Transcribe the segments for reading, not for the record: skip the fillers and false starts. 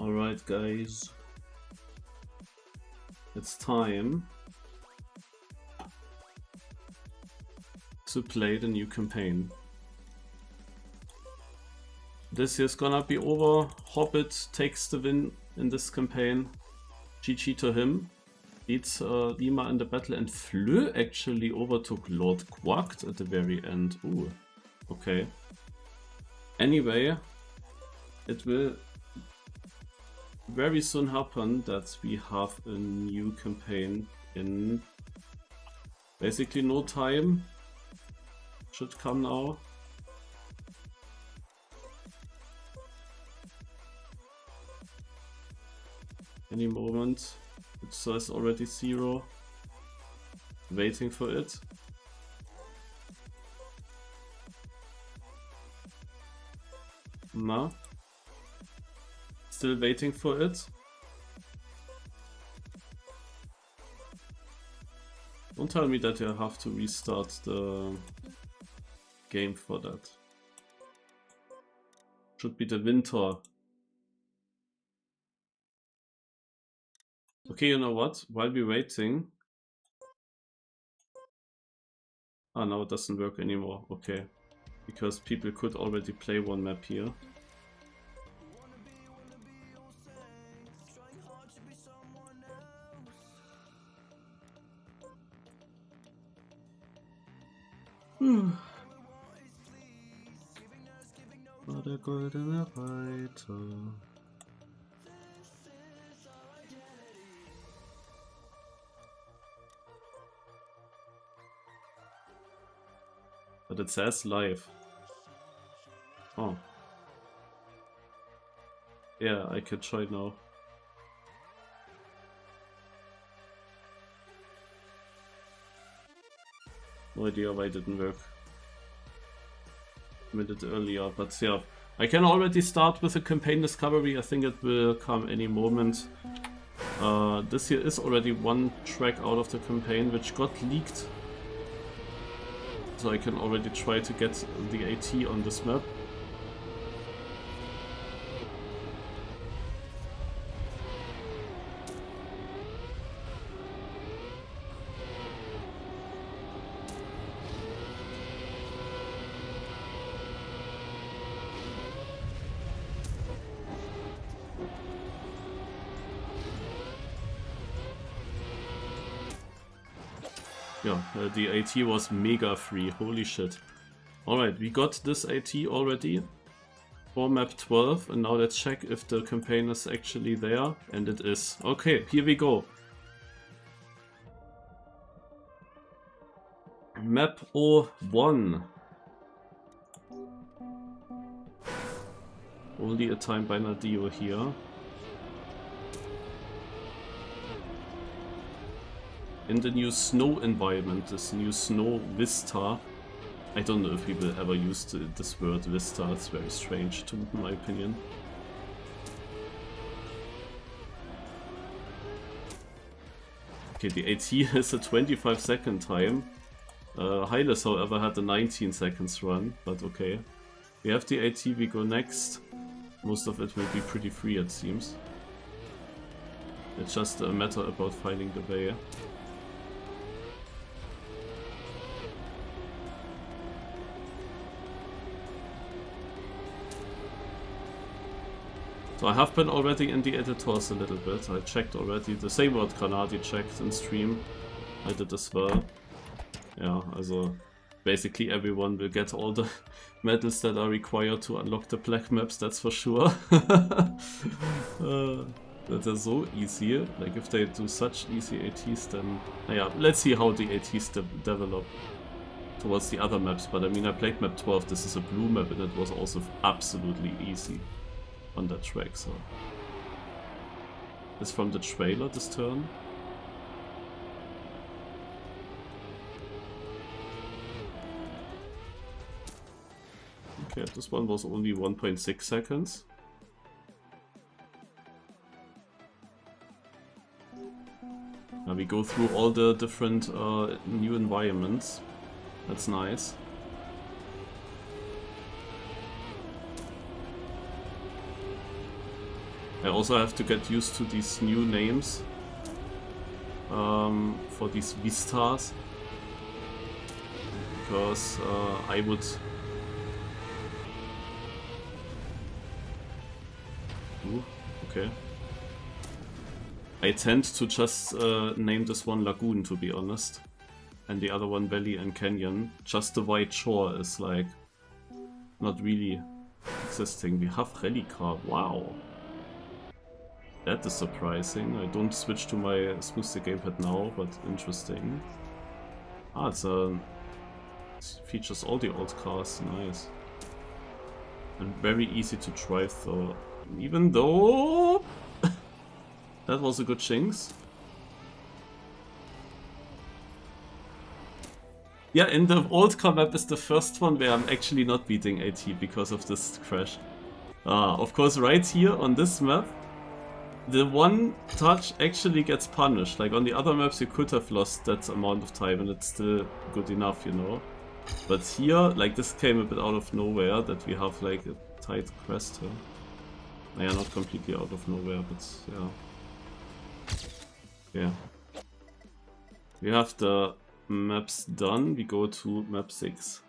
Alright guys, it's time to play the new campaign. This year's gonna be over. Hobbit takes the win in this campaign. GG to him. Beats Lima in the battle, and Fleur actually overtook Lord Quacked at the very end. Ooh, okay. Anyway, it will very soon happen that we have a new campaign in basically no time. Should come now. Any moment. It says already 0. Waiting for it. No. Still waiting for it. Don't tell me that you have to restart the game for that. Should be the winter. Okay, you know what? While we're waiting... Ah, now it doesn't work anymore. Okay. Because people could already play one map here. War der goldene Reiter. But it says live. Oh. Yeah, I can try now. No idea why it didn't work a minute earlier, but yeah. I can already start with a campaign discovery. I think it will come any moment. This here is already one track out of the campaign which got leaked. So I can already try to get the AT on this map. Yeah, the AT was mega free, holy shit. Alright, we got this AT already for map 12, and now let's check if the campaign is actually there, and it is. Okay, here we go. Map 01. Only a time by Nadio here. In the new snow environment, this new snow vista. I don't know if we will ever use this word vista, it's very strange in my opinion. Okay, the AT is a 25-second time. Hylas, however, had a 19 seconds run, but okay. We have the AT, we go next. Most of it will be pretty free, it seems. It's just a matter about finding the way. So I have been already in the editors a little bit. I checked already. The same what Granadi checked in stream. I did as well. Yeah, also basically everyone will get all the medals that are required to unlock the black maps, that's for sure. That is so easy. Like if they do such easy ATs, then yeah, let's see how the ATs develop towards the other maps. But I mean, I played map 12. This is a blue map, and it was also absolutely easy on that track. So it's from the trailer this turn. Okay, this one was only 1.6 seconds. Now we go through all the different new environments. That's nice. I also have to get used to these new names for these vistas, because I would... Ooh, okay. I tend to just name this one Lagoon, to be honest, and the other one Valley and Canyon. Just the white shore is like not really existing. We have Relica, wow. That is surprising. I don't switch to my smooth the gamepad now, but interesting. Ah, it features all the old cars, nice. And very easy to drive though, even though... That was a good Jinx. Yeah, in the old car map is the first one where I'm actually not beating AT because of this crash. Of course, right here on this map, the one touch actually gets punished. Like on the other maps you could have lost that amount of time and it's still good enough, you know. But here, like this came a bit out of nowhere that we have like a tight crest here. Yeah, not completely out of nowhere, but yeah. Yeah. We have the maps done, we go to map 6.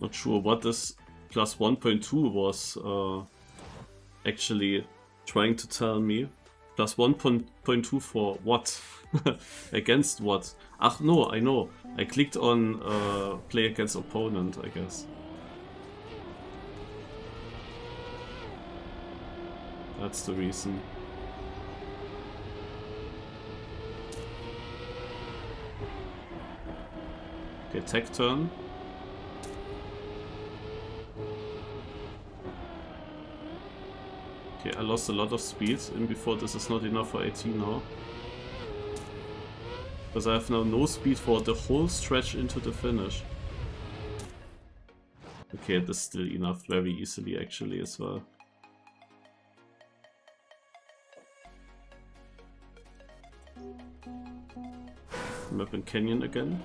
Not sure what this plus 1.2 was actually trying to tell me. Plus 1.2 for what? Against what? Ach no, I know. I clicked on play against opponent, I guess. That's the reason. Okay, tech turn. Okay, I lost a lot of speed in before. This is not enough for AT now. Because I have now no speed for the whole stretch into the finish. Okay, this is still enough very easily actually as well. Map in Canyon again.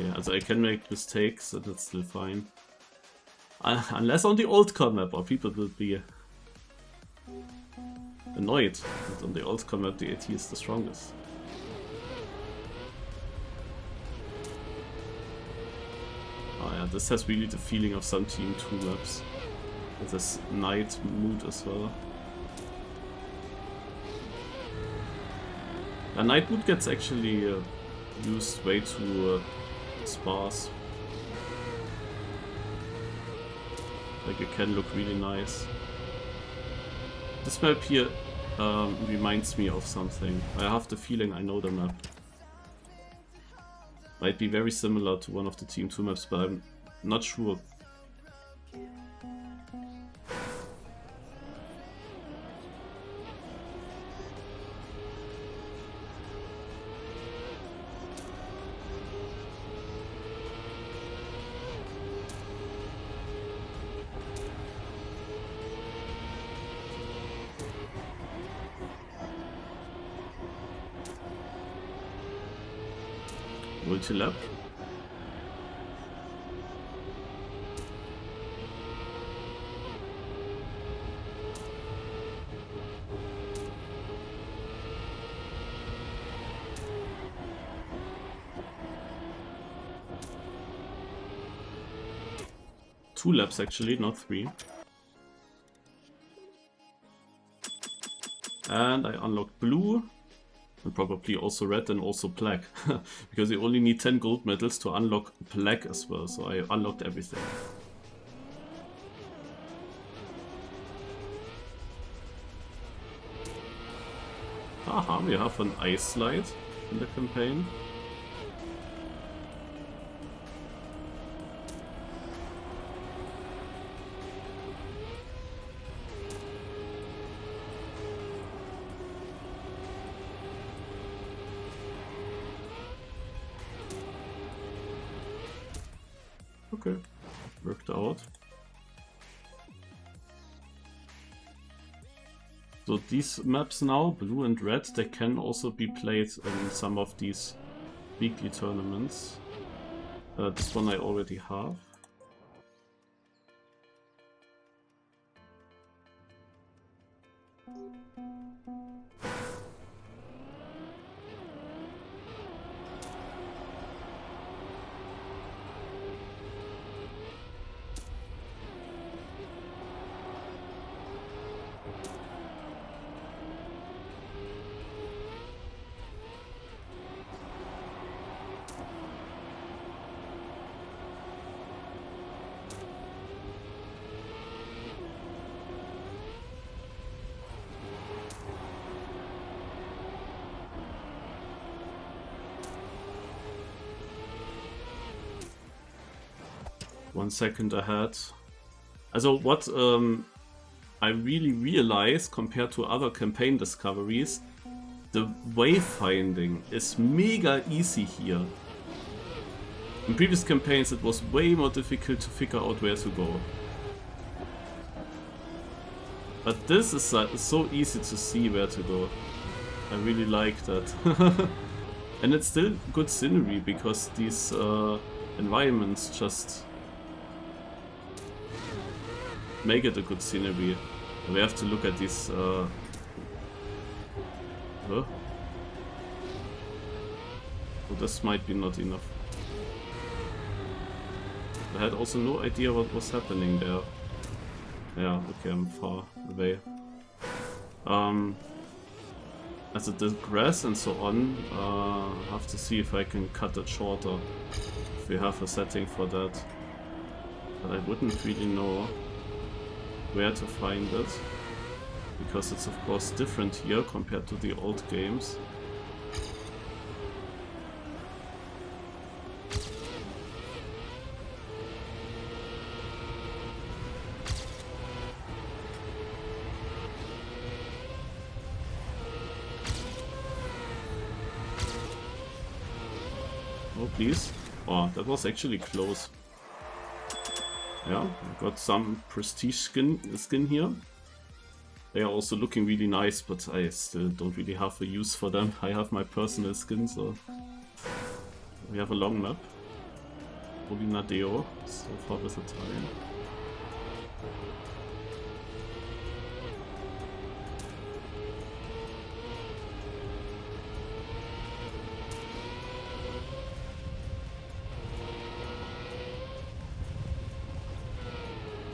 Yeah, also I can make mistakes and that's still fine. Unless on the old car map, or people will be annoyed that on the old car map the AT is the strongest. Oh yeah, this has really the feeling of some Team 2 maps. With this night mood as well. The night mood gets actually used way too sparse. Like it can look really nice. This map here reminds me of something. I have the feeling I know the map. Might be very similar to one of the Team 2 maps, but I'm not sure. Multilap. Two laps actually, not three. And I unlocked blue, and probably also red and also black, because you only need 10 gold medals to unlock black as well, so I unlocked everything. Haha, we have an ice slide in the campaign. Okay, worked out. So these maps now, blue and red, they can also be played in some of these weekly tournaments. This one I already have. One second ahead. Also what I really realize compared to other campaign discoveries, the wayfinding is mega easy here. In previous campaigns it was way more difficult to figure out where to go. But this is so easy to see where to go. I really like that. And it's still good scenery because these environments just make it a good scenery. We have to look at these oh, this might be not enough. I had also no idea what was happening there. Yeah, okay, I'm far away. As it is grass and so on, I have to see if I can cut it shorter. If we have a setting for that. But I wouldn't really know where to find it, because it's of course different here compared to the old games. Oh please. Oh, that was actually close. Yeah, I got some prestige skin here. They are also looking really nice, but I still don't really have a use for them. I have my personal skin, so... We have a long map. Olinadeo, so far with Italian.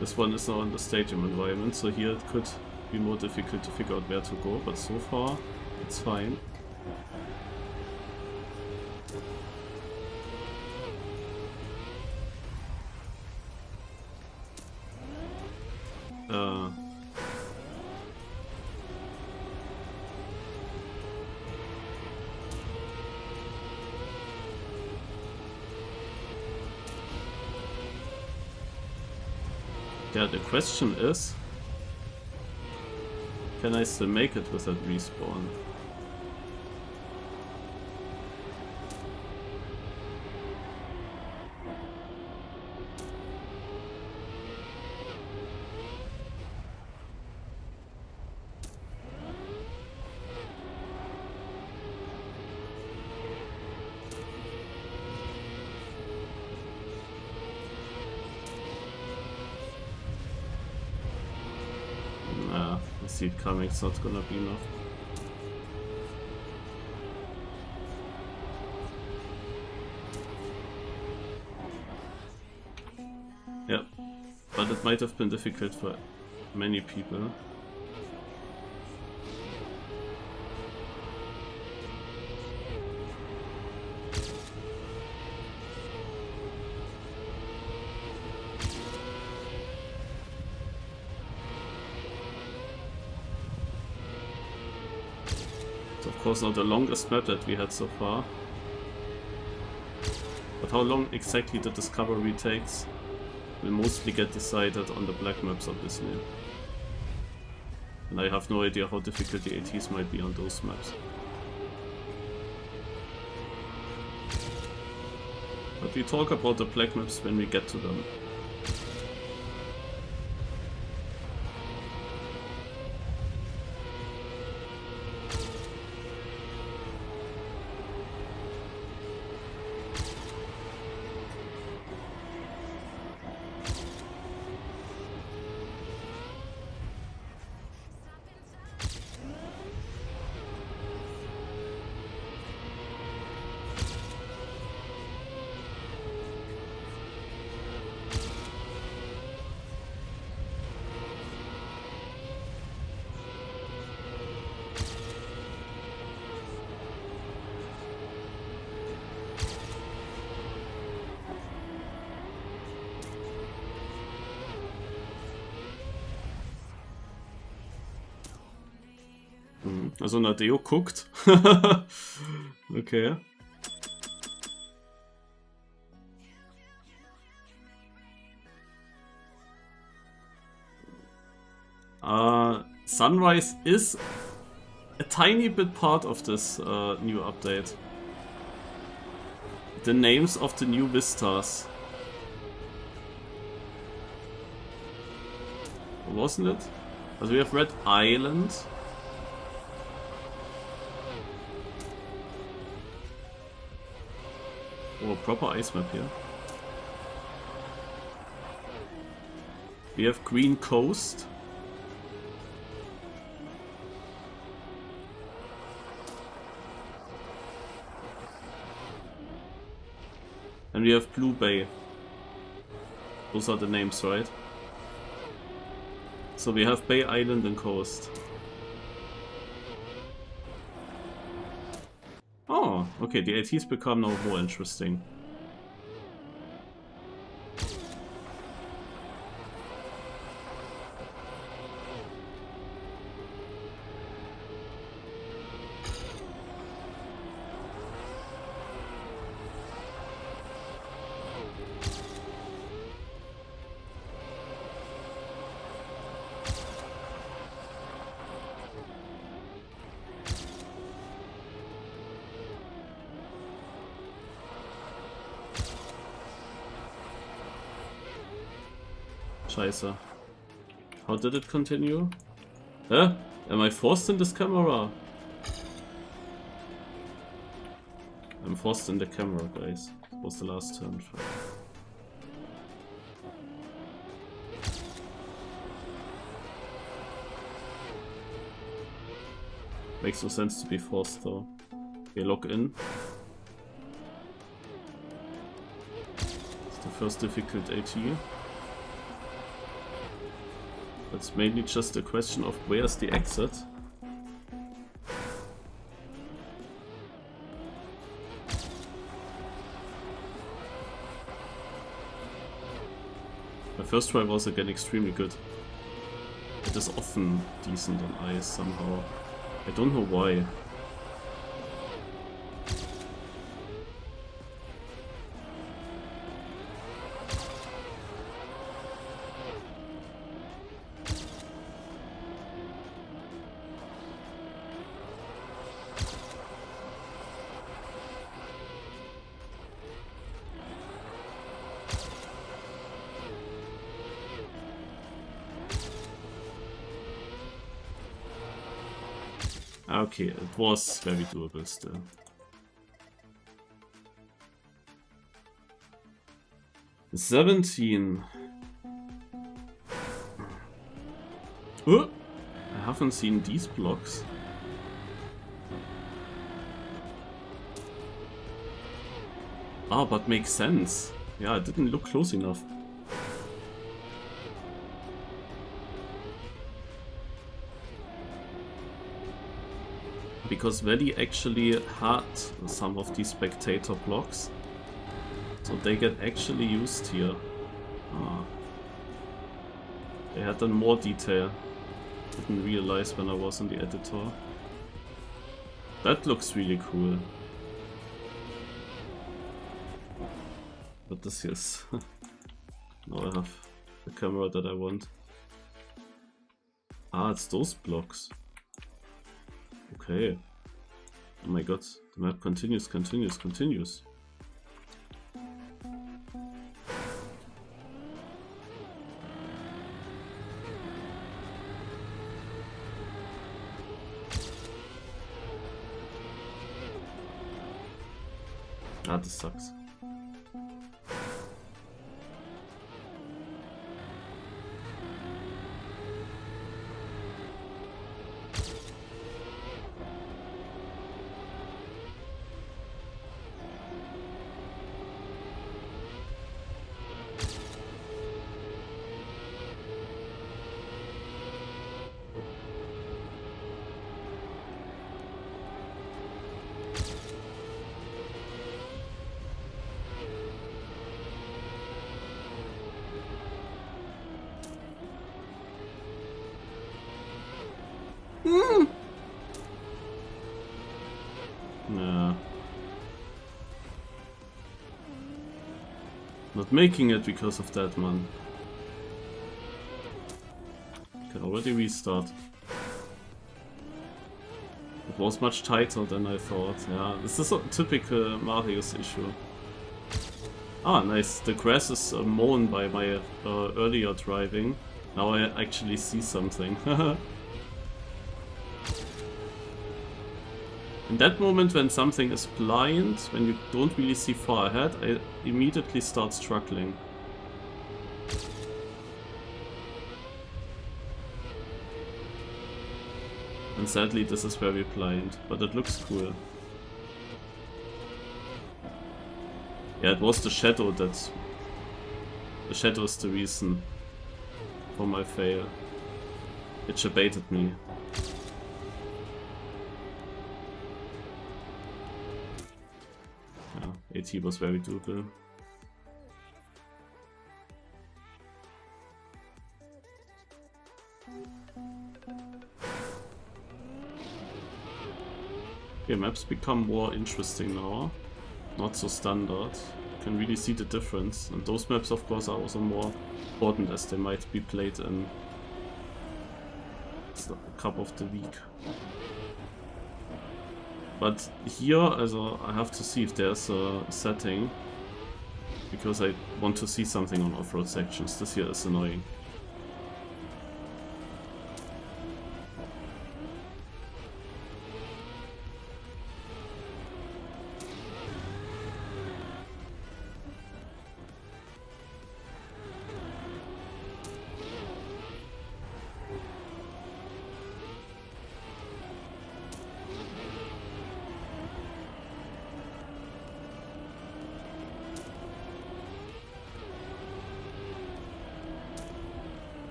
This one is now in the stadium environment, so here it could be more difficult to figure out where to go, but so far it's fine. Yeah, the question is, can I still make it with that respawn? See it coming, it's not gonna be enough. Yeah, but it might have been difficult for many people. course not the longest map that we had so far. But how long exactly the discovery takes will mostly get decided on the black maps, obviously. And I have no idea how difficult the ATs might be on those maps. But we talk about the black maps when we get to them. Also Nadeo guckt. Okay. Sunrise is a tiny bit part of this new update. The names of the new vistas. Wasn't it? Also we have Red Island. Oh, proper ice map here. We have Green Coast. And we have Blue Bay. Those are the names, right? So we have Bay Island and Coast. Oh, okay, the ATs become now more interesting. Scheiße. How did it continue? Huh? Am I forced in this camera? I'm forced in the camera, guys. It was the last turn. Makes no sense to be forced though. Okay, log in. It's the first difficult AT. It's mainly just a question of where's the exit. My first try was again extremely good. It is often decent on ice somehow. I don't know why. Okay, it was very doable still. $17. Oh, I haven't seen these blocks. Ah, but makes sense. Yeah, I didn't look close enough. Because Valley actually had some of these spectator blocks, so they get actually used here. Ah. They had done more detail. Didn't realize when I was in the editor. That looks really cool. But this is... now I have the camera that I want. Ah, it's those blocks. Okay. Oh my god, the map continues. Ah, this sucks. Nah. Not making it because of that, man. Can already restart. It was much tighter than I thought. Yeah, this is a typical Mario's issue. Ah, nice. The grass is mown by my earlier driving. Now I actually see something. In that moment when something is blind, when you don't really see far ahead, I immediately start struggling. And sadly this is very blind, but it looks cool. Yeah, it was the shadow that... The shadow is the reason for my fail. It baited me. Yeah, AT was very doable. Okay, maps become more interesting now. Not so standard. You can really see the difference. And those maps, of course, are also more important as they might be played in the Cup of the Week. But here, also, I have to see if there's a setting. Because I want to see something on off-road sections. This here is annoying.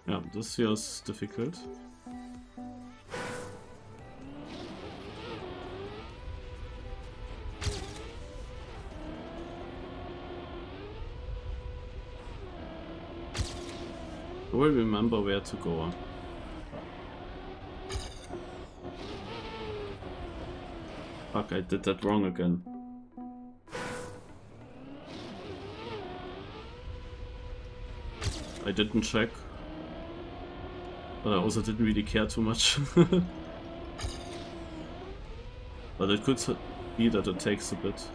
Yeah, this here is difficult. I will remember where to go. Fuck, I did that wrong again. I didn't check. But I also didn't really care too much. But it could be that it takes a bit.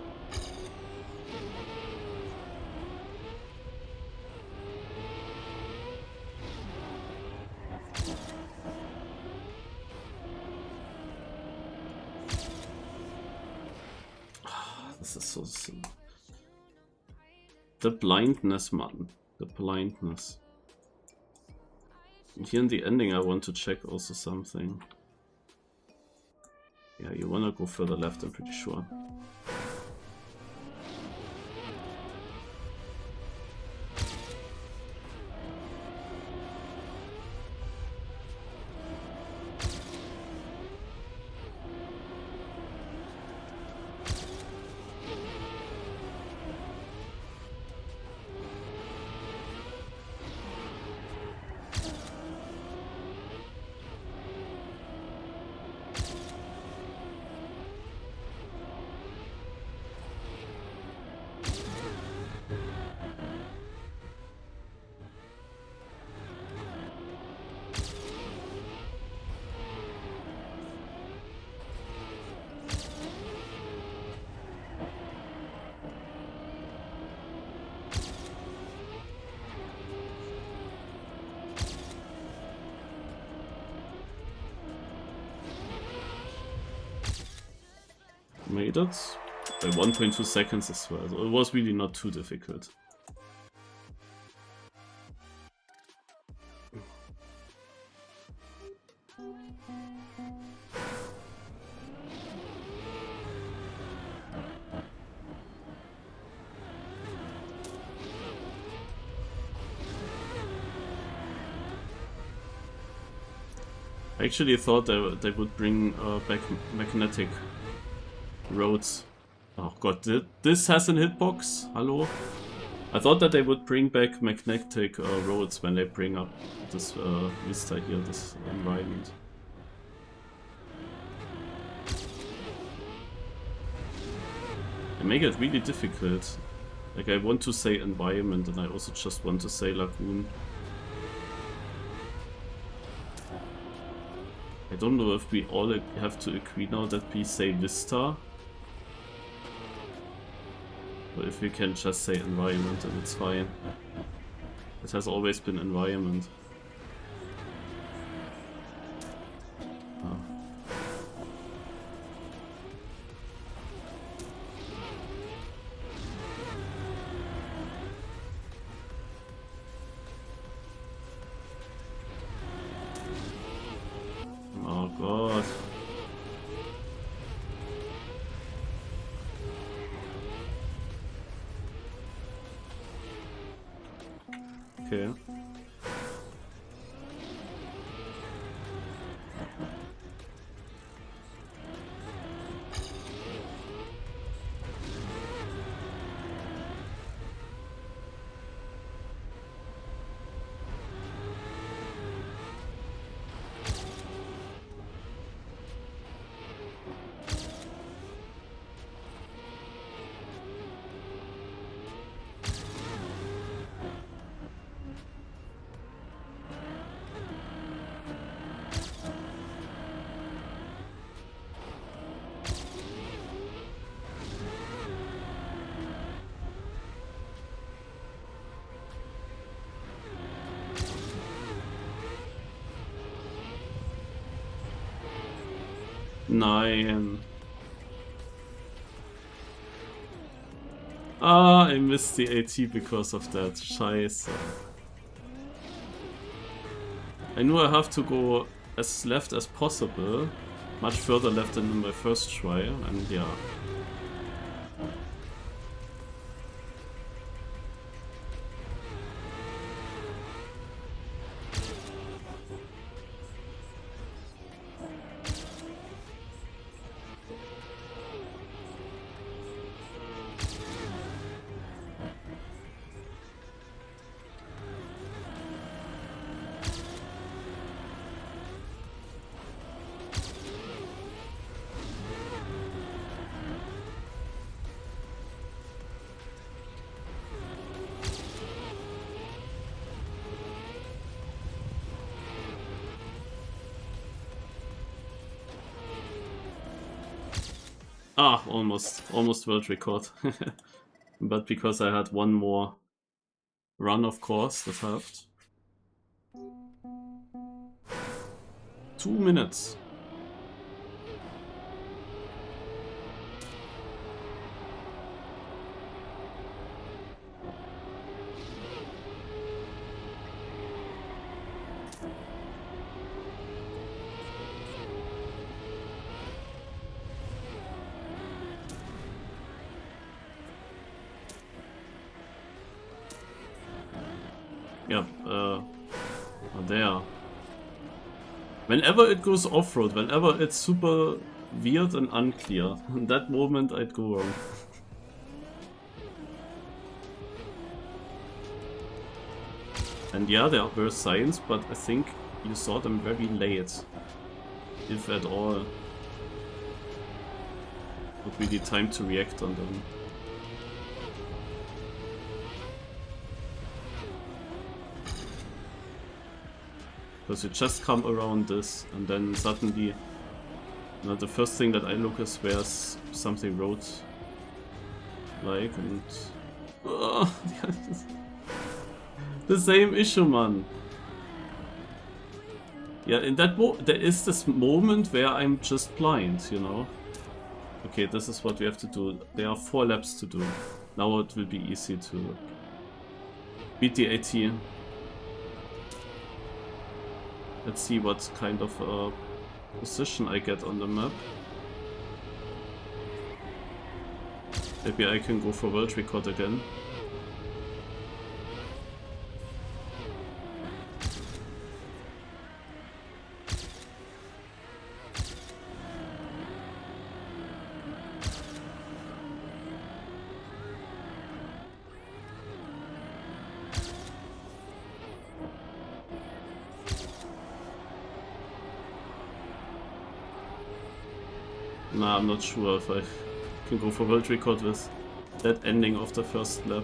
This is so simple. The blindness, man. The blindness. And here in the ending I want to check also something. Yeah, you wanna go further left, I'm pretty sure. Made it by 1.2 seconds as well, so it was really not too difficult. I actually thought they would bring back magnetic roads. Oh god, this has a hitbox? Hello? I thought that they would bring back magnetic roads when they bring up this vista here, this environment. They make it really difficult. Like, I want to say environment and I also just want to say lagoon. I don't know if we all have to agree now that we say vista. Or if we can just say environment and it's fine. It has always been environment. Oh. Oh god. Okay. Nein. Ah, I missed the AT because of that. Scheiße. I knew I have to go as left as possible. Much further left than in my first try, and yeah. Ah, almost world record. But because I had one more run, of course, that helped. 2 minutes. Yep, there. Whenever it goes off-road, whenever it's super weird and unclear, in that moment I'd go wrong. And yeah, there were signs, but I think you saw them very late, if at all. Not really time to react on them. Because you just come around this, and then suddenly, you know, the first thing that I look is where's something road like, and the same issue, man. Yeah, in that there is this moment where I'm just blind, you know. Okay, this is what we have to do. There are 4 laps to do. Now it will be easy to beat the AT. Let's see what kind of position I get on the map. Maybe I can go for world record again. Nah, I'm not sure if I can go for world record with that ending of the first lap.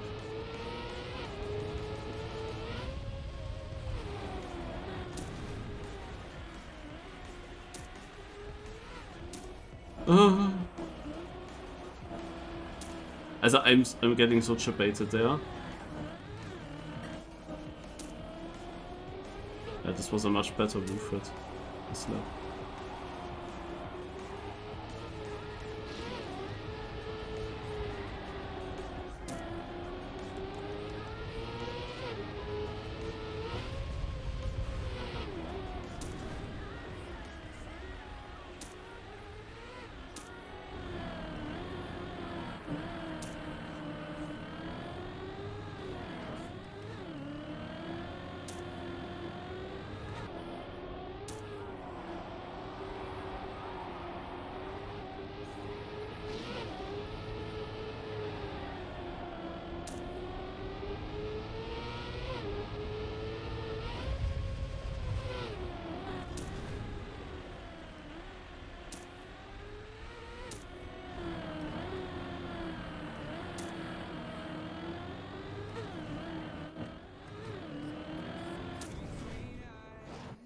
Also I'm getting so baited there. Yeah, this was a much better move this lap.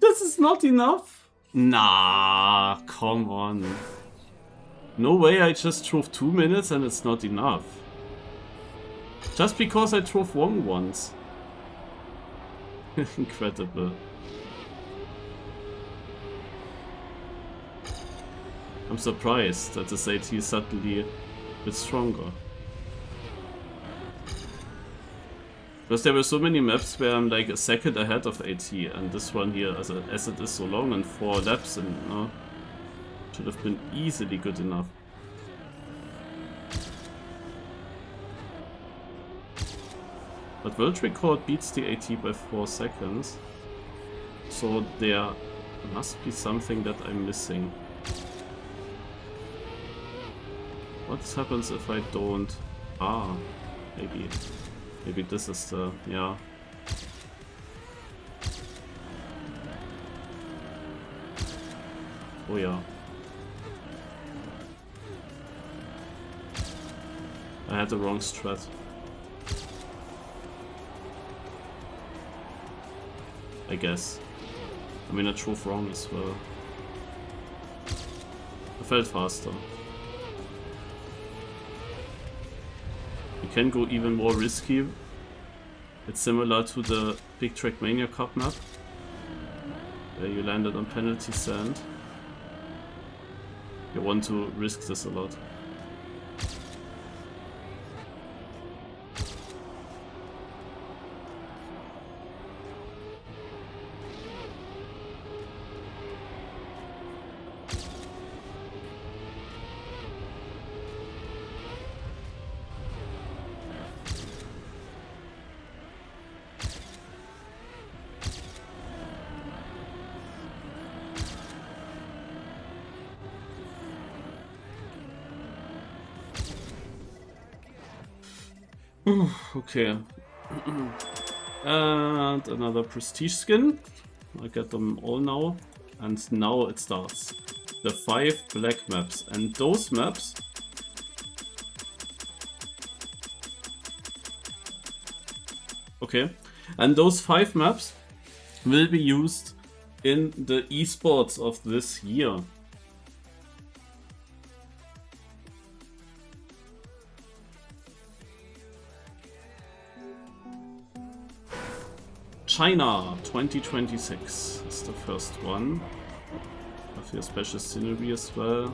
This is not enough? Nah, come on. No way I just drove 2 minutes and it's not enough. Just because I drove wrong once. Incredible. I'm surprised that this AT is suddenly a bit stronger. Because there were so many maps where I'm like a second ahead of AT, and this one here, as it is so long and 4 laps, and should have been easily good enough. But world record beats the AT by 4 seconds, so there must be something that I'm missing. What happens if I don't? Ah, maybe. Maybe this is the, yeah. Oh yeah. I had the wrong strat. I guess. I mean, I drove wrong as well. I felt faster. You can go even more risky. It's similar to the Big Trackmania Cup map, where you landed on penalty sand. You want to risk this a lot. Okay. And another prestige skin. I get them all now. And now it starts. The 5 black maps. And those maps... Okay. And those 5 maps will be used in the esports of this year. China 2026 is the first one. I have here special scenery as well.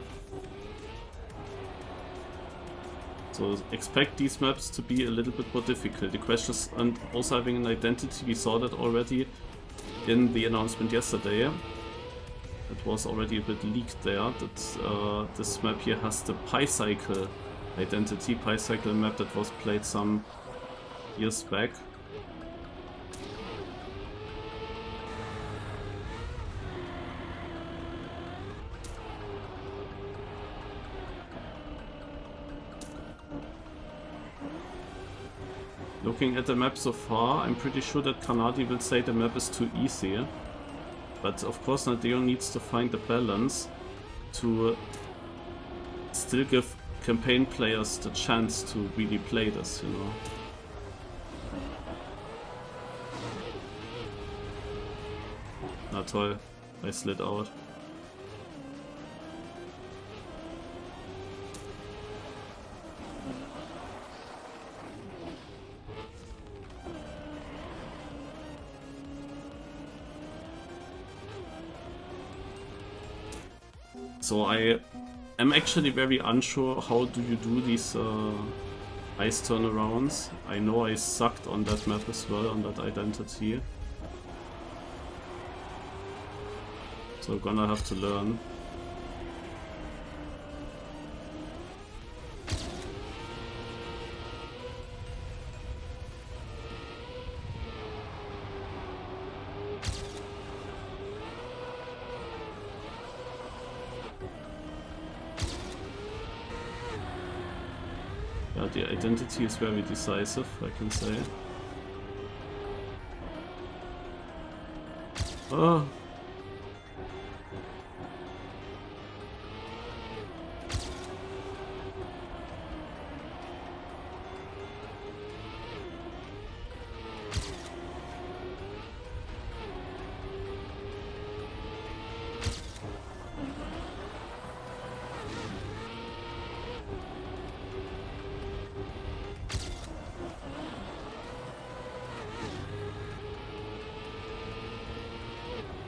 So expect these maps to be a little bit more difficult. The question is, and also having an identity, we saw that already in the announcement yesterday. It was already a bit leaked there that this map here has the Pi-Cycle identity, Pi-Cycle map that was played some years back. Looking at the map so far, I'm pretty sure that Kanadi will say the map is too easy. But of course Nadeo needs to find the balance to still give campaign players the chance to really play this, you know. Na toll, I slid out. So I am actually very unsure how do you do these ice turnarounds. I know I sucked on that map as well, on that identity. So I'm gonna have to learn. Yeah, the identity is very decisive, I can say. Oh.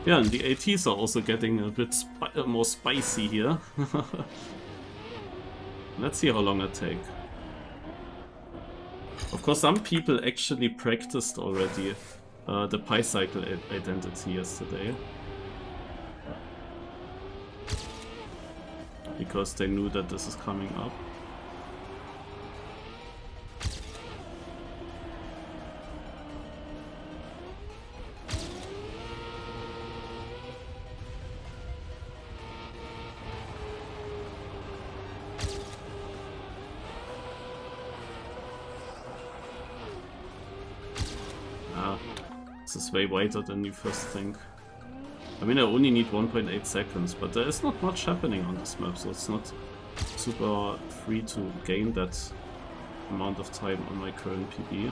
Yeah, and the ATs are also getting a bit more spicy here. Let's see how long it takes. Of course, some people actually practiced already the Pi-Cycle identity yesterday. Because they knew that this is coming up. This is way wider than you first think. I mean, I only need 1.8 seconds, but there is not much happening on this map, so it's not super free to gain that amount of time on my current PB.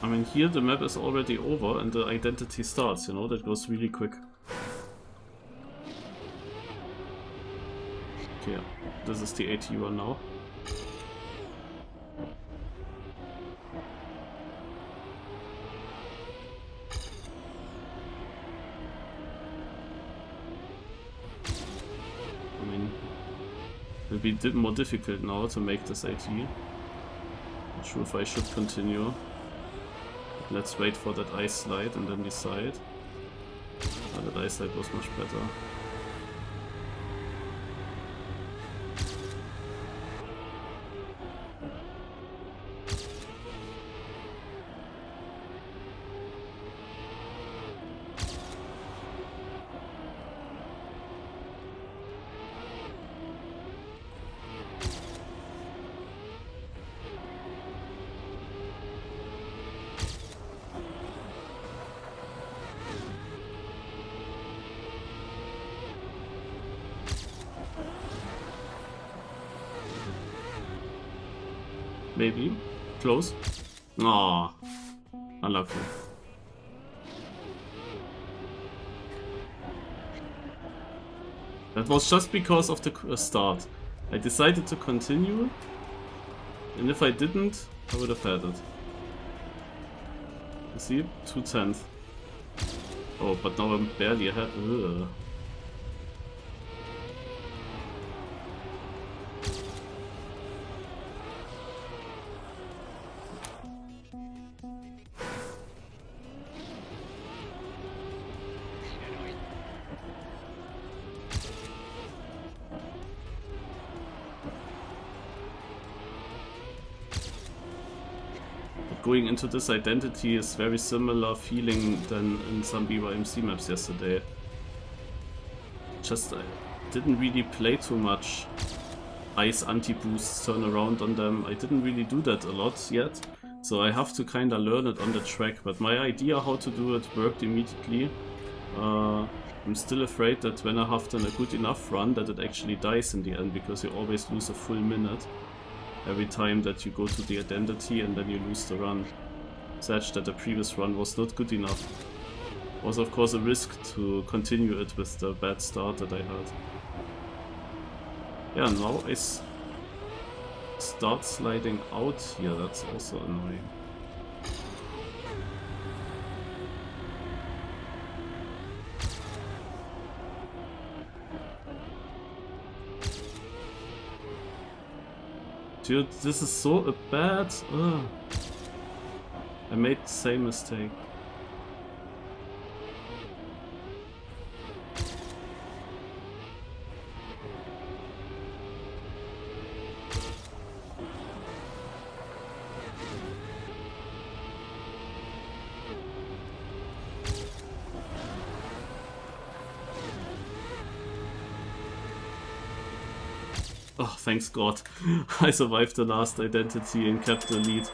I mean, here the map is already over and the identity starts, you know, that goes really quick. Okay, this is the AT one now. I mean, it will be more difficult now to make this AT. Not sure if I should continue. Let's wait for that ice slide and then decide. Oh, that ice slide was much better. Maybe. Close. Aw. Unlucky. That was just because of the start. I decided to continue, and if I didn't, I would have had it. You see? 2/10. Oh, but now I'm barely ahead. Ugh. Going into this identity is very similar feeling than in some BYMC maps yesterday. Just I didn't really play too much ice anti-boosts, turn around on them. I didn't really do that a lot yet, so I have to kinda learn it on the track, but my idea how to do it worked immediately. I'm still afraid that when I have done a good enough run that it actually dies in the end, because you always lose a full minute every time that you go to the identity and then you lose the run. Such that the previous run was not good enough. Was of course a risk to continue it with the bad start that I had. Yeah, now I start sliding out here, that's also annoying. Dude, this is so bad. Ugh. I made the same mistake. Oh, thanks God. I survived the last identity and kept the lead.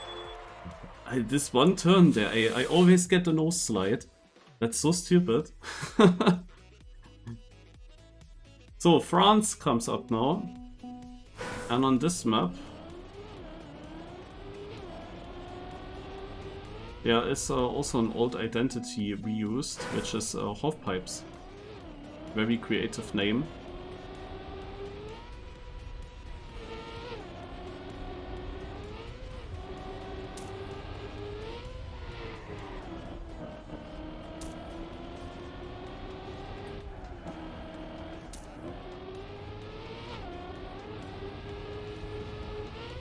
This one turn there, I always get the nose slide. That's so stupid. So, France comes up now. And on this map, there is also an old identity reused, which is Hofpipes. Very creative name.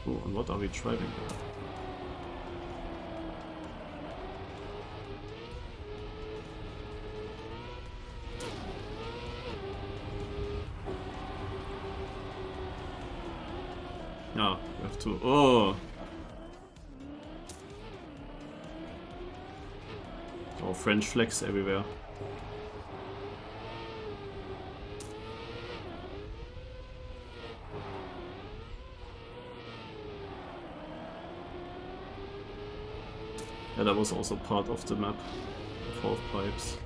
Oh, and what are we driving? Yeah, we have to. Oh! Oh, French flags everywhere. Yeah, that was also part of the map of Hofpipes.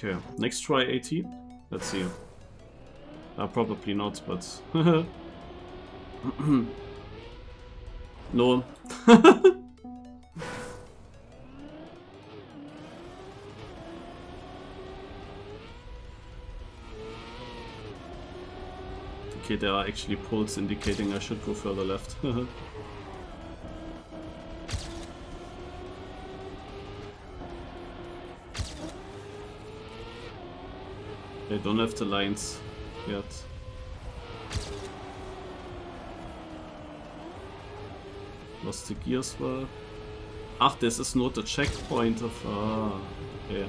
Okay, next try 80. Let's see. Probably not, but... No. Okay, there are actually poles indicating I should go further left. They don't have the lines yet. Lost the gears well. Ach, this is not the checkpoint of... Ah, okay.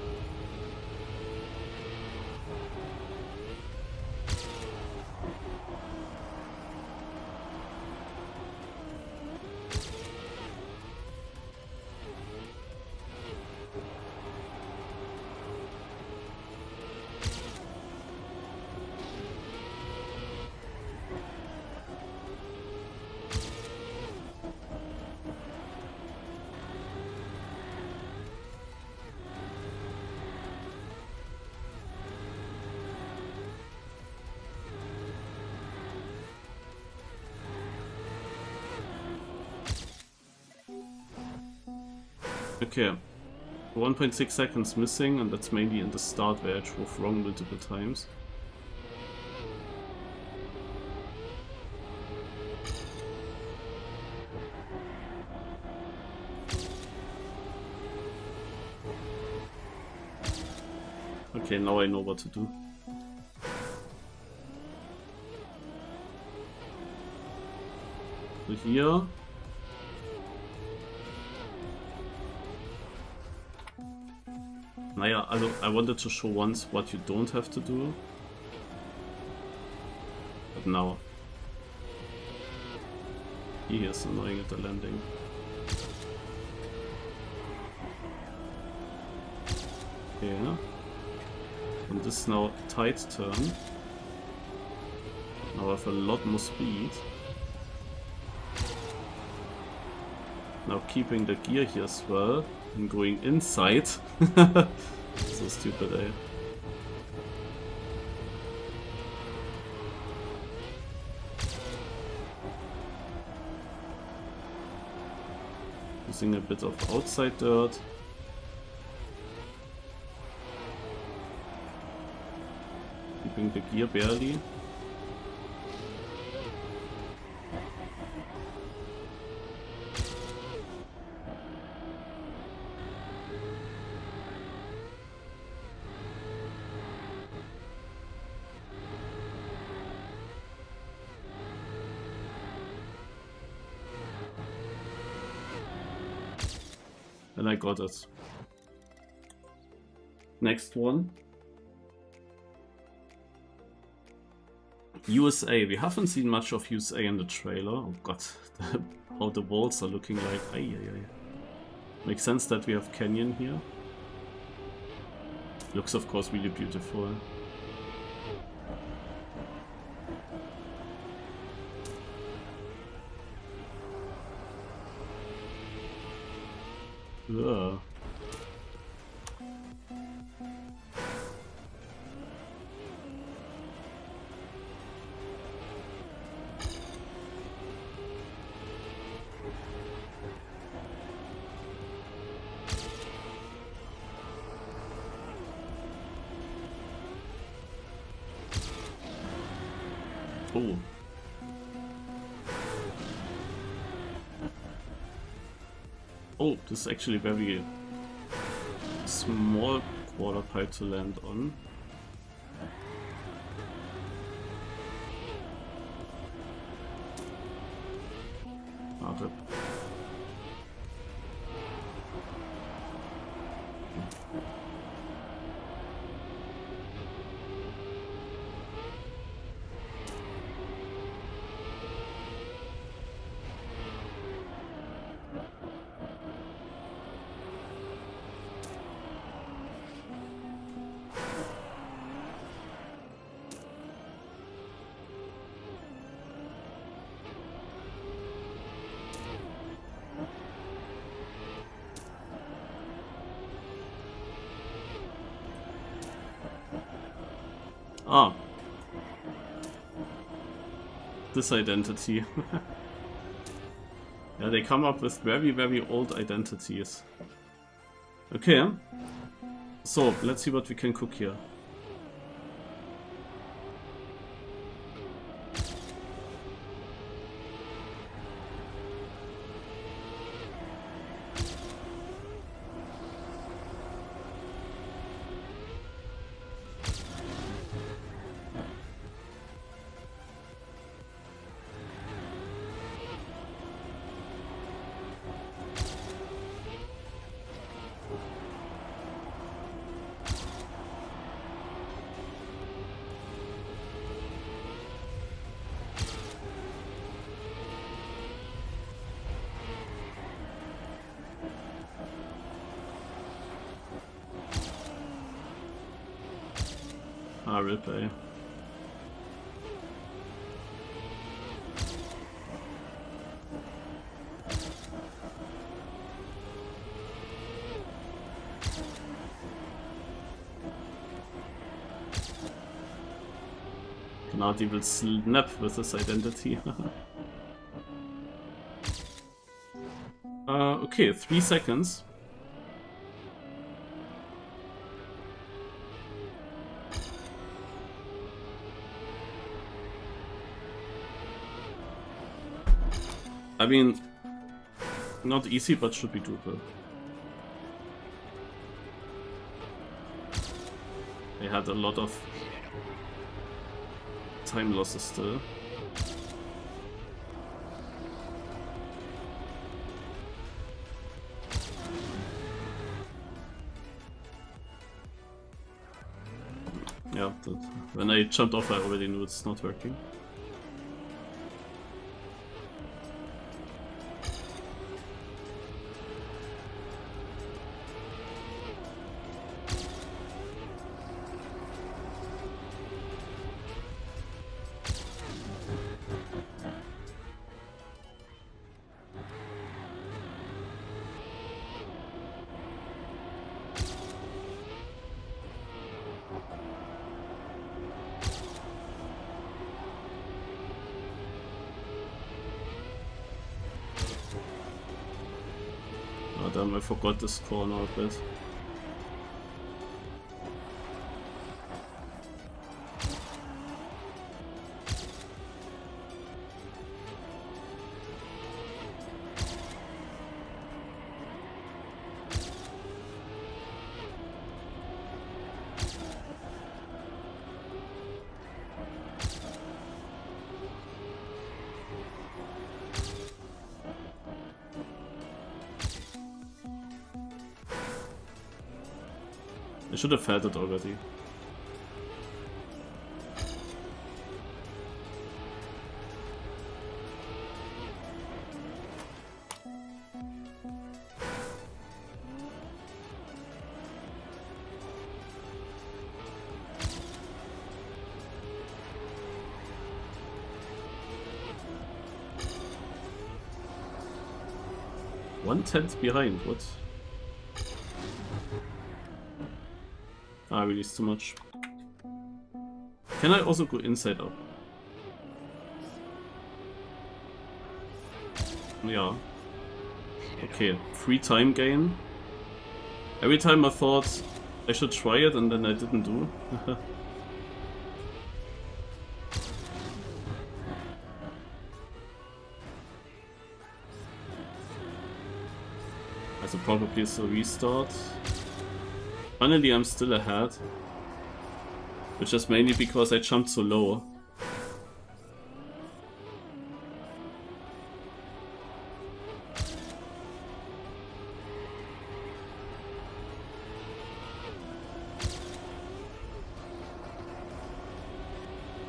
Okay. 1.6 seconds missing, and that's mainly in the start where I drove wrong multiple times. Okay, now I know what to do. So here. Naja, also I wanted to show once what you don't have to do. But now. He is annoying at the landing. Okay. And this is now a tight turn. Now I have a lot more speed. Now keeping the gear here as well and going inside. So stupid, eh? Using a bit of outside dirt. Keeping the gear barely. And I got it. Next one. USA. We haven't seen much of USA in the trailer. Oh god, how the walls are looking like. Ay, ay, ay. Makes sense that we have canyon here. Looks of course really beautiful. Ugh. Oh. Oh, this is actually very small quarter pipe to land on. Ah, rip. Ah. This identity. Yeah, they come up with very, very old identities. Okay. So, let's see what we can cook here. Ah, rip, ey. Gnadi will snap with his identity. Okay, 3 seconds. I mean, not easy, but should be doable. They had a lot of time losses still. Yeah, when I jumped off I already knew it's not working. Damn, I forgot this corner a bit. I should have had it already. One-tenth behind, what? I released too much. Can I also go inside up? Yeah. Okay, free time gain. Every time I thought I should try it and then I didn't do. Also probably it's a restart. Finally I'm still ahead, which is mainly because I jumped so low.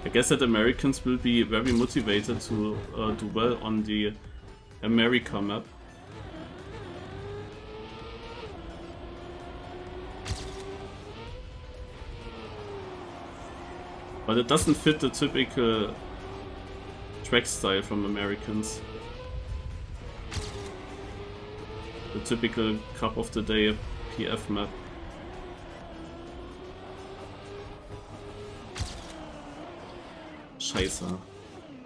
I guess that Americans will be very motivated to do well on the America map. But it doesn't fit the typical track style from Americans. The typical Cup of the Day PF map. Scheiße.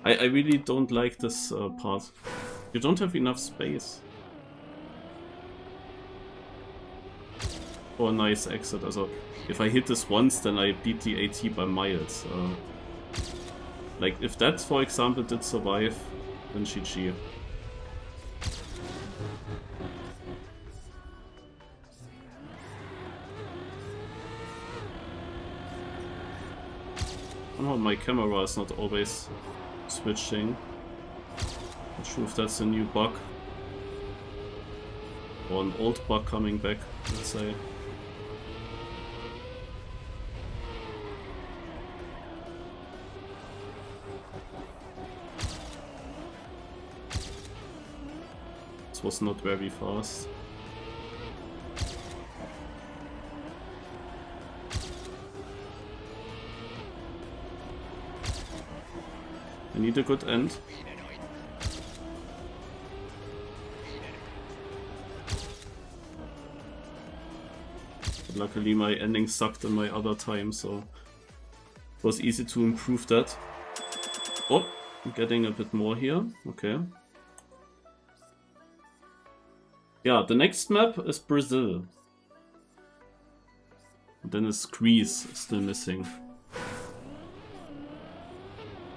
I really don't like this part. You don't have enough space. Oh, nice exit. Also, if I hit this once, then I beat the AT by miles. Like, if that, for example, did survive, then GG. Somehow my camera is not always switching. Not sure if that's a new bug. Or an old bug coming back, let's say. This was not very fast. I need a good end. But luckily my ending sucked in my other time, so it was easy to improve that. Oh, I'm getting a bit more here. Okay. Yeah, the next map is Brazil. And then is Greece still missing.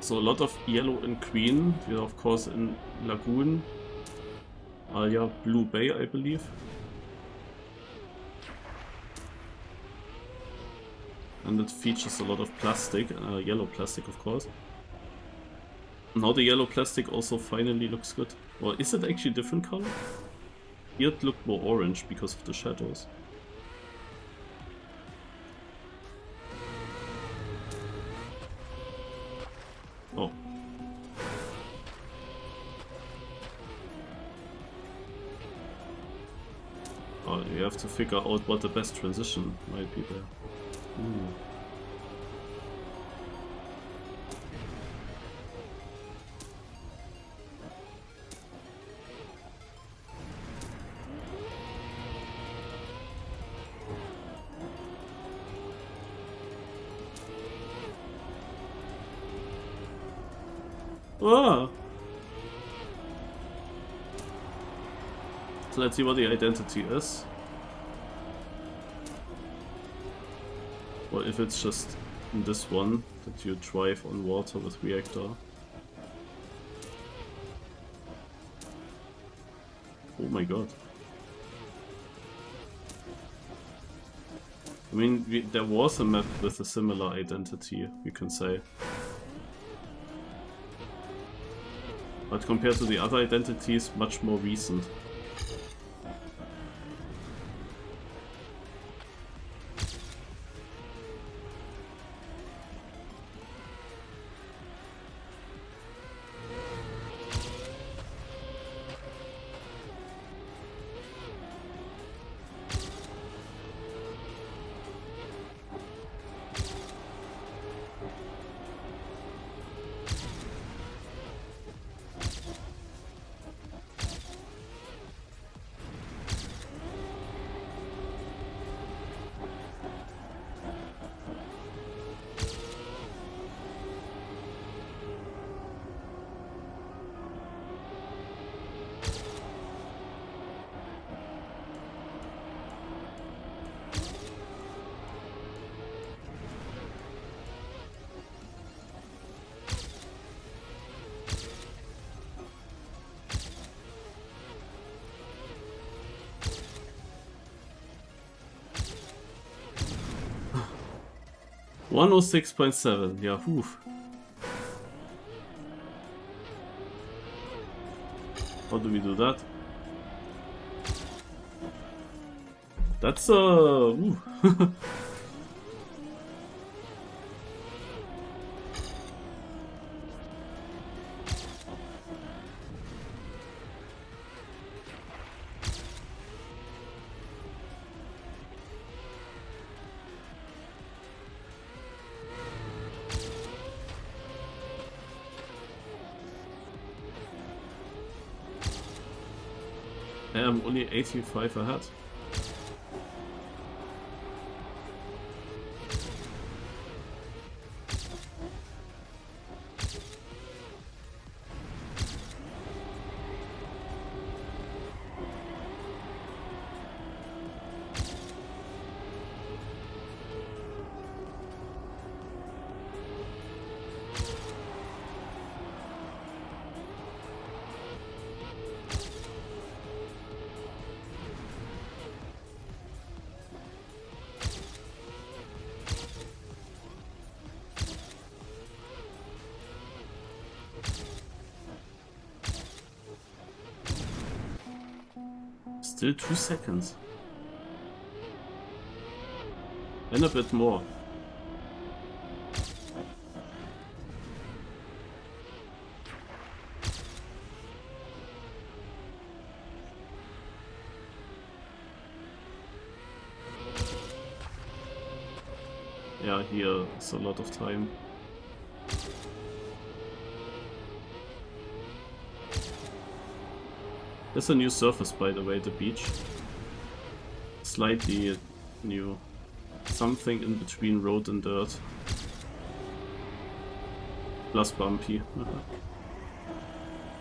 So a lot of yellow and green. We are of course in Lagoon. Yeah, Blue Bay, I believe. And it features a lot of plastic, yellow plastic of course. Now the yellow plastic also finally looks good. Or is it actually different color? Here it looked more orange because of the shadows. Oh. Oh, you have to figure out what the best transition might be there. Ooh. Ah! So let's see what the identity is. Or if it's just in this one that you drive on water with reactor. Oh my god. I mean, there was a map with a similar identity, you can say. But compared to the other identities, much more recent. $106.7, yeah, whew. How do we do that? That's ooh. I'm only 85 ahead. Still 2 seconds. And a bit more. Yeah, here is a lot of time. There's a new surface, by the way, the beach. Slightly new. Something in between road and dirt. Plus bumpy.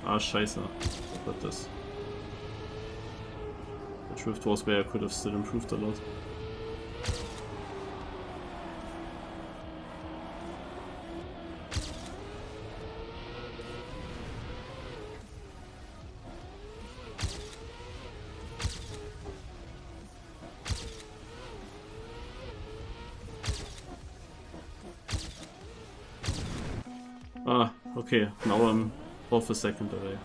Ah, scheiße. Look at this. The drift was where I could have still improved a lot. Okay, now I'm half a second away.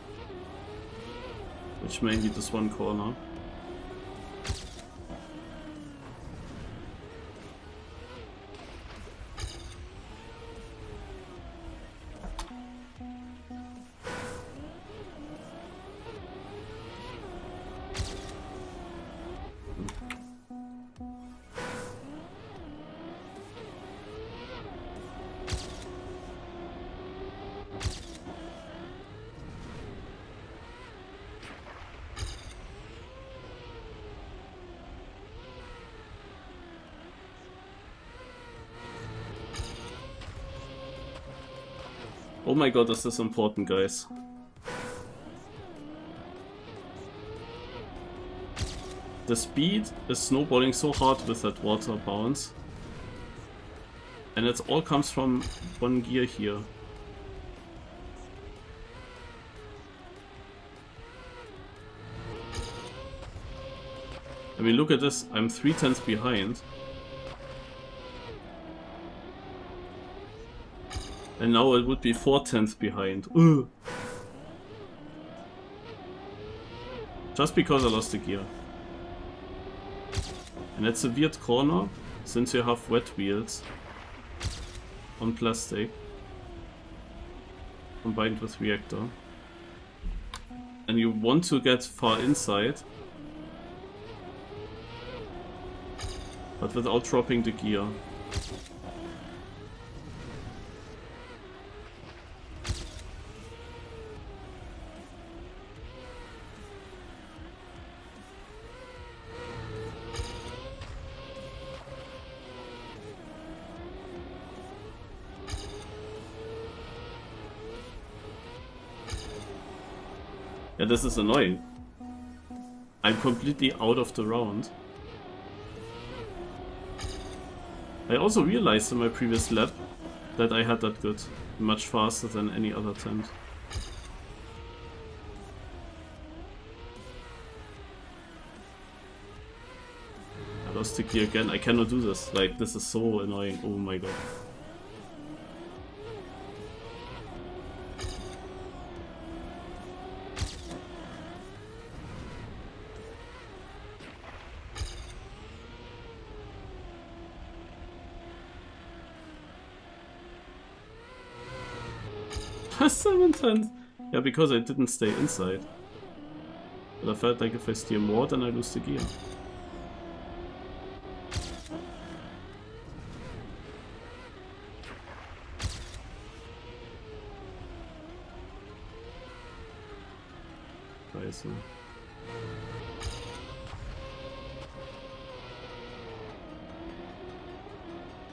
Which may be this one corner. Oh my god, is this important, guys. The speed is snowballing so hard with that water bounce. And it all comes from one gear here. I mean, look at this, I'm 3/10 behind. And now it would be 4/10 behind. Ugh. Just because I lost the gear. And it's a weird corner, since you have wet wheels on plastic combined with reactor. And you want to get far inside, but without dropping the gear. Yeah, this is annoying. I'm completely out of the round. I also realized in my previous lap that I had that good, much faster than any other attempt. I lost the gear again. I cannot do this. Like, this is so annoying. Oh my god. Sometimes. Yeah, because I didn't stay inside. But I felt like if I steer more, then I lose the gear. Scheiße.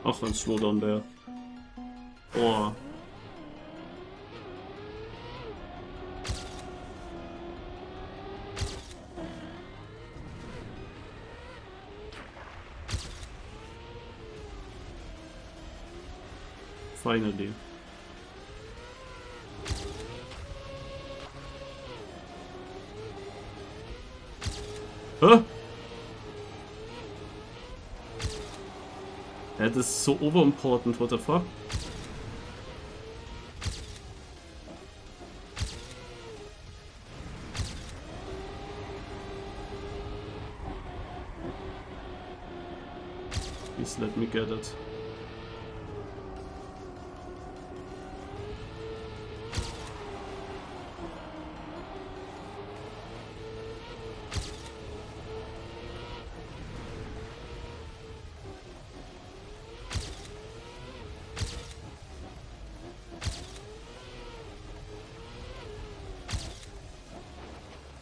Ach, ein Slowdown there. Oh. Finally. Huh? That is so over important, what the fuck? Please let me get it.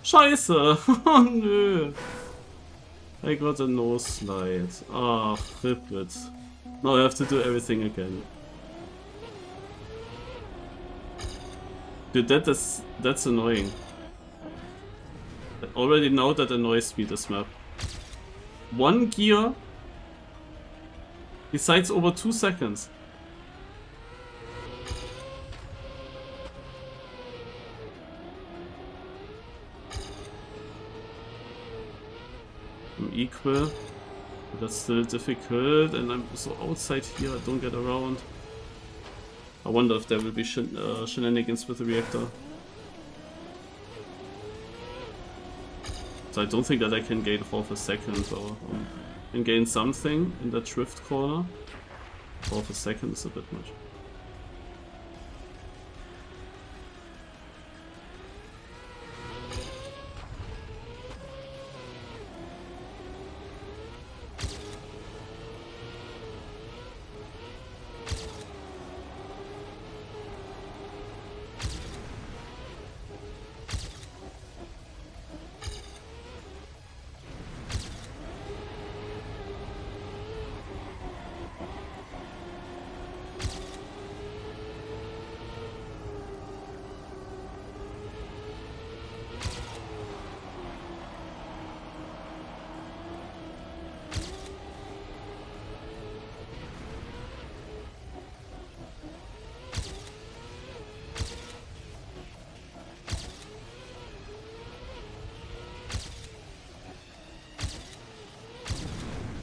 Scheiße! Oh nö! I got a no slide. Ah, rip it. Now I have to do everything again. Dude, that's annoying. Already now that annoys me, this map. One gear decides over 2 seconds. I'm equal, but that's still difficult, and I'm so outside here, I don't get around. I wonder if there will be shenanigans with the reactor. So I don't think that I can gain half a second, or can gain something in that drift corner. Half a second is a bit much.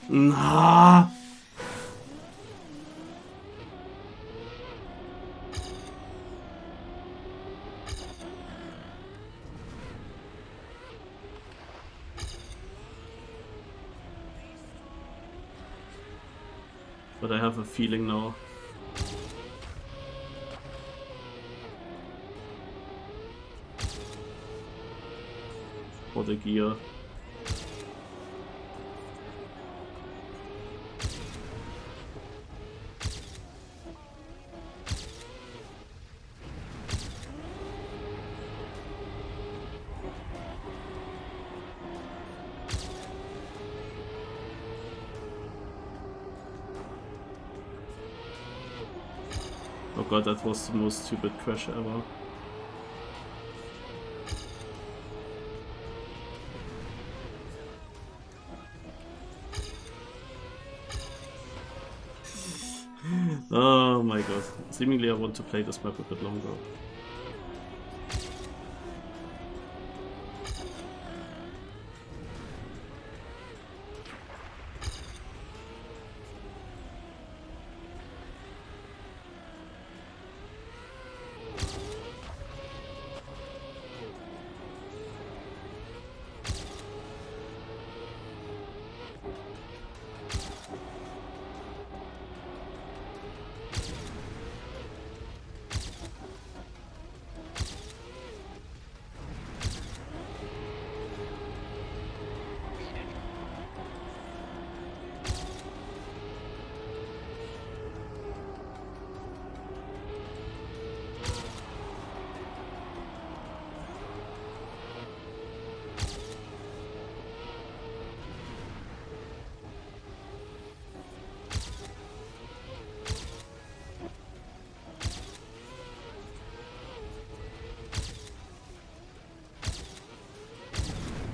Nah. But I have a feeling now. For the gear. Oh god, that was the most stupid crash ever. Oh my god. Seemingly I want to play this map a bit longer.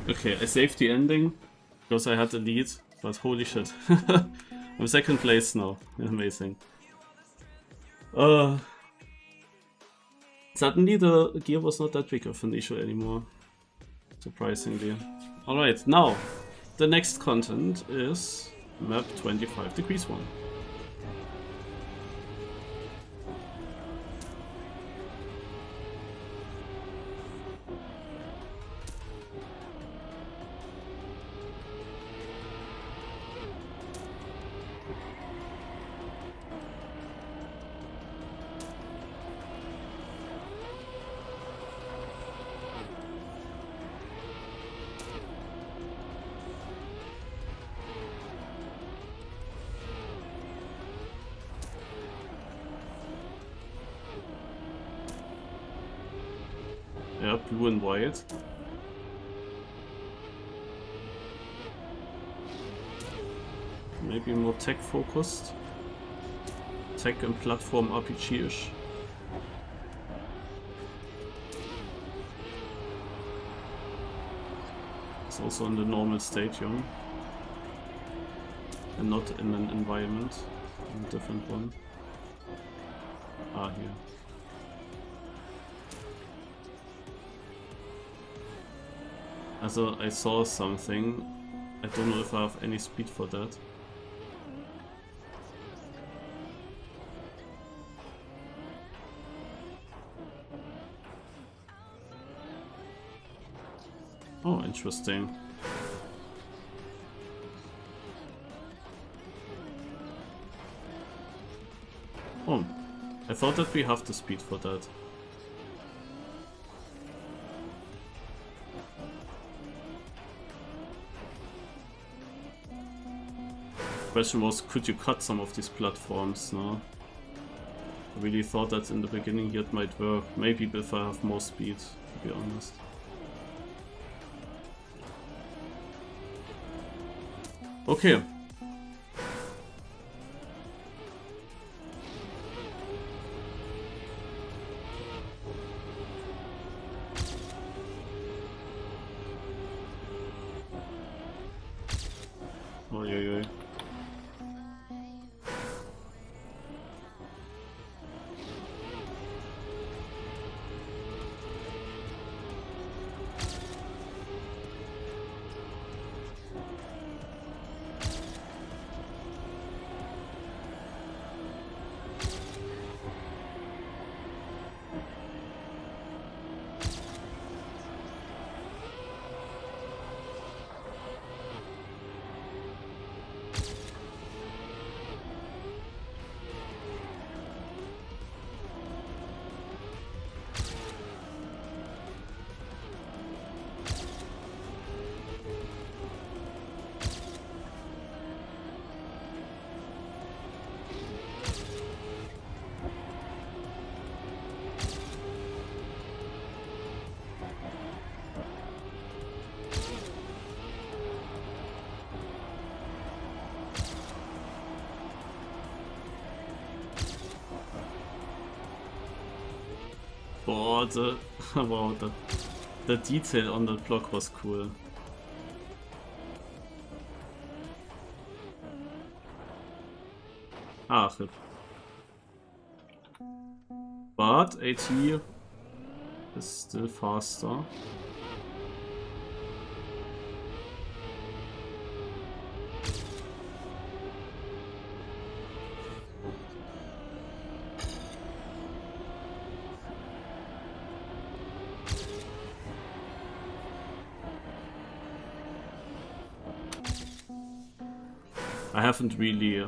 Okay, I saved the ending because I had the lead, but holy shit. I'm second place now. Amazing. Suddenly the gear was not that big of an issue anymore. Surprisingly. Alright, now the next content is map 25 degrees 1. Yeah, blue and white. Maybe more tech focused. Tech and platform RPG-ish. It's also in the normal stadium. And not in an environment. In a different one. Ah, here. Also, I saw something. I don't know if I have any speed for that. Interesting. Oh, I thought that we have the speed for that. Question was, could you cut some of these platforms? No. I really thought that in the beginning here it might work. Maybe if I have more speed, to be honest. Okay. Oi, oi, oi. Oh, wow, the detail on that block was cool. Ah, RIP. But AT is still faster. I haven't really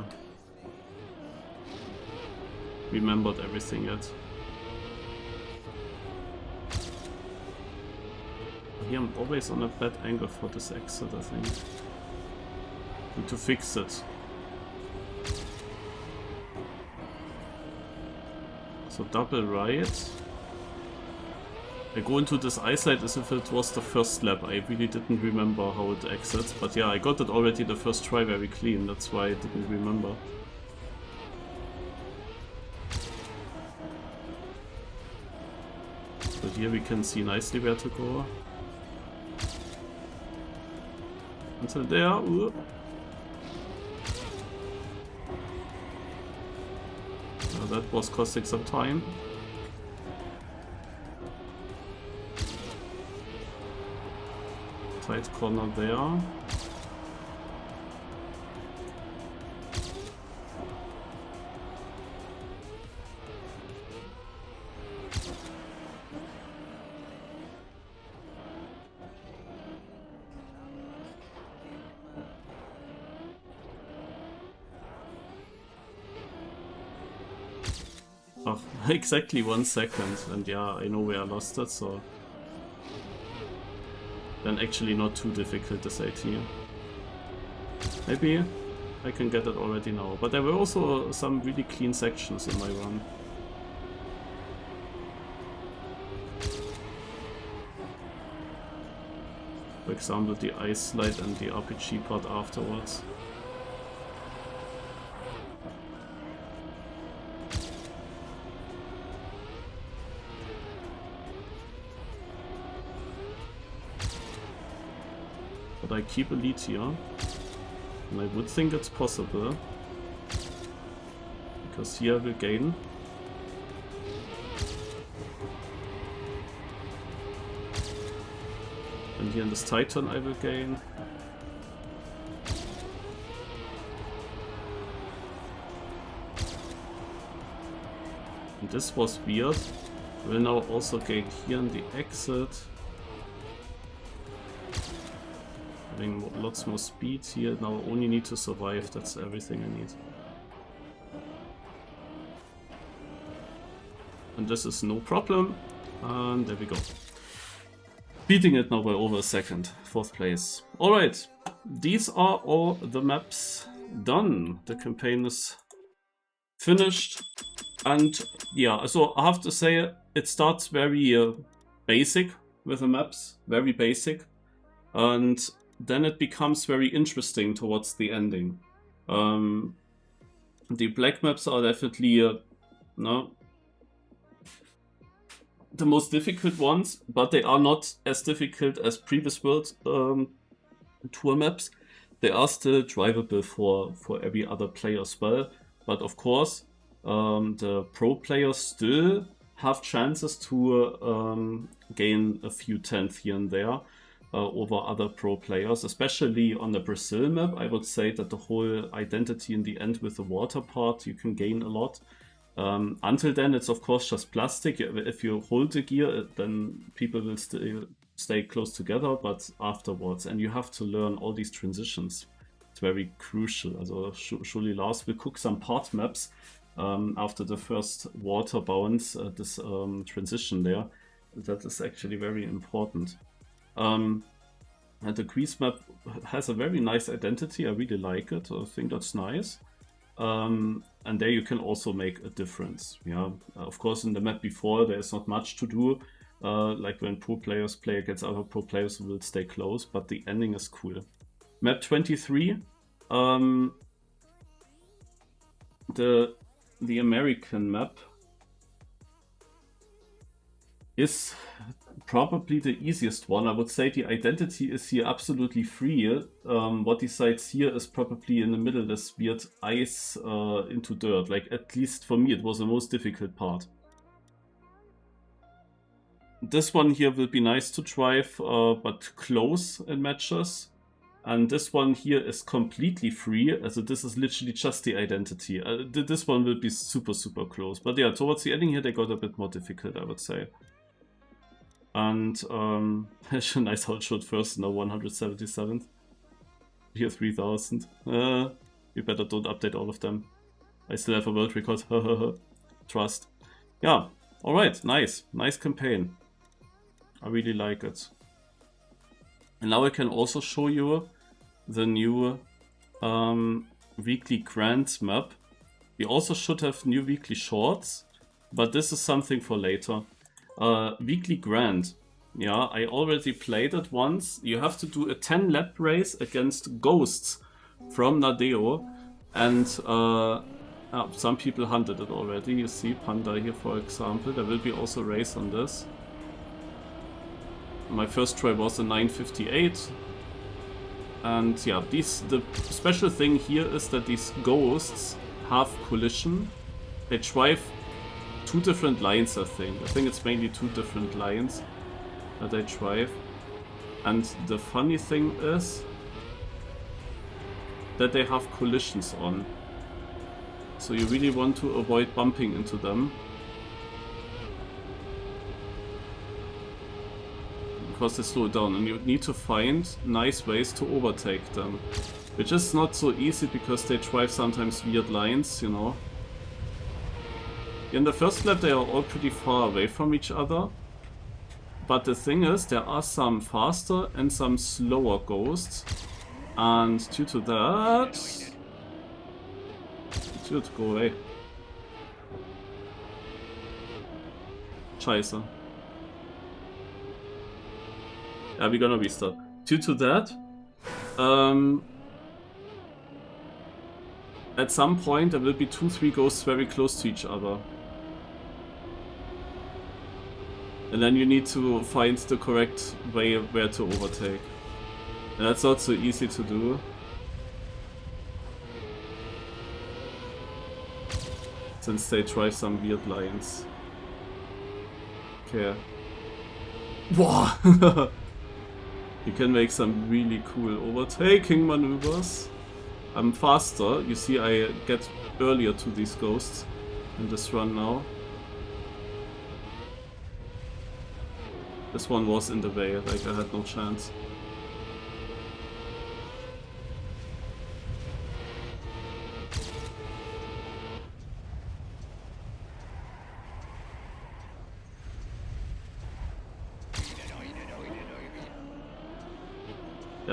remembered everything yet. Here I'm always on a bad angle for this exit, I think. Need to fix it. So double right. I go into this eyesight as if it was the first lap. I really didn't remember how it exits, but yeah, I got it already the first try very clean, that's why I didn't remember. So here we can see nicely where to go. Until there, ooh. That was costing some time. Tight corner there. Oh, exactly 1 second, and yeah, I know where I lost it, so then actually not too difficult this AT. Maybe I can get it already now, but there were also some really clean sections in my run. For example, the ice slide and the RPG part afterwards. But I keep a lead here, and I would think it's possible, because here I will gain. And here in this Titan I will gain. And this was weird. I will now also gain here in the exit. having lots more speed here. Now only need to survive, that's everything I need. And this is no problem. And there we go. Beating it now by over a second. 4th place. Alright, these are all the maps done. The campaign is finished. And yeah, so I have to say it starts very basic with the maps. Very basic. And then it becomes very interesting towards the ending. The black maps are definitely no, the most difficult ones, but they are not as difficult as previous World Tour maps. They are still drivable for every other player as well. But of course, the pro players still have chances to gain a few tenths here and there over other pro players, especially on the Brazil map. I would say that the whole identity in the end with the water part, you can gain a lot. Until then, it's of course just plastic. If you hold the gear, then people will stay close together, but afterwards, and you have to learn all these transitions. It's very crucial. Also, surely Lars will cook some part maps after the first water bounce, this transition there. That is actually very important. And the Greece map has a very nice identity. I really like it. I think that's nice. And there you can also make a difference. Yeah, of course, in the map before there's not much to do. Like when pro players play against other pro players who will stay close, but the ending is cool. Map 23, the American map is probably the easiest one. I would say the identity is here absolutely free. What decides here is probably in the middle this weird ice into dirt. Like, at least for me, it was the most difficult part. This one here will be nice to drive, but close in matches. And this one here is completely free. Also this is literally just the identity. This one will be super, super close. But yeah, towards the ending here, they got a bit more difficult, I would say. And it's a nice outshot first, now 177th. Here 3000. You better don't update all of them. I still have a world record. Trust. Yeah, alright, nice. Nice campaign. I really like it. And now I can also show you the new weekly grand map. We also should have new weekly shorts, but this is something for later. Weekly Grand. Yeah, I already played it once. You have to do a 10 lap race against ghosts from Nadeo. And some people hunted it already. You see Panda here, for example. There will be also a race on this. My first try was a 958. And yeah, the special thing here is that these ghosts have collision. They drive 2 different lines, I think. I think it's mainly 2 different lines that they drive. And the funny thing is that they have collisions on. So you really want to avoid bumping into them. Because they slow down, and you need to find nice ways to overtake them. Which is not so easy because they drive sometimes weird lines, you know. In the first lap they are all pretty far away from each other, but the thing is there are some faster and some slower ghosts, and due to that... Dude, go away. Scheiße. Yeah, we're gonna restart. Due to that, at some point there will be 2-3 ghosts very close to each other. And then you need to find the correct way where to overtake. And that's not so easy to do. Since they try some weird lines. Okay. Wow! You can make some really cool overtaking maneuvers. I'm faster. You see, I get earlier to these ghosts in this run now. This one was in the way, like I had no chance.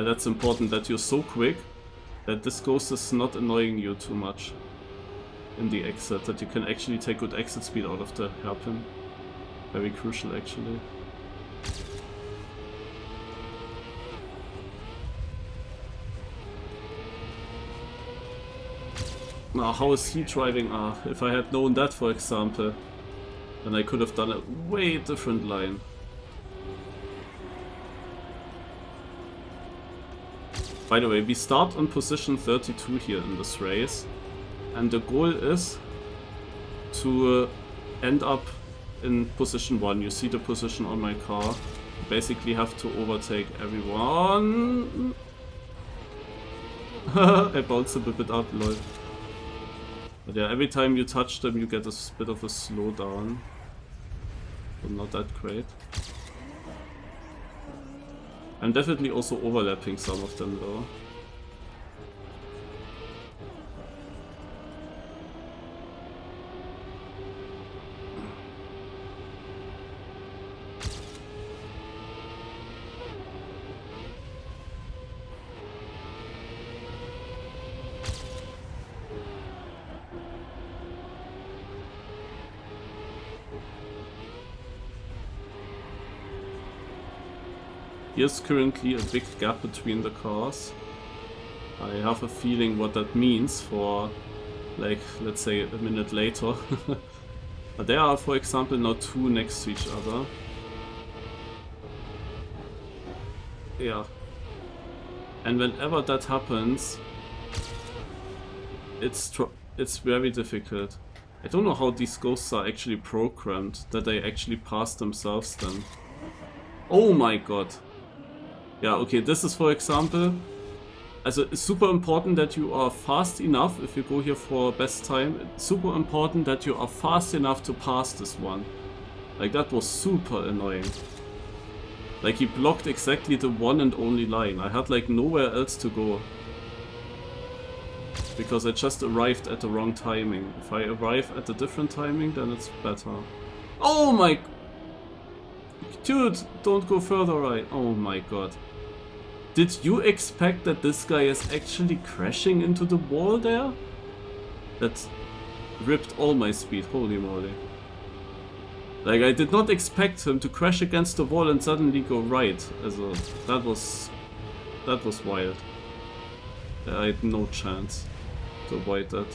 that's important, that you're so quick that this ghost is not annoying you too much in the exit, that you can actually take good exit speed out of the hairpin. Very crucial actually. Now how is he driving? If I had known that, for example, then I could have done a way different line. By the way, we start on position 32 here in this race, and the goal is to end up in position 1. You see the position on my car. You basically have to overtake everyone. I bounced him a bit up, lol. But yeah, every time you touch them you get a bit of a slowdown. So not that great. I'm definitely also overlapping some of them though. Here's currently a big gap between the cars. I have a feeling what that means for, like, let's say a minute later. But there are, for example, now 2 next to each other. Yeah. And whenever that happens, it's very difficult. I don't know how these ghosts are actually programmed, that they actually pass themselves then. Oh my god. Yeah, okay, this is, for example, also it's super important that you are fast enough, if you go here for best time, it's super important that you are fast enough to pass this one. Like, that was super annoying. Like, he blocked exactly the one and only line. I had like nowhere else to go. Because I just arrived at the wrong timing. If I arrive at a different timing, then it's better. Oh my... Dude, don't go further right. Oh my god. Did you expect that this guy is actually crashing into the wall there? That ripped all my speed, holy moly. Like, I did not expect him to crash against the wall and suddenly go right. Also, that was wild. I had no chance to avoid that.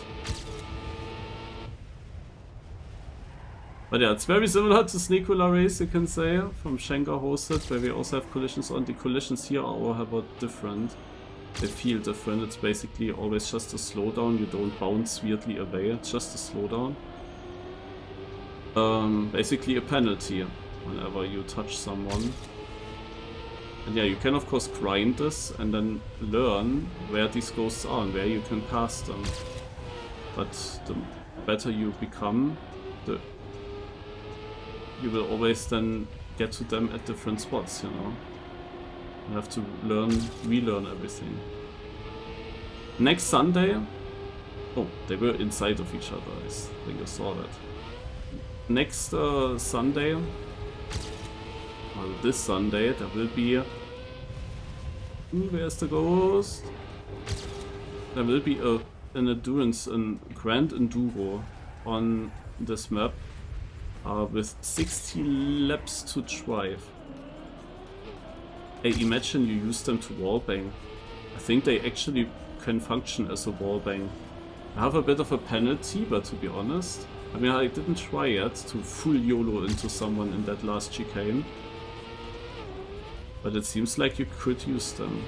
But yeah, it's very similar to Sneakula Race, you can say, from Schenker hosted, where we also have collisions on. The collisions here are however different. They feel different. It's basically always just a slowdown. You don't bounce weirdly away, it's just a slowdown. Basically a penalty whenever you touch someone. And yeah, you can of course grind this and then learn where these ghosts are and where you can pass them. But the better you become, you will always then get to them at different spots, you know. You have to relearn everything. Next Sunday... Oh, they were inside of each other, I think I saw that. Next Sunday, well, this Sunday, there will be... where's the ghost? There will be an endurance, a Grand Enduro on this map. With 60 laps to drive. Hey, imagine you use them to wallbang. I think they actually can function as a wallbang. I have a bit of a penalty, but to be honest, I mean, I didn't try yet to full YOLO into someone in that last chicane. But it seems like you could use them.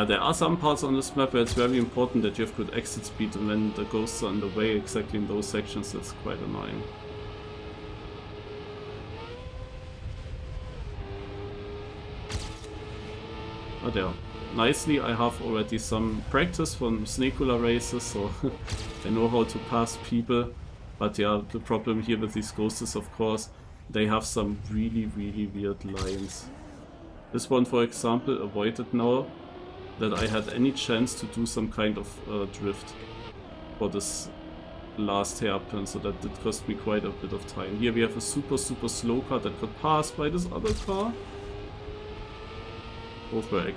There are some parts on this map where it's very important that you have good exit speed, and when the ghosts are in the way exactly in those sections, that's quite annoying. But yeah, nicely I have already some practice from Sneakula races, so I know how to pass people. But yeah, the problem here with these ghosts is of course they have some really weird lines. This one, for example, avoided now that I had any chance to do some kind of drift. for this last hairpin, so that did cost me quite a bit of time. Here we have a super slow car that got passed by this other car. Both were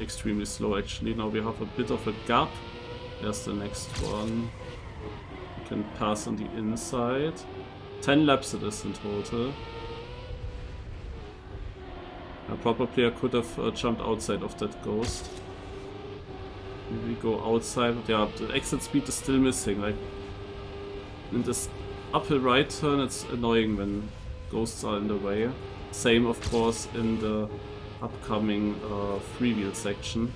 extremely slow actually. Now we have a bit of a gap. There's the next one. You can pass on the inside. 10 laps it is in total. A proper player could have jumped outside of that ghost. Here we go outside. Yeah, the exit speed is still missing. Like in this upper right turn, it's annoying when ghosts are in the way. Same, of course, in the upcoming freewheel section.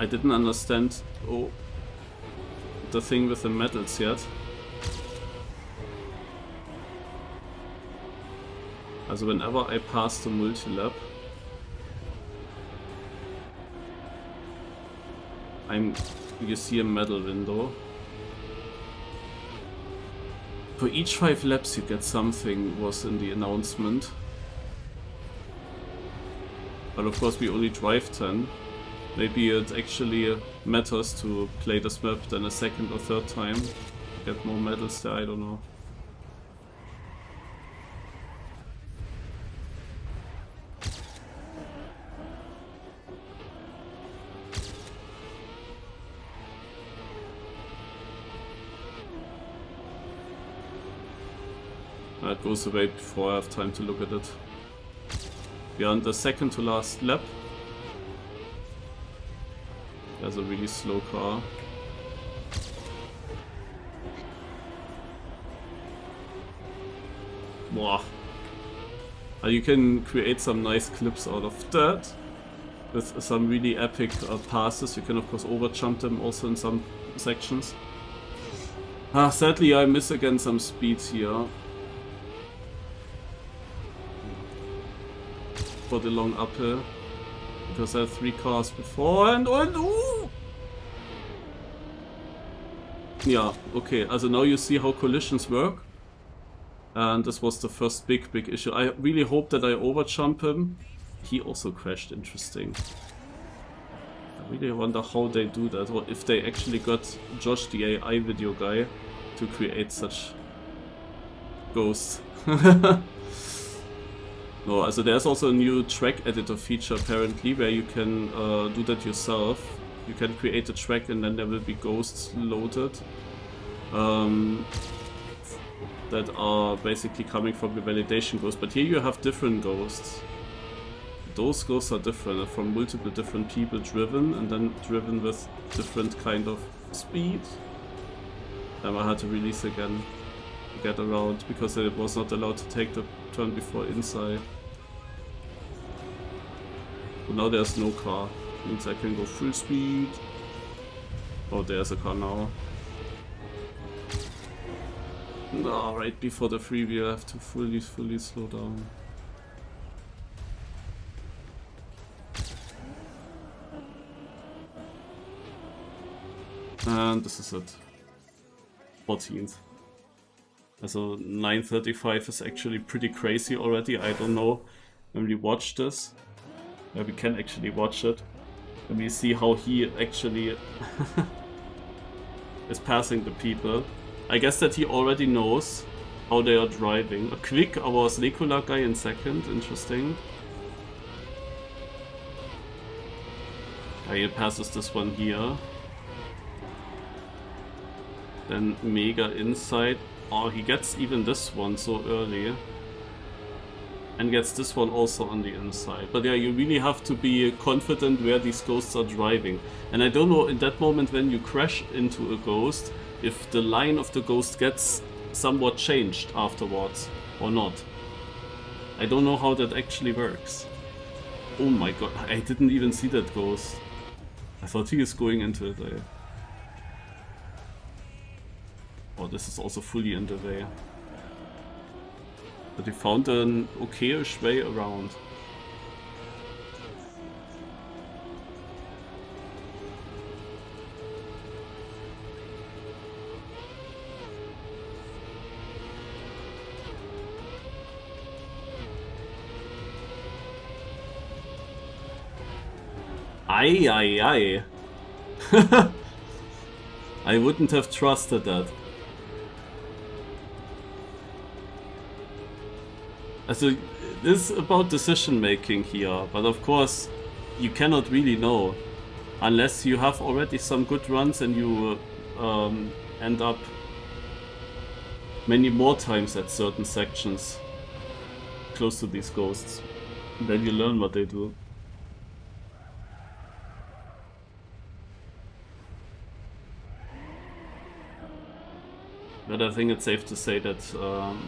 I didn't understand the thing with the medals yet. Also whenever I pass the multi-lap, you see a medal window. For each 5 laps you get something, was in the announcement. But of course we only drive 10. Maybe it actually matters to play this map than a second or third time. Get more medals there, I don't know. It goes away before I have time to look at it. We are on the second to last lap. There's a really slow car. Wow. You can create some nice clips out of that. With some really epic passes. You can of course overjump them also in some sections. Sadly I miss again some speed here. For the long uphill. Because I had 3 cars before and ooh! Yeah, okay, also now you see how collisions work. And this was the first big issue. I really hope that I overjump him. He also crashed, interesting. I really wonder how they do that, or if they actually got Josh, the AI video guy, to create such ghosts. No, also there's also a new track editor feature apparently where you can do that yourself. You can create a track and then there will be ghosts loaded that are basically coming from the validation ghost. But here you have different ghosts. Those ghosts are different, from multiple different people driven and then driven with different kind of speed. And I had to release again to get around because it was not allowed to take the turn before inside. So now there's no car, means I can go full speed. Oh, there's a car now. No, right before the freewheel I have to fully slow down. And this is it. 14th. So 9:35 is actually pretty crazy already. I don't know when we watch this. We can actually watch it. When we see how he actually is passing the people. I guess that he already knows how they are driving. A quick, our Nikola guy in second, interesting. He passes this one here. Then Mega inside. Oh, he gets even this one so early. And gets this one also on the inside. But yeah, you really have to be confident where these ghosts are driving. And I don't know in that moment when you crash into a ghost, if the line of the ghost gets somewhat changed afterwards or not. I don't know how that actually works. Oh my god, I didn't even see that ghost. I thought he is going into it there. Oh, this is also fully in the way. But he found an okayish way around. Aye. I wouldn't have trusted that. Also, this is about decision making here, but of course you cannot really know unless you have already some good runs and you end up many more times at certain sections close to these ghosts. Then you learn what they do. But I think it's safe to say that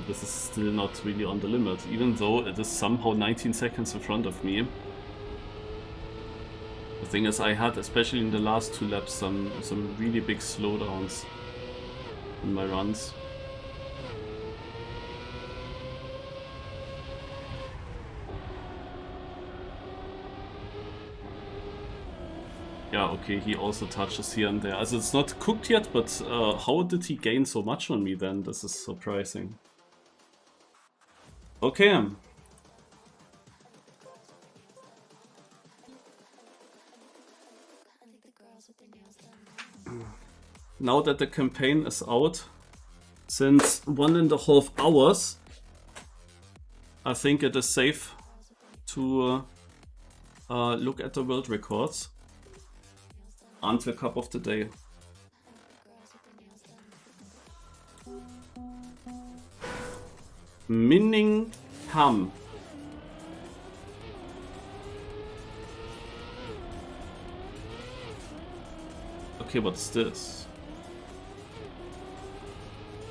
this is still not really on the limit, even though it is somehow 19 seconds in front of me. The thing is, I had, especially in the last 2 laps, some really big slowdowns in my runs. Yeah, okay, he also touches here and there. Also, it's not cooked yet, but how did he gain so much on me then? This is surprising. Okay. Now that the campaign is out, since 1.5 hours, I think it is safe to look at the world records until Cup of the Day. Minningham. Okay, what's this?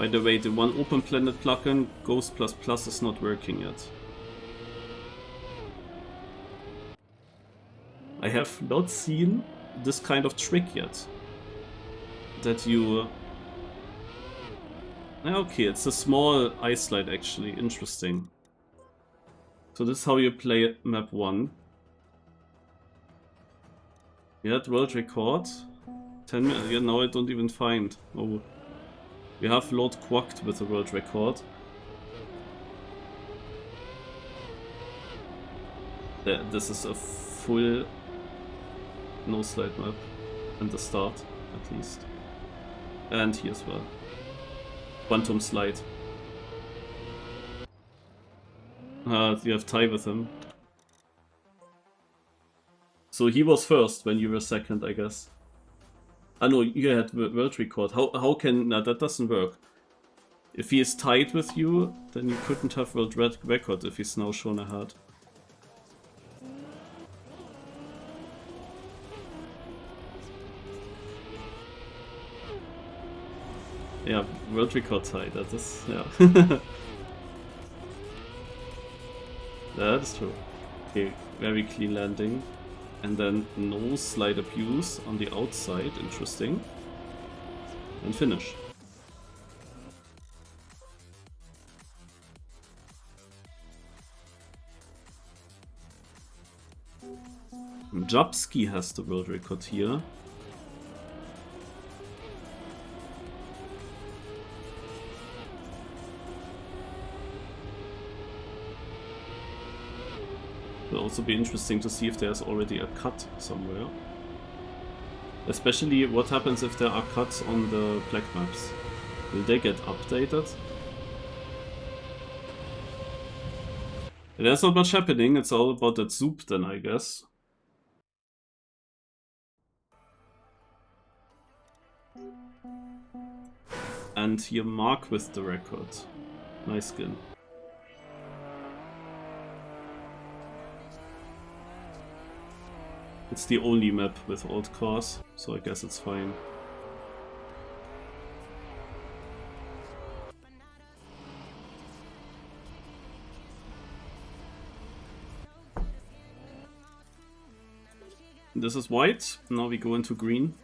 By the way, the one Open Planet plugin, Ghost++ is not working yet. I have not seen this kind of trick yet. That you... Okay, it's a small ice slide actually, interesting. So this is how you play map 1. You had world record. 10 minutes, yeah, now I don't even find. Oh. We have Lord Quacked with a world record. This is a full no slide map. And the start, at least. And here as well. Quantum slide. You have tie with him. So he was first when you were second, I guess. Ah no, you had world record. How can... No, that doesn't work. If he is tied with you, then you couldn't have world record if he's now shown ahead. Yeah, world record tie, that is... yeah. That is true. Okay, very clean landing. And then no slide abuse on the outside, interesting. And finish. Jabski has the world record here. Will also be interesting to see if there's already a cut somewhere. Especially what happens if there are cuts on the black maps. Will they get updated? There's not much happening, it's all about that soup then, I guess. And here Mark with the record. Nice skin. It's the only map with old cars, so I guess it's fine. This is white, now we go into green.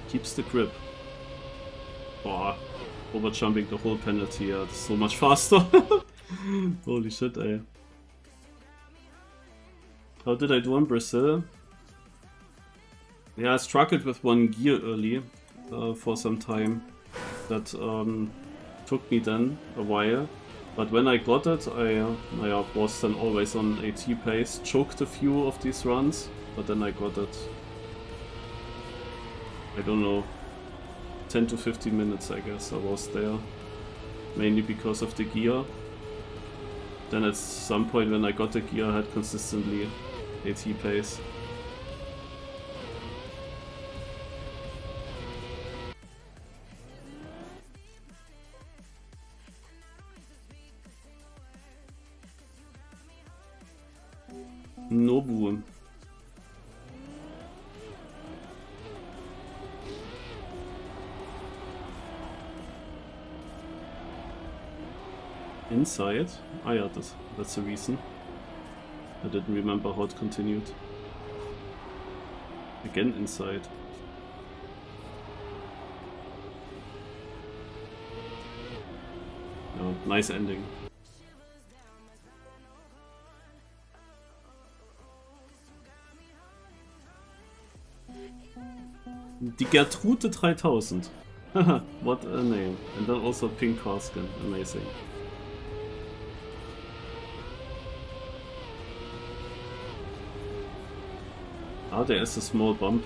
Keeps the grip. Boah, overjumping the whole penalty, yeah, that's so much faster. Holy shit, ey. How did I do on Brazil? Yeah, I struggled with one gear early for some time. That took me then a while. But when I got it, I was then always on AT pace. Choked a few of these runs, but then I got it. I don't know, 10 to 15 minutes I guess I was there. Mainly because of the gear. Then at some point when I got the gear I had consistently AT pace. Nobu. Inside? Ah yeah, that's the reason. I didn't remember how it continued. Again inside. Yeah, nice ending. Die Gertrude 3000. Haha, what a name. And then also pink car skin. Amazing. Ah, there is a small bump.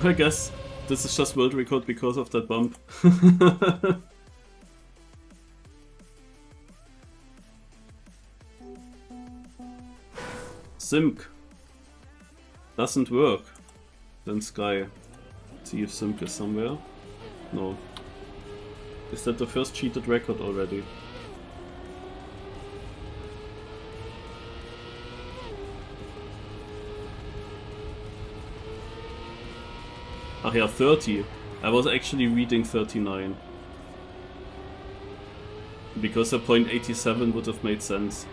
I guess this is just world record because of that bump. Simk. Doesn't work. Then Sky. See if Simk is somewhere. No. Is that the first cheated record already? Ach yeah, 30. I was actually reading 39. Because a .87 would have made sense.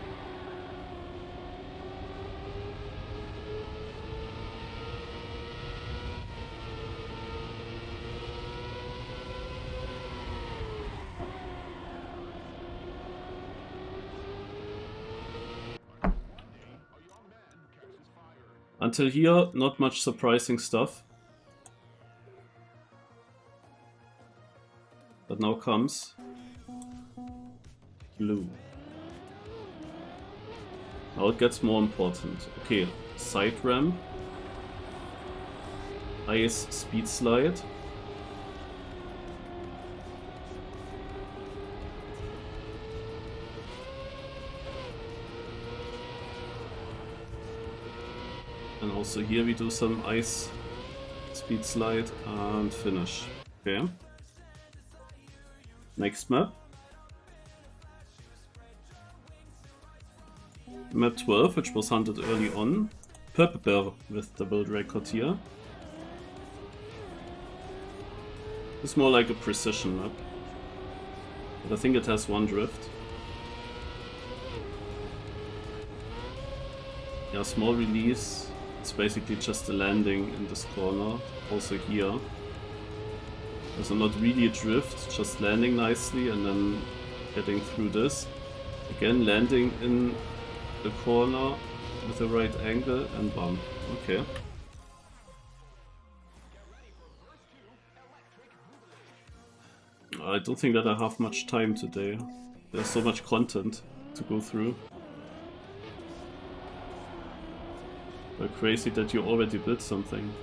Until here, not much surprising stuff. But now comes blue. Now it gets more important. Okay, side ramp, ice speed slide, and also here we do some ice speed slide and finish. Okay. Next map. Map 12, which was hunted early on. Purple Bear with the build record here. It's more like a precision map. But I think it has one drift. Yeah, small release. It's basically just a landing in this corner. Also here. So not really a drift, just landing nicely and then getting through this. Again, landing in the corner with the right angle and bump. Okay. I don't think that I have much time today. There's so much content to go through. But crazy that you already built something.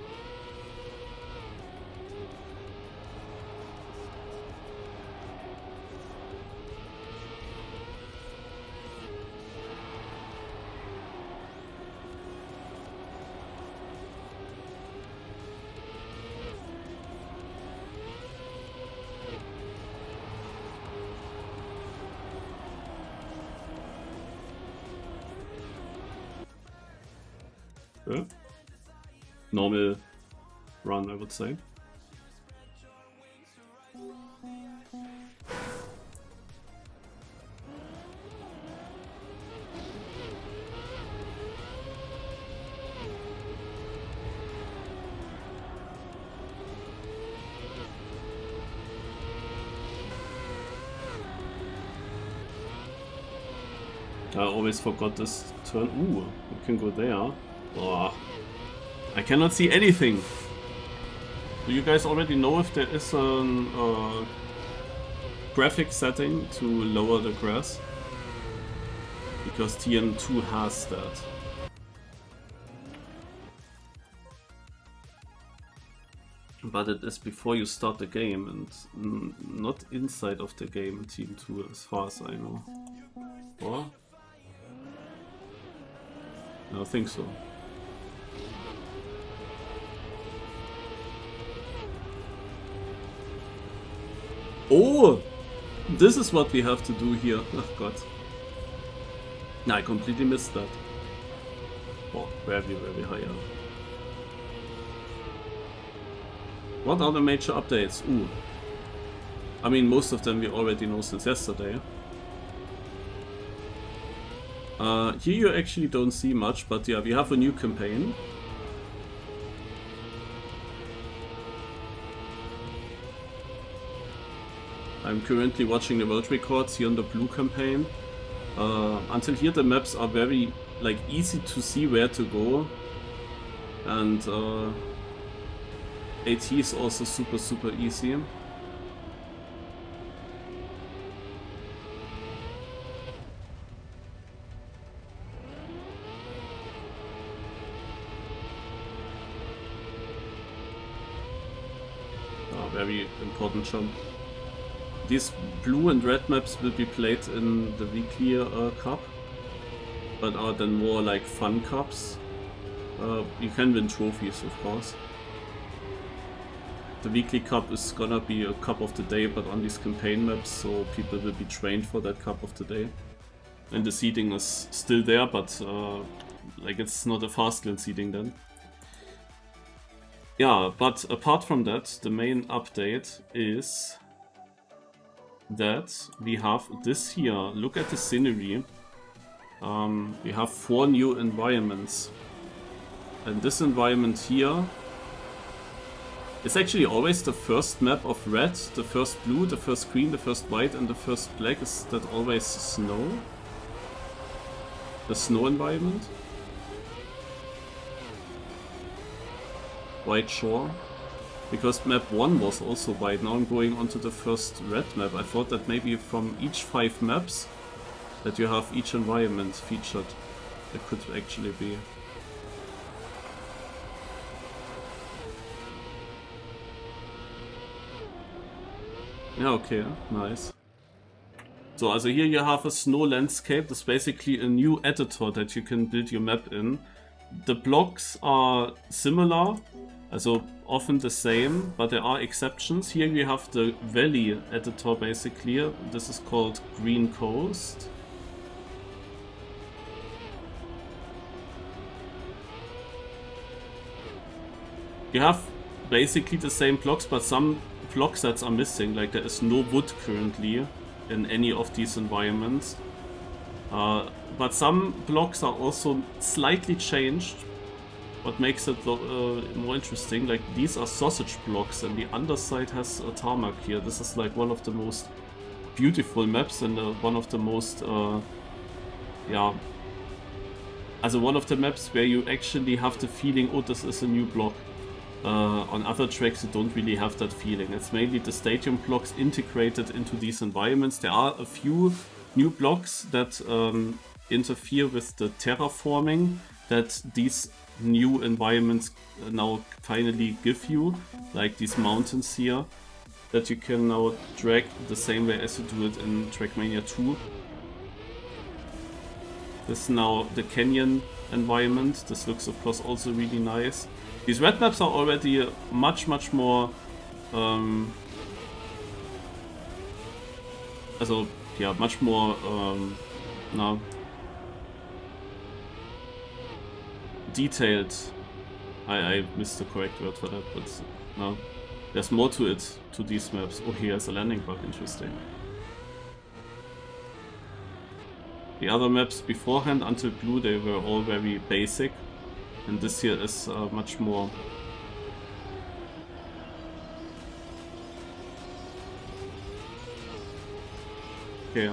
Normal run, I would say. I always forgot this turn. Ooh, you can go there. Oh, I cannot see anything. Do you guys already know if there is a graphic setting to lower the grass? Because TN2 has that. But it is before you start the game and not inside of the game in Team 2 as far as I know. Or? I don't think so. Oh! This is what we have to do here. Oh god. No, I completely missed that. Oh, very, very high up. What are the major updates? Ooh. I mean, most of them we already know since yesterday. Here you actually don't see much, but yeah, we have a new campaign. I'm currently watching the world records here on the blue campaign. Until here the maps are very easy to see where to go. And AT is also super easy. Very important jump. These blue and red maps will be played in the weekly cup, but are then more like fun cups. You can win trophies, of course. The weekly cup is gonna be a cup of the day, but on these campaign maps, so people will be trained for that cup of the day. And the seeding is still there, but it's not a Fastlane seeding then. Yeah, but apart from that, the main update is that we have this here. Look at the scenery. We have 4 new environments. And this environment here is actually always the first map of red, the first blue, the first green, the first white, and the first black. Is that always snow? The snow environment? White shore. Because map 1 was also white. Now I'm going on to the first red map. I thought that maybe from each 5 maps that you have each environment featured. It could actually be. Yeah, okay, nice. So, also here you have a snow landscape. That's basically a new editor that you can build your map in. The blocks are similar, also often the same, but there are exceptions. Here we have the valley editor basically. This is called Green Coast. You have basically the same blocks, but some block sets are missing. Like there is no wood currently in any of these environments. But some blocks are also slightly changed, what makes it more interesting. Like these are sausage blocks and the underside has a tarmac here. This is like one of the most beautiful maps and one of the most, yeah, also one of the maps where you actually have the feeling, oh, this is a new block. On other tracks you don't really have that feeling. It's mainly the stadium blocks integrated into these environments. There are a few new blocks that interfere with the terraforming that these new environments now finally give you, like these mountains here that you can now drag the same way as you do it in Trackmania 2. This is now the canyon environment. This looks of course also really nice. These red maps are already much more also yeah, much more now detailed. I missed the correct word for that, but no, there's more to it, to these maps. Oh, here's a landing bug, interesting. The other maps beforehand, until blue, they were all very basic, and this here is much more. Okay.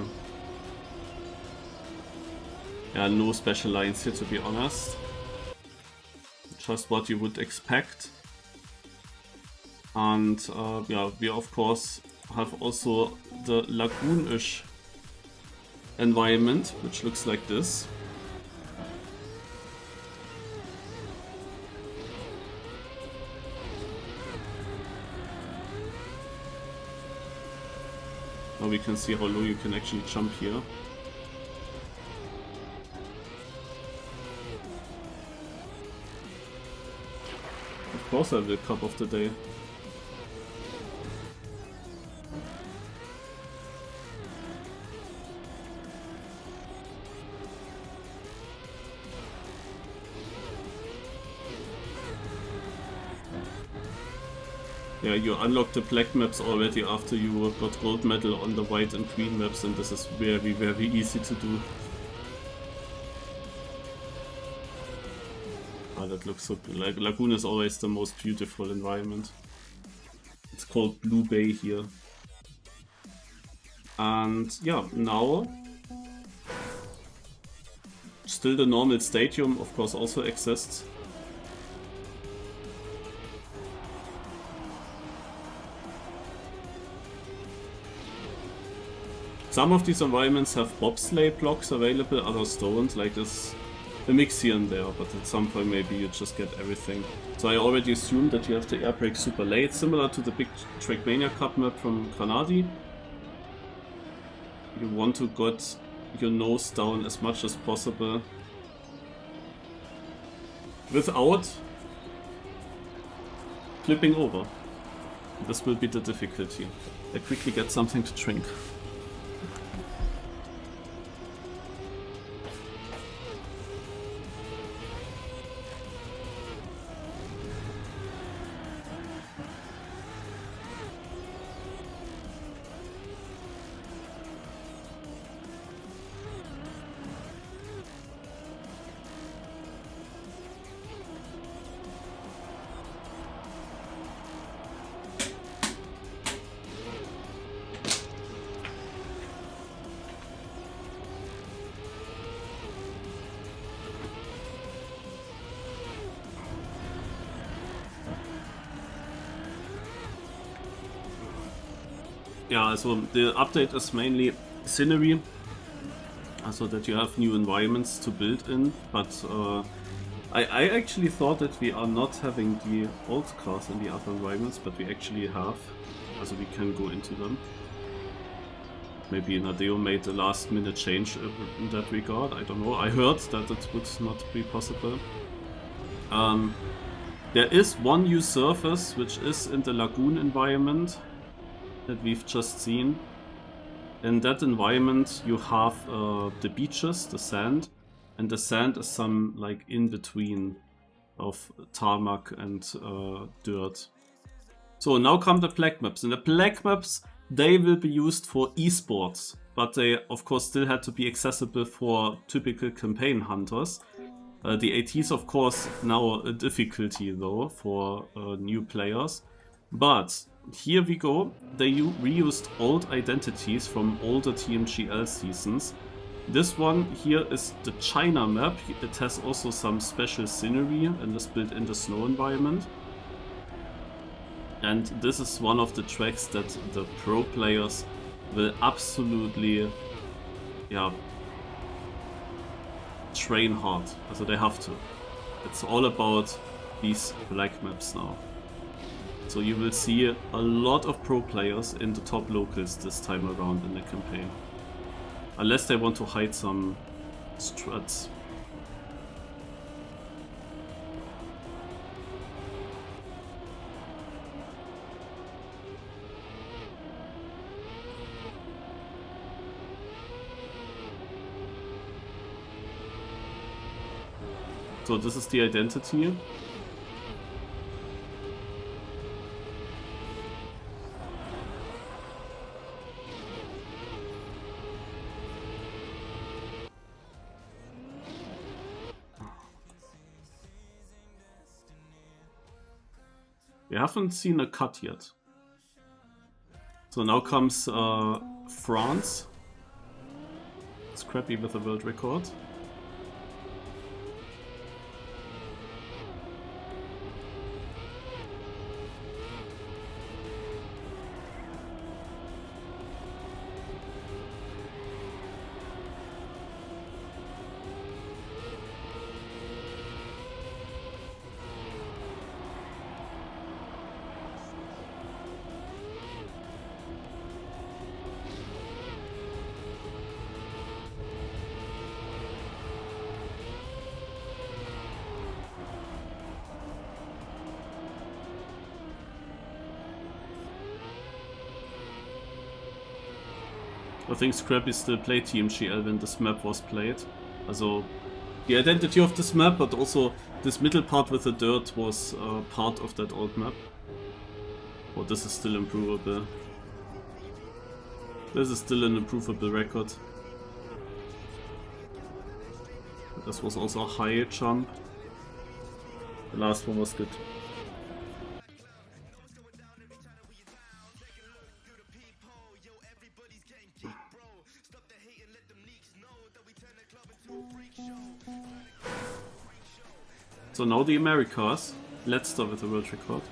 Yeah, no special lines here, to be honest. Just what you would expect. And yeah, we of course have also the lagoon-ish environment, which looks like this. Now we can see how low you can actually jump here. Of course I will cup of the day. Yeah, you unlock the black maps already after you got gold medal on the white and green maps, and this is very, very easy to do. Ah, that looks so good. Like, Lagoon is always the most beautiful environment. It's called Blue Bay here. And yeah, now still the normal stadium, of course, also exists. Some of these environments have bobsleigh blocks available, others don't, like this, a mix here and there, but at some point maybe you just get everything. So I already assumed that you have the air brake super late, similar to the big Trackmania Cup map from Granadi. You want to get your nose down as much as possible without flipping over. This will be the difficulty. I quickly get something to drink. Yeah, so the update is mainly scenery, so that you have new environments to build in, but I actually thought that we are not having the old cars in the other environments, but we actually have, so we can go into them. Maybe Nadeo made a last minute change in that regard, I don't know. I heard that it would not be possible. There is one new surface which is in the lagoon environment that we've just seen. In that environment you have the beaches, the sand, and the sand is some like in between of tarmac and dirt. So now come the black maps, and the black maps, they will be used for esports, but they of course still had to be accessible for typical campaign hunters. The ATs of course now a difficulty though for new players, but here we go. They reused old identities from older TMGL seasons. This one here is the China map. It has also some special scenery and is built in the snow environment. And this is one of the tracks that the pro players will absolutely, yeah, train hard. So they have to. It's all about these black maps now. So you will see a lot of pro players in the top locals this time around in the campaign. Unless they want to hide some struts. So this is the identity. We haven't seen a cut yet. So now comes France. Scrappy with a world record. I think Scrappy still played TMGL when this map was played. Also, the identity of this map, but also this middle part with the dirt was part of that old map. Oh, this is still improvable. This is still an improvable record. This was also a high jump. The last one was good. So now the Americas. Let's start with the world record.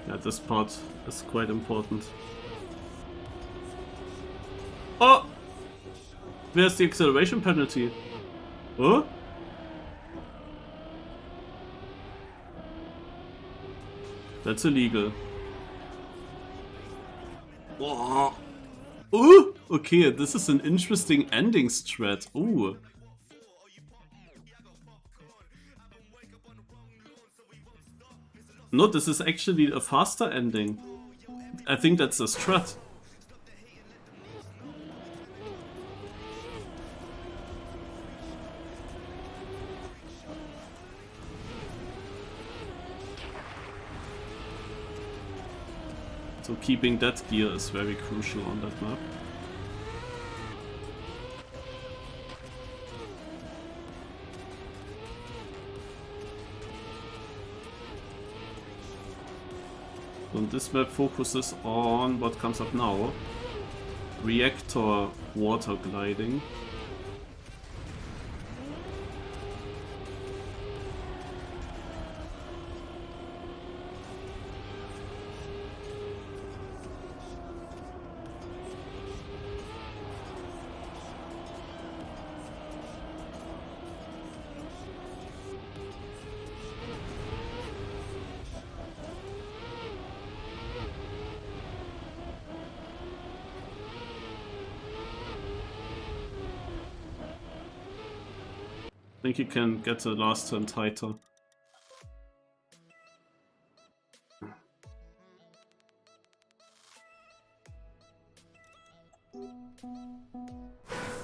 Yeah, this part is quite important. Oh! Where's the acceleration penalty? Oh? That's illegal. Oh! Ooh! Okay, this is an interesting ending strat. Ooh. No, this is actually a faster ending. I think that's a strat. So keeping that gear is very crucial on that map. And this map focuses on what comes up now. Reactor water gliding. I think you can get the last turn tighter.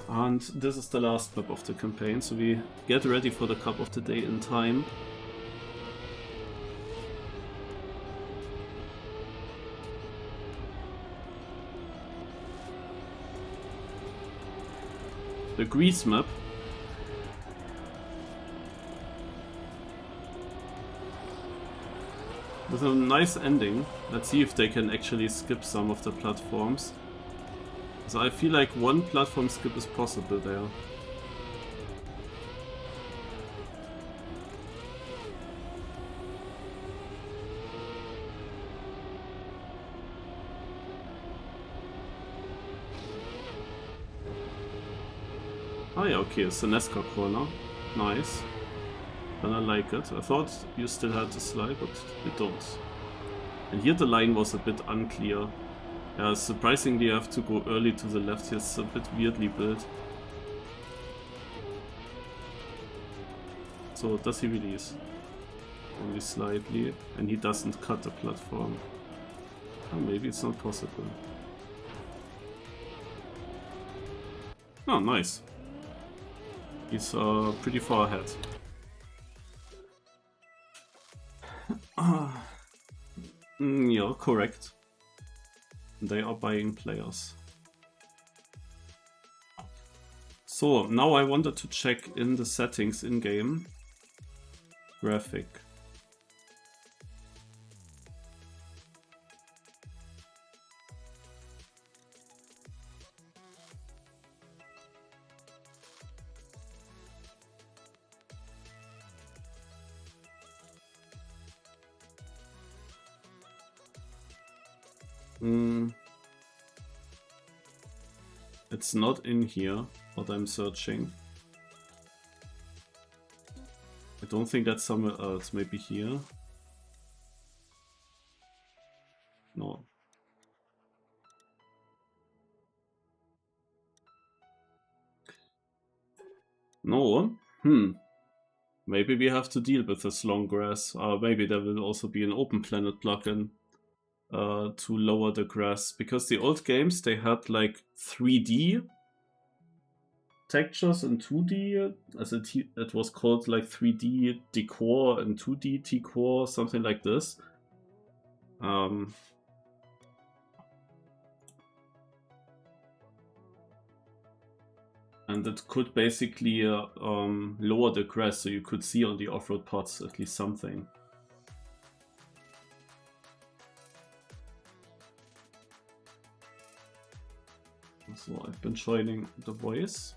And this is the last map of the campaign, so we get ready for the Cup of the Day in time. The Greece map. With a nice ending. Let's see if they can actually skip some of the platforms. So I feel like one platform skip is possible there. Oh yeah, okay, it's a Nesca corner. Nice. And I like it. I thought you still had the slide, but you don't. And here the line was a bit unclear. Yeah, surprisingly you have to go early to the left here. It's a bit weirdly built. So does he release? Only slightly. And he doesn't cut the platform. Oh, maybe it's not possible. Oh, nice. He's pretty far ahead. Yeah, correct. They are buying players. So, now I wanted to check in the settings in-game. Graphic. It's not in here, what I'm searching. I don't think that's somewhere else, maybe here. No. No? Maybe we have to deal with this long grass. Maybe there will also be an Open Planet plugin to lower the grass. Because the old games, they had like 3D textures in 2D. As it was called like 3D decor and 2D decor, something like this. And it could basically lower the grass, so you could see on the off-road parts at least something. So I've been joining the voice.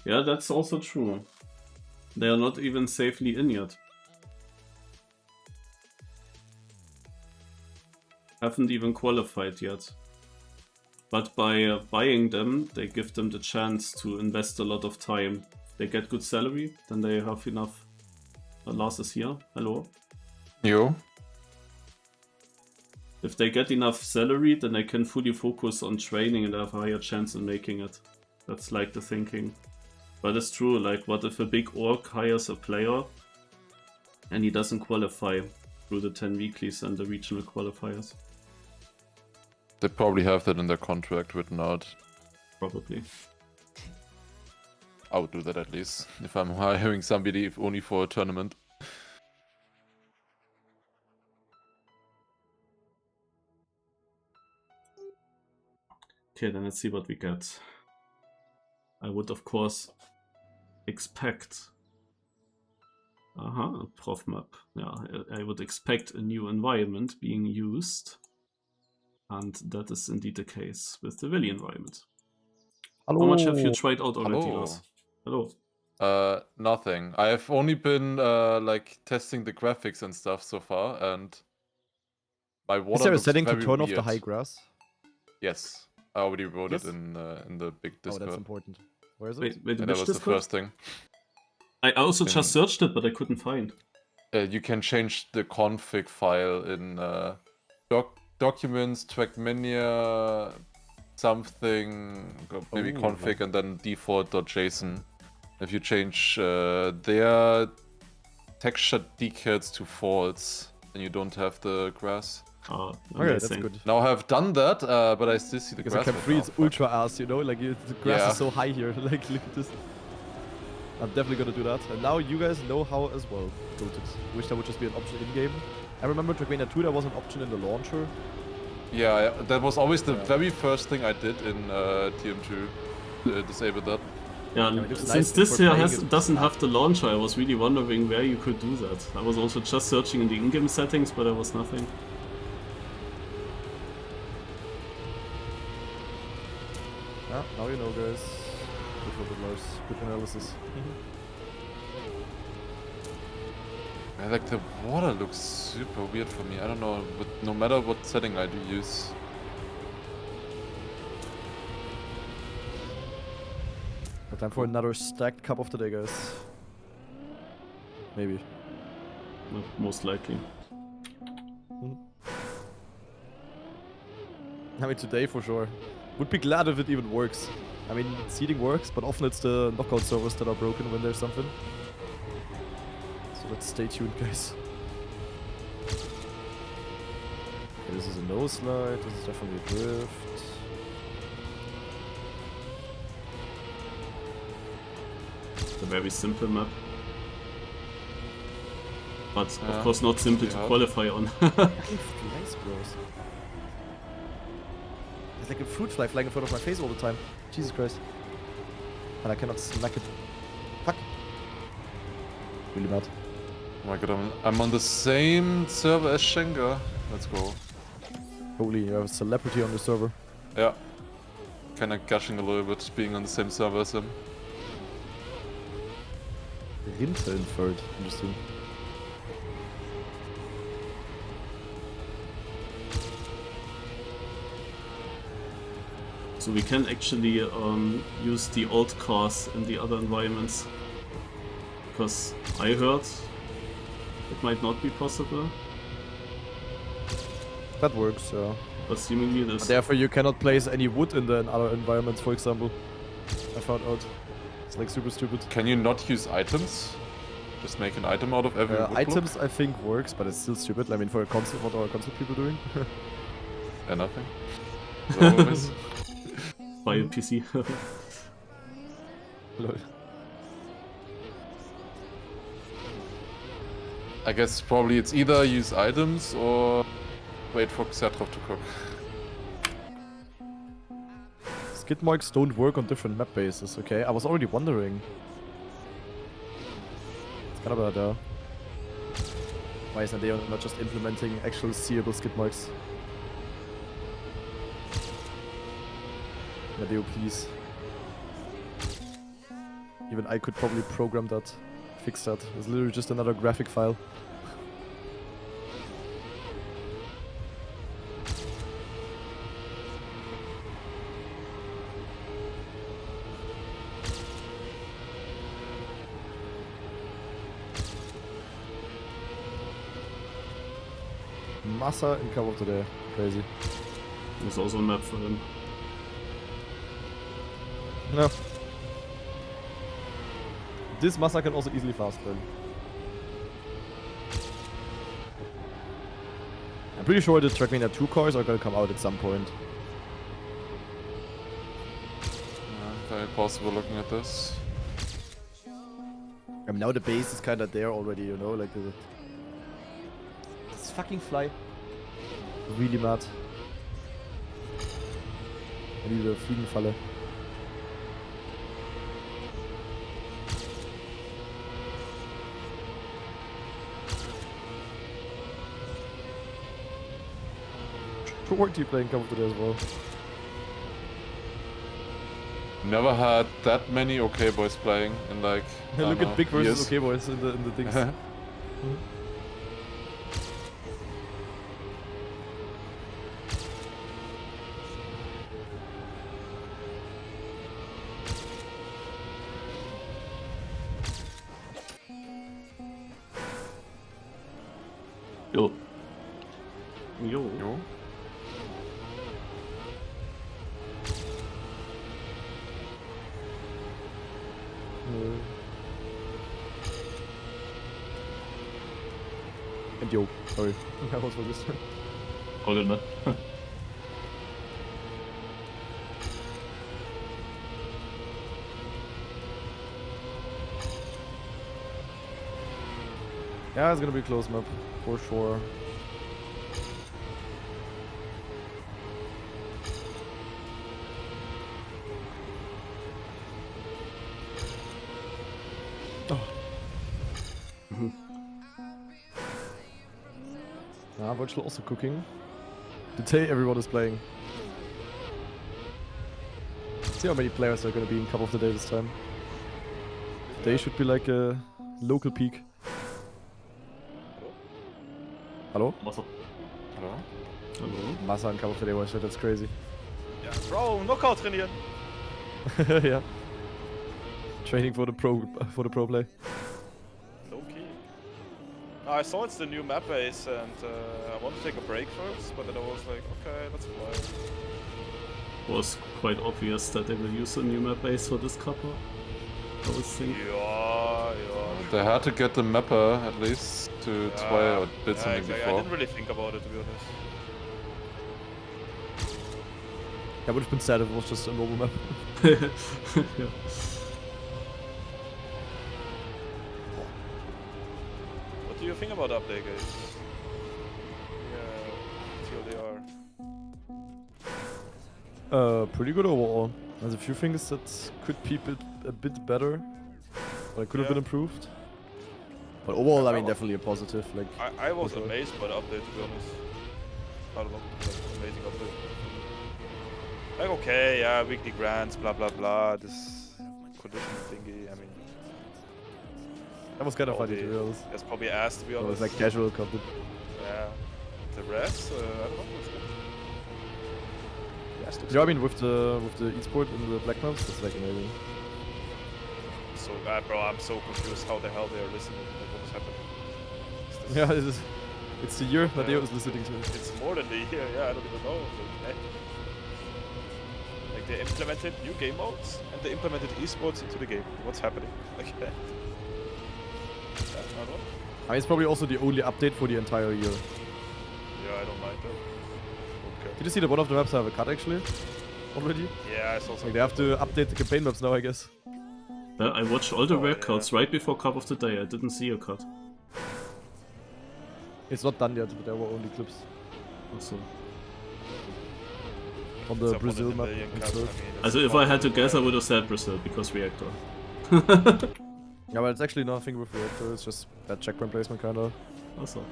Yeah, that's also true. They are not even safely in yet. Haven't even qualified yet. But by buying them, they give them the chance to invest a lot of time. If they get good salary, then they have enough. Lars is here. Hello. Yo. If they get enough salary, then they can fully focus on training and have a higher chance in making it. That's like the thinking. But it's true, like what if a big org hires a player and he doesn't qualify through the 10 weeklies and the regional qualifiers? They probably have that in their contract written out. Probably. I would do that at least, if I'm hiring somebody only for a tournament. Okay, then let's see what we get. I would of course expect prof map. Yeah, I would expect a new environment being used, and that is indeed the case with the Willy environment. Hello. How much have you tried out already, Hello. Lars? Hello. Nothing. I have only been like testing the graphics and stuff so far, and my water Is there a looks setting to very turn off the weird. high grass? Yes, I already wrote Yes? it in the big Oh, that's Discord. important. Where is it? Wait, And which that was the Discord? first thing. I also in- just searched it, but I couldn't find. You can change the config file in documents, trackmania, something, maybe Oh, config, lovely. and then default.json. If you change their texture decals to false, then you don't have the grass. Ah, Okay, that's amazing. good. Now I have done that, but I still see the Because in grass. Camp right 3 now. it's Fuck. ultra ass, you know? Like, the grass Yeah. is so high here. Like, look at this. I'm definitely gonna do that. And now you guys know how as well. Noted. Wish there would just be an option in-game. I remember Trackmania 2, there was an option in the launcher. Yeah, that was always the Yeah. very first thing I did in TM2. Disable that. Yeah, I mean, it's since nice this for here playing it. doesn't have the launcher, I was really wondering where you could do that. I was also just searching in the in-game settings, but there was nothing. Yeah, now you know, guys. Good for good, Lars. Good analysis. Yeah, like the water looks super weird for me. I don't know, but no matter what setting I do use. But time for another stacked cup of the day, guys. Maybe. Most likely. I mean, today for sure. Would be glad if it even works. I mean, seeding works, but often it's the knockout servers that are broken when there's something. So let's stay tuned, guys. Okay, this is a no slide, this is definitely a drift. A very simple map. But of Yeah, course not simple to yeah. qualify on. Nice, bros. There's like a fruit fly flying in front of my face all the time. Jesus Christ. And I cannot smack it. Fuck. Really mad. Oh my god, I'm on the same server as Schenker. Let's go. Holy, you have a celebrity on the server. Yeah. kinda gushing a little bit being on the same server as him. Rinte in third. Interesting. So we can actually use the old cars in the other environments. Because I heard it might not be possible. That works, yeah. Assumingly this. Therefore, you cannot place any wood in the other environments, for example. I found out. It's like super stupid. Can you not use items? Just make an item out of every wood block? Items, I think, works, but it's still stupid. I mean, for a console, what are console people doing? Nothing. So always. Buy a PC. Lol. I guess probably it's either use items or wait for Xatrov to cook. Skid marks don't work on different map bases, okay? I was already wondering. It's kind of bad, why isn't they not just implementing actual seeable skid marks? Nadeo, please. Even I could probably program that, fix that. It's literally just another graphic file. Massa in cover today. Crazy. There's also a map for him. No. This Massa can also easily fast burn. I'm pretty sure the Trackmania 2 cars are gonna come out at some point. Yeah, very possible looking at this. I mean, now the base is kinda there already, you know, like the... This fucking fly. Really mad. I need a Fliegenfalle. Shorty playing cover today as well. Never had that many OK boys playing in like. Look at Big versus years. OK boys in the things. Yo. Yo. Jo. And yo, sorry. I was focused. All good, man. Yeah, it's gonna be a close map, for sure. Virtual also cooking. Today everyone is playing. See how many players are gonna be in Cup of the Day this time. Today should be like a local peak. Hello? Massa. Hello? Hallo. Massa in Cup of the Day, watch it, that's crazy. Ja, Bro, Knockout trainieren. Yeah. Training for the pro play. Low key. I saw it's the new map base and I want to take a break first, but then I was like, okay, let's fly. Was quite obvious that they will use a new map base for this couple. I was thinking. Yeah. They had to get the mapper at least to try or did something exactly. I before. didn't really think about it, to be honest. I would have been sad if it was just a normal map. Yeah. What do you think about the update, guys? Yeah, TLDR. Pretty good overall. There's a few things that could be a bit better, but it could have been improved. But overall, I mean, definitely a positive. Like, I was for sure. amazed by the update, to be honest. I don't know, like, amazing update. Like, okay, yeah, weekly grants, blah blah blah. This condition thingy. I mean, That was kind of funny to be honest. There's probably ass to be It honest. was like casual content. Yeah. The rest, I don't know. Looks good. Yes, looks Yeah, I good. mean with the e-sport and the black maps, that's like amazing. So, bro, I'm so confused how the hell they are listening. Like, what is happening? Is this- Yeah, it's the year that Yeah. Neo is listening to. It's more than the year. Yeah, I don't even know. Like they implemented new game modes and they implemented esports into the game. What's happening? Like, I don't know. I mean, it's probably also the only update for the entire year. Yeah, I don't mind that. Okay. Did you see that one of the maps have a cut actually? Already? Yeah, I saw something. Like they have to update the campaign maps now, I guess. I watched all the Oh, records right before Cup of the Day. I didn't see a cut. It's not done yet, but there were only clips Also, on It's the a 1 in Brazil a map. million and cut. I stuff. mean, it's also if I had to guess, I possible, would have said Brazil because reactor. Yeah, but it's actually nothing with reactor. It's just bad checkpoint placement, kinda. Also.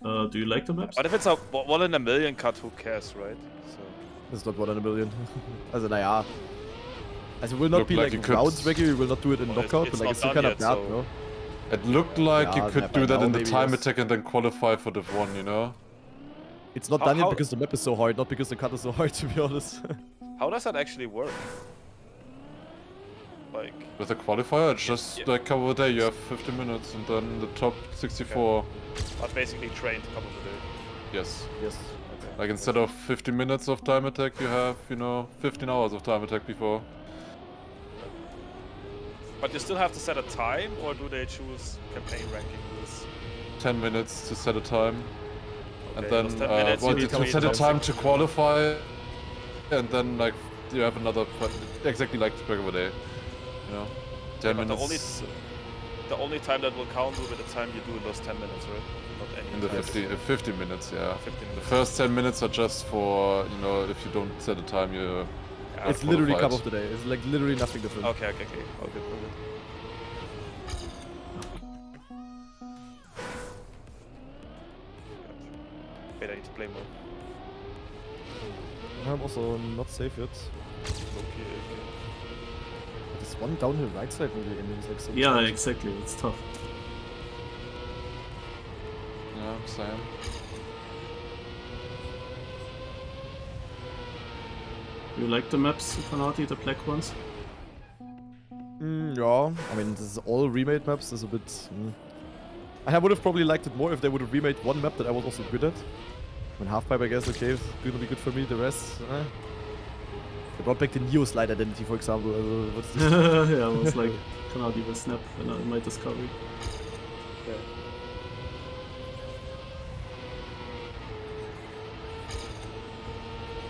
Do you like the maps? But if it's a 1 in a million cut, who cares, right? So It's not 1 in a million. Also, naja. Also, it will not Look be like like you could- rounds regular. You will not do it in Well, it's- knockout, it's but like not it's still done kind of yet, bad, so- no? It looked like Yeah, you could by do that now in the maybe time yes. attack and then qualify for Div 1, you know? It's not How- done yet how- because the map is so hard, not because the cut is so hard, to be honest. how does that actually work? Like, With a qualifier, it's Yeah, just yeah. like cover the day, you have 50 minutes and then the top 64. but basically trained couple of days. Yes. Yes. Okay. Like instead of 50 minutes of time attack, you have, you know, 15 hours of time attack before. But you still have to set a time, or do they choose campaign ranking rules? 10 minutes to set a time. And Okay, then, those 10 minutes well, you need to to set a wait time until to qualify, and then like you have another, exactly like the of a day, you know, 10 but the minutes The only time that will count will be the time you do in those 10 minutes, right? Not any in the time. 50 minutes, yeah. 15 The minutes. first 10 minutes are just for, you know, if you don't set a time, you. Yeah, It's literally qualified. cup of the day. It's like literally nothing different. Okay. All good. Wait, I need to play more. I'm also not safe yet. Okay. This one downhill right side maybe ending is like so Yeah, tight. exactly. It's tough. Yeah, same. You like the maps, Fanati, the black ones? Yeah, I mean, this is all remade maps. This is a bit. I would have probably liked it more if they would have remade one map that I was also good at. I mean, Halfpipe, I guess, okay, it's gonna be good for me. The rest, They brought back the Neo slide identity, for example. What's this? Yeah, I was like, Fanati will snap in my discovery.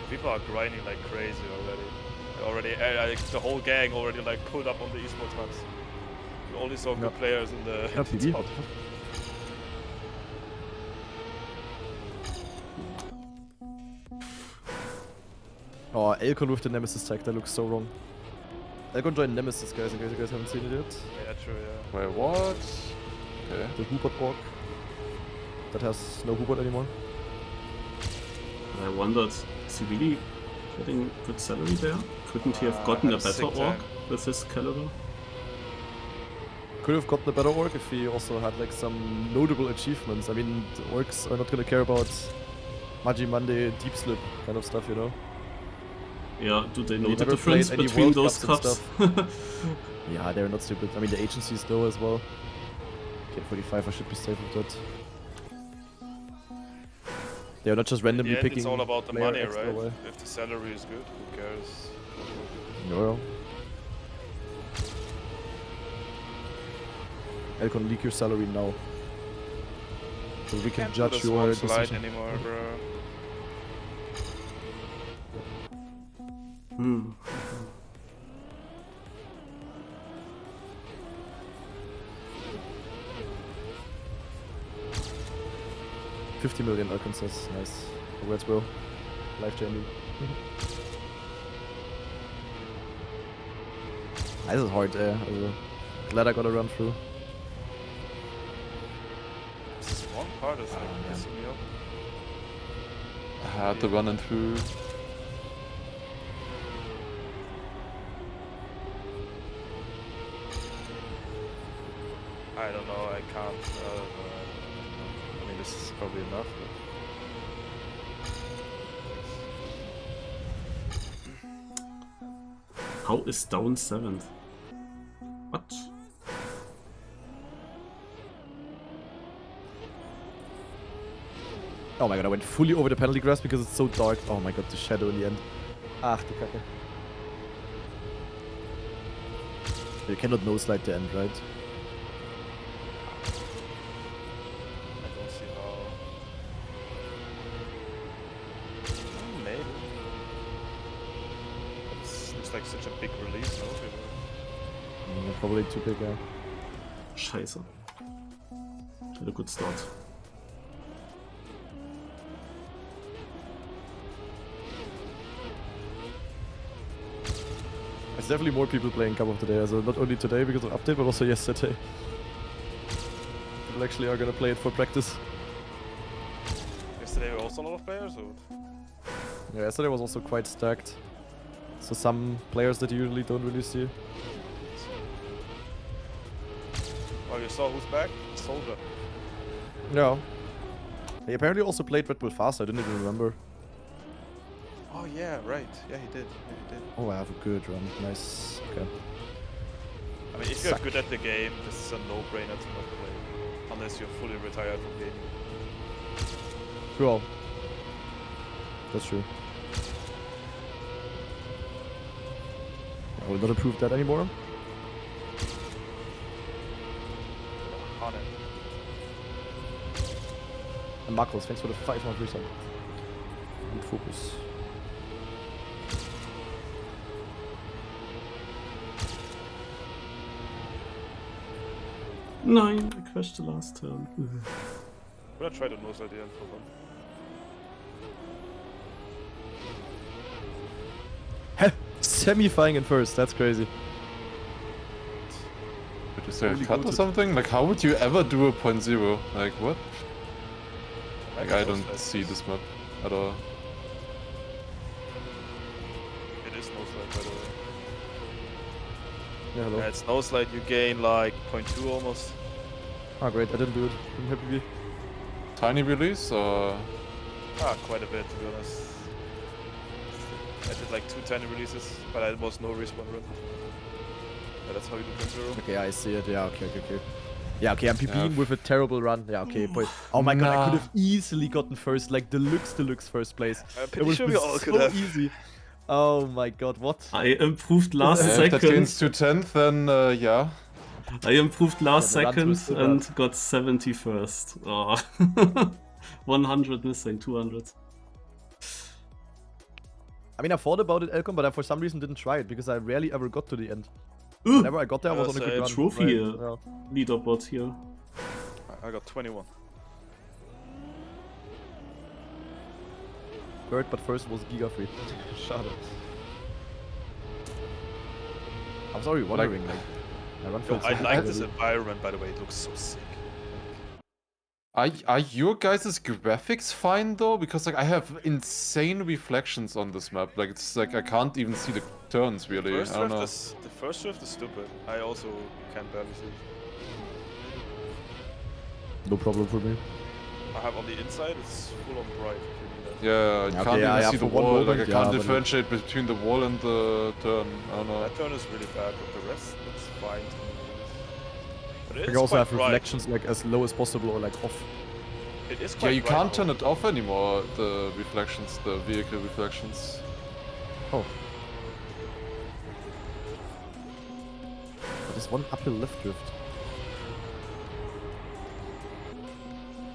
People are grinding like crazy already. The whole gang already like pulled up on the esports maps. We only saw good Yeah. players in the Yeah, PB. top. Oh, Elcon with the Nemesis tag, that looks so wrong. Elcon joined Nemesis, guys, in case you guys haven't seen it yet. Yeah, true. Yeah. Wait, what? Okay. The Hubot orc that has no Hubot anymore. I wondered, is he really getting good salary there? Couldn't he have gotten had a a better sick orc time. with his caliber? Could have gotten a better orc if he also had like some notable achievements. I mean, the orcs are not gonna care about Magi Monday, Deep Slip kind of stuff, you know? Yeah, do they know He the never difference played any between World those Cups and cups? Yeah, they're not stupid. I mean, the agencies know as well. K45, I should be safe with that. They're not just In randomly the end, picking. it's all about the player money, X or right? Y. If the salary is good, who cares? No. Elcon, leak your salary now. So we can Can't do judge this your one slide decision. anymore, bro. Hmm. 50 million Arkansas, nice. Congrats, bro. Life changing. This is hard, also. Glad I got a run through. This one part is like man. messing me up. I had the running through. I don't know, I can't. I mean, this is probably enough, but... How is down 7th? What? Oh my god, I went fully over the penalty grass because it's so dark. Oh my god, the shadow in the end. Ach, du Kacke. You cannot no-slide the end, right? I don't see how... Maybe. It looks like such a big release, no? Probably too big, yeah. Scheiße. Had a good start. There's definitely more people playing Cup of the Day, so not only today because of update, but also yesterday. People actually are gonna play it for practice. Yesterday were also a lot of players, or... Yeah, yesterday was also quite stacked. So some players that you usually don't really see. Oh, you saw who's back? Soldier. Yeah. He apparently also played Red Bull fast, I didn't even remember. Oh yeah, right. Yeah, he did. Yeah, he did. Oh, I have a good run. Nice. Okay. I mean, if you're good at the game, this is a no-brainer to not play. Unless you're fully retired from gaming. Cool. That's true. I will not approve that anymore. On it. And Marcos, thanks for the 5 month reset. Good focus. Nine, I crashed the last turn. I'm gonna try to nose at the end for fun. Semi-fying in first, that's crazy. But is there a Only cut go or to- something? Like, how would you ever do a 0.0? Like, what? Like, I don't Nose see slide. this map at all. It is nose slide, by the way. Yeah, hello. Yeah, it's nose slide, you gain like 0.2 almost. Ah, great, I didn't do it. I'm happy. Tiny release or... Ah, quite a bit, to be honest. I did like 2 tiny releases, but I was no respawn run. Yeah, that's how you do 0.0. Okay, I see it. Yeah, okay. Yeah, okay, I'm PPing Yeah. with a terrible run. Yeah, okay, but oh my god, I Nah. could have easily gotten first, like deluxe first place. I'm It pretty would sure have we been all could so have. easy. Oh my god, what? I improved last If that second. gains to 10th, then yeah. I improved last Yeah, the run second was still and got 71st. Oh. 100 missing, 200. I mean, I thought about it, Elcom, but I for some reason didn't try it because I rarely ever got to the end. Ooh, Whenever I got there, I was on a That's good a run. trophy, right? Yeah. leaderboard here. I got 21. Third, but first was Giga free. Schade. I was already wondering, like, I run Yo, for I like this environment, by the way. It looks so sick. Are your guys' graphics fine though? Because like I have insane reflections on this map. Like it's like I can't even see the turns really. I don't know. The first drift is stupid. I also can barely see. No problem for me. I have on the inside, it's full on bright. If you need that. Yeah, I Okay, can't yeah, even see for the one wall. moment, Like I yeah, can't but- differentiate between the wall and the turn. I don't know. That turn is really bad, but the rest looks fine to me. But it You is can also quite have bright. reflections like as low as possible or like off. It is Yeah, quite you bright can't though. turn it off anymore. The reflections, the vehicle reflections. Oh. But there's one uphill left drift.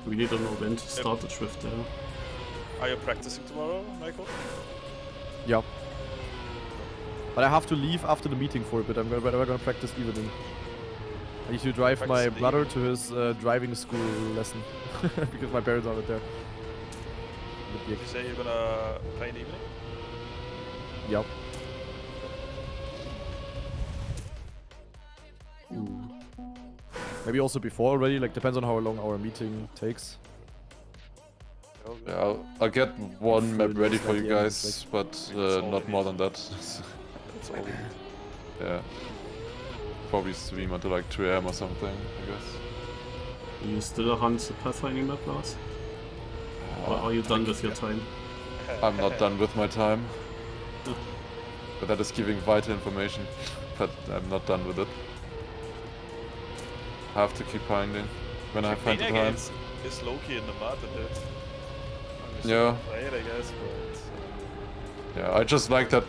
Really don't know when to start the drift there. Are you practicing tomorrow, Michael? Yeah. But I have to leave after the meeting for a bit. I'm gonna practice evening. I need to drive Practice my in the brother to his driving school lesson because my parents aren't there. You say you're gonna play in the evening? Yep. Maybe also before already. Like depends on how long our meeting takes. Yeah, I'll get one map Full ready nose for at you the end, guys, but all not we more need. than that. That's all we need. Yeah. probably stream until like 2 AM or something, I guess. Do you still hunt the pathfinding map, Lars? Or are you done with your time? I'm not done with my time. Oh. But that is giving vital information. But I'm not done with it. I have to keep finding when I find the time. Maniac is Loki in the mud a bit. Yeah. Play it, I guess, but Yeah, I just like that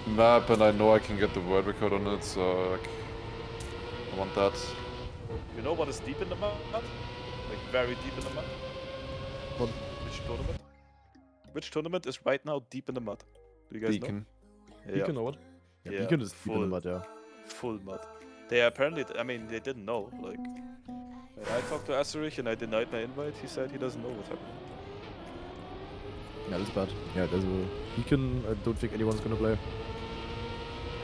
map and I know I can get the world record on it, so like, I want that. you know what is deep in the mud? Like very deep in the mud. What? Which tournament? Which tournament is right now deep in the mud? Do you guys Beacon. know? Beacon or what? Yeah, Yeah, Beacon is deep in the full. mud, yeah. Full mud. They apparently, I mean, they didn't know. Like, when I talked to Asterich and I denied my invite, he said he doesn't know what's happening. Yeah, that's bad. Yeah, there's a Beacon. I don't think anyone's gonna play.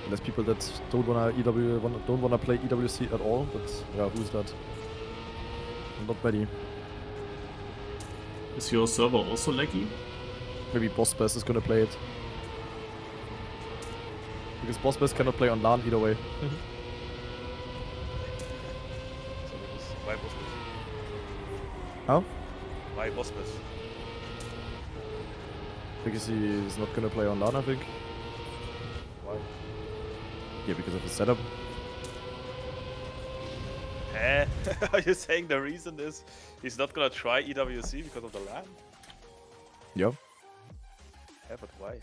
Unless people that don't wanna play EWC at all. But yeah, who's that? Not many. Is your server also laggy? Maybe Boss Bass is gonna play it. Because Boss Bass cannot play on LAN either way. So it was, why was this? How? Why was this? Because he's not gonna play on LAN, I think. Why? Yeah, because of his setup. Eh? Are you saying the reason is he's not gonna try EWC because of the LAN? Yeah. Yeah, but why?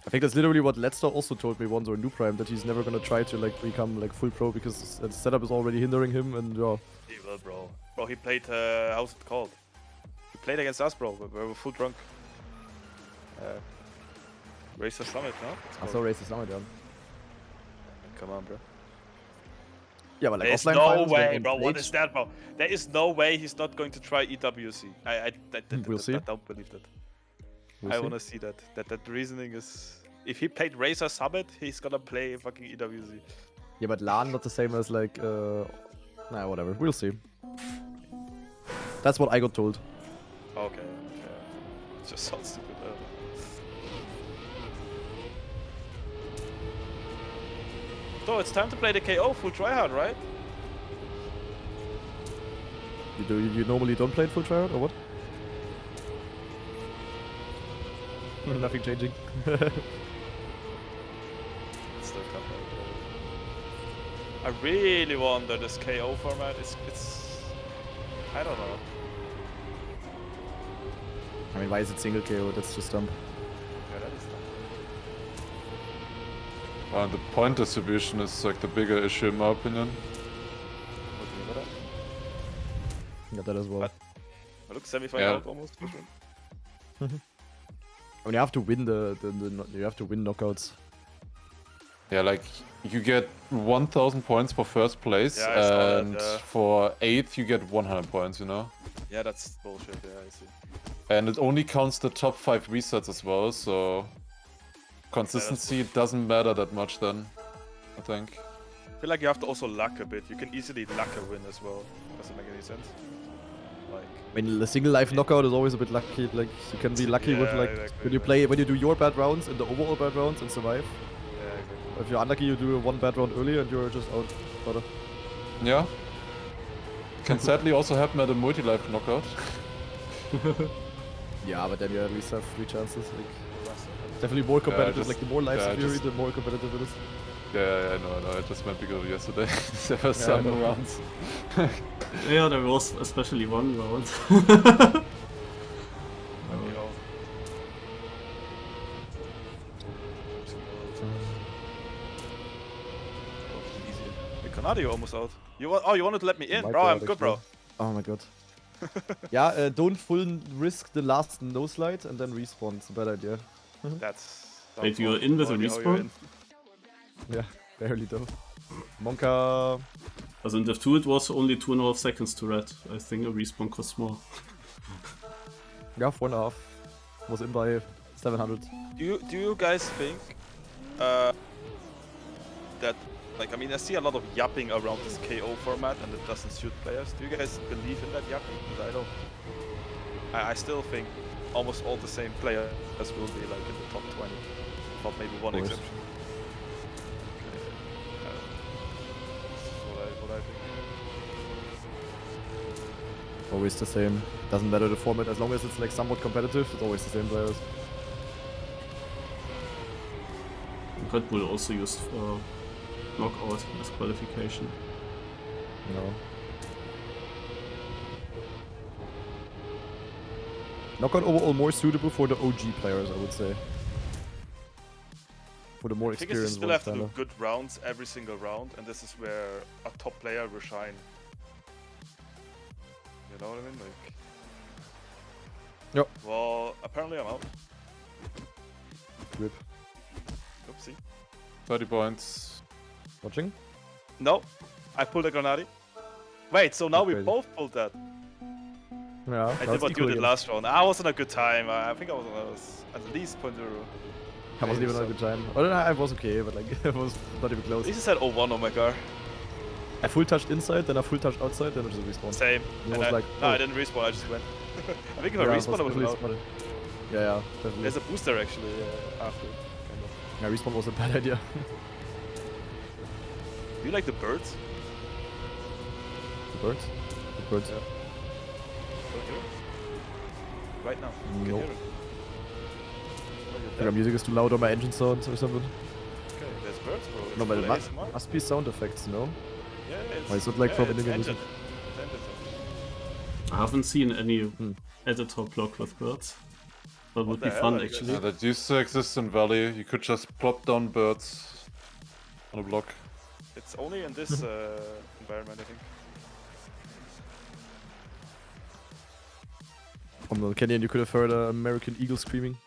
I think that's literally what Letzter also told me once, or New Prime, that he's never gonna try to like become like full pro because the setup is already hindering him, and yeah. He will, bro. Bro, he played, how's it called? He played against us, bro. We were full drunk. Racer Summit, no? It's I called. saw Racer Summit, yeah. Come on, bro. Yeah, but like There's offline no finals, like, way, on bro. What stage- is that, bro? There is no way he's not going to try EWC. We'll see. I don't believe that. We'll I see. want to see that. That reasoning is... If he played Racer Summit, he's gonna play fucking EWC. Yeah, but LAN not the same as like nah, whatever. We'll see. That's what I got told. Okay, okay. It just sounds stupid. So it's time to play the KO full tryhard, right? You normally don't play it full tryhard or what? Nothing changing. Still can't play. I really wonder this KO format. It's I don't know. I mean, why is it single KO? That's just dumb. Yeah, that is dumb. The point distribution is like the bigger issue in my opinion. What do you mean by that? Yeah, that as well. But- I look semi-final Yeah. out almost. For sure. I mean, you have to win you have to win knockouts. Yeah, like you get 1000 points for first place, Yeah, I saw that, and yeah. for 8th you get 100 points, you know? Yeah, that's bullshit. Yeah, I see. And it only counts the top 5 resets as well, so consistency doesn't matter that much then, I think. I feel like you have to also luck a bit. You can easily luck a win as well. Doesn't make any sense. Like, I mean, the single life knockout is always a bit lucky. Like you can be lucky with Yeah, like exactly, when you do your bad rounds in the overall bad rounds and survive. yeah, exactly. If you're unlucky, you do one bad round early and you're just out. Brother. Yeah. Can sadly also happen at a multi-life knockout. Yeah, but then you at least have 3 chances. Like, definitely more competitive. just- like the more lives yeah, you carry, just- the more competitive it is. Yeah, I know, I just meant because of yesterday. There were I some know. rounds. Yeah, there was especially one round. You know. Easy. Hey, Canadio almost out. You wanted to let me in, My bro? I'm God, good, bro. Oh my god. Yeah, don't full risk the last no slide and then respawn. It's a bad idea. That's. Wait, you're in with a already how you're respawn? in. Yeah, barely though. Monka. Also in Dev 2 it was only 2.5 seconds to red. I think a respawn costs more. Yeah, 4.5. Was in by 700. Do you guys think that, like, I mean, I see a lot of yapping around this KO format and it doesn't suit players. Do you guys believe in that yapping? Because I don't. I still think almost all the same players will be like in the top 20, not maybe one Of course. exception. That's what I Always the same. Doesn't matter the format, as long as it's like somewhat competitive, it's always the same players. Red Bull also used knockout as qualification. No. Knockout overall more suitable for the OG players, I would say. For the more I think you experienced still ones, have to do kinda. good rounds every single round, and this is where a top player will shine. You know what I mean? Like. Yep. Well, apparently I'm out. Rip. Oopsie. 30 points. Watching? No, I pulled a Granati. Wait, so now we Crazy. both pulled that. Yeah, I did what you did last round. I was on a good time. I think I was at least 0.0. I wasn't even on a good time. Or I was okay, but like it was not even At close. least it said 0-1 on my car. I full touched inside, then I full touched outside, then I just respawned. Same. And I And was I, like, no, oh. I didn't respawn. I just went. I think if I Yeah, respawn, I would definitely have out. spotted. Yeah, definitely. There's a booster actually after. Kind of. Yeah, respawn was a bad idea. Do you like the birds? The birds? The birds? Yeah. Can you hear it? Right now. You can Nope. hear it. Oh, you're Like dead. our music is too loud or my engine sounds or something. Okay, there's birds, bro. It's No, but full it must, ASMR. must be sound effects, no? Yeah, it's, Or is it like from it's in-game engine. music? It's engine. I haven't seen any editor block with birds. That would the be hell, fun I guess. actually. Yeah, that used to exist in Valley. You could just plop down birds on a block. It's only in this environment, I think. From the canyon, you could have heard an American eagle screaming.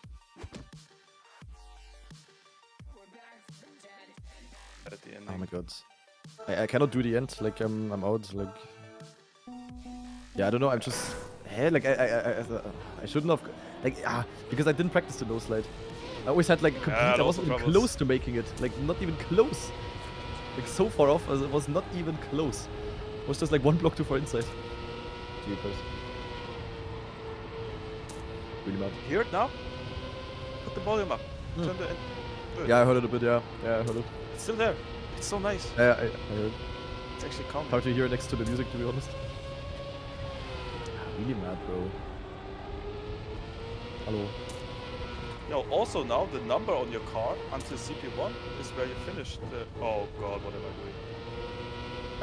At the end. Oh my god. I cannot do the end, like I'm out, like... Yeah, I don't know, I'm just... Hey, like I shouldn't have... Like, because I didn't practice the no slide. I always had like a complete... I lots wasn't of even troubles. close to making it. Like, not even close. Like, so far off, as it was not even close. It was just like one block too far inside. Jeepers. Really mad. Hear it now? Put the volume up. Hmm. Turn the. Do it. Yeah, I heard it a bit, yeah. Yeah, I heard it. It's still there. It's so nice. Yeah, I heard it. It's actually calm. Hard to hear next to the music, to be honest. Really mad, bro. Hello. Yo, also now the number on your card until CP1 is where you finished the. Oh god, what am I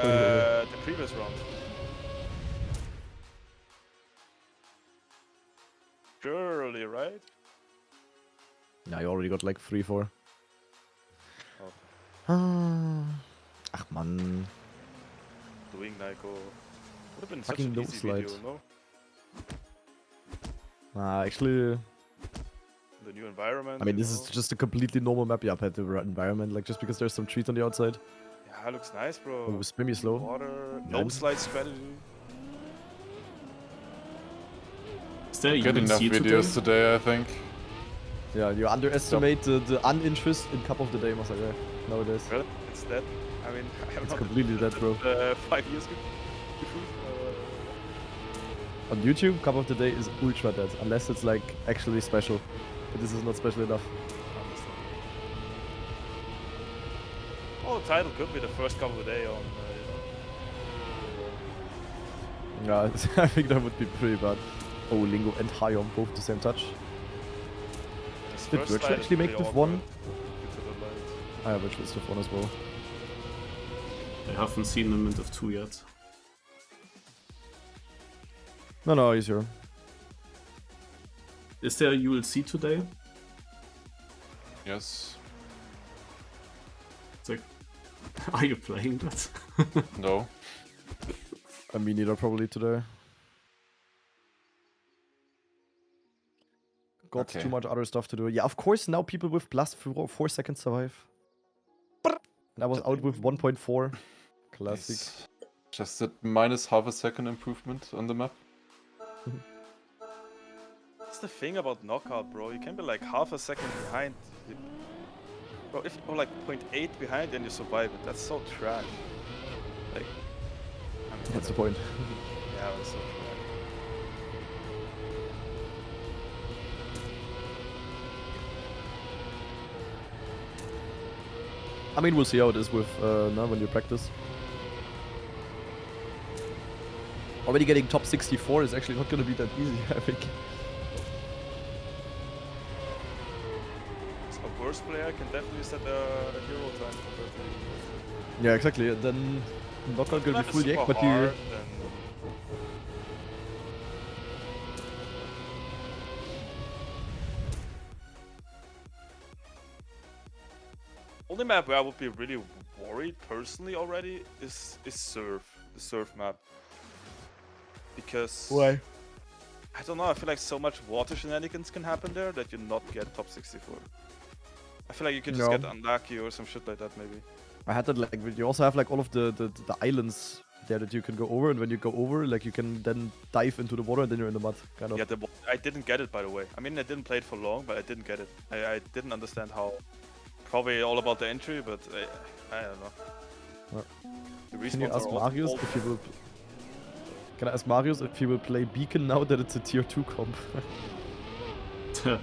doing? The previous round. Surely, right? Yeah, I already got like 3-4. Oh. Ach man. Doing Nico. Would have been Fucking such no an easy video, slide. no? Actually, The new environment. I mean, you this know? is just a completely normal map, yeah, pet environment, like just because there's some trees on the outside. Yeah, looks nice, bro. Oh, spin me slow. Water, Yeah. no slide strategy. Is there a Get enough ULC videos today? today, I think. Yeah, you underestimate the uninterest in Cup of the Day, Massaker, nowadays. Really? It's dead. I mean, I have It's not completely dead, bro. 5 years ago. On YouTube, Cup of the Day is ultra dead, unless it's like actually special. But this is not special enough. Oh, the title could be the first couple of day on. Yeah, I think that would be pretty bad. Oh, Lingo and Hayom both the same touch. This Did first Virtual slide is actually make pretty div 1? awkward due to the light. I have Virtual div 1 as well. I haven't seen them in Div 2 yet. No, easier. Is there a ULC today? Yes. It's like, are you playing that? No. I mean, neither probably today. Got Okay. too much other stuff to do. Yeah, of course, now people with plus 4 seconds survive. And I was out with 1.4. Classic. It's just a minus half a second improvement on the map. That's the thing about knockout, bro. You can be like half a second behind. Bro, if you're like 0.8 behind and you survive it, that's so trash. Like, I mean, That's the point. yeah, that's so trash. I mean, we'll see how it is with now when you practice. Already getting top 64 is actually not gonna be that easy, I think. A worse player can definitely set a hero time compared to Yeah, exactly. And then not gonna be Not full yak, super but you. hard, and only map where I would be really worried personally already is Surf, the Surf map. Because Why? I don't know, I feel like so much water shenanigans can happen there that you not get top 64. I feel like you can just No. get unlucky or some shit like that maybe. I had that like you also have like all of the islands there that you can go over, and when you go over, like you can then dive into the water and then you're in the mud, kind of. Yeah, I didn't get it by the way. I mean, I didn't play it for long, but I didn't get it. I didn't understand how. Probably all about the entry, but I don't know. The Can you respawns ask are all- Marius all- if he will? Can I ask Marius if he will play Beacon now that it's a tier 2 comp? Don't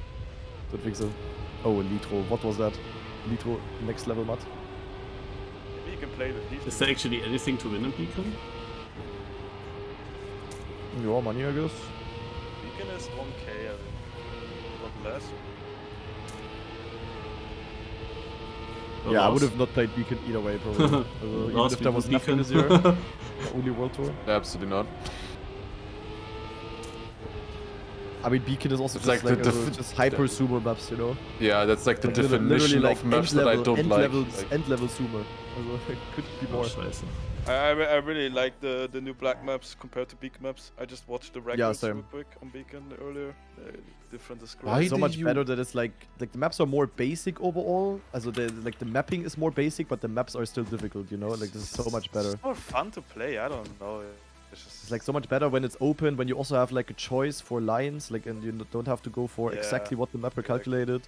think so. Oh, Litro, what was that? Litro next level mud. Maybe you can play with these. Is there actually anything to win in Beacon? Yeah, money I guess. Beacon is 1k, I think. Not less. Or Yeah, I lost? would have not played Beacon either way, probably. Even Last if there was Beacon. nothing this year. The only World Tour. Absolutely not. I mean, Beacon is also It's just like like, the just hyper sumo maps, you know? Yeah, that's like the Like, literally definition like of maps that I don't end like. Levels, Like, end level sumo. Also, it could be Oh, more. scheiße. I really like the new black maps compared to Beacon maps. I just watched the records same. real quick on Beacon earlier. Different is Why So do much you- better that it's like the maps are more basic overall. Also the mapping is more basic, but the maps are still difficult, you know? Like this is so much better. It's more fun to play. I don't know. It's just It's like so much better when it's open, when you also have like a choice for lines, like and you don't have to go for Yeah, exactly what the mapper exactly. calculated.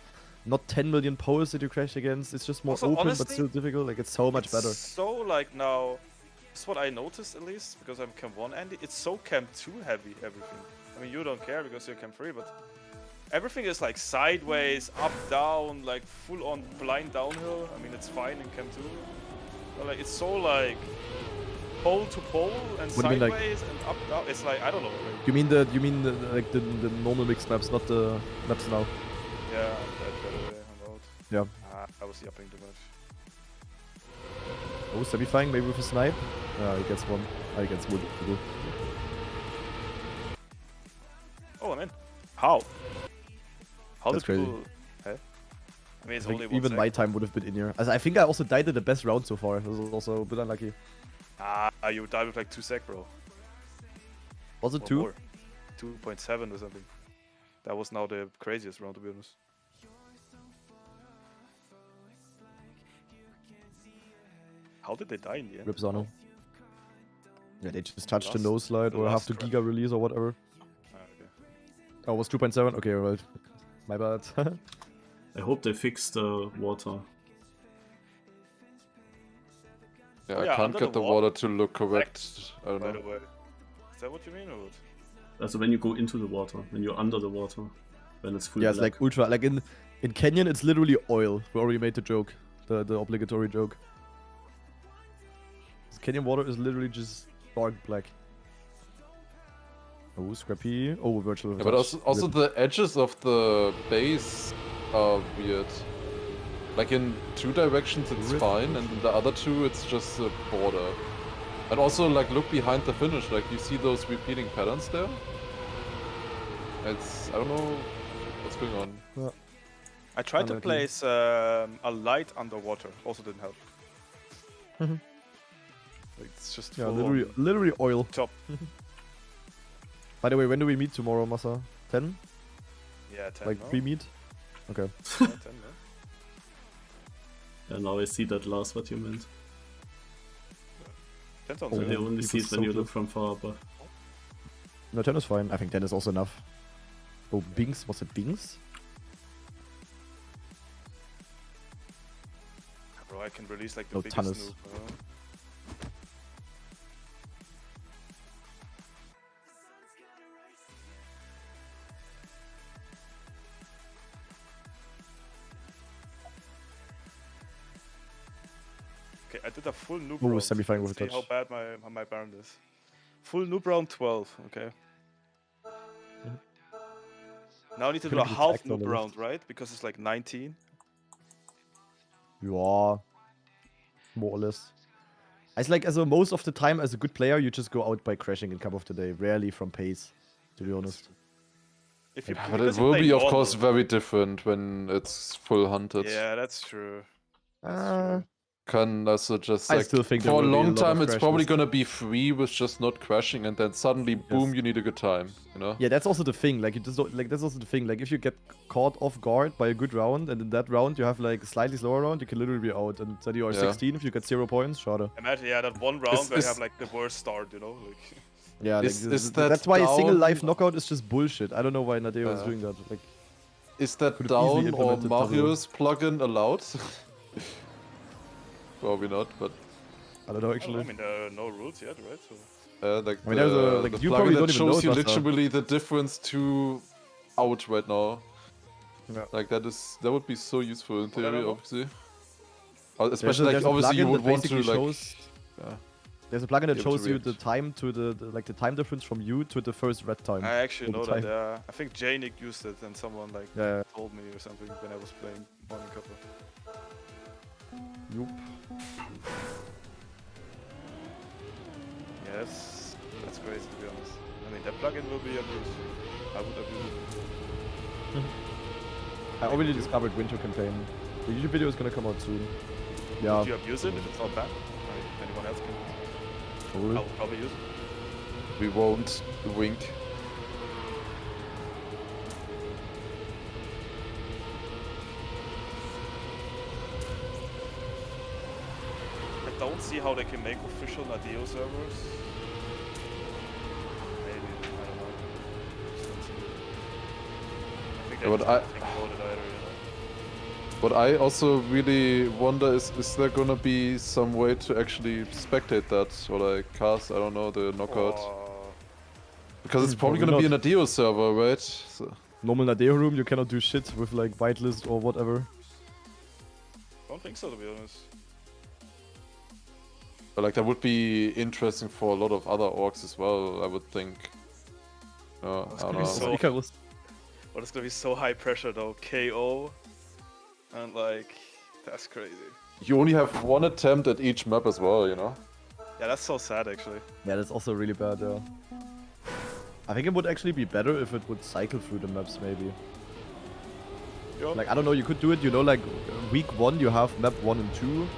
Not 10 million poles that you crash against. It's just more Also, open, but honestly, still difficult. Like it's so much it's better. So like now, it's what I noticed at least because I'm Cam 1 Andy. It's so Cam 2 heavy everything. I mean you don't care because you're Cam 3, but everything is like sideways, up, down, like full on blind downhill. I mean it's fine in Cam 2, but like it's so like pole to pole and What do you mean, like- sideways and up down. It's like I don't know. Like, You mean like the normal mixed maps, not the maps now? yeah, that by the way. I'm out. Yeah. I was yapping too much. Oh, semi-flying, maybe with a snipe? He gets one. He gets wood. Oh, I'm in. How? How That's did crazy. people? Hey? I mean, it's I think only one even sec. my time would have been in here. I think I also died at the best round so far. It was also a bit unlucky. You died with like 2 sec, bro. Was it Or 2? more. 2.7 or something. That was now the craziest round, to be honest. How did they die in the end? Rips on him. Yeah, they just touched the Last- nose slide the or have last to crack. giga release or whatever. Okay. Oh, it was 2.7? Okay, right. My bad. I hope they fix the water. yeah, Oh, I yeah, can't under get the the water- water to look correct. I don't By the know. way. Is that what you mean, or what? Also when you go into the water, when you're under the water, when it's full Yeah, it's black. like ultra. Like in Canyon, it's literally oil. We already made the joke. The obligatory joke. Canyon water is literally just dark black. Oh, scrappy. Oh, virtual. Yeah, but also Rip. the edges of the base are weird. Like in 2 directions it's Rip. fine, and in the other 2 it's just a border. And also like look behind the finish, like you see those repeating patterns there? I don't know what's going on. I tried to Unlucky. place a light underwater. Also didn't help. Mhm. Like, it's just Yeah, full on literally oil. top. By the way, when do we meet tomorrow, Masa? 10? Yeah, 10. Like no? pre-meet? Okay. Yeah, 10, no? Yeah, now I see that last what you meant. 10 sounds Oh, You good. only it see was it when so you close. look from far above. No, 10 is fine. I think 10 is also enough. Oh, Bings. Was it Bings? Bro, I can release like the No, biggest Tannis. noob. Okay, I did a full noob Oh, round. semi-final Let's with see how touch. bad my Baron is. full noob round 12, okay. Now I need to do a Couldn't be half attacked on noob the round, right? Because it's like 19. Yeah, more or less. It's like, as most of the time, as a good player, you just go out by crashing in Cup of the Day. Rarely from pace, to be honest. If you, But because it you will play be, of normal. course, very different when it's full hunted. Yeah, that's true. That's Uh, true. Can also just I like still think there for a will be a long lot of time it's probably crashes. gonna be free with just not crashing, and then suddenly boom, you need a good time, you know? Yeah, that's also the thing. Like, you just don't, like, that's also the thing. Like, if you get caught off guard by a good round, and in that round you have like a slightly slower round, you can literally be out. And then you are Yeah. 16 if you get 0 points. Shorter. Imagine, yeah, that one round where you is- have like the worst start, you know? Like, Yeah, like, Is that that's why a single down- life knockout is just bullshit. I don't know why Nadeo is doing that. Like, Is that Could have easily down or implemented Tableau. Mario's plugin allowed? Probably not, but I don't know I actually. mean, there are no rules yet, right? So like I mean, there's a- like, the you probably plugin don't that even know shows you it, Buster. literally the difference to out right now. Yeah. Like that would be so useful in Well, I don't theory, know. obviously. There's Especially like there's a obviously you plugin would that want to basically like shows. yeah. There's a plugin that be able to shows you the react. time to the time difference from you to the first red time. I actually all know the that. time. I think Janik used it, and someone like Yeah. told me or something when I was playing Morning Couple. Yup. Yes, that's crazy to be honest. I mean, that plugin will be abused. I would abuse it. I already discovered Winter Campaign. The YouTube video is gonna come out soon. Yeah, Would you abuse it if it's not banned? I mean, anyone else can. probably. I would probably use it. We won't wink. I don't see how they can make official Nadeo servers. Maybe, I don't know. Just don't see it. I think Yeah, they but just I- don't think about it either, you know? What I also really wonder is there gonna be some way to actually spectate that or like cast, I don't know, the knockout? Because it's probably Probably gonna be in a Dio server, right? So, Normal Nadeo room, you cannot do shit with like whitelist or whatever. Don't think so, to be honest. but like that would be interesting for a lot of other orcs as well, I would think. I don't know. So- Icarus. But it's gonna be so high pressure though. KO. And like, that's crazy. You only have one attempt at each map as well, you know? Yeah, that's so sad actually. Yeah, that's also really bad, yeah. I think it would actually be better if it would cycle through the maps, maybe. Yeah. Like, I don't know, you could do it, you know, like, week 1 you have map 1 and 2,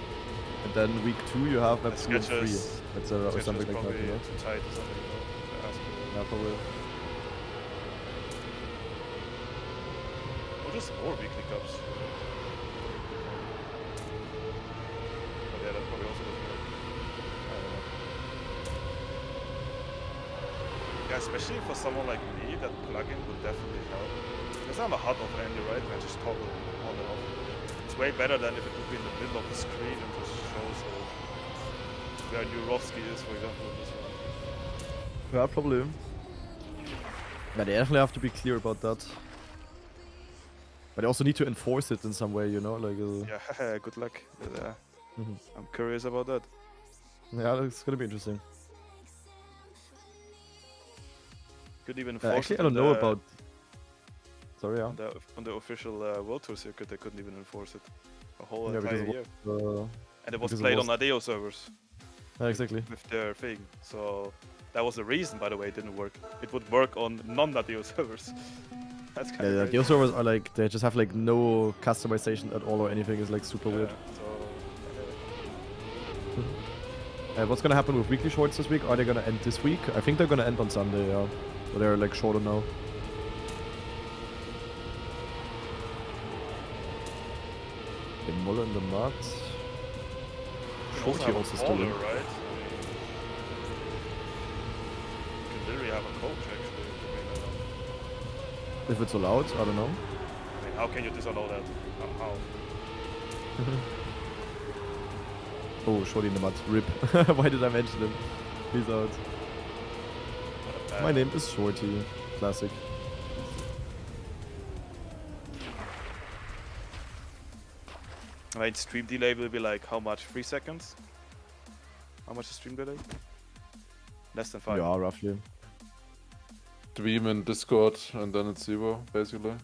and then week 2 you have map 2 and 3, etc. or something like that, you know? Too tight or something, you know? That's cool. Yeah, probably. Or just more weekly cups. But yeah, that probably also doesn't work. I don't know. Yeah, especially for someone like me, that plugin would definitely help. Because I'm a HUD of Andy, right? And I just toggle on and off. It's way better than if it would be in the middle of the screen and just shows where Nurovsky is, for example, in this one. Yeah, probably. But they definitely have to be clear about that. But they also need to enforce it in some way, you know, like... Yeah, good luck. But, Mhm. I'm curious about that. Yeah, it's gonna be interesting. Could even force Actually, it I don't on know the- about... Sorry, yeah. on the official World Tour circuit. They couldn't even enforce it a whole Yeah, because entire it year, was, and it was because it played was- on Nadeo servers yeah, exactly. with their thing. So that was the reason, by the way, it didn't work. It would work on non-Nadeo servers. That's kind Yeah, of the Geo servers are like, they just have like no customization at all or anything, is like super weird. What's gonna happen with weekly shorts this week? Are they gonna end this week? I think they're gonna end on Sunday, yeah. But they're like shorter now. The Muller in the mud. Shorty also still in. right? You can literally have a coach actually. To bring that up. If it's allowed, I don't know. I mean, how can you disallow that? How? Oh, Shorty in the mud. Rip. Why did I mention him? He's out. What a bad- My name is Shorty. Classic. I mean, stream delay will be like how much? 3 seconds? How much is stream delay? Less than 5. Yeah, roughly. Dream in Discord, and then it's 0, basically.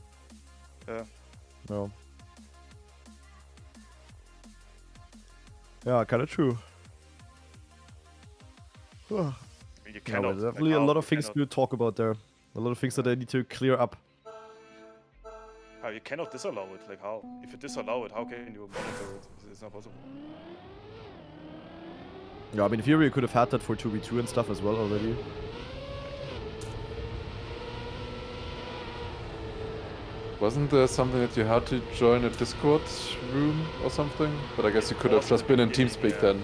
Yeah. No. Yeah, kind of true. I mean, you Yeah, cannot. well, definitely a how lot of you things cannot- to talk about there. A lot of things that I need to clear up. How you cannot disallow it? Like how? If you disallow it, how can you monitor it? It's not possible. Yeah, I mean, in theory, you could have had that for 2v2 and stuff as well already. Wasn't there something that you had to join a Discord room or something? But I guess you could have was just in the been in beginning, TeamSpeak yeah. then.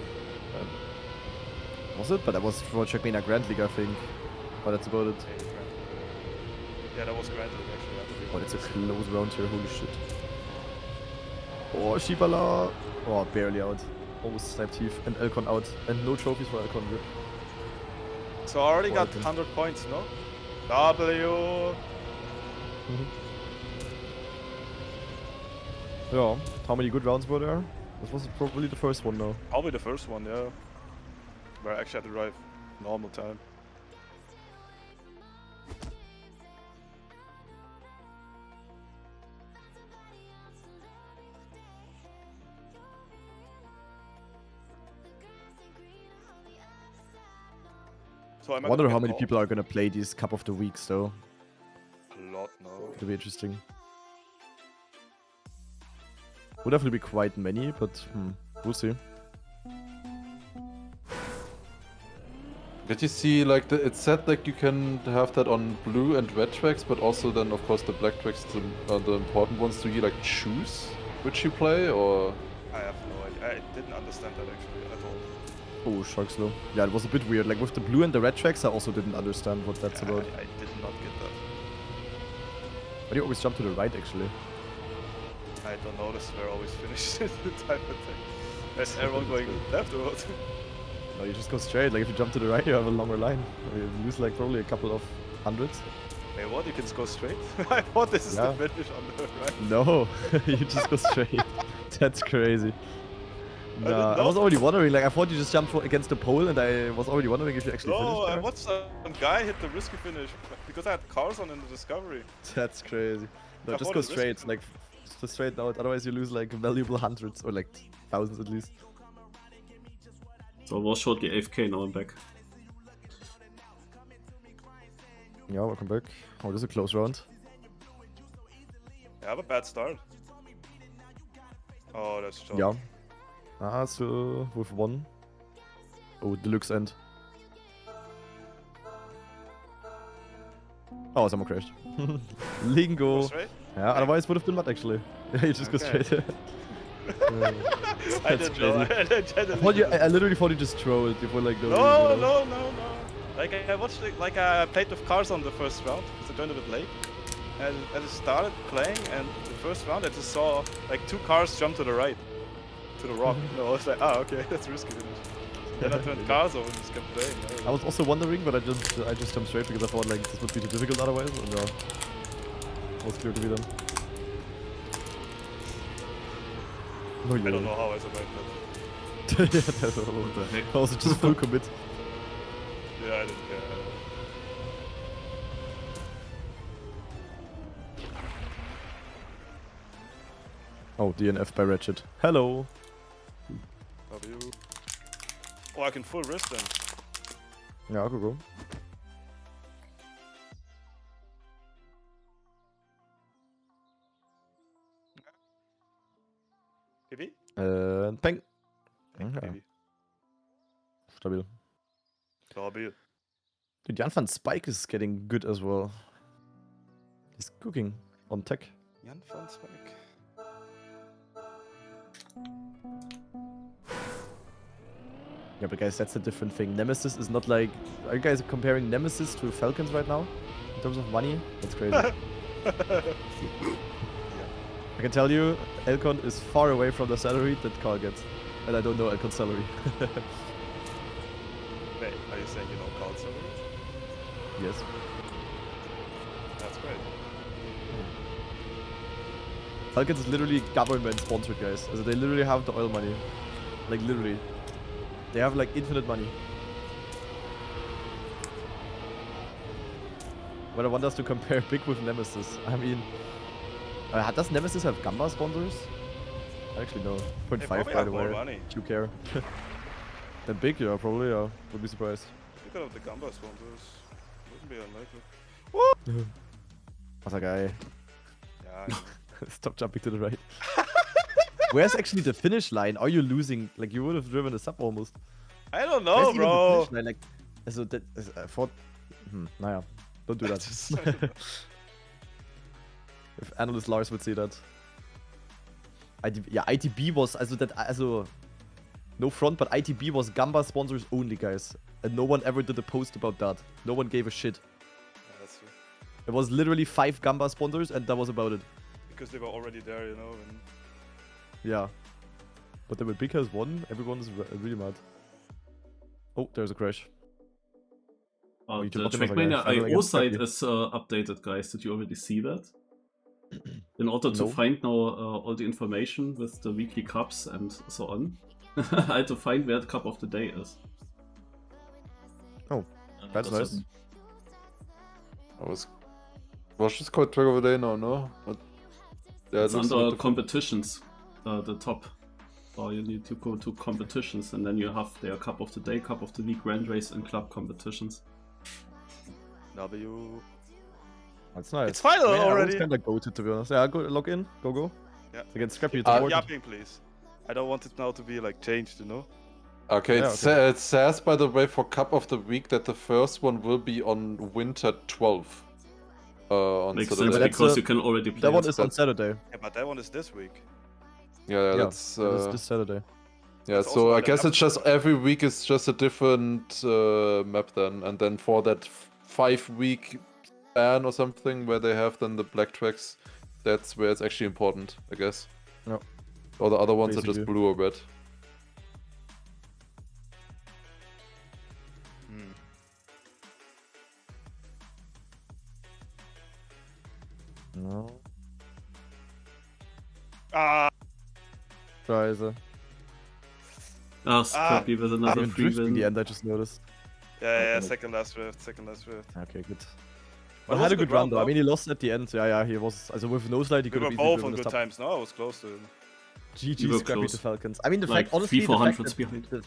Was it? But that was for Trackmania Grand League, I think. But that's about it. Yeah, that was granted actually. I believe. Oh, it's a close round here, holy shit. Oh, Shibala! Oh, barely out. Almost sniped Heath and Elcon out. And no trophies for Elcon, rip. So I already got Welcome. 100 points, no? W. Yeah, how many good rounds were there? This was probably the first one now. Probably the first one, yeah. Where I actually had to drive normal time. So I wonder how many people are gonna play these Cup of the Weeks though. A lot, no. It'll be interesting. Would definitely be quite many, but we'll see. Did you see, like, it said like you can have that on blue and red tracks, but also then, of course, the black tracks are the important ones. Do you, like, choose which you play, or...? I have no idea. I didn't understand that actually at all. Oh, Shark Slow. Yeah, it was a bit weird. Like with the blue and the red tracks, I also didn't understand what that's about. I did not get that. But you always jump to the right, actually. I don't notice where I always finish the time attack. There's everyone going left or what? No, you just go straight. Like if you jump to the right, you have a longer line. You lose like probably a couple of hundreds. Wait, what? You can go straight? I thought this is Yeah. the finish on the right. No, you just go straight. That's crazy. didn't Nah, I know. was already wondering. Like I thought you just jumped against the pole, and I was already wondering if you actually No, finished I there. watched some guy hit the risky finish because I had cars on in the Discovery. That's crazy. No, I just thought go it was straight. risky. Like just straight out. Otherwise, you lose like valuable hundreds or like thousands at least. So I was shortly AFK, now I'm back. Yeah, welcome back. Oh, this is a close round. I have a bad start. Oh, that's tough. Yeah. Still with one. Oh, deluxe end. Oh, someone crashed. Go Lingo. straight? Yeah, otherwise would have been mud actually. Yeah, you just go Okay. straight. I That's didn't know. crazy. I literally thought you just trolled before like the No. Like I watched it, like I played with cars on the first round because I joined a bit late. And I just started playing, and the first round I just saw like 2 cars jump to the right, to the rock. No, I was like, okay, that's risky finish. Then I turned cars over and just kept playing. I was also wondering, but I just jumped straight because I thought like this would be too difficult otherwise. And was clear to be done. No, I don't know how I survived that. Yeah, that's all. What the heck? Also just full commit. Yeah, I didn't. Yeah. Oh, DNF by Ratchet. Hello. W. Oh, I can full wrist then. Yeah, I could go. Maybe? Peng. Maybe. Okay. Stabil. Stabil. Dude, Jan van Spike is getting good as well. He's cooking on tech. Jan van Spijk. Yeah, but guys, that's a different thing. Nemesis is not like... Are you guys comparing Nemesis to Falcons right now? In terms of money? That's crazy. I can tell you, Elcon is far away from the salary that Carl gets. And I don't know Elcon's salary. Wait, are you saying you know Carl Silver? Yes. That's great. Falcons is literally government sponsored, guys. So they literally have the oil money. Like, literally. They have like infinite money. But I want us to compare Big with Nemesis. I mean, does Nemesis have Gamba sponsors? Actually, no. 0.5 probably by have the more way. money. If you care. Then Big, yeah, probably, yeah. Would be surprised. You could have the Gamba sponsors. Wouldn't be unlikely. What's that guy? Yeah, I know. Stop jumping to the right. Where's actually the finish line? Are you losing? Like, you would have driven a sub almost. I don't Where's know, even the bro. finish line? Like, also, that, I thought... naja, don't do that. If analyst Lars would say that. ITB was, no front, but ITB was Gamba sponsors only, guys. And no one ever did a post about that. No one gave a shit. Yeah, that's true. It was literally 5 Gamba sponsors, and that was about it. Because they were already there, you know. And Yeah. But then when Big has won, everyone's really mad. Oh, there's a crash. The you took Trackmania Final IO against site Scrappy. is updated, guys. Did you already see that? In order to No. find now all the information with the weekly cups and so on, I had to find where the cup of the day is. Oh, And that's that's nice. Was this called Track of the Day? No. But, yeah, It's looks a under bit competitions, the top. So you need to go to competitions, and then you have their cup of the day, cup of the week, grand race, and club competitions. W. That's nice. It's final I already. was kind of goated, to be honest. Yeah, go log in. Go. Yeah. Against Scrappy, it's Uh, important. Yapping, please. I don't want it now to be like changed, you know. Okay, Yeah, it says, by the way, for Cup of the Week that the first one will be on Winter 12. On Makes Saturday. sense that's because a- you can already play That one it. is on Saturday. Yeah, but that one is this week. Yeah, Yeah, that's... that is this Saturday. yeah, That's so also I on the guess it's just episode. every week is just a different map then. And then for that 5-week span or something where they have then the black tracks, that's where it's actually important, I guess. Yep. Or the other ones are Basically. just blue or red. Hmm. No. Ah, Scheiße. Ah, Scrappy with another Even free drift in win. the end, I just noticed. yeah, Okay. second last rift. Okay, good. But But it had was a a good good run round, though. I though. mean, he lost at the end. Yeah, he was. Also with no slide, he We could were have easily both driven on the good top. times. No, I was close to him. We GG were Scrappy close. to Falcons. I mean, the Like fact, honestly, the 300-400 fact behind. that,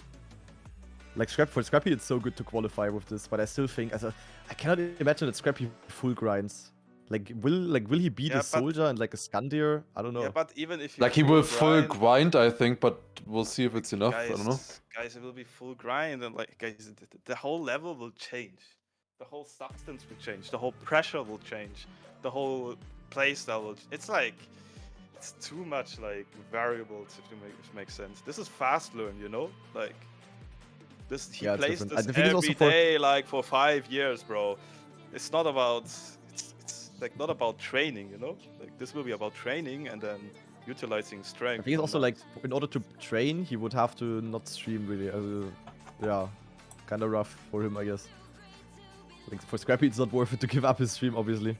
like for Scrappy, it's so good to qualify with this. But I still think, I cannot imagine that Scrappy full grinds. Will he be Yeah, the but- soldier and like a Scandier? I don't know. Yeah, but even if Like he will full grind, I think, but we'll see if it's enough. I don't know. Guys, it will be full grind, and like, guys, the whole level will change. The whole substance will change. The whole pressure will change. The whole playstyle will. It's like, it's too much like variables if it makes sense. This is fast learn, you know, like. This he Yeah, it's plays different. this I think it's also every for- day, like for 5 years, bro. It's not about. It's like not about training, you know. Like this will be about training and then utilizing strength. I think it's and also not- like, in order to train, he would have to not stream really. Yeah, kind of rough for him, I guess. I think for Scrappy, it's not worth it to give up his stream, obviously.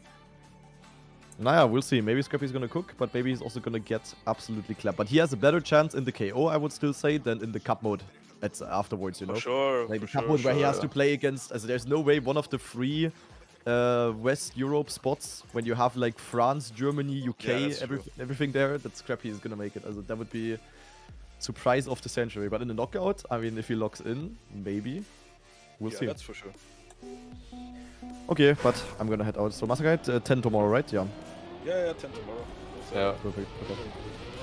Naja, we'll see. Maybe Scrappy's gonna cook, but maybe he's also gonna get absolutely clapped. But he has a better chance in the KO, I would still say, than in the cup mode. That's afterwards, you know. For sure. Like the for cup sure, mode where he has sure. to play against. There's no way one of the 3 West Europe spots when you have like France, Germany, UK, Yeah, that's true. everything there. That Scrappy is gonna make it. That would be surprise of the century. But in the knockout, I mean, if he locks in, maybe we'll Yeah, see. that's for sure. Okay, but I'm gonna head out. So Massacre 10 tomorrow, right? Yeah. Yeah, 10 tomorrow. We'll see. Yeah. Perfect. Okay.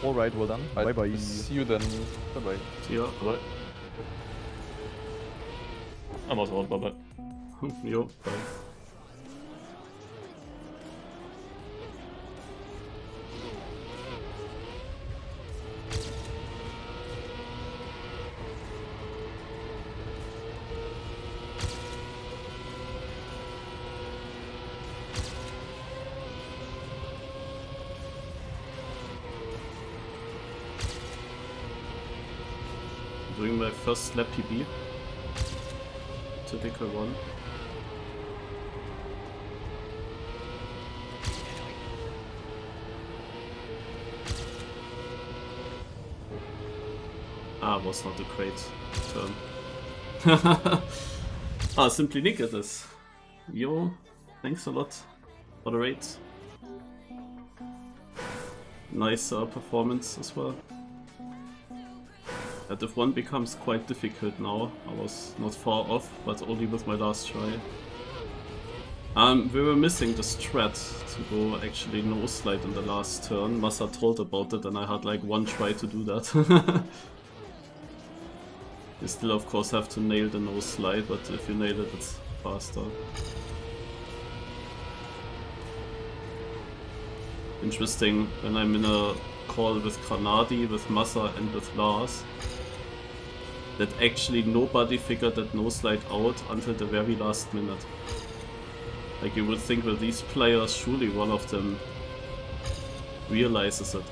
All right. Well done. Bye bye. See you then. Bye bye. See ya. Bye. I'm also out. Bye bye. Yo. Bye. Doing my first slap PB. Typical one. Ah, was not a great turn. Simply Nick it is. Yo, Thanks a lot for the raid. Nice performance as well. And if one becomes quite difficult now, I was not far off, but only with my last try. We were missing the strat to go actually no slide in the last turn. Massa told about it and I had like one try to do that. You still of course have to nail the no slide, but if you nail it, it's faster. Interesting, when I'm in a call with Granadi, with Massa and with Lars, that actually nobody figured that no slide out until the very last minute. Like you would think with these players, surely one of them realizes it.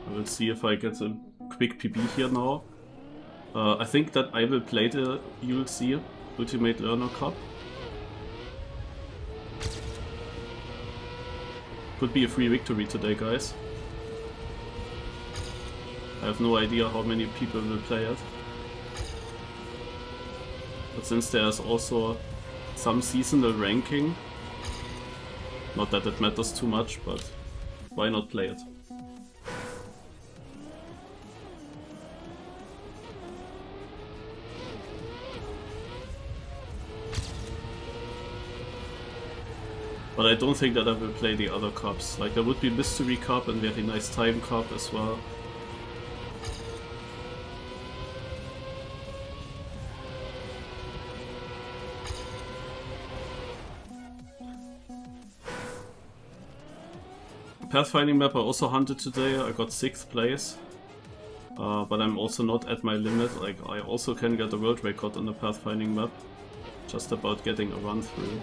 I will see if I get a quick PB here now. I think that I will play the ULC Ultimate Learner Cup. Could be a free victory today, guys. I have no idea how many people will play it. But since there's also some seasonal ranking, not that it matters too much, but why not play it? But I don't think that I will play the other cups. Like there would be Mystery Cup and Very Nice Time Cup as well. Pathfinding map I also hunted today. I got 6th place. But I'm also not at my limit. Like I also can get a world record on the pathfinding map. Just about getting a run through.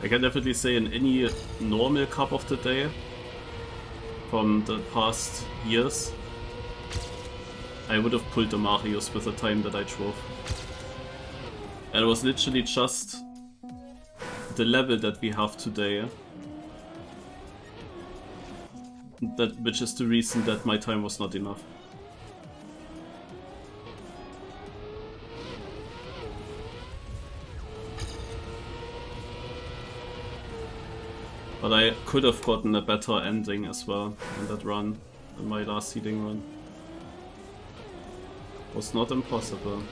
I can definitely say in any normal cup of the day from the past years, I would have pulled the Marius with the time that I drove. And it was literally just the level that we have today, which is the reason that my time was not enough. But I could have gotten a better ending as well in that run, in my last seeding run. It was not impossible.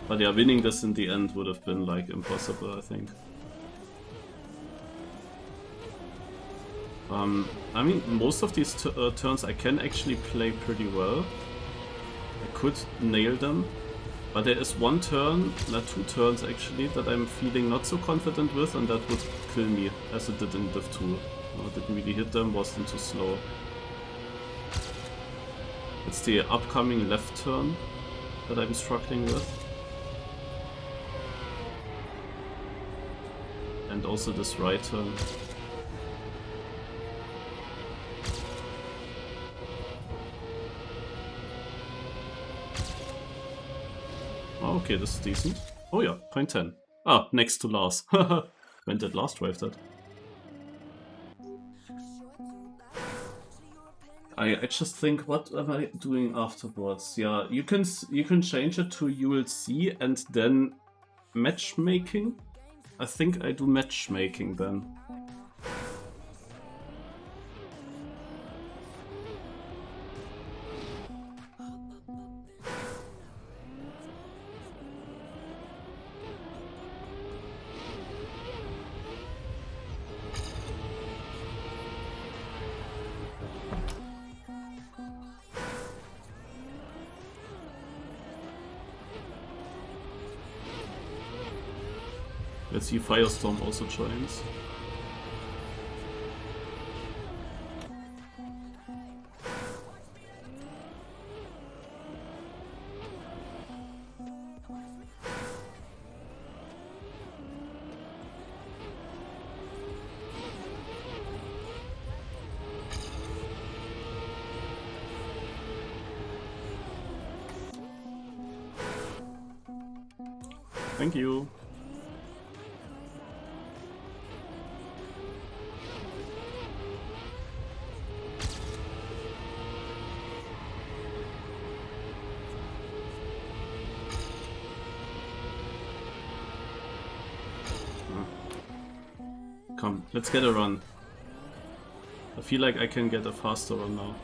But yeah, winning this in the end would have been like impossible, I think. I mean, most of these turns I can actually play pretty well. I could nail them. But there is one turn, not 2 turns actually, that I'm feeling not so confident with, and that would kill me, as it did in Div 2. I didn't really hit them, was them too slow. It's the upcoming left turn that I'm struggling with. And also this right turn. Okay, this is decent. Oh yeah, 0.10. Ah, next to Lars. When did Lars drive that? I just think, what am I doing afterwards? Yeah, you can change it to ULC and then matchmaking. I think I do matchmaking then. Let's see, Firestorm also joins. Thank you. Come, let's get a run. I feel like I can get a faster run now.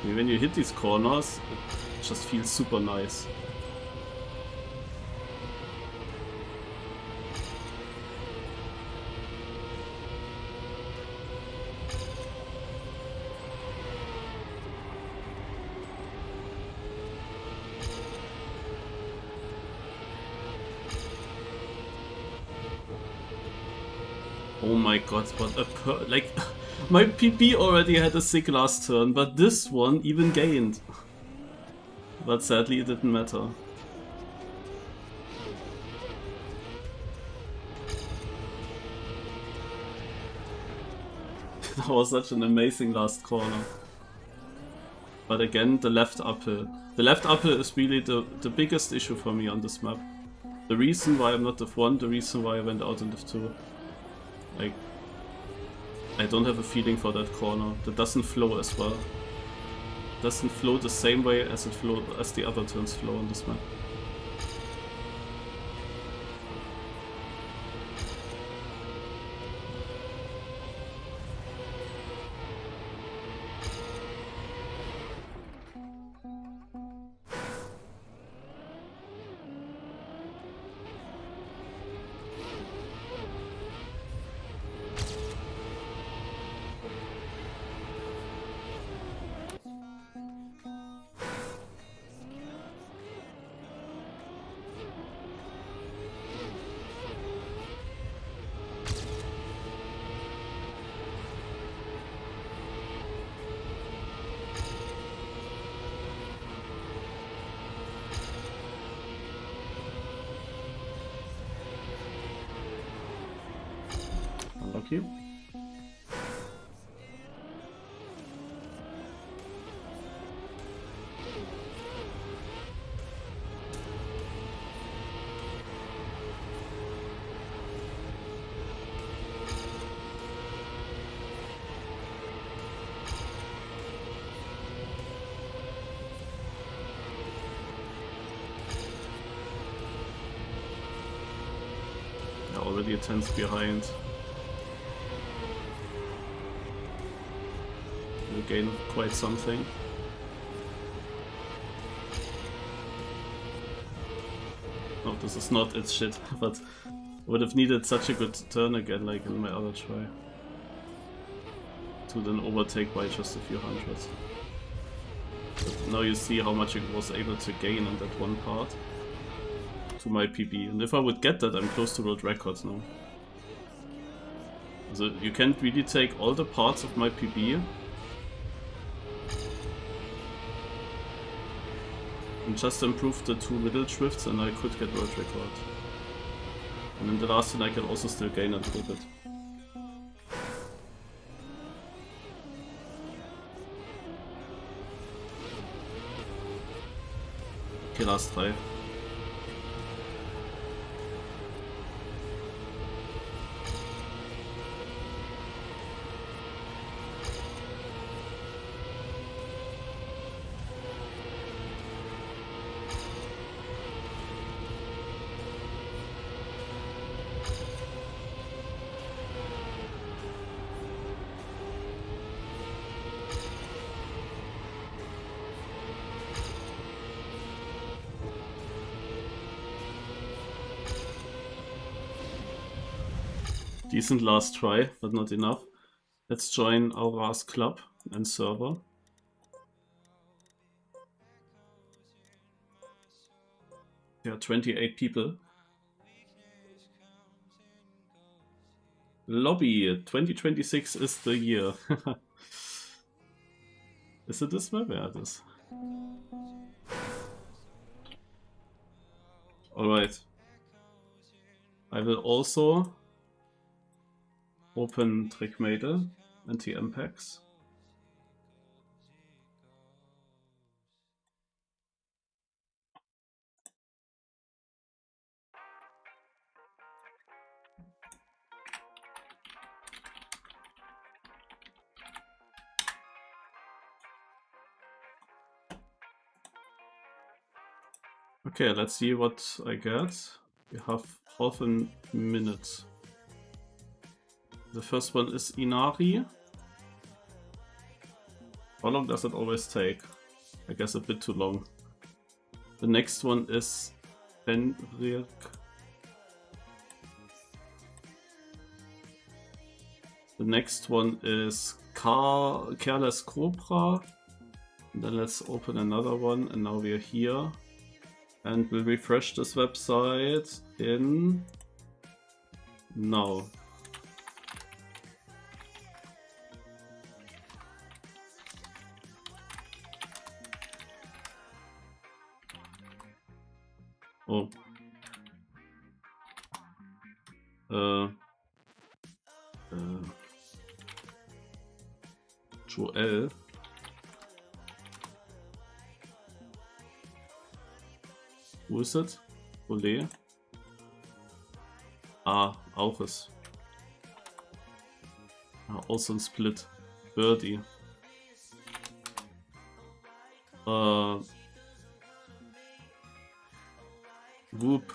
I mean, when you hit these corners, it just feels super nice. Oh my god, what a like, my PP already had a sick last turn, but this one even gained. But sadly it didn't matter. That was such an amazing last corner. But again, the left uphill. The left uphill is really the biggest issue for me on this map. The reason why I'm not Div 1, the reason why I went out in Div 2. Like, I don't have a feeling for that corner. That doesn't flow as well. It doesn't flow the same way as the other turns flow on this map. Unlucky. Already a tenth behind. We'll gain quite something. Oh, this is not its shit, but would have needed such a good turn again, like in my other try. To then overtake by just a few hundreds. But now you see how much it was able to gain in that one part. To my PB, and if I would get that, I'm close to world records now. So you can't really take all the parts of my PB and just improve the two middle drifts, and I could get world record. And in the last one I can also still gain a little bit. Okay, last try. Decent last try, but not enough. Let's join Aura's club and server. There are 28 people. Lobby 2026 is the year. Is it this map? Yeah, it is. Alright. I will also open Trickmate and the MPEGs. Okay, let's see what I get. We have half a minute. The first one is Inari. How long does it always take? I guess a bit too long. The next one is Fenrir. The next one is Careless Cobra. And then let's open another one, and now we are here. And we'll refresh this website in now. Oh. Joel. Wo ist es? Ole. Ah, auch es. Ah, also ein Split. Birdie. Whoop.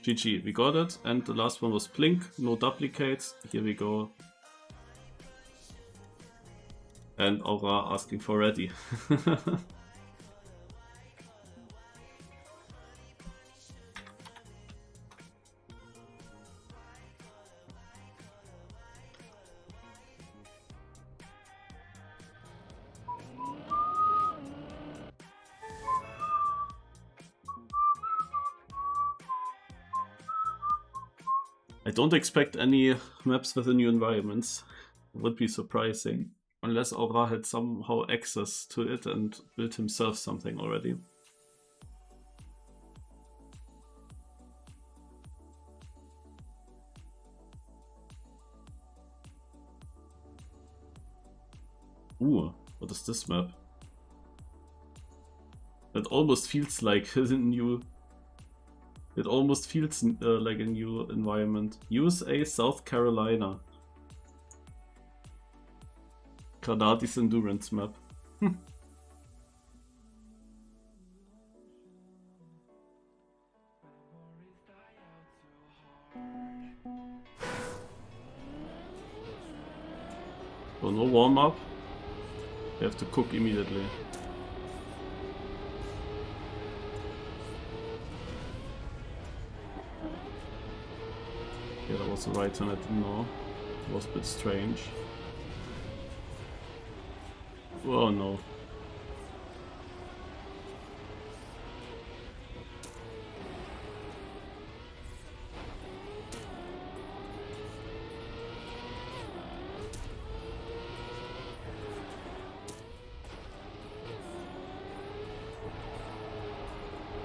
GG, we got it. And the last one was Blink, no duplicates. Here we go. And Aura asking for ready. I don't expect any maps with the new environments. Would be surprising. Unless Aura had somehow access to it and built himself something already. Ooh, what is this map? It almost feels like a new... It almost feels like a new environment. USA, South Carolina. Kanadi's endurance map. So no warm up. You have to cook immediately. Yeah, that was the right turn, I didn't know. It was a bit strange. Oh no.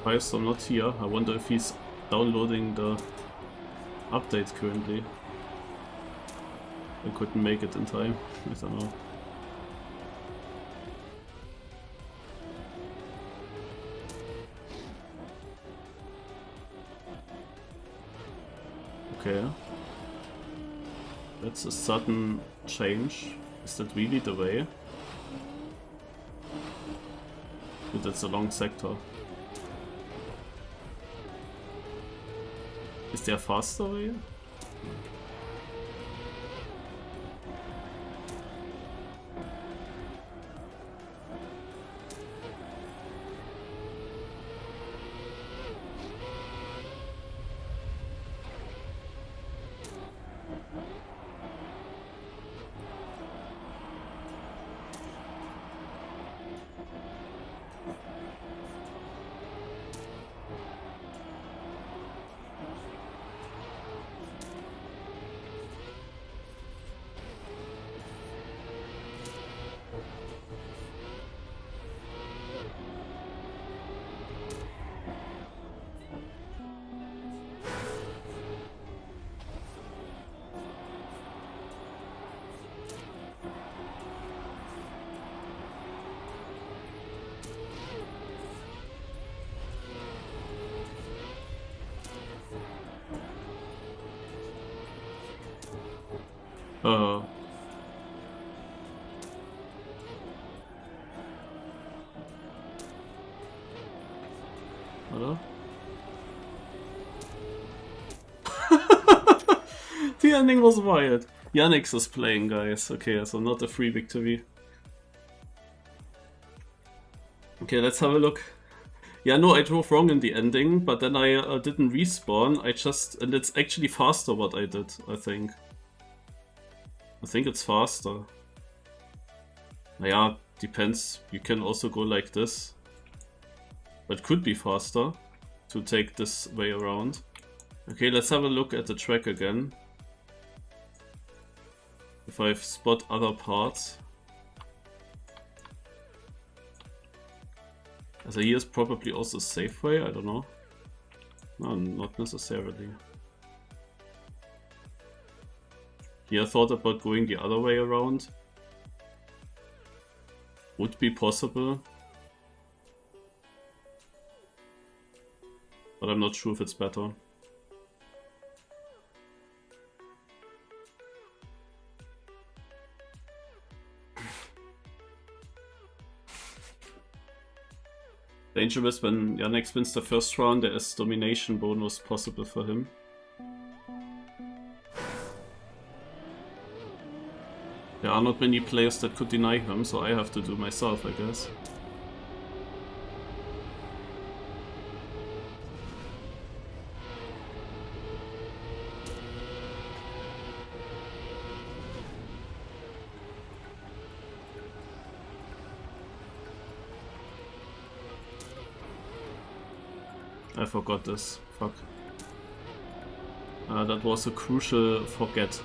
Pies, I'm not here. I wonder if he's downloading the update currently. I couldn't make it in time. I don't know. Okay. That's a sudden change. Is that really the way? But that's a long sector. Is there a faster way? Oder? The ending was wild. Yannick is playing, guys. Okay, so not a free victory. Okay, let's have a look. Yeah, no, I drove wrong in the ending, but then I didn't respawn. And it's actually faster what I did, I think. I think it's faster. Naja, depends. You can also go like this. But could be faster to take this way around. Okay, let's have a look at the track again. If I spot other parts. So here's probably also a safe way, I don't know. No, not necessarily. Here I thought about going the other way around. Would be possible. But I'm not sure if it's better. Dangerous when Yannick wins the first round, there is domination bonus possible for him. There are not many players that could deny him, so I have to do myself, I guess. I forgot this. Fuck. That was a crucial forget.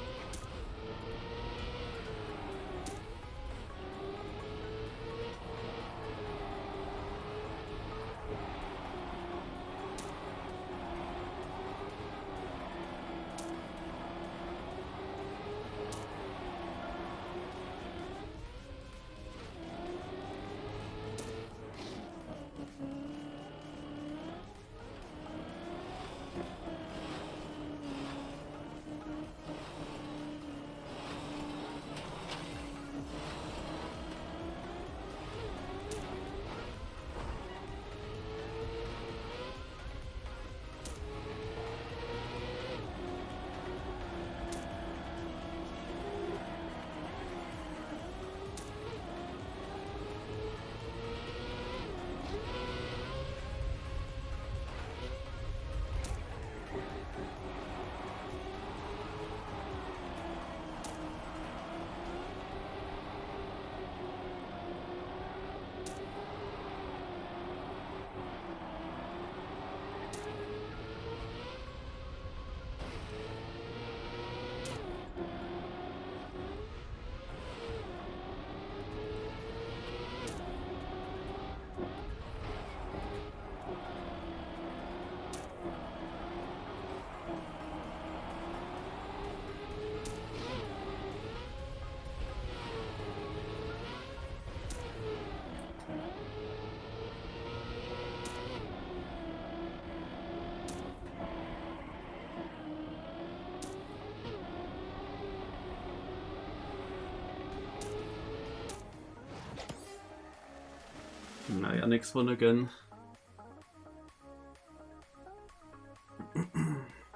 Naja, next one again.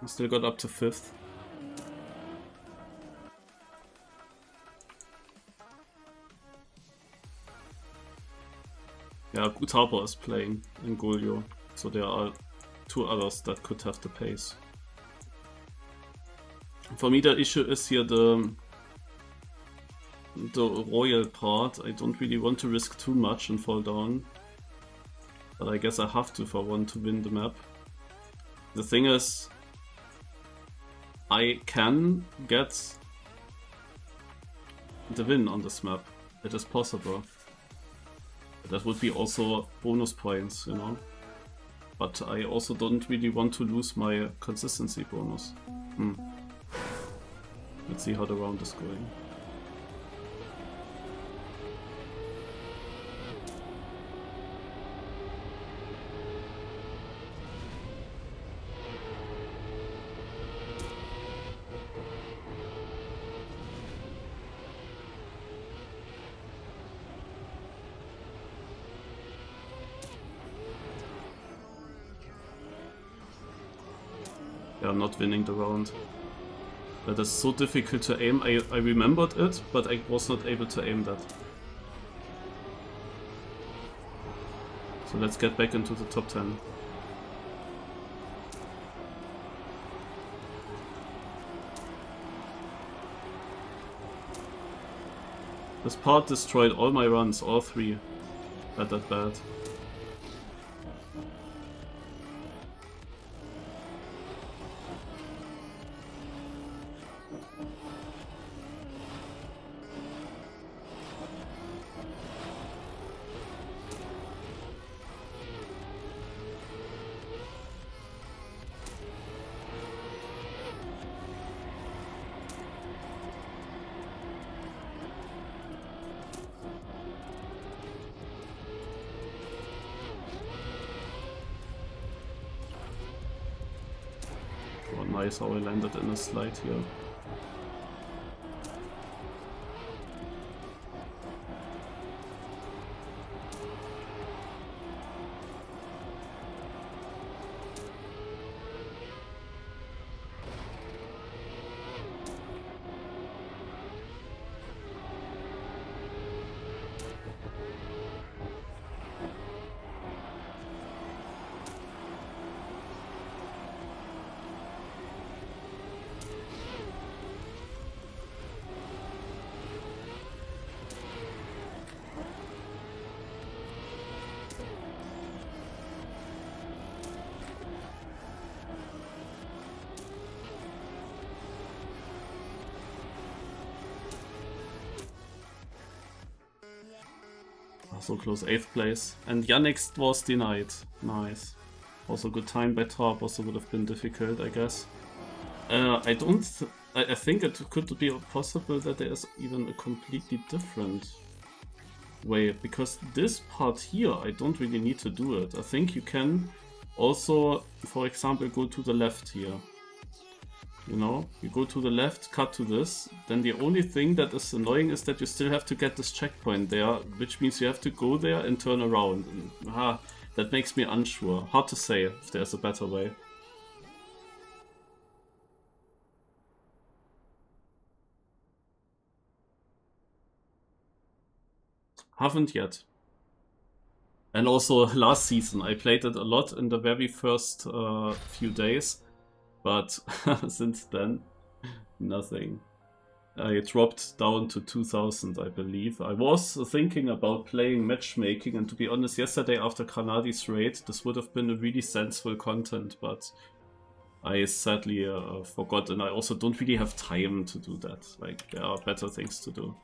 Still got up to 5th. Yeah, Gutapa is playing in Golio, so there are 2 others that could have the pace. For me the issue is here the royal part. I don't really want to risk too much and fall down. But I guess I have to if I want to win the map. The thing is, I can get the win on this map. It is possible. That would be also bonus points, you know. But I also don't really want to lose my consistency bonus. Let's see how the round is going. are not winning the round. That is so difficult to aim. I remembered it, but I was not able to aim that. So let's get back into the top 10. This part destroyed all my runs, all 3. Not that bad. Oh, nice how I landed in a slide here. So close, 8th place. And Yannick was denied. Nice. Also good time by top, also would have been difficult, I guess. I think it could be possible that there is even a completely different way, because this part here, I don't really need to do it. I think you can also, for example, go to the left here. You know, you go to the left, cut to this, then the only thing that is annoying is that you still have to get this checkpoint there, which means you have to go there and turn around. And, that makes me unsure. Hard to say if there's a better way. Haven't yet. And also last season I played it a lot in the very first few days. But since then, nothing. I dropped down to 2000, I believe. I was thinking about playing matchmaking, and to be honest, yesterday after Granadi's raid, this would have been a really sensible content, but I sadly forgot, and I also don't really have time to do that. Like, there are better things to do.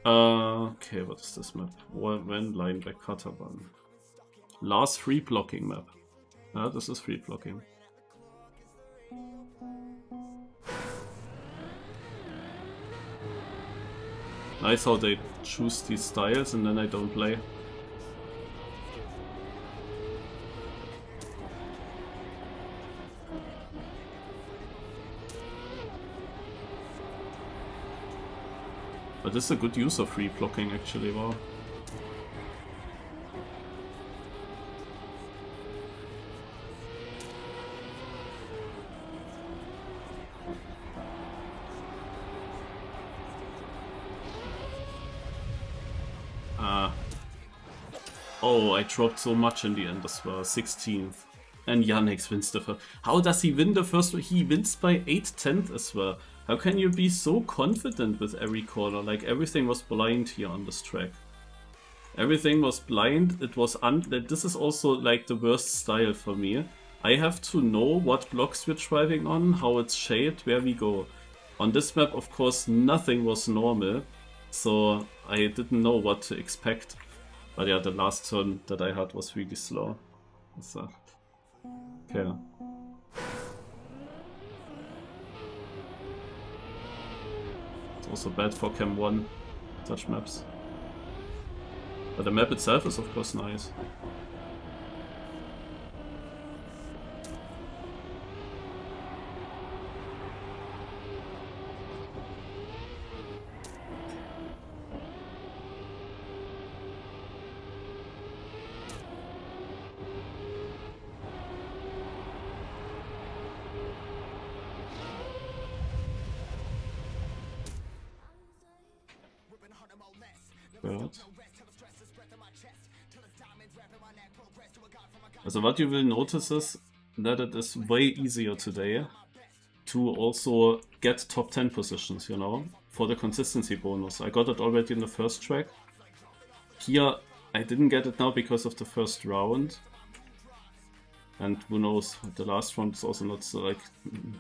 Okay, what is this map? When Lineback Kataban. Last free blocking map. This is free blocking. Nice how they choose these styles and then I don't play. But this is a good use of free blocking actually, wow. Oh, I dropped so much in the end as well, 16th. And Yannick wins the first. How does he win the first? He wins by 8/10 as well. How can you be so confident with every corner? Like, everything was blind here on this track. Everything was blind. It was this is also like the worst style for me. I have to know what blocks we're driving on, how it's shaped, where we go. On this map, of course, nothing was normal, so I didn't know what to expect. But yeah, the last turn that I had was really slow. So, okay. It's also bad for Chem 1, such maps. But the map itself is of course nice. squared. So what you will notice is that it is way easier today to also get top 10 positions, you know, for the consistency bonus. I got it already in the first track. Here, I didn't get it now because of the first round. And who knows, the last round is also not so, like,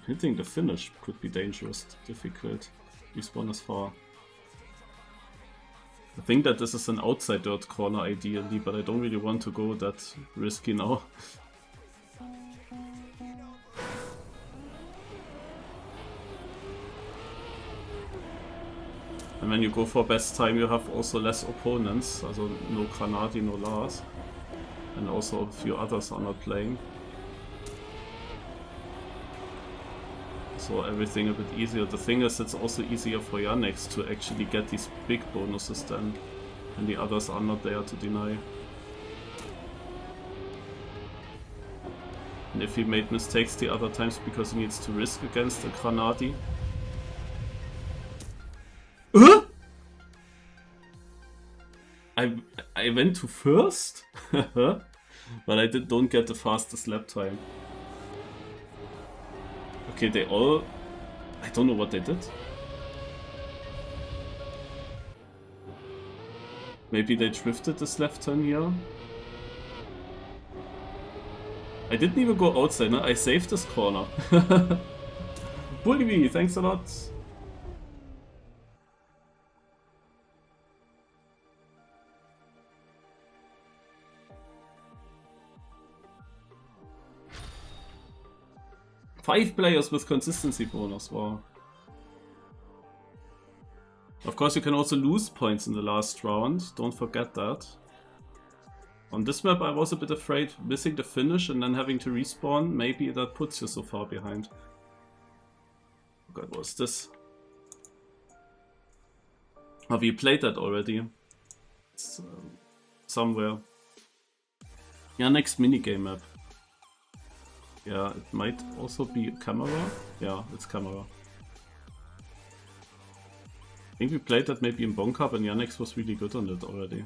hitting the finish could be dangerous, difficult. Respawn is far. I think that this is an outside dirt corner ideally, but I don't really want to go that risky now. And when you go for best time, you have also less opponents, also no Granadi, no Lars. And also a few others are not playing. So everything a bit easier. The thing is, it's also easier for Yannex to actually get these big bonuses then, and the others are not there to deny. And if he made mistakes the other times because he needs to risk against a Granadi. I went to first, but I don't get the fastest lap time. Okay, they all... I don't know what they did. Maybe they drifted this left turn here. I didn't even go outside, no? I saved this corner. Bully me, thanks a lot. Five players with consistency bonus, wow. Of course you can also lose points in the last round, don't forget that. On this map I was a bit afraid missing the finish and then having to respawn, maybe that puts you so far behind. Oh god, what's this? Have you played that already? It's somewhere. Yeah, next minigame map. Yeah, it might also be camera. Yeah, it's camera. I think we played that maybe in Bonk Cup and Yannex was really good on it already.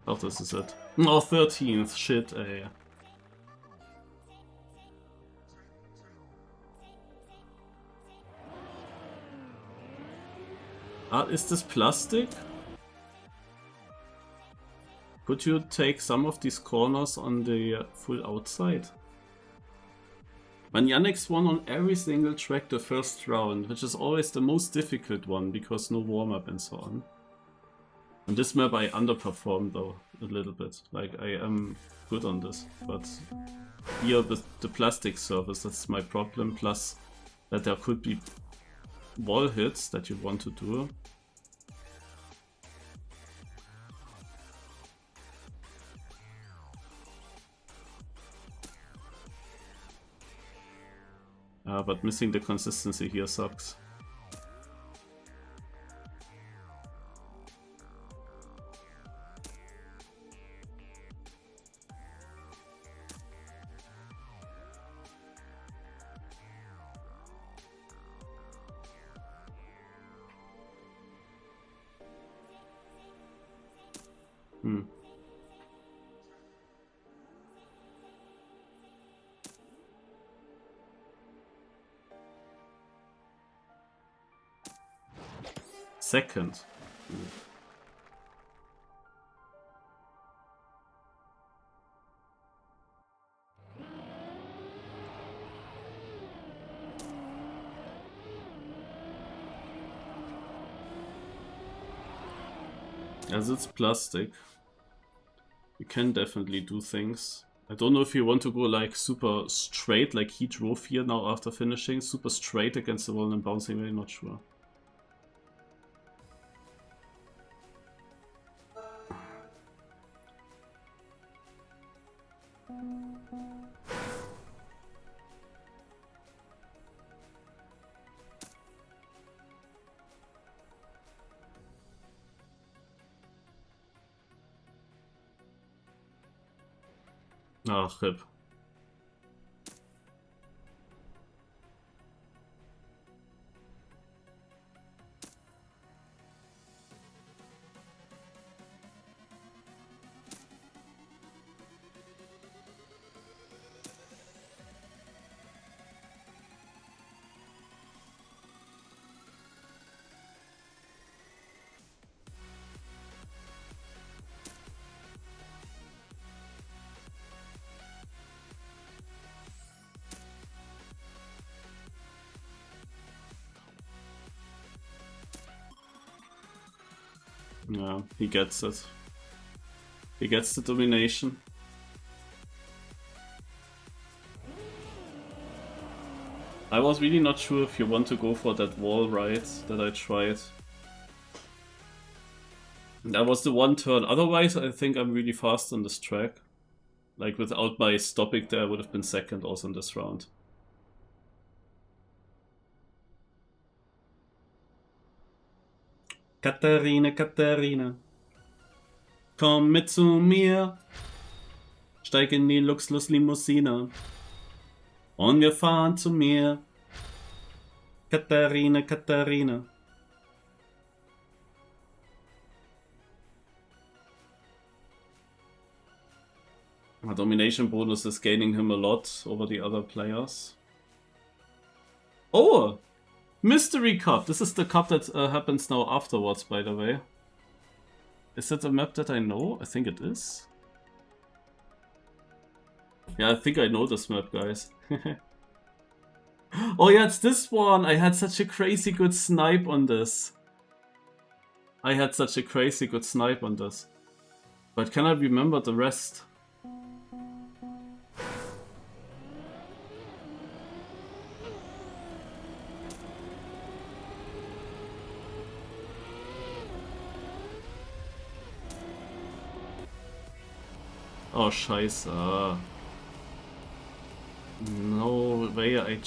Oh, this is it. Oh, 13th, shit, ey. Is this plastic? Could you take some of these corners on the full outside? When Yannex won on every single track the first round, which is always the most difficult one because no warm-up and so on. On this map I underperformed though, a little bit. Like, I am good on this, but here with the plastic surface, that's my problem, plus that there could be wall hits that you want to do. But missing the consistency here sucks. Second. As it's plastic, you can definitely do things. I don't know if you want to go like super straight, like he drove here now after finishing, super straight against the wall and bouncing away, not sure. Ach, RIP. Yeah, he gets it. He gets the domination. I was really not sure if you want to go for that wall ride that I tried. That was the one turn. Otherwise, I think I'm really fast on this track. Like, without my stopping there, I would have been second also in this round. Katharina, Katharina, komm mit zu mir, steig in die Luxuslimousine und wir fahren zu mir. Katharina, Katharina. My domination bonus is gaining him a lot over the other players. Oh! Mystery Cup! This is the cup that happens now afterwards, by the way. Is that a map that I know? I think it is. Yeah, I think I know this map, guys. Oh yeah, it's this one! I had such a crazy good snipe on this. But can I remember the rest? Oh, scheiße. No way I...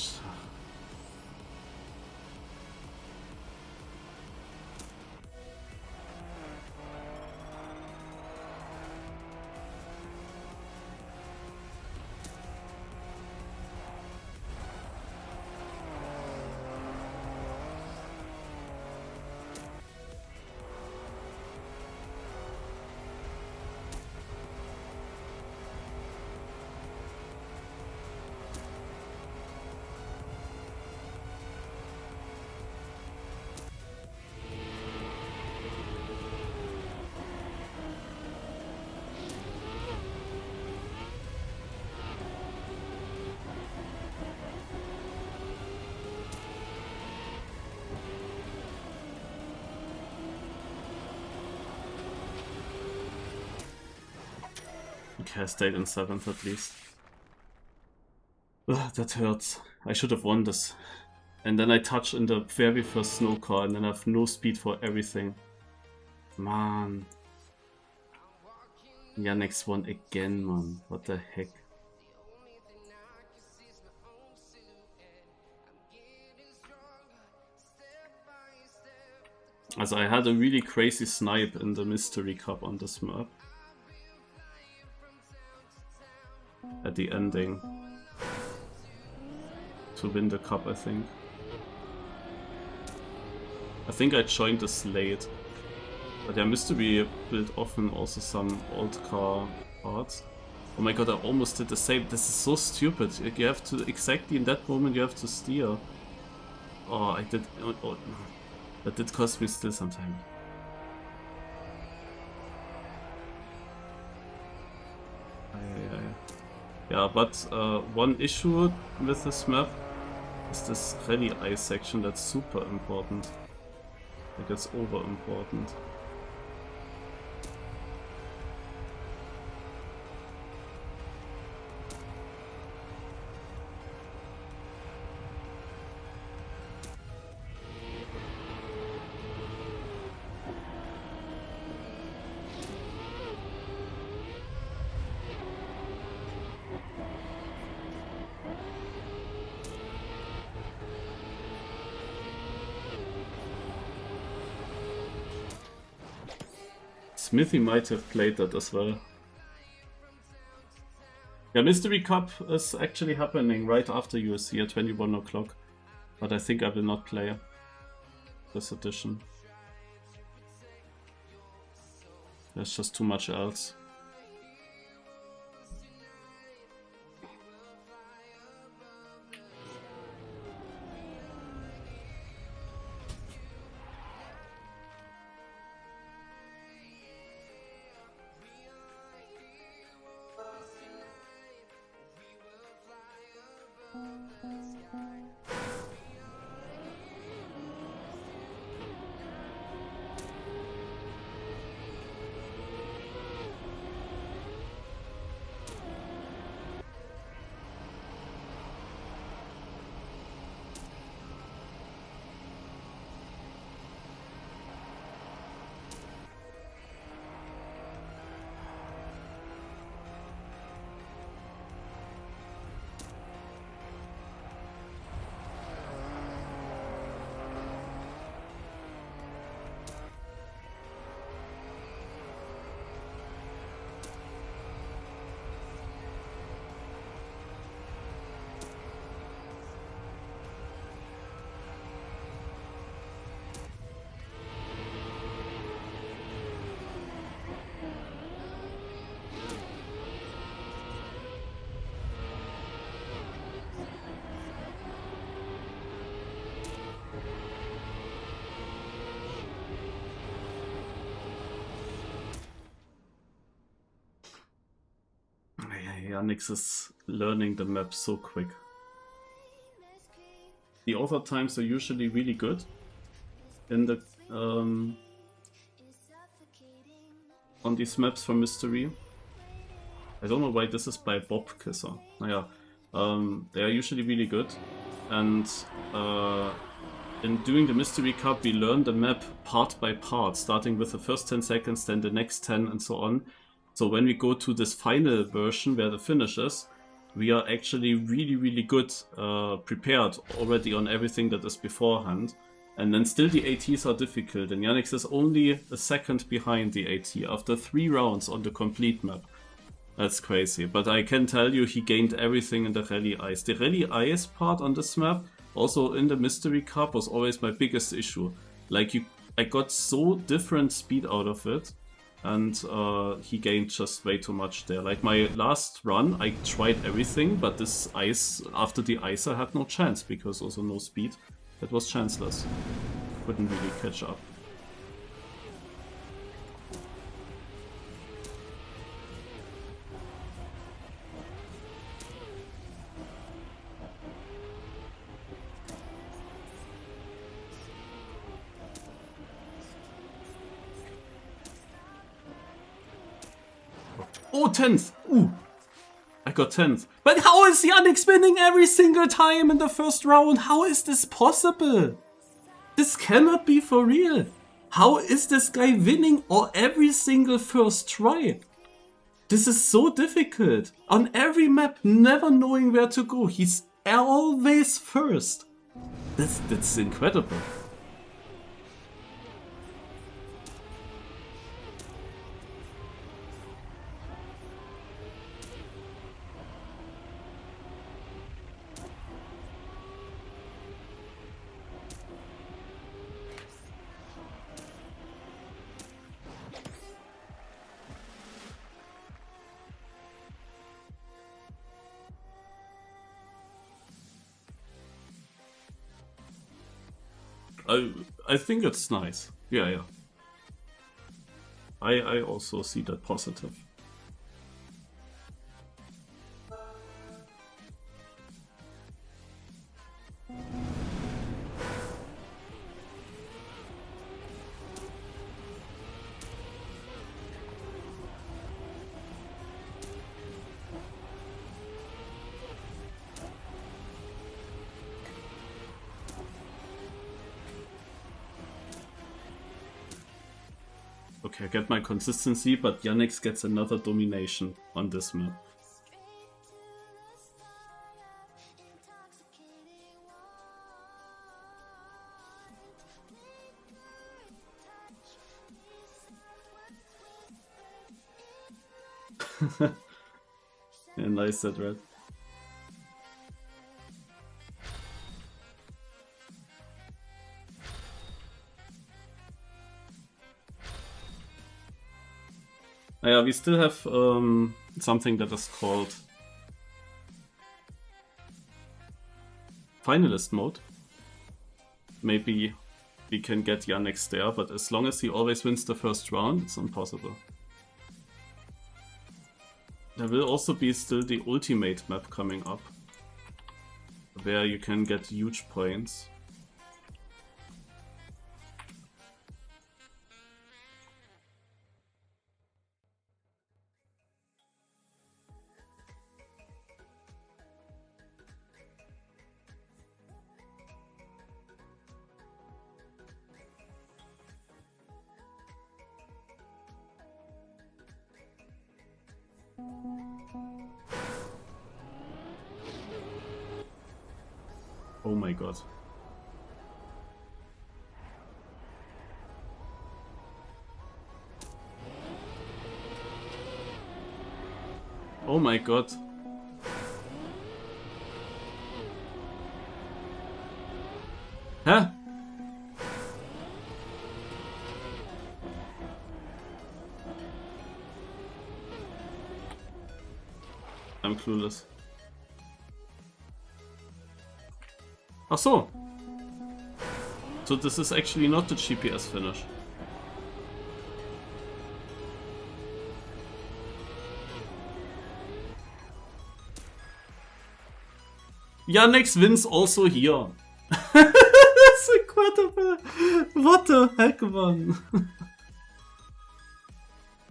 Okay, I stayed in 7th at least. Ugh, that hurts. I should have won this. And then I touch in the very first snow car and then I have no speed for everything. Man. Yannick's won again, man. What the heck? Also I had a really crazy snipe in the Mystery Cup on this map. At the ending. To win the cup, I think. I think I joined this late. But yeah, Mystery built often also some old car parts. Oh my god, I almost did the same. This is so stupid. You have to, exactly in that moment you have to steer. Oh, I did... Oh, that did cost me still some time. Yeah, but one issue with this map is this rally ice section that's super important. Like it's over important. Smithy might have played that as well. Yeah, Mystery Cup is actually happening right after USC at 21 o'clock. But I think I will not play this edition. There's just too much else. Yannick is learning the map so quick. The other times are usually really good in the on these maps for Mystery. I don't know why this is by Bob Kisser. Naja, they are usually really good, and in doing the Mystery Cup we learn the map part by part, starting with the first 10 seconds, then the next 10 and so on. So when we go to this final version where the finish is, we are actually really good prepared already on everything that is beforehand. And then still the ATs are difficult, and Yannick is only a second behind the AT after 3 rounds on the complete map. That's crazy, but I can tell you he gained everything in the Rally Ice. The Rally Ice part on this map, also in the Mystery Cup, was always my biggest issue. Like, I got so different speed out of it, and he gained just way too much there. Like my last run, I tried everything, but this ice, after the ice, I had no chance, because also no speed. That was chanceless. Couldn't really catch up. Oh, 10th! Ooh! I got 10th. But how is Yannick winning every single time in the first round? How is this possible? This cannot be for real. How is this guy winning or every single first try? This is so difficult. On every map, never knowing where to go. He's always first. That's incredible. I think it's nice. Yeah. I also see that positive. Okay, I get my consistency, but Yannick gets another domination on this map. Yeah, nice that red. Yeah, we still have something that is called finalist mode. Maybe we can get Yannick there, but as long as he always wins the first round, it's impossible. There will also be still the ultimate map coming up, where you can get huge points. Oh my god. Oh my god. Huh? I'm clueless. Ach so. So this is actually not the GPS finish. Yannick wins also here. That's incredible. What the heck, man?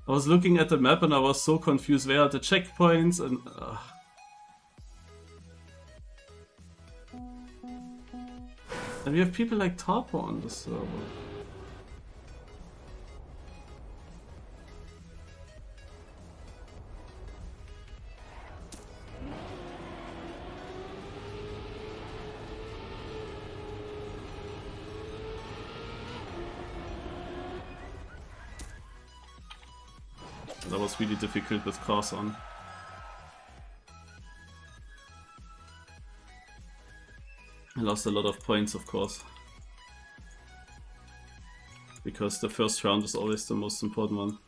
I was looking at the map and I was so confused. Where are the checkpoints and... And we have people like Tarpo on the server. That was really difficult with cars on. I lost a lot of points, of course. Because the first round is always the most important one.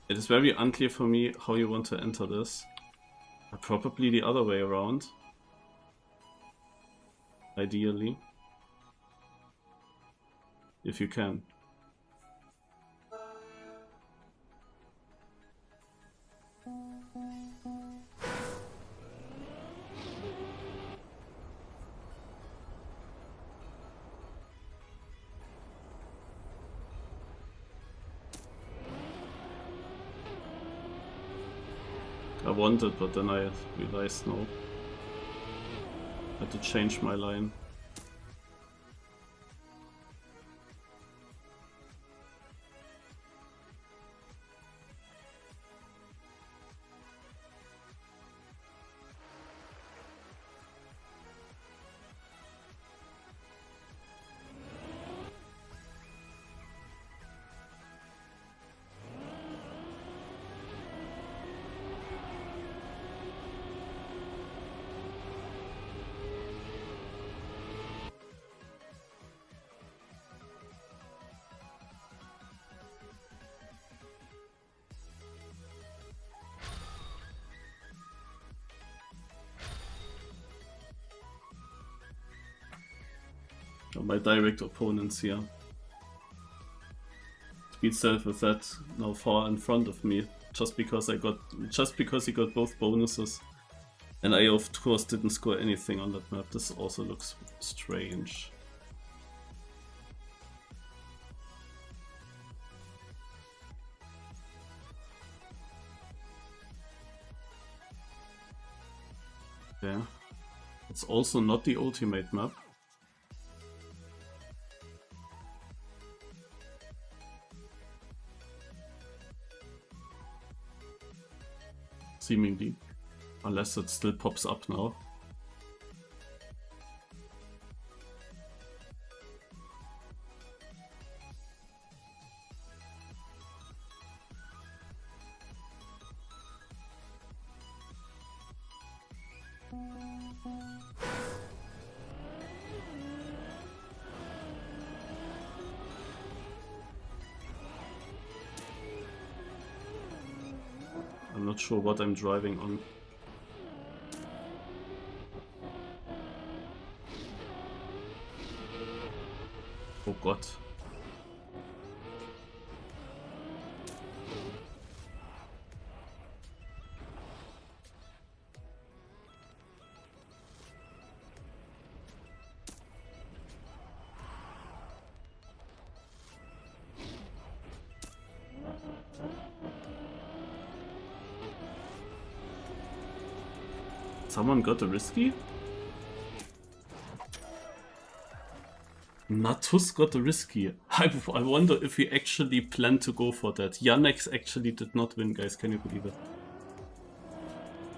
It is very unclear for me how you want to enter this. Probably the other way around. Ideally. If you can. I wanted, but then I realized no. I had to change my line. My direct opponents here. Speedstealth with that now far in front of me, just because he got both bonuses, and I of course didn't score anything on that map. This also looks strange. Yeah, it's also not the ultimate map. Seemingly. Unless it still pops up now. I'm not sure what I'm driving on. Oh god. Someone got a risky? Natus got a risky. I wonder if he actually planned to go for that. Yannex actually did not win, guys. Can you believe it?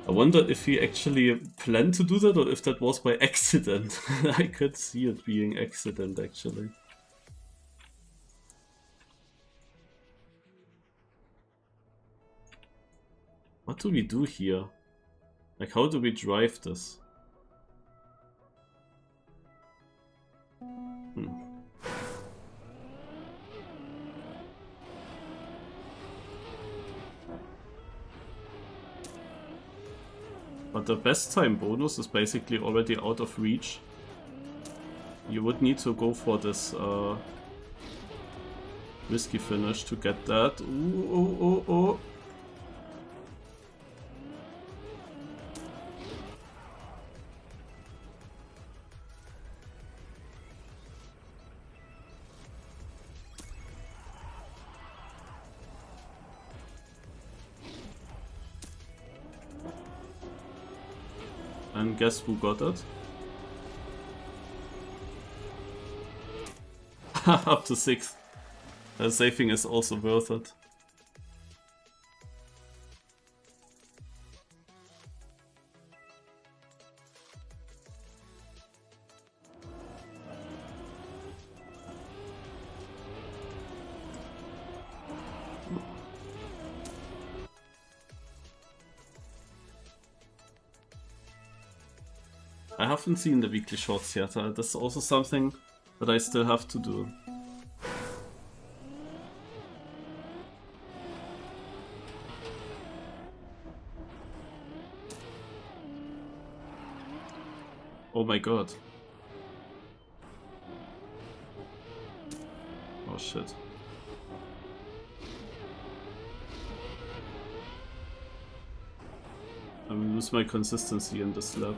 I wonder if he actually planned to do that or if that was by accident. I could see it being accident, actually. What do we do here? Like, how do we drive this? But the best time bonus is basically already out of reach. You would need to go for this risky finish to get that. Ooh, oh, oh, oh. And guess who got it? Up to 6. Saving is also worth it. I haven't seen the weekly shorts yet. That's also something that I still have to do. Oh my god. Oh shit. I will lose my consistency in this lap.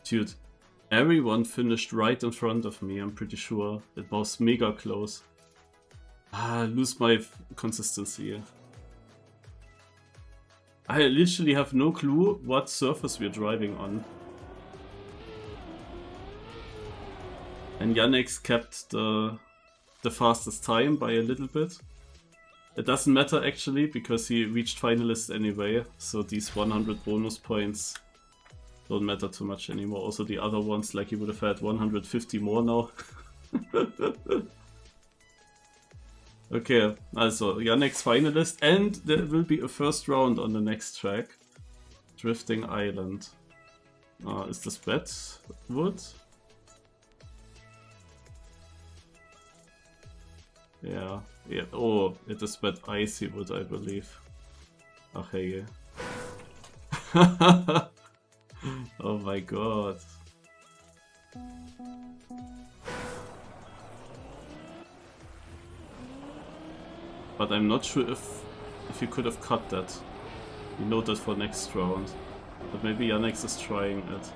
Dude, everyone finished right in front of me, I'm pretty sure. It was mega close. I lose my consistency. I literally have no clue what surface we're driving on. And Yannex kept the fastest time by a little bit. It doesn't matter actually, because he reached finalist anyway, so these 100 bonus points don't matter too much anymore. Also the other ones, like he would have had 150 more now. Okay, also Yannex finalist, and there will be a first round on the next track. Drifting Island. Is this wet wood? Yeah. Oh, it is wet icy wood, I believe. Ach hey. Oh my god. But I'm not sure if you could have cut that. You know that for next round. But maybe Yannex is trying it.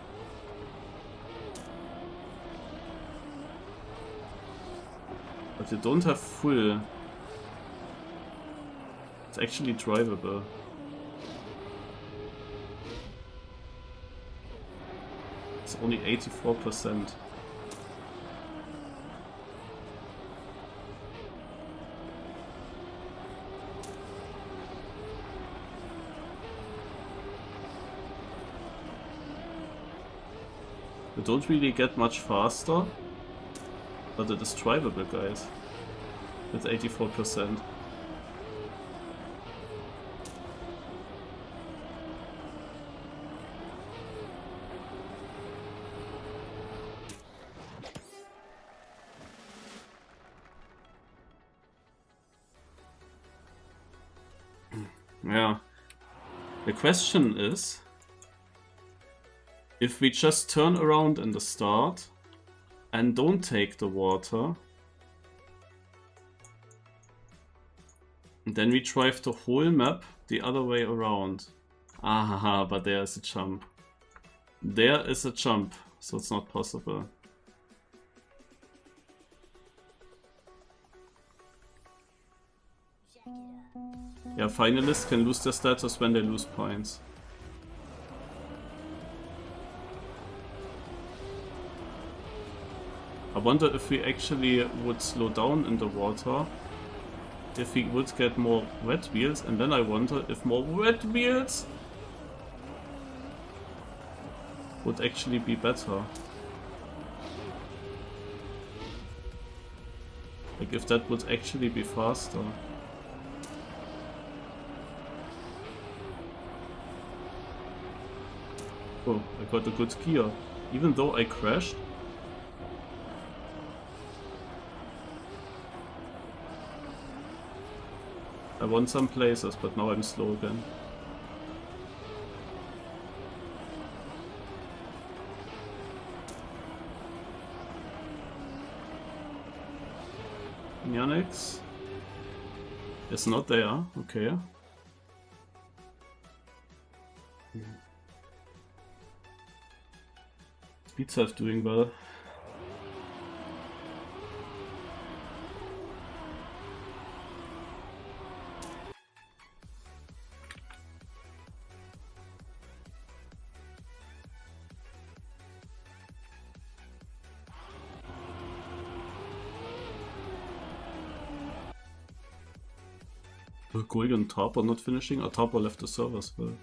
But you don't have full. It's actually drivable. It's only 84%. You don't really get much faster, But it is drivable, guys. With 84%. Yeah. The question is, if we just turn around in the start and don't take the water, then we drive the whole map the other way around. Ah, but there is a jump. There is a jump, so it's not possible. Yeah, finalists can lose their status when they lose points. I wonder if we actually would slow down in the water, if we would get more wet wheels, and then I wonder if more wet wheels would actually be better. Like if that would actually be faster. Oh, I got a good gear. Even though I crashed. I won some places, but now I'm slow again. Yannick's is not there, okay. Speedsurf doing well. Golgi and Tarpa not finishing? Tarpa left the server as well.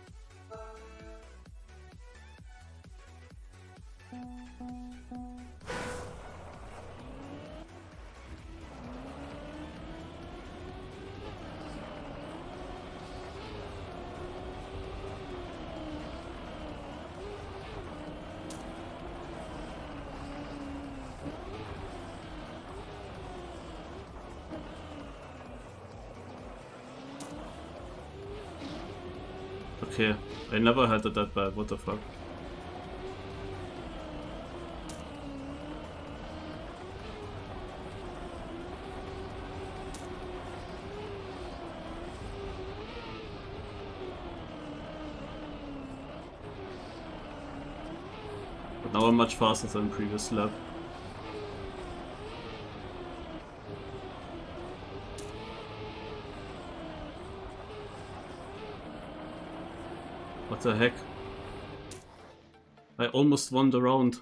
Okay, I never had it that bad, what the fuck. But now I'm much faster than previous lap. What the heck? I almost won the round.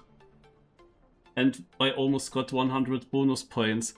And I almost got 100 bonus points.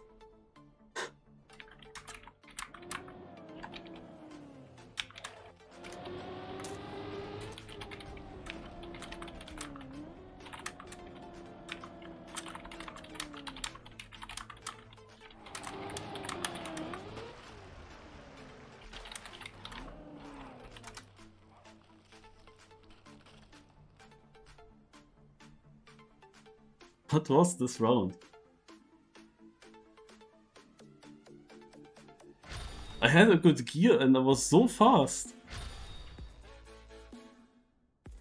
What was this round? I had a good gear and I was so fast.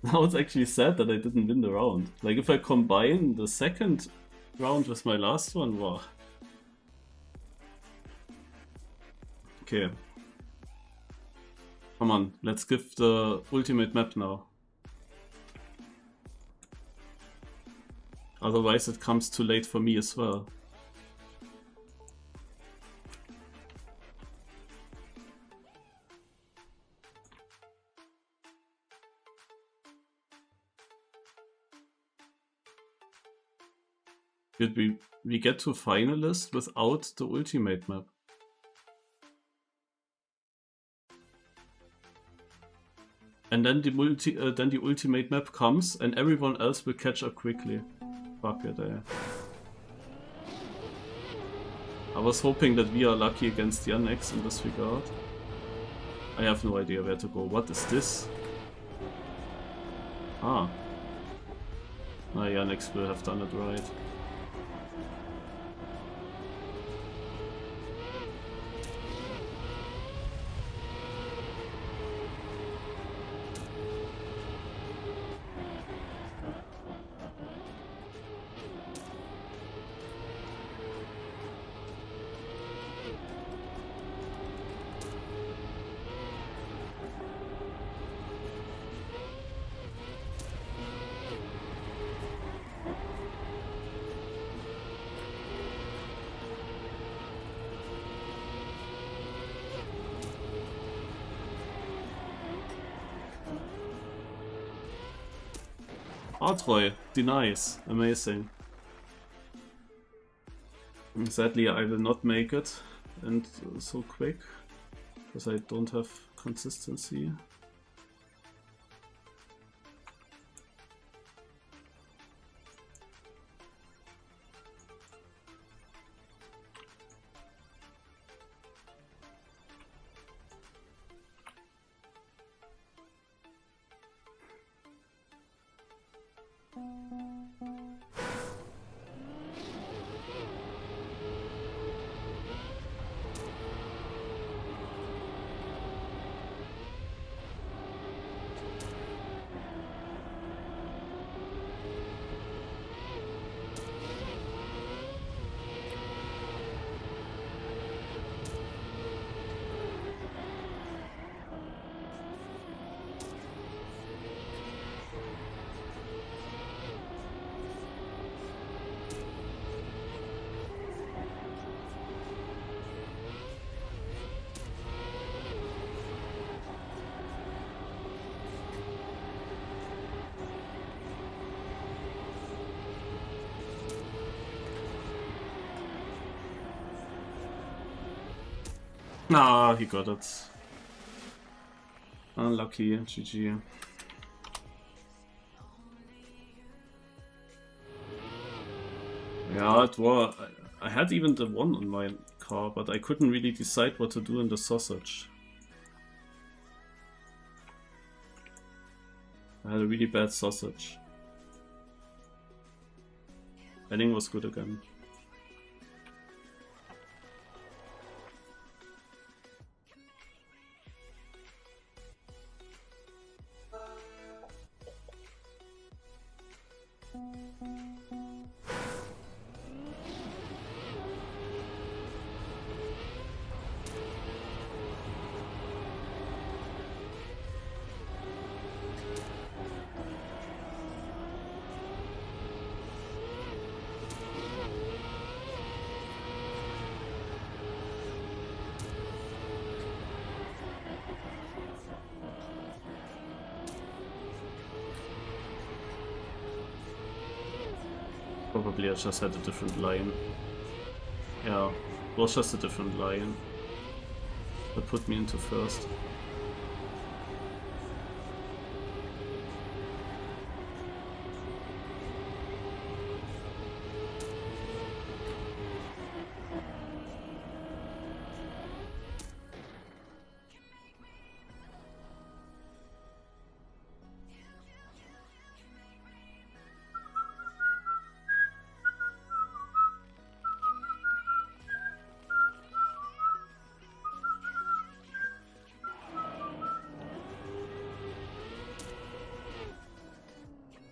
Now it's actually sad that I didn't win the round. Like if I combine the second round with my last one, wow. Okay. Come on, let's give the ultimate map now. Otherwise it comes too late for me as well. Did we get to finalist without the ultimate map? And then the ultimate map comes and everyone else will catch up quickly. Fuck it, I was hoping that we are lucky against Yannex in this regard. I have no idea where to go. What is this? Ah. Yannex will have done it right. Artroy, denies. Amazing. Sadly, I will not make it, and so quick, because I don't have consistency. Ah, he got it. Unlucky, GG. Yeah, it was. I had even the 1 on my car, but I couldn't really decide what to do in the sausage. I had a really bad sausage. Ending was good again. Probably I just had a different line. Yeah, it was just a different line that put me into first.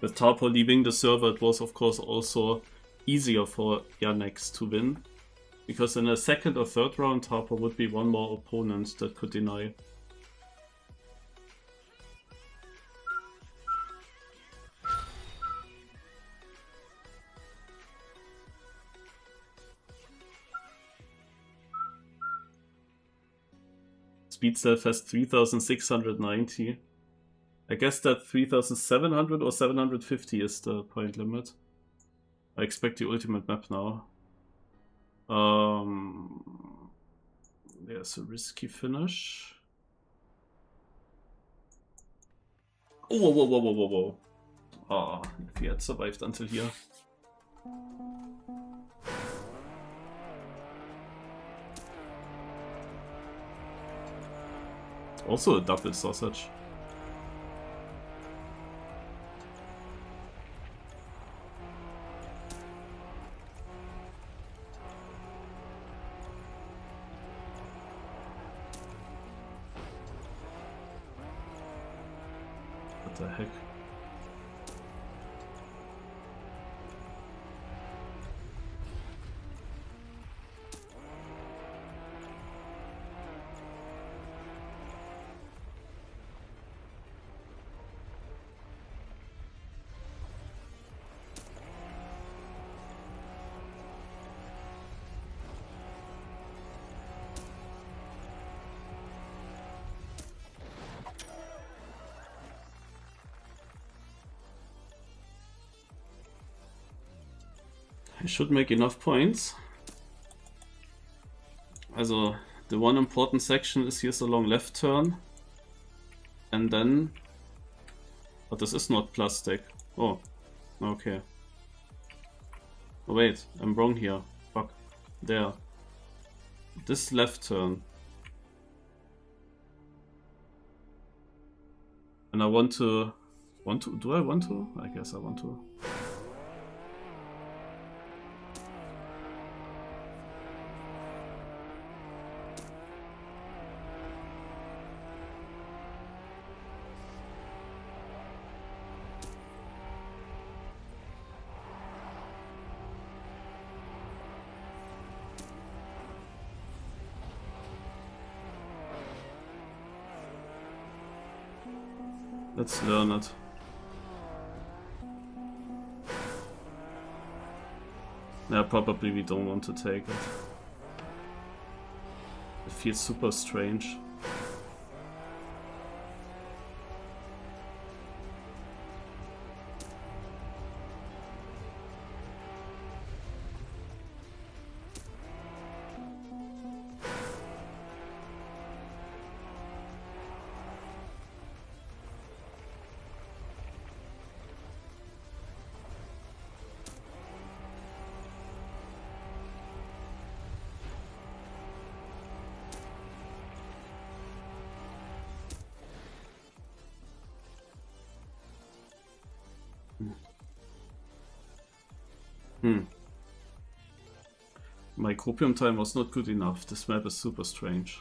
With Tarpo leaving the server, it was of course also easier for Yannex to win, because in a second or third round Tarpo would be one more opponent that could deny. Speed Self has 3690. I guess that 3700 or 750 is the point limit. I expect the ultimate map now. There's a risky finish. Oh, whoa, whoa, whoa, whoa, whoa, whoa. Ah, if he had survived until here. Also a double sausage. What the heck? I should make enough points. Also, the one important section is here's a long left turn. And then... But this is not plastic. Oh, okay. Oh wait, I'm wrong here. Fuck. There. This left turn. And I want to... Do I want to? I guess I want to. Let's learn it. Yeah, probably we don't want to take it. It feels super strange. My copium time was not good enough. This map is super strange.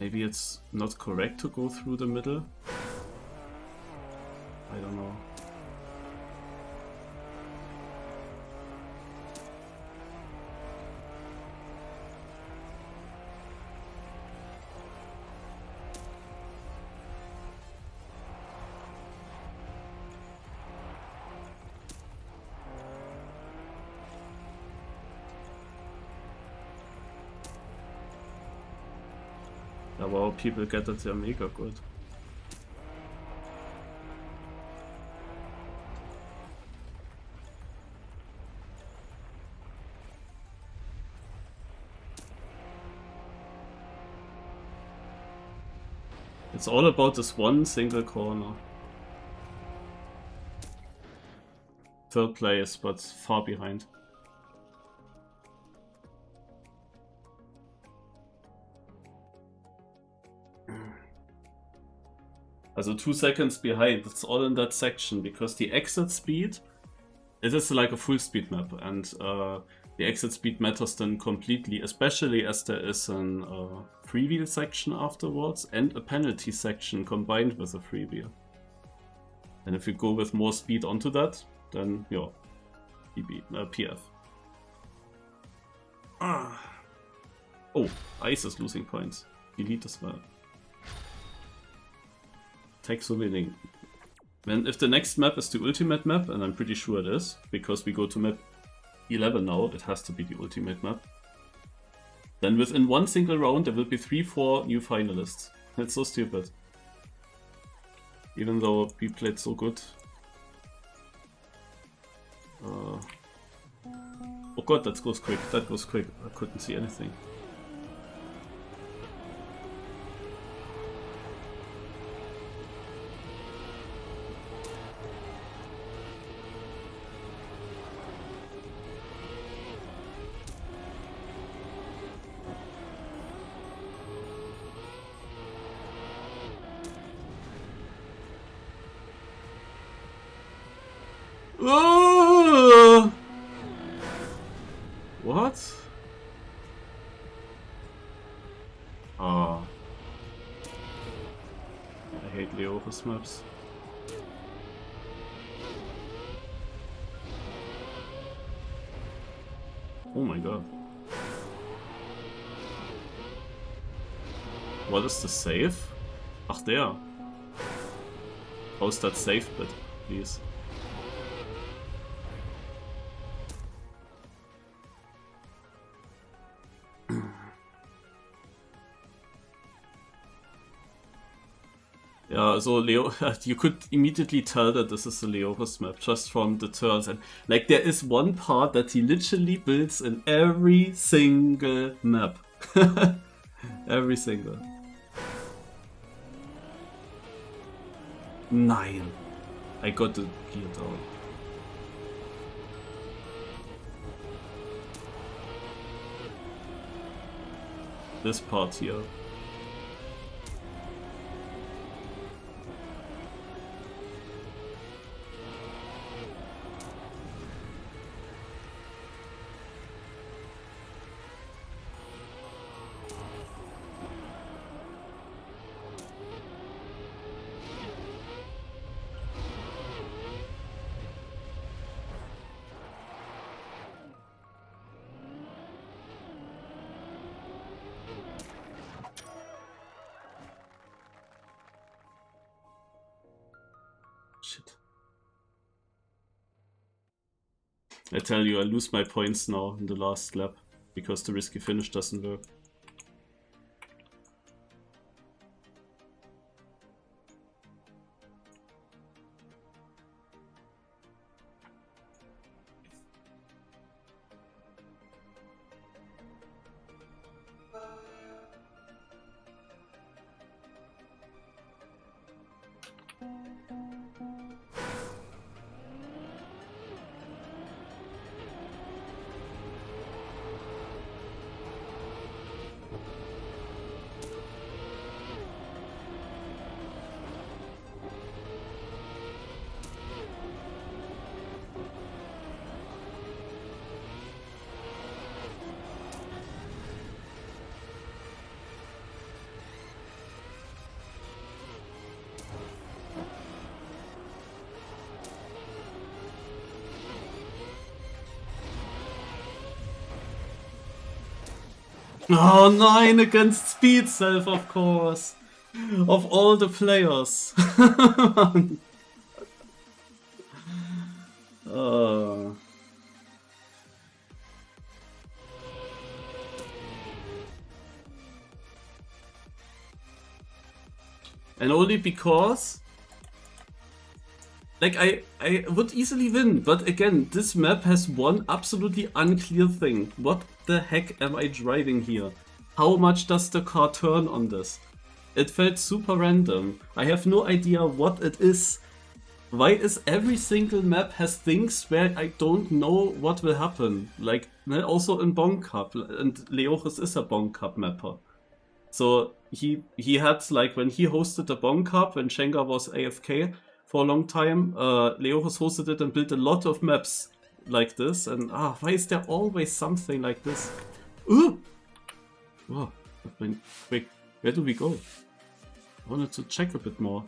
Maybe it's not correct to go through the middle? I don't know. Wow, people get that they're mega good. It's all about this one single corner. Third place, but far behind. Also 2 seconds behind, it's all in that section, because the exit speed, it is like a full speed map, and the exit speed matters then completely, especially as there is an freewheel section afterwards and a penalty section combined with a freewheel. And if you go with more speed onto that, then yeah, PF. Oh, Ice is losing points. Delete as well. Takes winning. And if the next map is the ultimate map, and I'm pretty sure it is, because we go to map 11 now, it has to be the ultimate map. Then within one single round there will be 3-4 new finalists. That's so stupid. Even though we played so good. Oh god, that goes quick. That goes quick. I couldn't see anything. What? Ah. I hate Leoris maps. Oh my god. What is the save? Ach, der. How's that save bit, please? Yeah, so Leo, you could immediately tell that this is a Leoris map just from the turns, and like there is one part that he literally builds in every single map. Every single. Nein. I got the gear down. This part here. Shit. I tell you, I lose my points now in the last lap because the risky finish doesn't work. Oh nein, against Speed Self, of course. Of all the players. And only because... Like, I would easily win, but again, this map has one absolutely unclear thing. What the heck am I driving here? How much does the car turn on this? It felt super random. I have no idea what it is. Why is every single map has things where I don't know what will happen? Like, also in Bong Cup, and Leoris is a Bong Cup mapper. So, he had, like, when he hosted the Bong Cup, when Schenker was AFK, for a long time, Leoris hosted it and built a lot of maps like this, and why is there always something like this? Ooh! Oh, wait, where do we go? I wanted to check a bit more.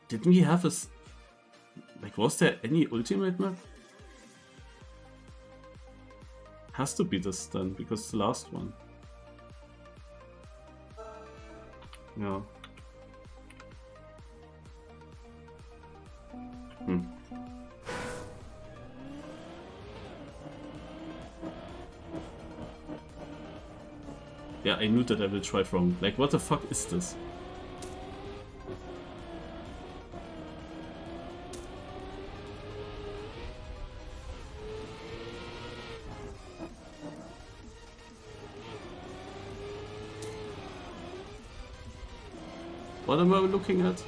Didn't we have a... Like, was there any ultimate map? Has to be this then, because it's the last one. Yeah. Yeah, I knew that I will try wrong. Like, what the fuck is this? What am I looking at?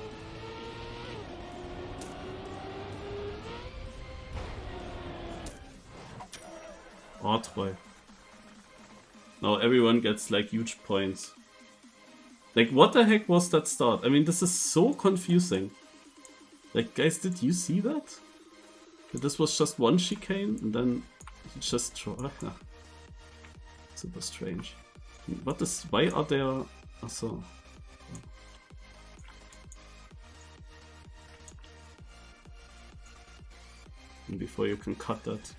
R3. Now everyone gets like huge points. Like, what the heck was that start? I mean, this is so confusing. Like, guys, did you see that? That this was just one chicane and then he just super strange. What is? Why are there? Also. Before you can cut that.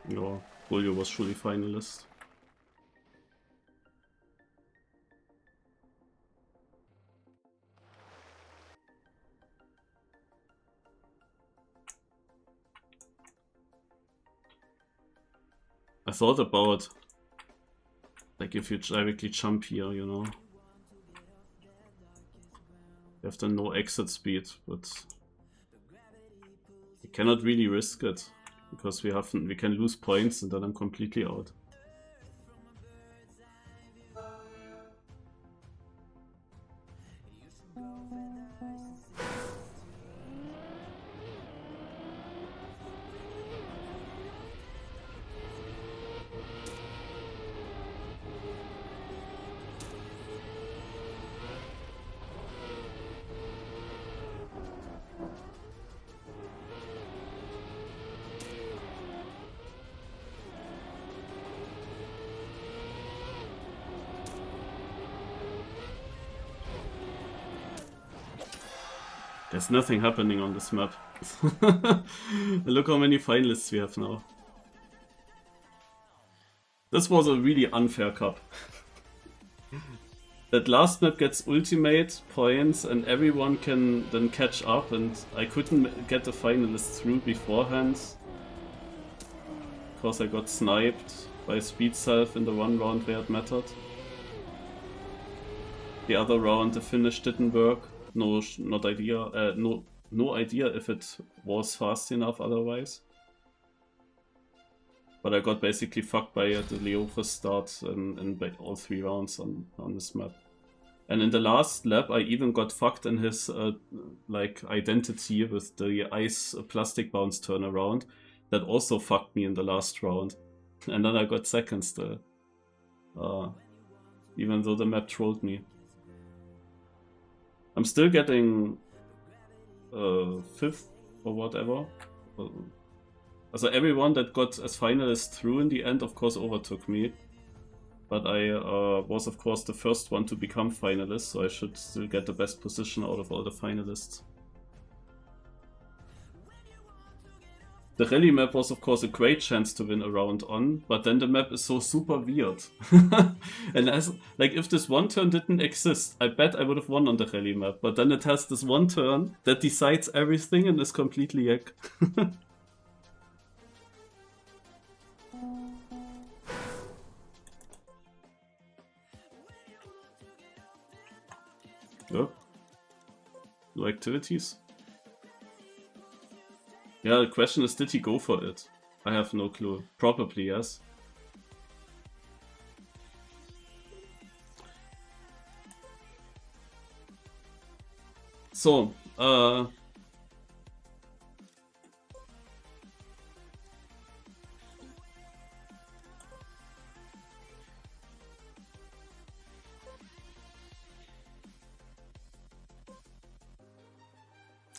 Yeah, Julio was surely finalist. I thought about, like, if you directly jump here, you know, you have the no exit speed, but you cannot really risk it. Because we can lose points and then I'm completely out. There's nothing happening on this map. Look how many finalists we have now. This was a really unfair cup. That last map gets ultimate points and everyone can then catch up, and I couldn't get the finalists through beforehand. Because I got sniped by Speed Self in the one round where it mattered. The other round the finish didn't work. No idea if it was fast enough otherwise. But I got basically fucked by the Leoris start in all 3 rounds on this map. And in the last lap I even got fucked in his like identity with the ice plastic bounce turnaround. That also fucked me in the last round. And then I got second still. Even though the map trolled me. I'm still getting 5th or whatever. So everyone that got as finalist through in the end of course overtook me. But I was of course the first one to become finalist, so I should still get the best position out of all the finalists. The rally map was of course a great chance to win a round on, but then the map is so super weird. And as like if this one turn didn't exist, I bet I would have won on the rally map, but then it has this one turn that decides everything and is completely yak. Oh. No activities? Yeah, the question is, did he go for it? I have no clue. Probably, yes. So,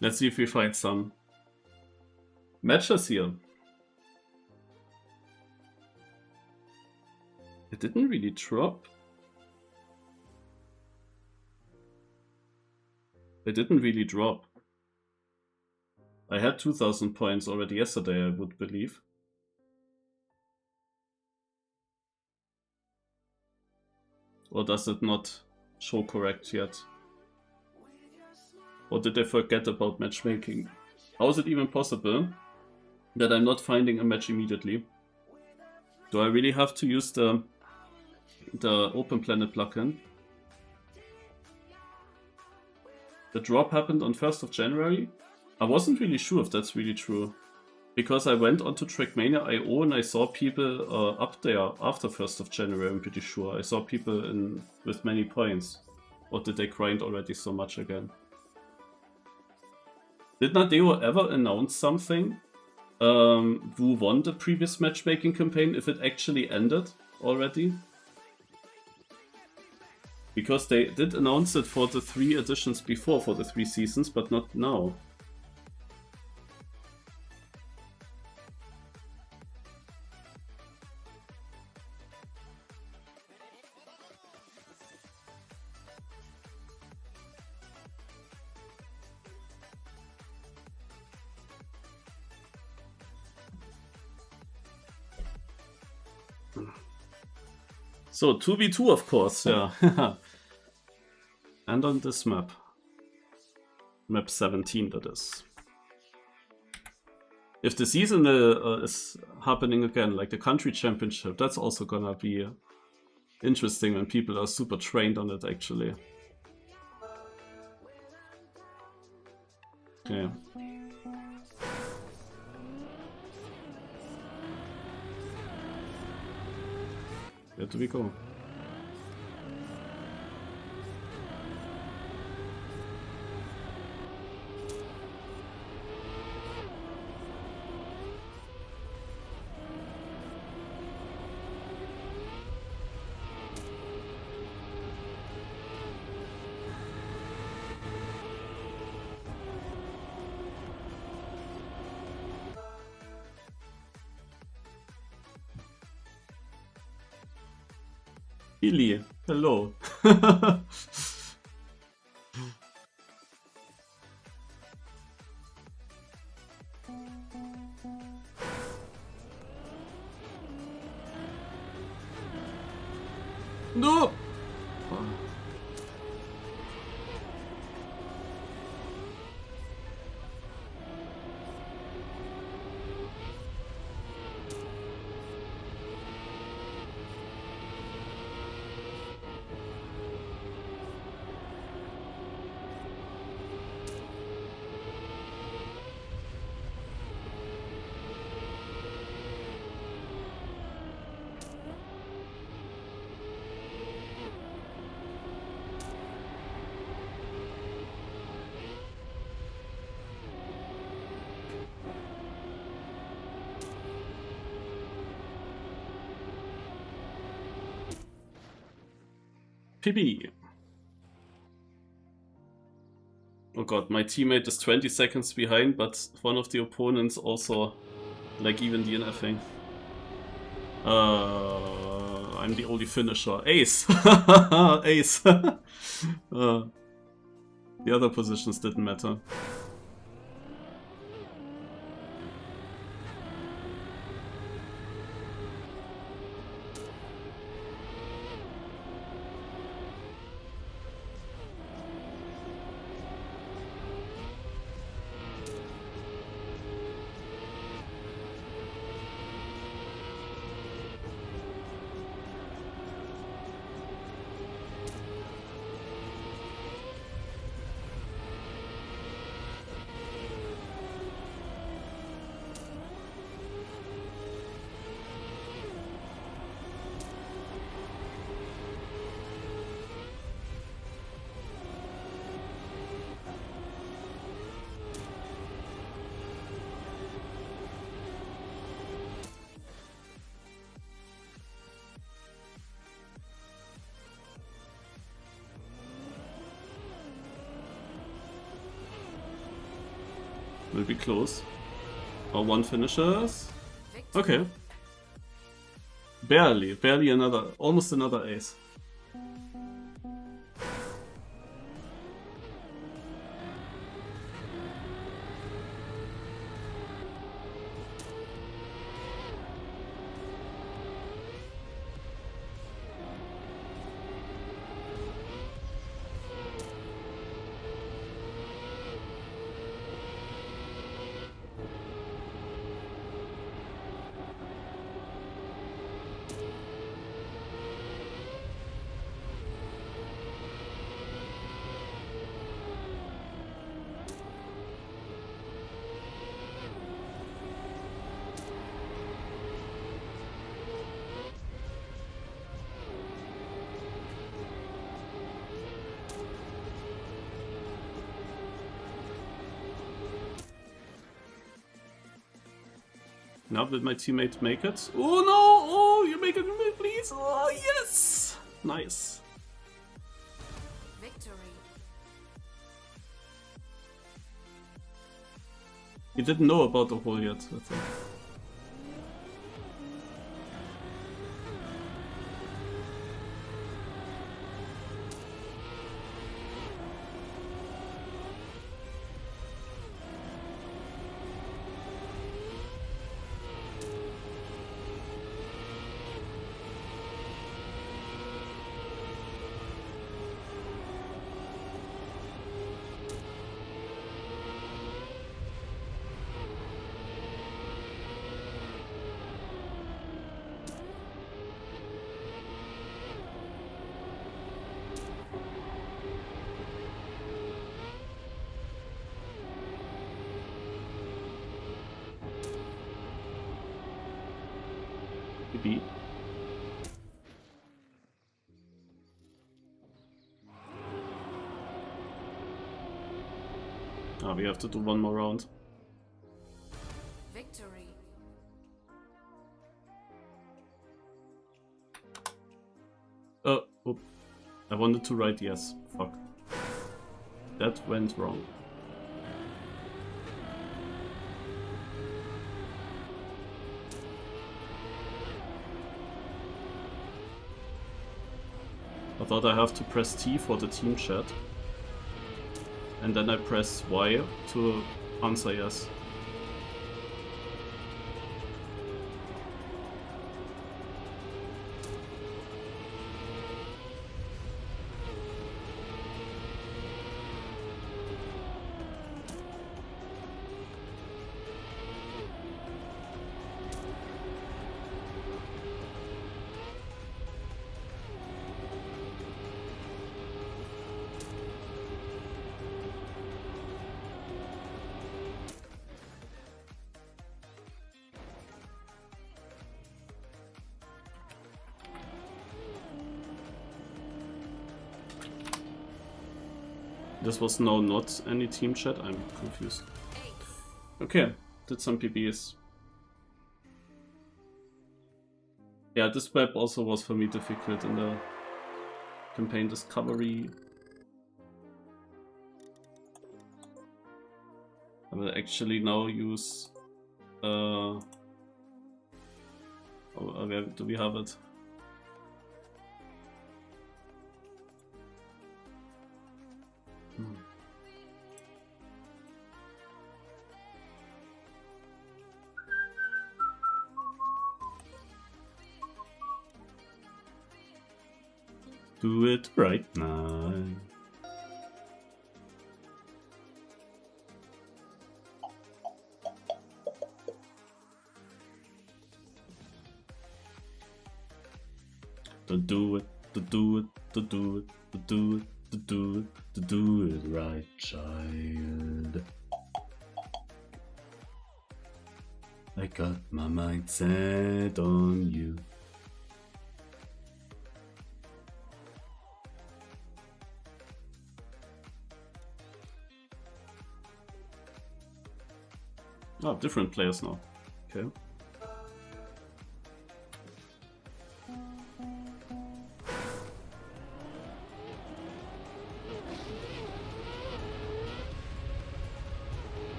let's see if we find some matches here. It didn't really drop. It didn't really drop. I had 2000 points already yesterday, I would believe. Or does it not show correct yet? Or did I forget about matchmaking? How is it even possible that I'm not finding a match immediately? Do I really have to use the Open Planet plugin? The drop happened on 1st of January. I wasn't really sure if that's really true. Because I went onto Trackmania.io and I saw people up there after 1st of January, I'm pretty sure. I saw people with many points. Or did they grind already so much again? Did Nadeo ever announce something? Who won the previous matchmaking campaign, if it actually ended already? Because they did announce it for the 3 editions before, for the 3 seasons, but not now. So 2v2 of course, yeah. And on this map. Map 17 that is. If the season is happening again, like the country championship, that's also gonna be interesting when people are super trained on it actually. Okay. Where do we go? Billy, hello. No! PB. Oh god, my teammate is 20 seconds behind, but one of the opponents also like even DNFing. I'm the only finisher. Ace! Ace! The other positions didn't matter. Will be close. Or one finishers. Okay. Barely another, almost another ace. Now will my teammate make it? Oh no! Oh, you make it, please! Oh yes! Nice. Victory. He didn't know about the hole yet, I think. Maybe. Ah, we have to do one more round. Victory. Oh, I wanted to write yes. Fuck. That went wrong. I thought I have to press T for the team chat. And then I press Y to answer yes. This was now not any team chat, I'm confused. Okay, did some PBs. Yeah, this map also was for me difficult in the campaign discovery. I will actually now use... where do we have it? Do it right now. To do it, to do it, to do it, to do it, to do it, to do it right, child. I got my mind set on you. Oh, different players now. Okay.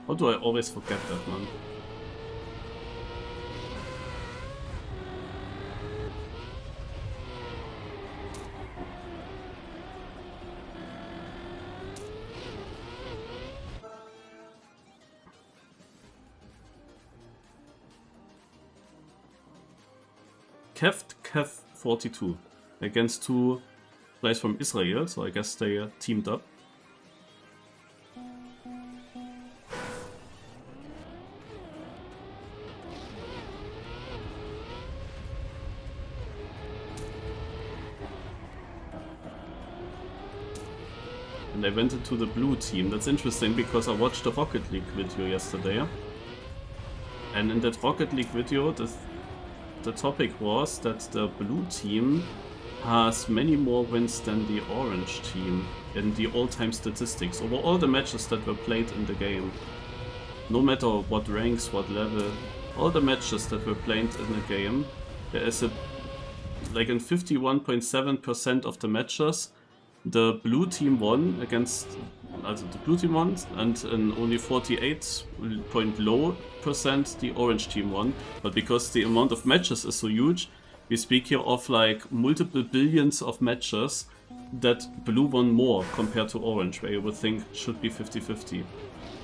How do I always forget that, man? Kev42 against two players from Israel, so I guess they teamed up. And I went into the blue team. That's interesting because I watched the Rocket League video yesterday. And in that Rocket League video, the topic was that the blue team has many more wins than the orange team in the all-time statistics over all the matches that were played in the game. No matter what ranks, what level, all the matches that were played in the game, there is a, like in 51.7% of the matches, the blue team won against, also the blue team won, and in only 48% the orange team won. But because the amount of matches is so huge, we speak here of like multiple billions of matches that blue won more compared to orange, where you would think it should be 50-50.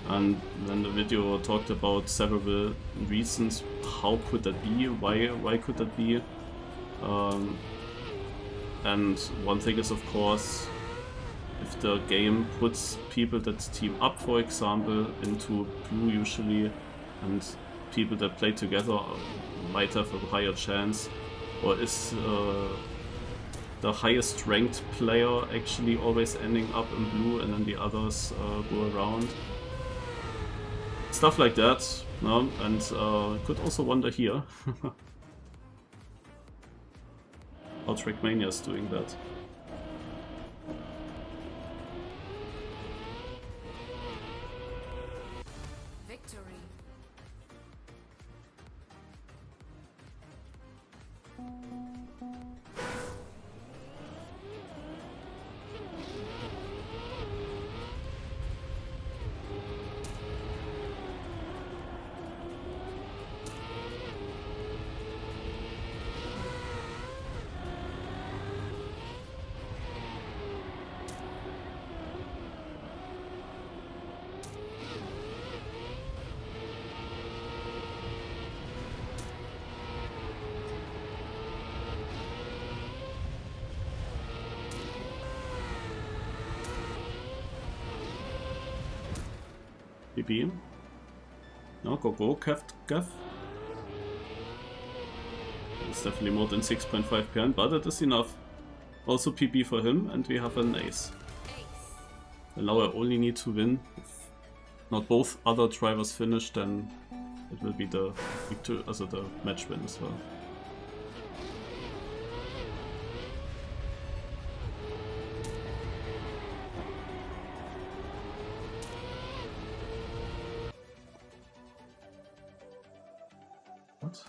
And then the video talked about several reasons. How could that be? Why could that be? And one thing is, of course, if the game puts people that team up, for example, into blue usually, and people that play together might have a higher chance. Or is the highest ranked player actually always ending up in blue and then the others go around? Stuff like that, no? And could also wonder here how Trackmania is doing that. Victory. PP. No, go, Kev. It's definitely more than 6.5 PN, but it is enough. Also PP for him, and we have an ace. And now I only need to win. If not both other drivers finish, then it will be the victory, also the match win as well. What?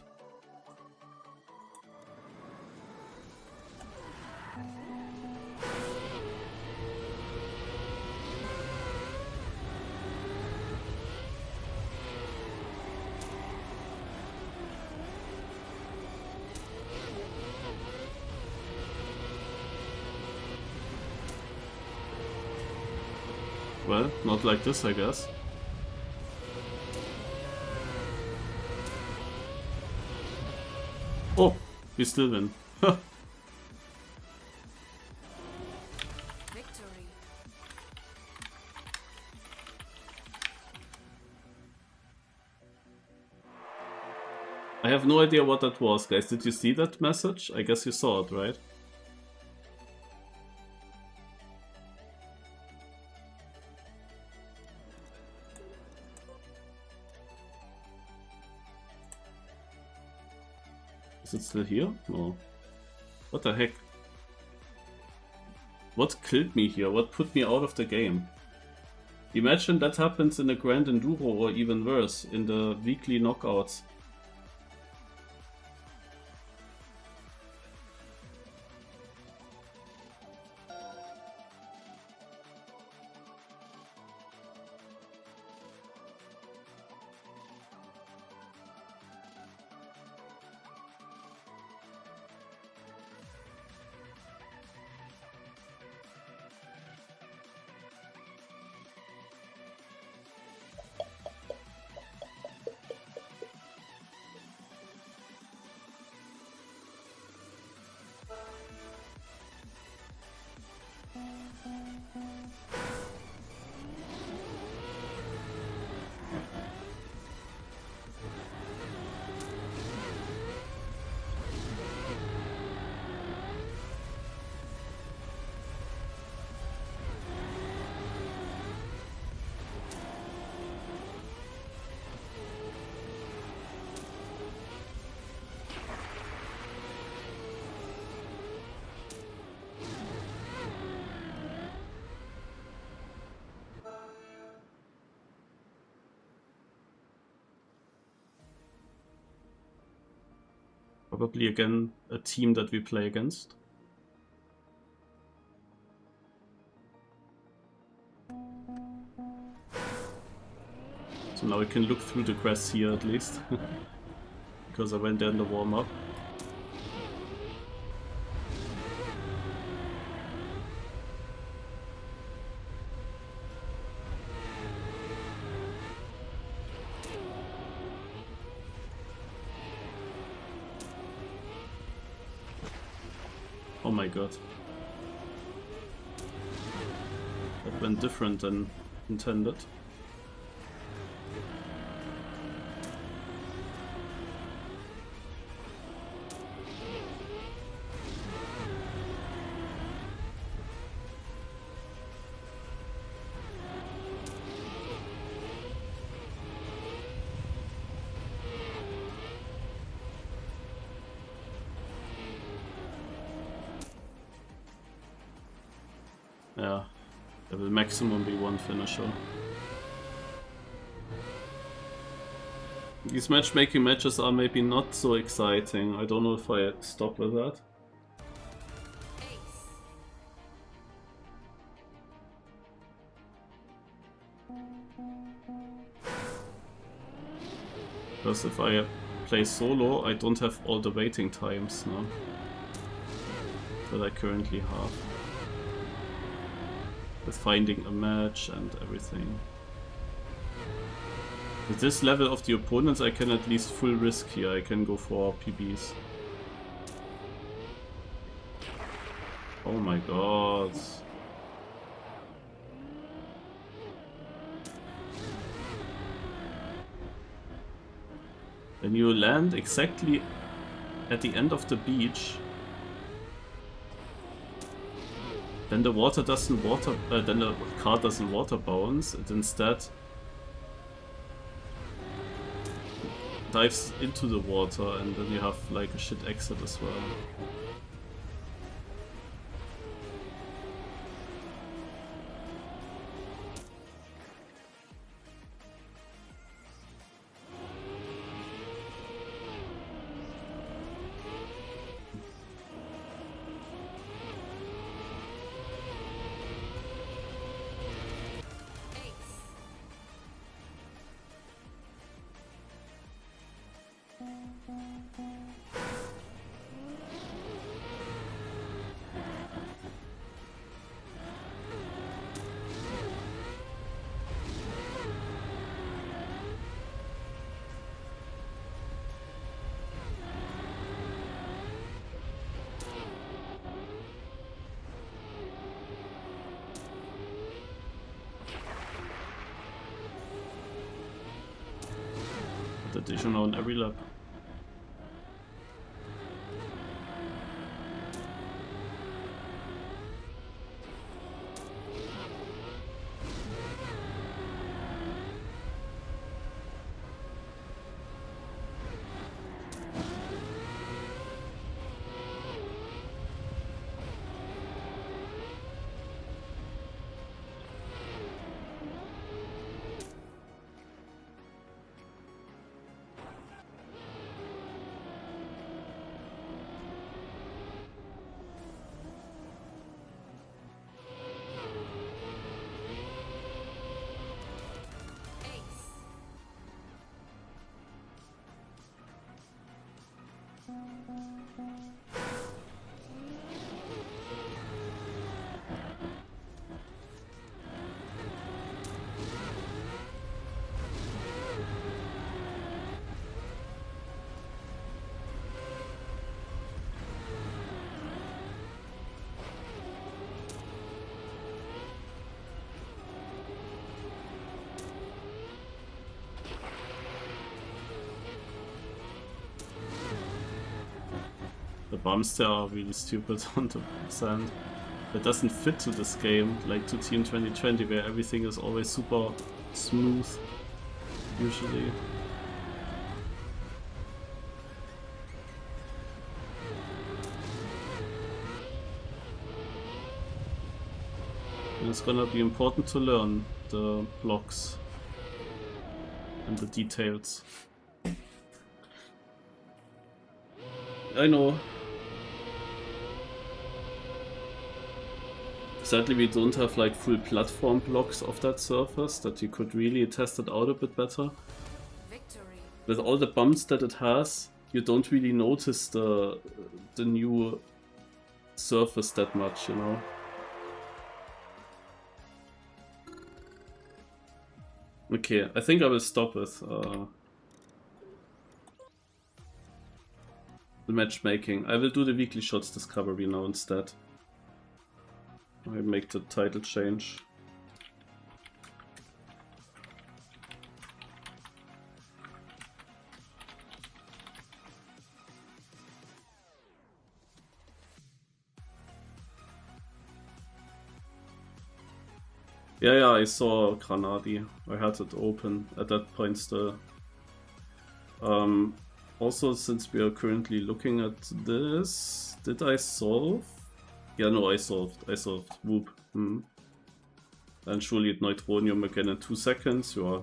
Well, not like this, I guess. Oh, we still win. Victory. I have no idea what that was, guys. Did you see that message? I guess you saw it, right? Is it still here? No. What the heck? What killed me here? What put me out of the game? Imagine that happens in a Grand Enduro, or even worse, in the weekly knockouts. Probably again a team that we play against. So now we can look through the grass here at least. Because I went there in the warm-up. Oh my god. That went different than intended. Yeah, there will maximum be one finisher. These matchmaking matches are maybe not so exciting. I don't know if I stop with that. Ace. Because if I play solo, I don't have all the waiting times now that I currently have. With finding a match and everything. With this level of the opponents, I can at least full risk here. I can go for PBs. Oh my god. When you land exactly at the end of the beach, then the water doesn't then the car doesn't water bounce. It instead dives into the water, and then you have like a shit exit as well. Additional on every lap. The bumps there are really stupid on the sand. That doesn't fit to this game, like to Team 2020, where everything is always super smooth, usually. And it's gonna be important to learn the blocks and the details. I know. Sadly, we don't have like full platform blocks of that surface that you could really test it out a bit better. Victory. With all the bumps that it has, you don't really notice the new surface that much, you know. Okay, I think I will stop with the matchmaking. I will do the weekly shots discovery now instead. I make the title change. Yeah, I saw Granadi. I had it open at that point still. Also, since we are currently looking at this, did I solve? Yeah, no, I solved. Whoop. And surely at Neutronium again in 2 seconds, yeah.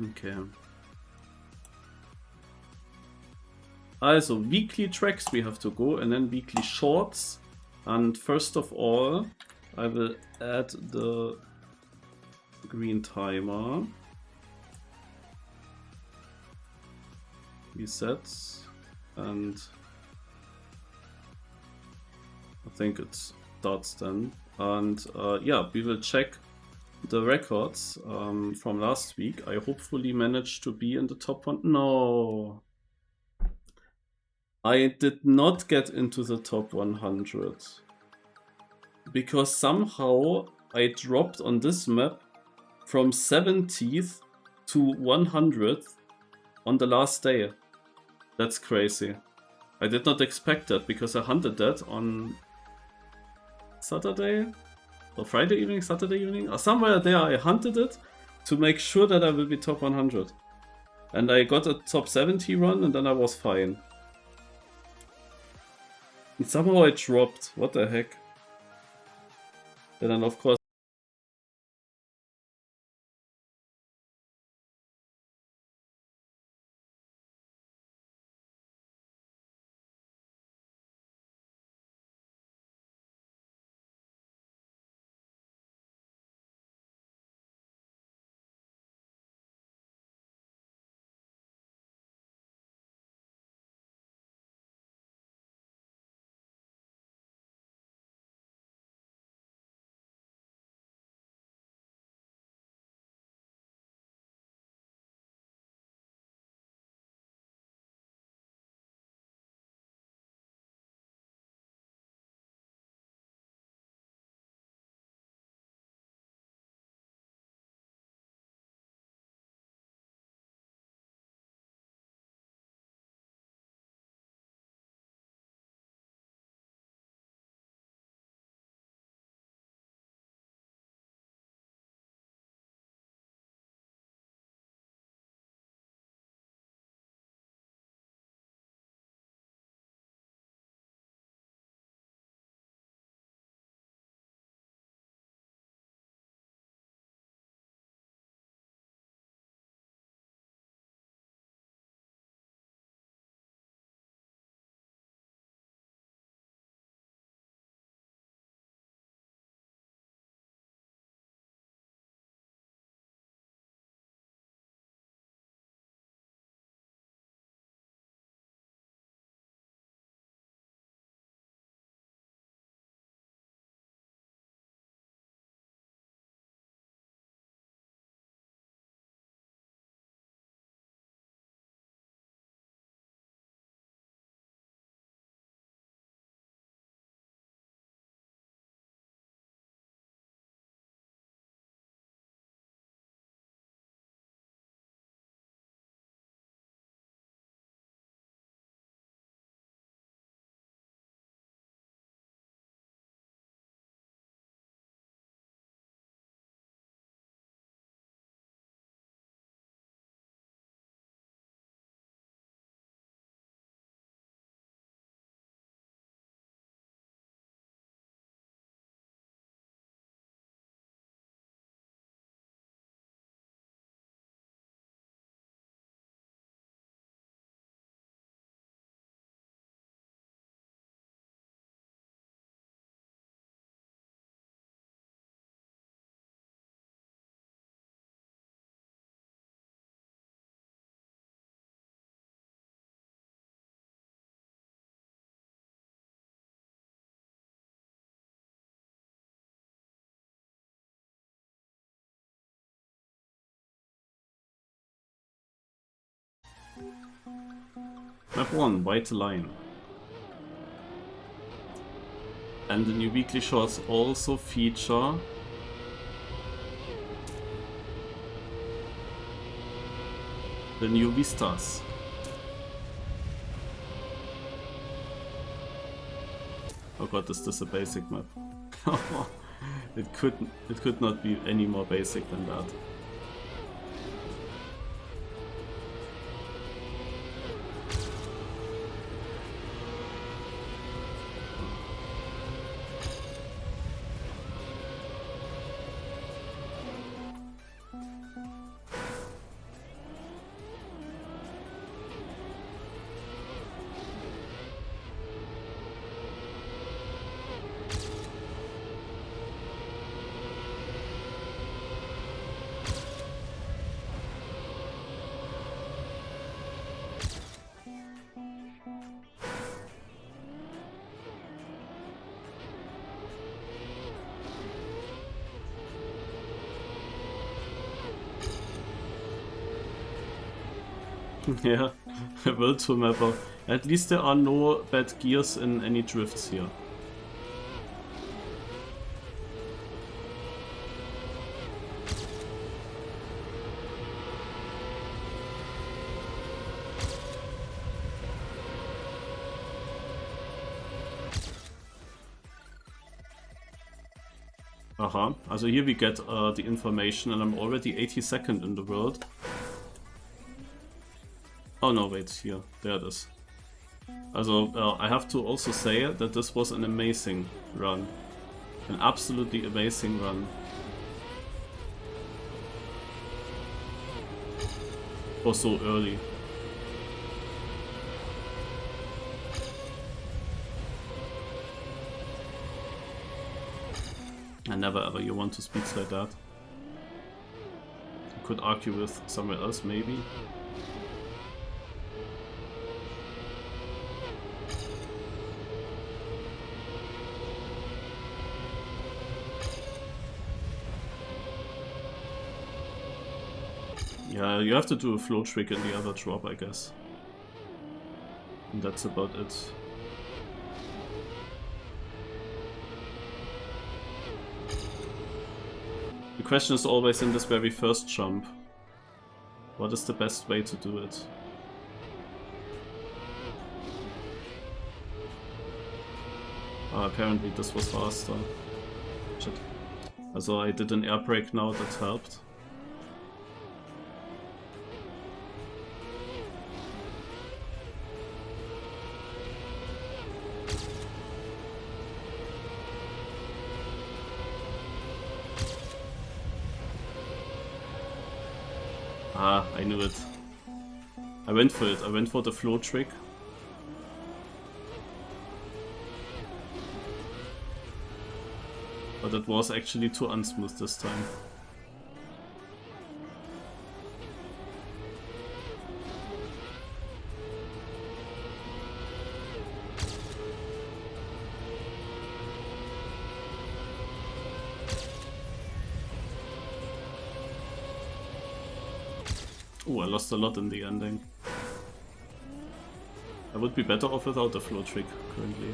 Okay. Also, weekly tracks we have to go, and then weekly shorts. And first of all, I will add the green timer. Reset. And I think it starts then. And yeah, we will check the records from last week. I hopefully managed to be in the top one. No. I did not get into the top 100 because somehow I dropped on this map from 70th to 100th on the last day. That's crazy. I did not expect that because I hunted that on Saturday or Friday evening, Saturday evening, or somewhere there. I hunted it to make sure that I will be top 100. And I got a top 70 run and then I was fine. And somehow I dropped. What the heck? And then of course Map 1, White Line. And the new weekly shorts also feature the new vistas. Oh god, is this a basic map? It could not be any more basic than that. Yeah, World Tour mapper. At least there are no bad gears in any drifts here. Aha, also here we get the information, and I'm already 82nd in the world. Oh no, wait, here, there it is. Also, I have to also say that this was an amazing run. An absolutely amazing run. For so early. And never ever you want to speed like that. You could argue with somewhere else, maybe. Yeah, you have to do a flow trick in the other drop, I guess. And that's about it. The question is always in this very first jump. What is the best way to do it? Apparently this was faster. Shit. Also I did an air brake now, that helped. I knew it. I went for it. I went for the flow trick. But it was actually too unsmooth this time. Oh, I lost a lot in the ending. I would be better off without the flow trick currently.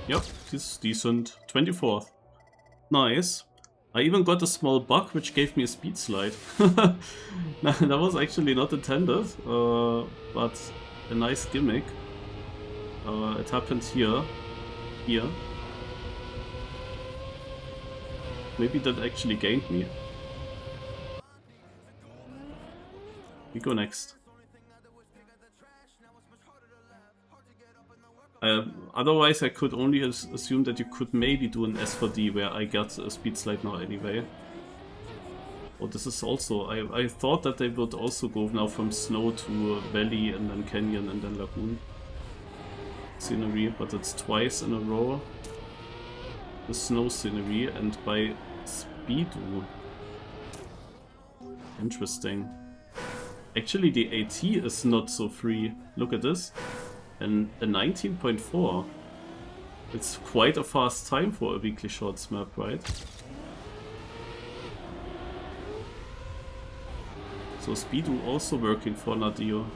Yep, this is decent. 24th. Nice. I even got a small bug which gave me a speed slide. That was actually not intended, but a nice gimmick. It happened here. Here. Maybe that actually gained me. We go next. Otherwise, I could only assume that you could maybe do an S4D where I got a speed slide now anyway. Oh, this is also... I thought that they would also go now from snow to valley and then canyon and then lagoon scenery, but it's twice in a row the snow scenery and by Speedo. Interesting. Actually, the AT is not so free. Look at this. And a 19.4. It's quite a fast time for a weekly shorts map, right? So Speedo also working for Nadio.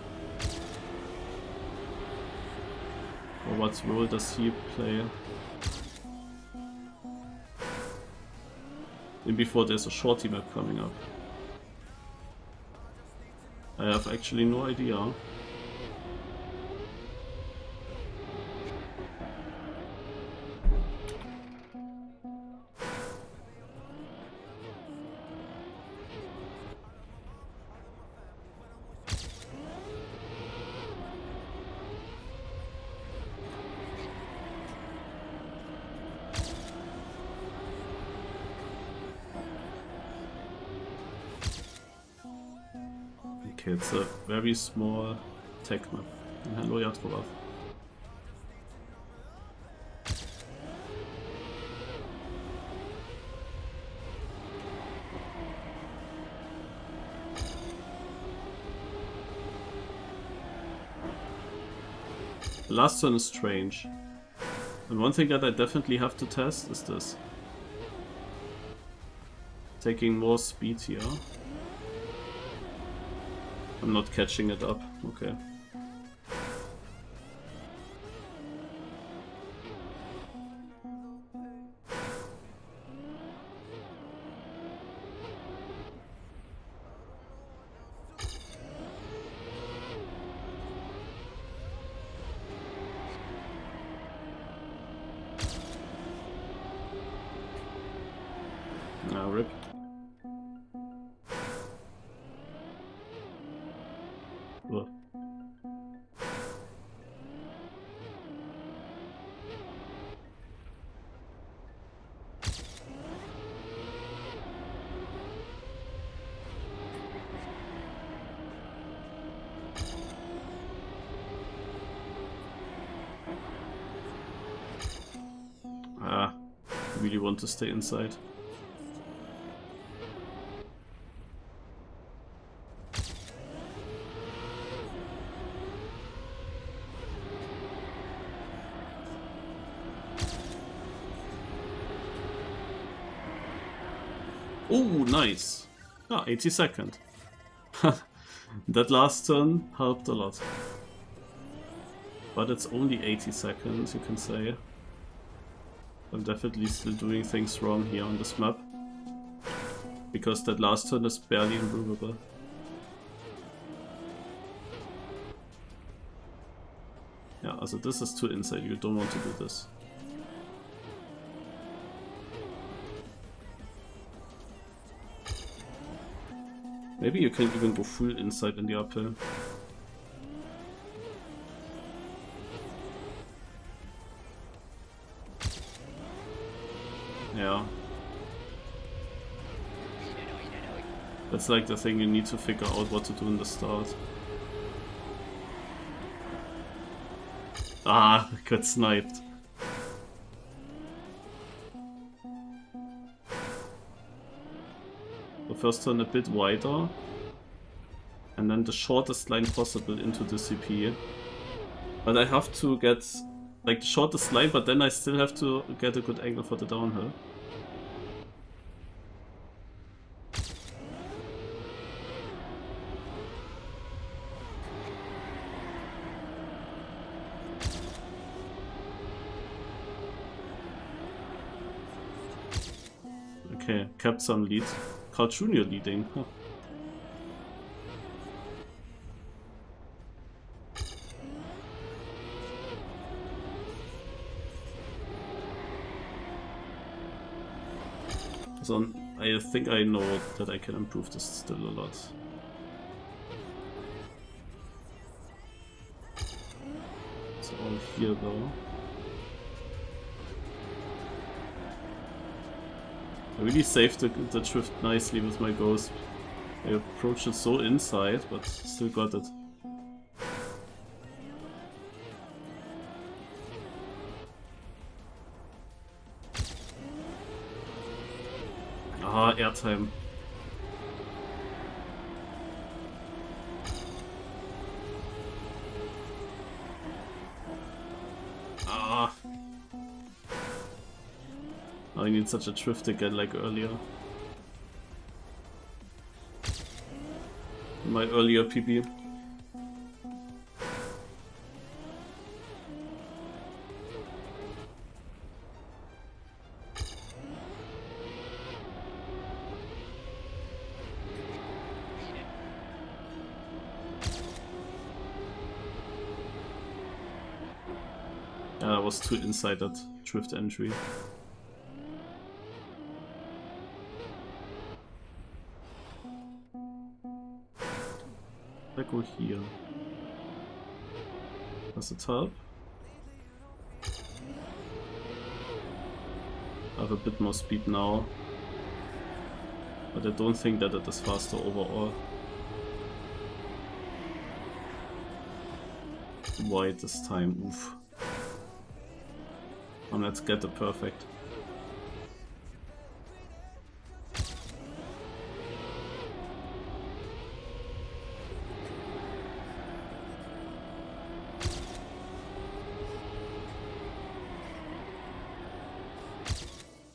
Or what role does he play? And before there's a shorty map coming up. I have actually no idea. Okay, it's a very small tech map. And hello, Yatrova. The last one is strange. And one thing that I definitely have to test is this. Taking more speed here. I'm not catching it up, okay. Rip. Ugh. I really want to stay inside. Oh, nice. Ah, 82nd. That last turn helped a lot. But it's only 80 seconds, you can say. I'm definitely still doing things wrong here on this map. Because that last turn is barely improvable. Yeah, also this is too inside, you don't want to do this. Maybe you can even go full inside in the uphill. Yeah. That's like the thing you need to figure out what to do in the start. Ah, got sniped. The first turn a bit wider. And then the shortest line possible into the CP. But I have to get like the shortest line, but then I still have to get a good angle for the downhill. Okay, kept some lead. Carl Jr. leading. Huh. So I think I know that I can improve this still a lot. It's all here though. I really saved the drift nicely with my ghost. I approached it so inside, but still got it. Ah, airtime. Ah. I need such a drift again like earlier. My earlier PB. Yeah, I was too inside that drift entry. I go here. Does it help? I have a bit more speed now, but I don't think that it is faster overall. White this time, oof. And let's get the perfect.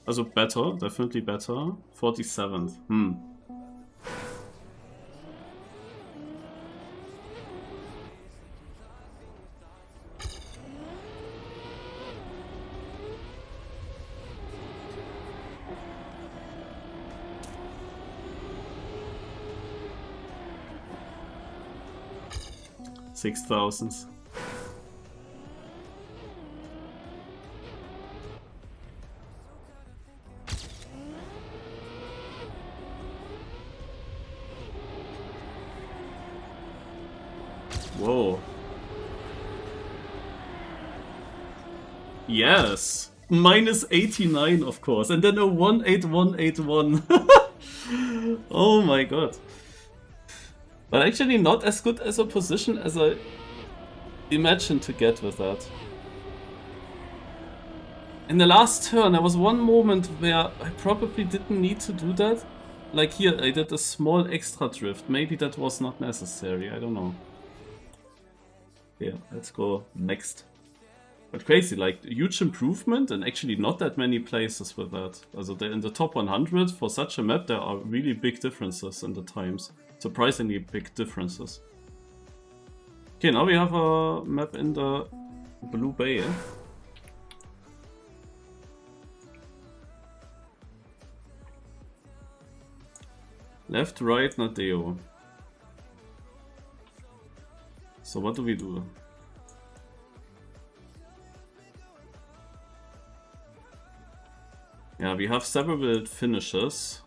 Also better, definitely better. 47th. $6,000. Whoa. Yes! Minus 89, of course. And then a 18181. Oh my god. But actually not as good as a position as I imagined to get with that. In the last turn, there was one moment where I probably didn't need to do that. Like here, I did a small extra drift. Maybe that was not necessary, I don't know. Yeah, let's go next. But crazy, like huge improvement and actually not that many places with that. Also in the top 100 for such a map there are really big differences in the times. Surprisingly big differences. Okay, now we have a map in the Blue Bay. Left, right, Nadeo. So what do we do? Yeah, we have several finishes.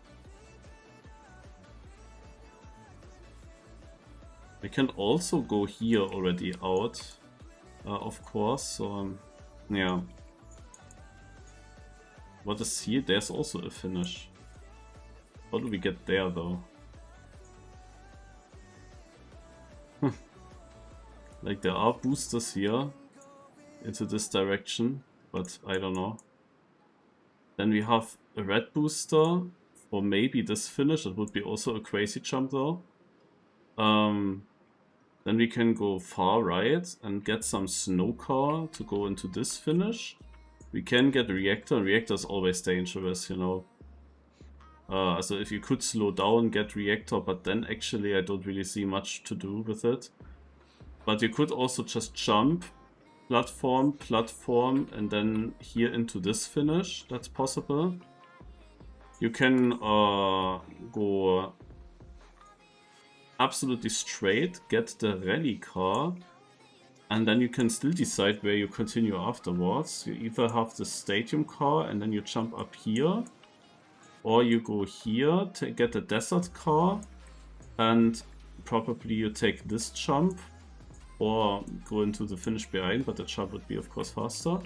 We can also go here already out, of course. So, yeah. What is here? There's also a finish. How do we get there though? Like there are boosters here into this direction, but I don't know. Then we have a red booster for maybe this finish. It would be also a crazy jump though. Then we can go far right and get some snow car to go into this finish. We can get reactor. Reactor is always dangerous, you know. So if you could slow down, get reactor, but then actually I don't really see much to do with it. But you could also just jump, platform, and then here into this finish. That's possible. You can go absolutely straight, get the rally car, and then you can still decide where you continue afterwards. You either have the stadium car and then you jump up here, or you go here to get the desert car and probably you take this jump or go into the finish behind, but the jump would be of course faster.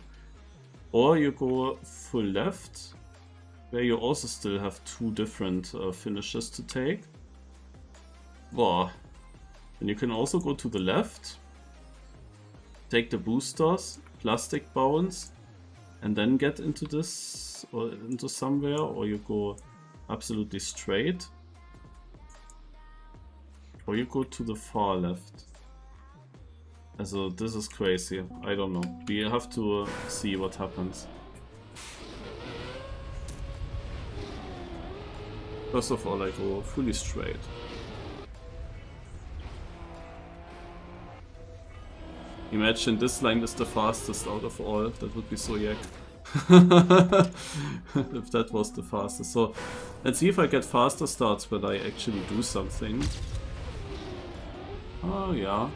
Or you go full left where you also still have 2 different finishes to take. Wow. And you can also go to the left, take the boosters, plastic bounce, and then get into this or into somewhere, or you go absolutely straight, or you go to the far left. Also, this is crazy. I don't know. We have to see what happens. First of all, I go fully straight. Imagine this line is the fastest out of all. That would be so yak. If that was the fastest. So, let's see if I get faster starts when I actually do something. Oh, yeah.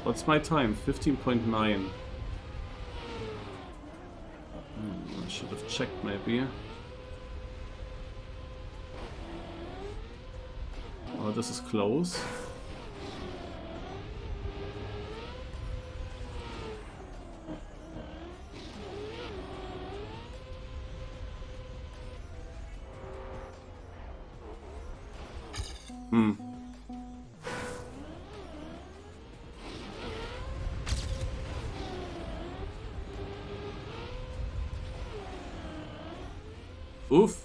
What's my time? 15.9. I should have checked maybe. Oh, this is close. Oof.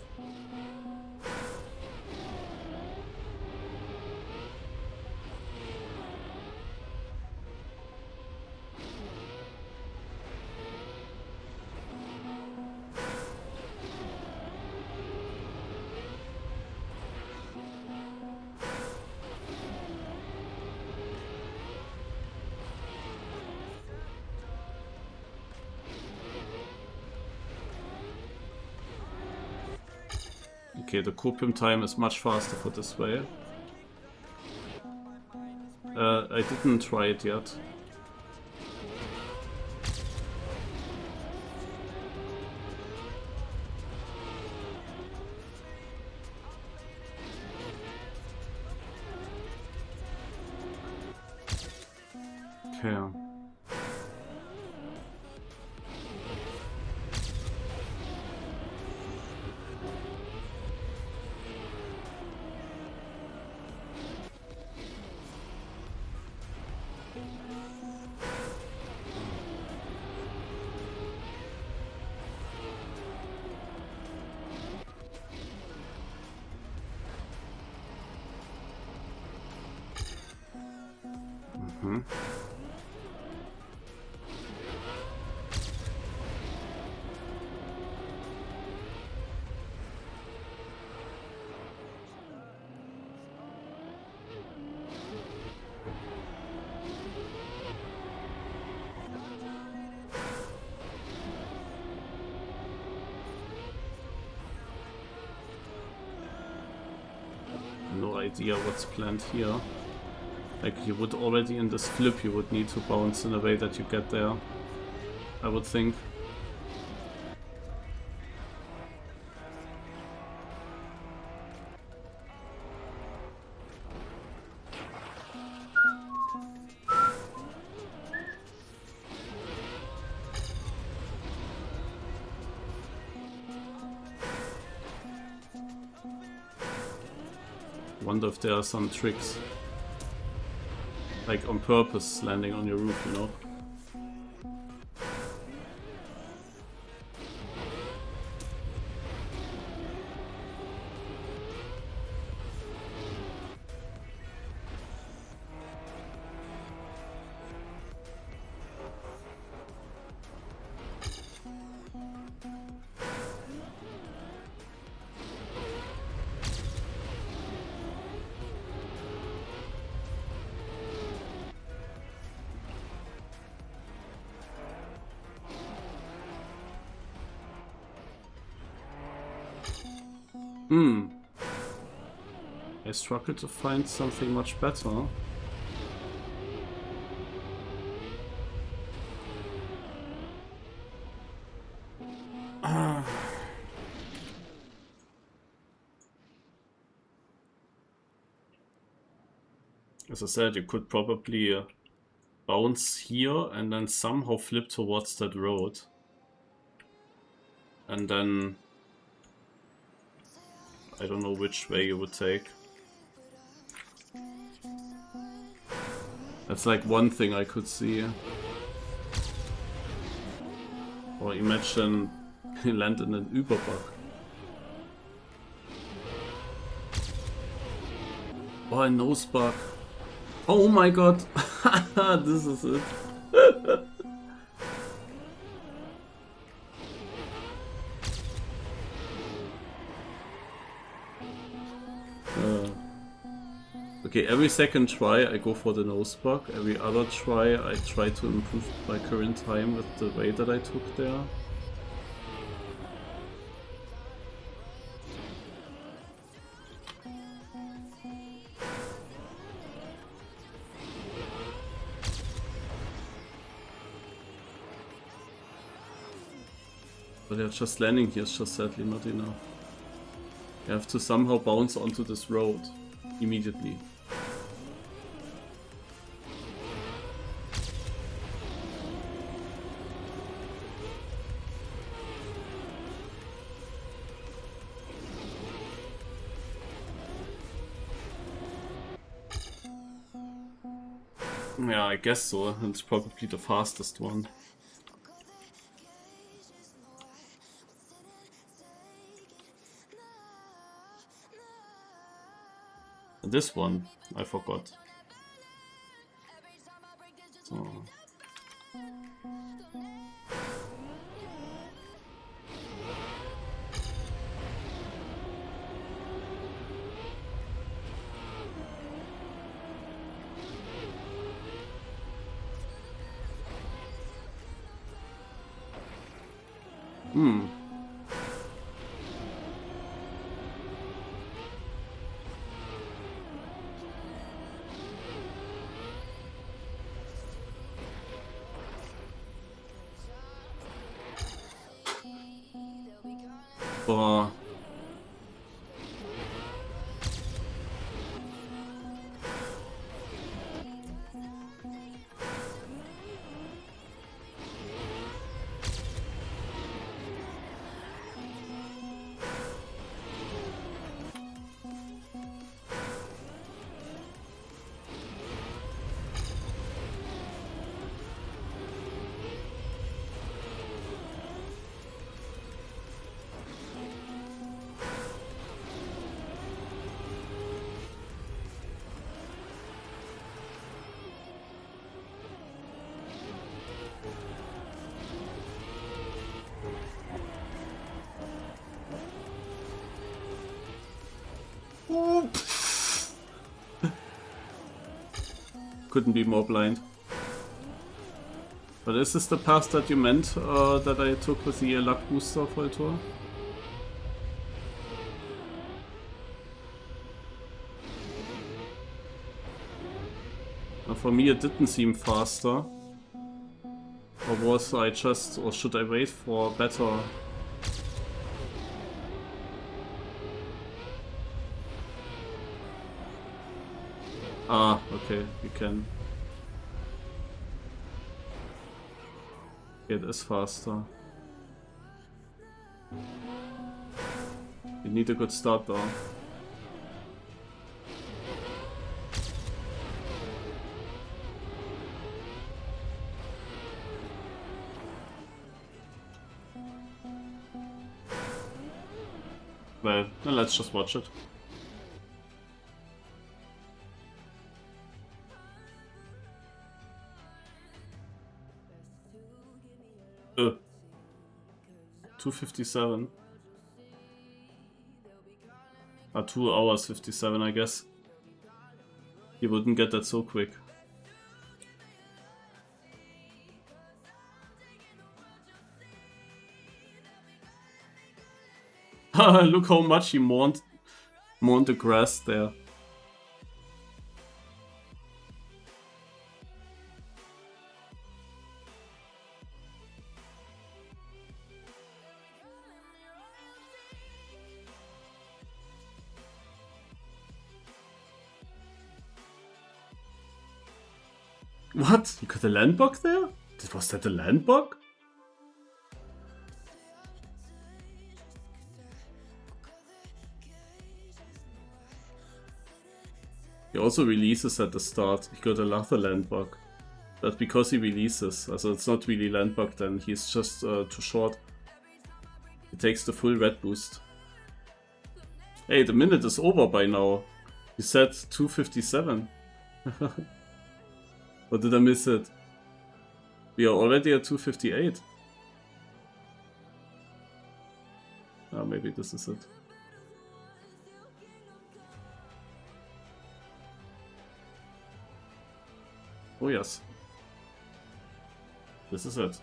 Okay, the copium time is much faster for this way. I didn't try it yet. Okay. No idea what's planned here. Like, you would already in this flip, you would need to bounce in a way that you get there, I would think. Wonder if there are some tricks. Like on purpose landing on your roof, you know? I struggle to find something much better. As I said, you could probably bounce here and then somehow flip towards that road. And then I don't know which way you would take. That's like one thing I could see. Or imagine you land in an Überbug. Oh, a nose bug. Oh my god! This is it. Okay, every second try I go for the nose bug. Every other try I try to improve my current time with the way that I took there. But yeah, just landing here is just sadly not enough. You have to somehow bounce onto this road immediately. Yeah, I guess so. It's probably the fastest one. This one, I forgot. So. Boah. Couldn't be more blind. But is this the path that you meant that I took with the luck booster for the tour? For me it didn't seem faster. Or was I just, or should I wait for better? Ah, okay, you can. It is faster. You need a good start though. Well, then let's just watch it. Uh, 2:57. 2 hours 57, I guess. You wouldn't get that so quick. Look how much he mourned the grass there. What? You got a landbug there? Was that a landbug? He also releases at the start. He got another landbug. That's because he releases. Also it's not really landbug then. He's just too short. He takes the full red boost. Hey, the minute is over by now. You said 2:57. Or did I miss it? We are already at 2:58. Ah, maybe this is it. Oh yes. This is it.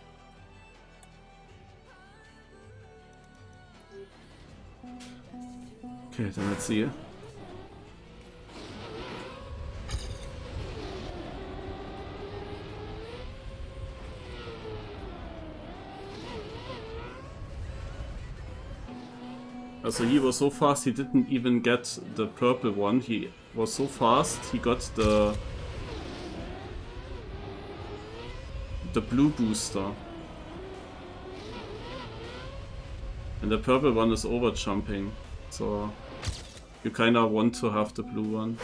Okay, then let's see. So he was so fast he didn't even get the purple one. He was so fast he got the blue booster. And the purple one is over jumping. So you kinda want to have the blue one.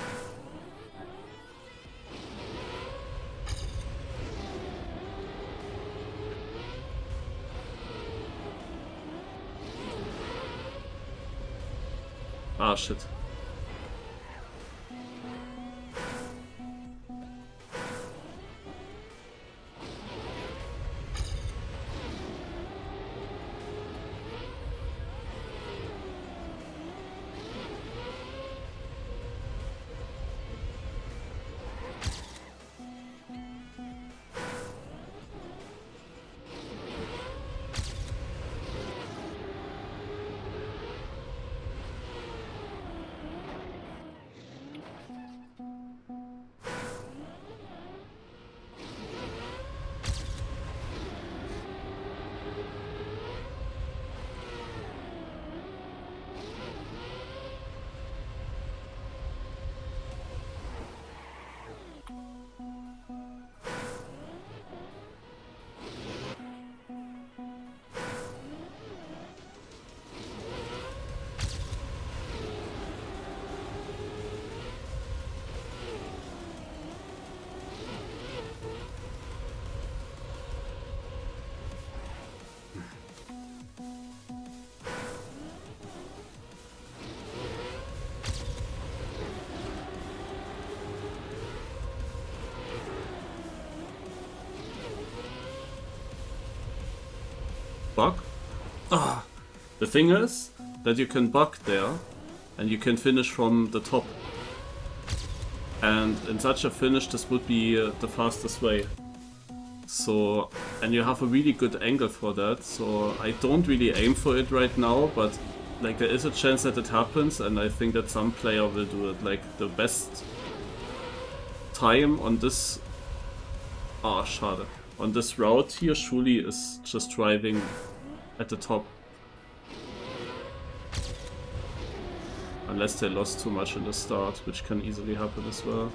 Ah, shit. Bug? Ah, the thing is that you can bug there and you can finish from the top. And in such a finish this would be the fastest way. So, and you have a really good angle for that, so I don't really aim for it right now, but like there is a chance that it happens and I think that some player will do it. Like the best time on this... Ah, schade. On this route here, Shuli is just driving at the top. Unless they lost too much in the start, which can easily happen as well.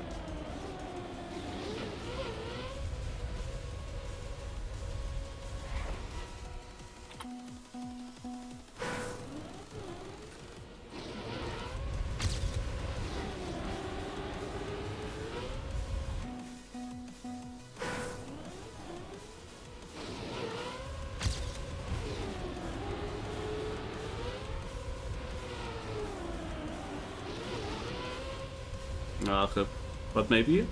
Ah, rip. But maybe?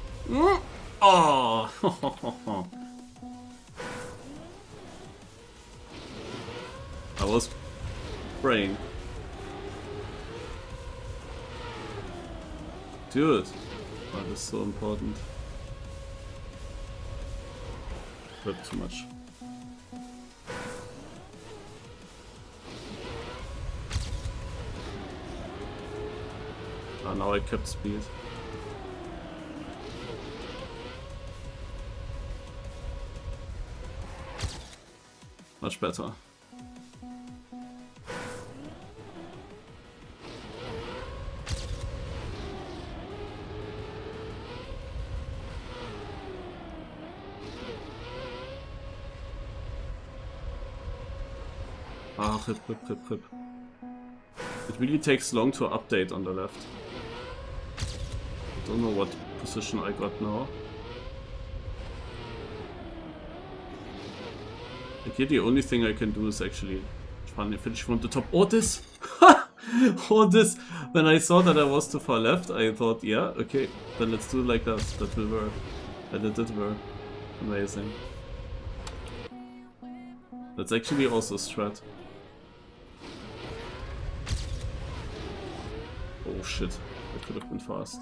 Oh! I was praying. Dude! That is so important. Rip too much. Ah, now I kept speed. Much better. Ah, rip. It really takes long to update on the left. I don't know what position I got now. Like here the only thing I can do is actually finish from the top. Oh, this! Oh, this! When I saw that I was too far left, I thought, yeah, okay, then let's do it like that. That will work. And it did work. Amazing. That's actually also a strat. Oh shit, that could have been fast.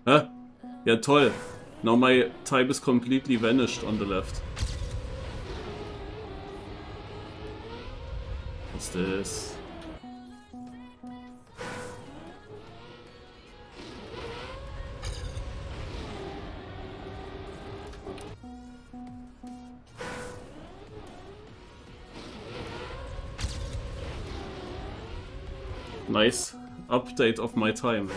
Huh? Ja, toll. Now my type is completely vanished on the left. What's this? Nice update of my time.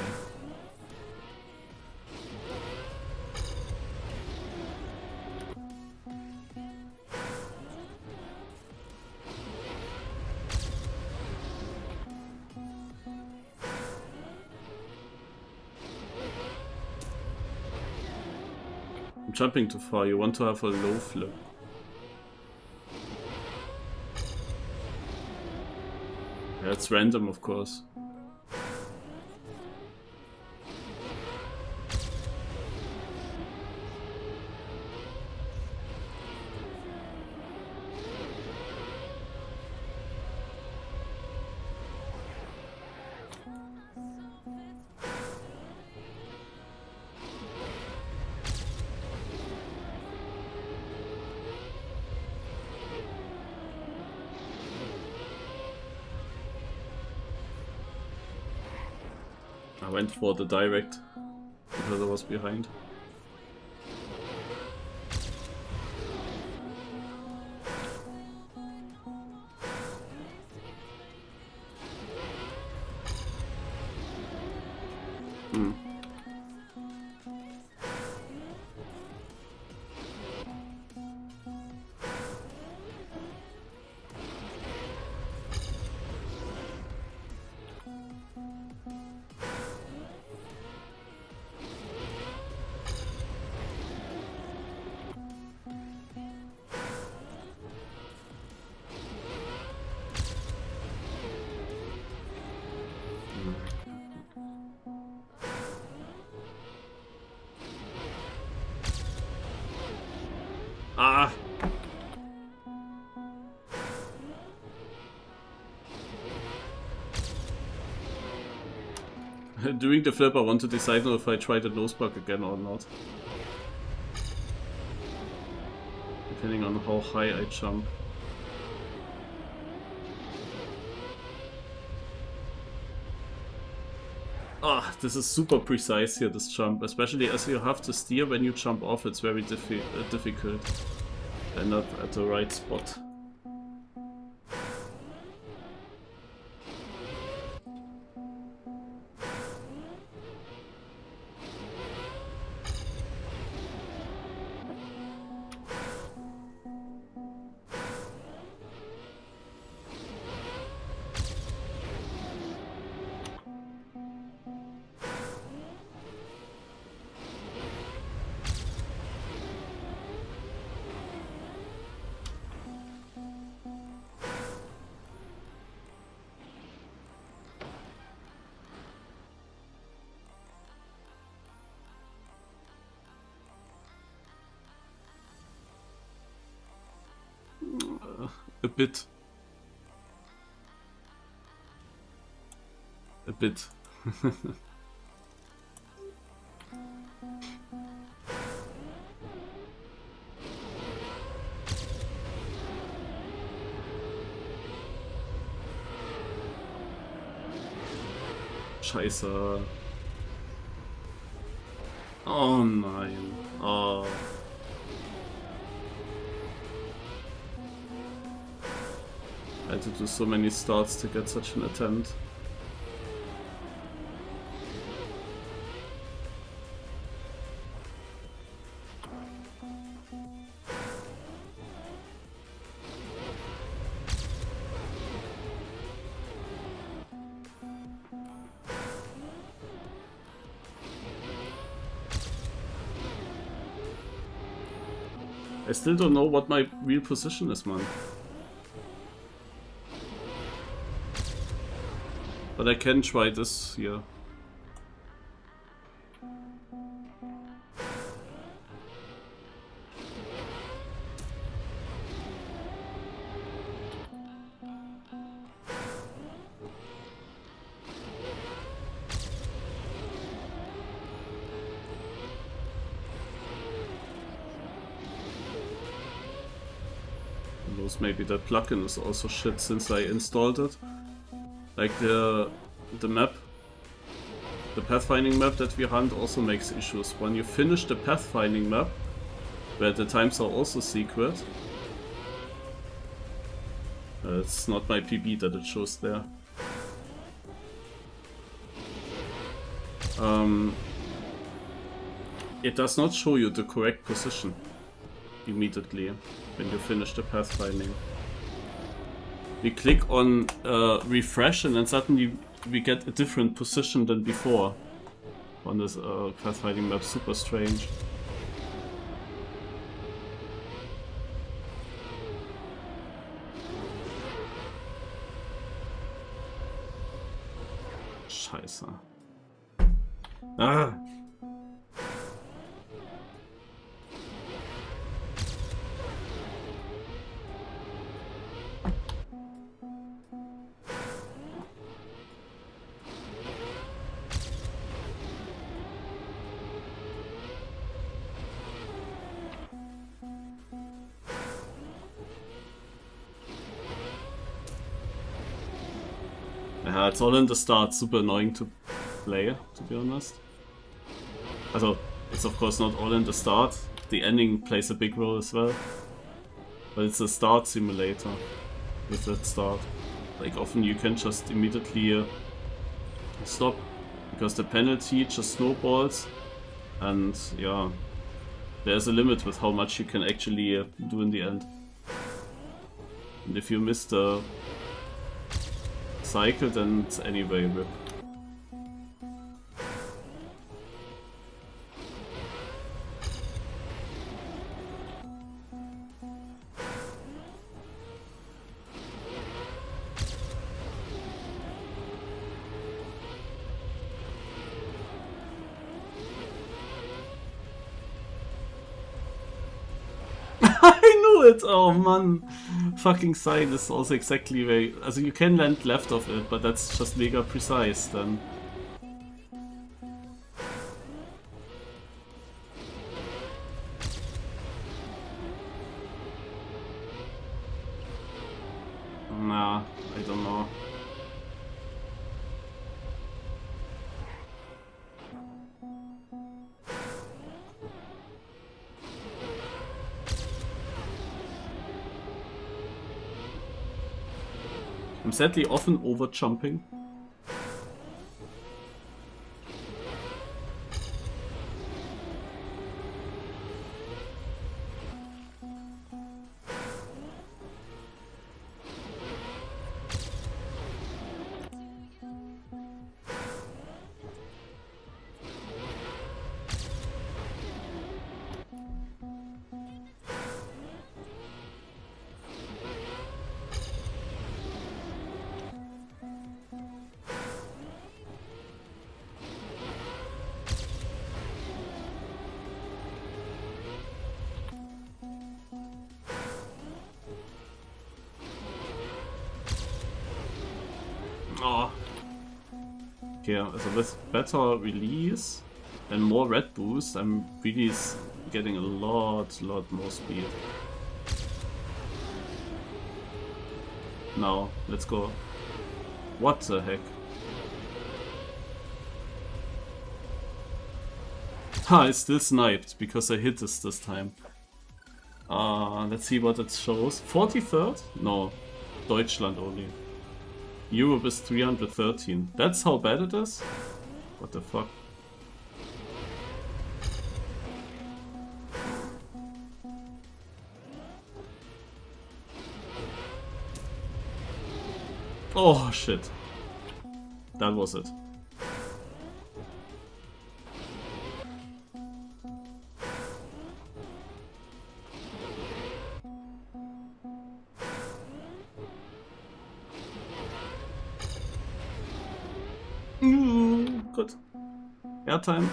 I'm jumping too far, you want to have a low flip. Yeah, it's random, of course. I went for the direct because I was behind. Ah! During the flip I want to decide now if I try the nose bug again or not. Depending on how high I jump. Ah, this is super precise here, this jump, especially as you have to steer when you jump off, it's very difficult and not at the right spot. A bit. A bit. Scheiße. Oh nein. Oh. I had to do so many starts to get such an attempt. I still don't know what my real position is, man. But I can try this here. Maybe that plugin is also shit since I installed it. Like the map, the pathfinding map that we hunt also makes issues. When you finish the pathfinding map, where the times are also secret, it's not my PB that it shows there. It does not show you the correct position immediately when you finish the pathfinding. We click on refresh and then suddenly we get a different position than before on this pathfinding map. Super strange. Scheiße. Ah! Yeah, it's all in the start, super annoying to play, to be honest. Also, it's of course not all in the start, the ending plays a big role as well. But it's a start simulator with that start. Like often you can just immediately stop, because the penalty just snowballs, and yeah, there's a limit with how much you can actually do in the end. And if you miss the cycle, then it's anyway rip. Oh man, fucking side is also exactly where you, also you can land left of it, but that's just mega precise then. Nah, I don't know. I'm sadly often over jumping. Oh. Okay, so with better release and more red boost, I'm really getting a lot more speed. Now, let's go. What the heck? Ha, I still sniped because I hit this time. Let's see what it shows. 43rd? No. Deutschland only. Europe is 313. That's how bad it is? What the fuck? Oh shit. That was it. Good. Airtime.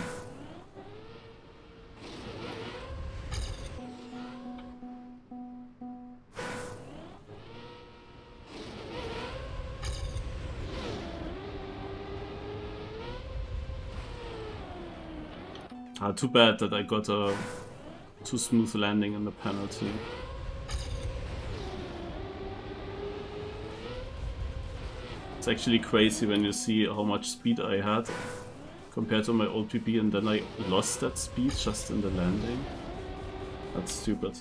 Too bad that I got a too smooth landing in the penalty. It's actually crazy when you see how much speed I had compared to my old PP, and then I lost that speed just in the landing. That's stupid.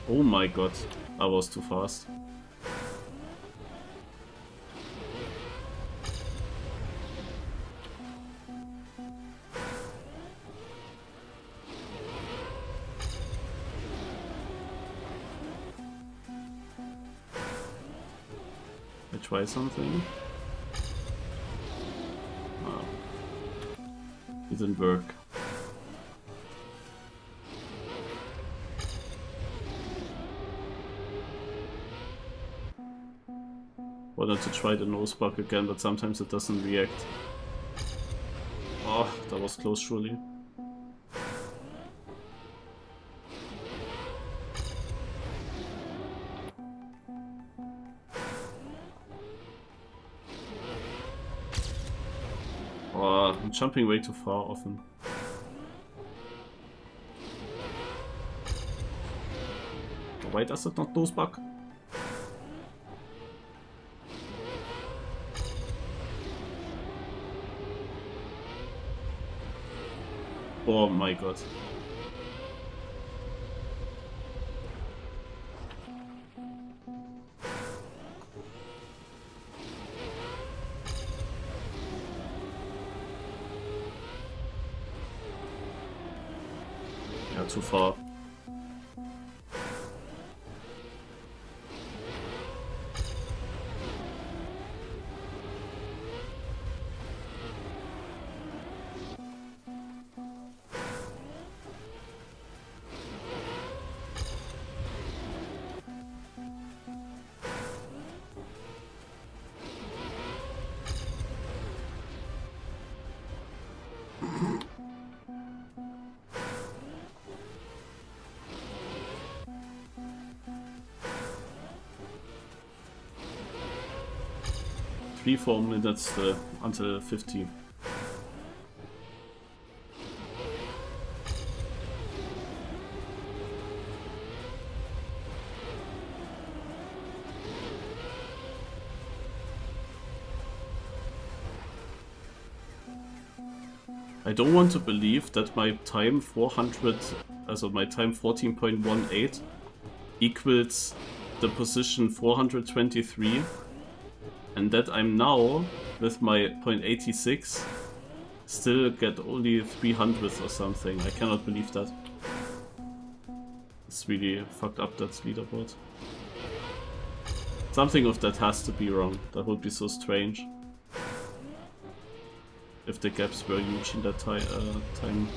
Oh my god, I was too fast. Try something. Oh. It didn't work. Wanted to try the nose bug again, but sometimes it doesn't react. Oh, that was close surely. I'm jumping way too far often. Why does it not nose bug? Oh my god. Too far. Three, 4 minutes until 50. I don't want to believe that my time 400, also my time 14.18 equals the position 423. And that I'm now, with my .86, still get only 300th or something. I cannot believe that. It's really fucked up, that leaderboard. Something of that has to be wrong. That would be so strange. If the gaps were huge in that time.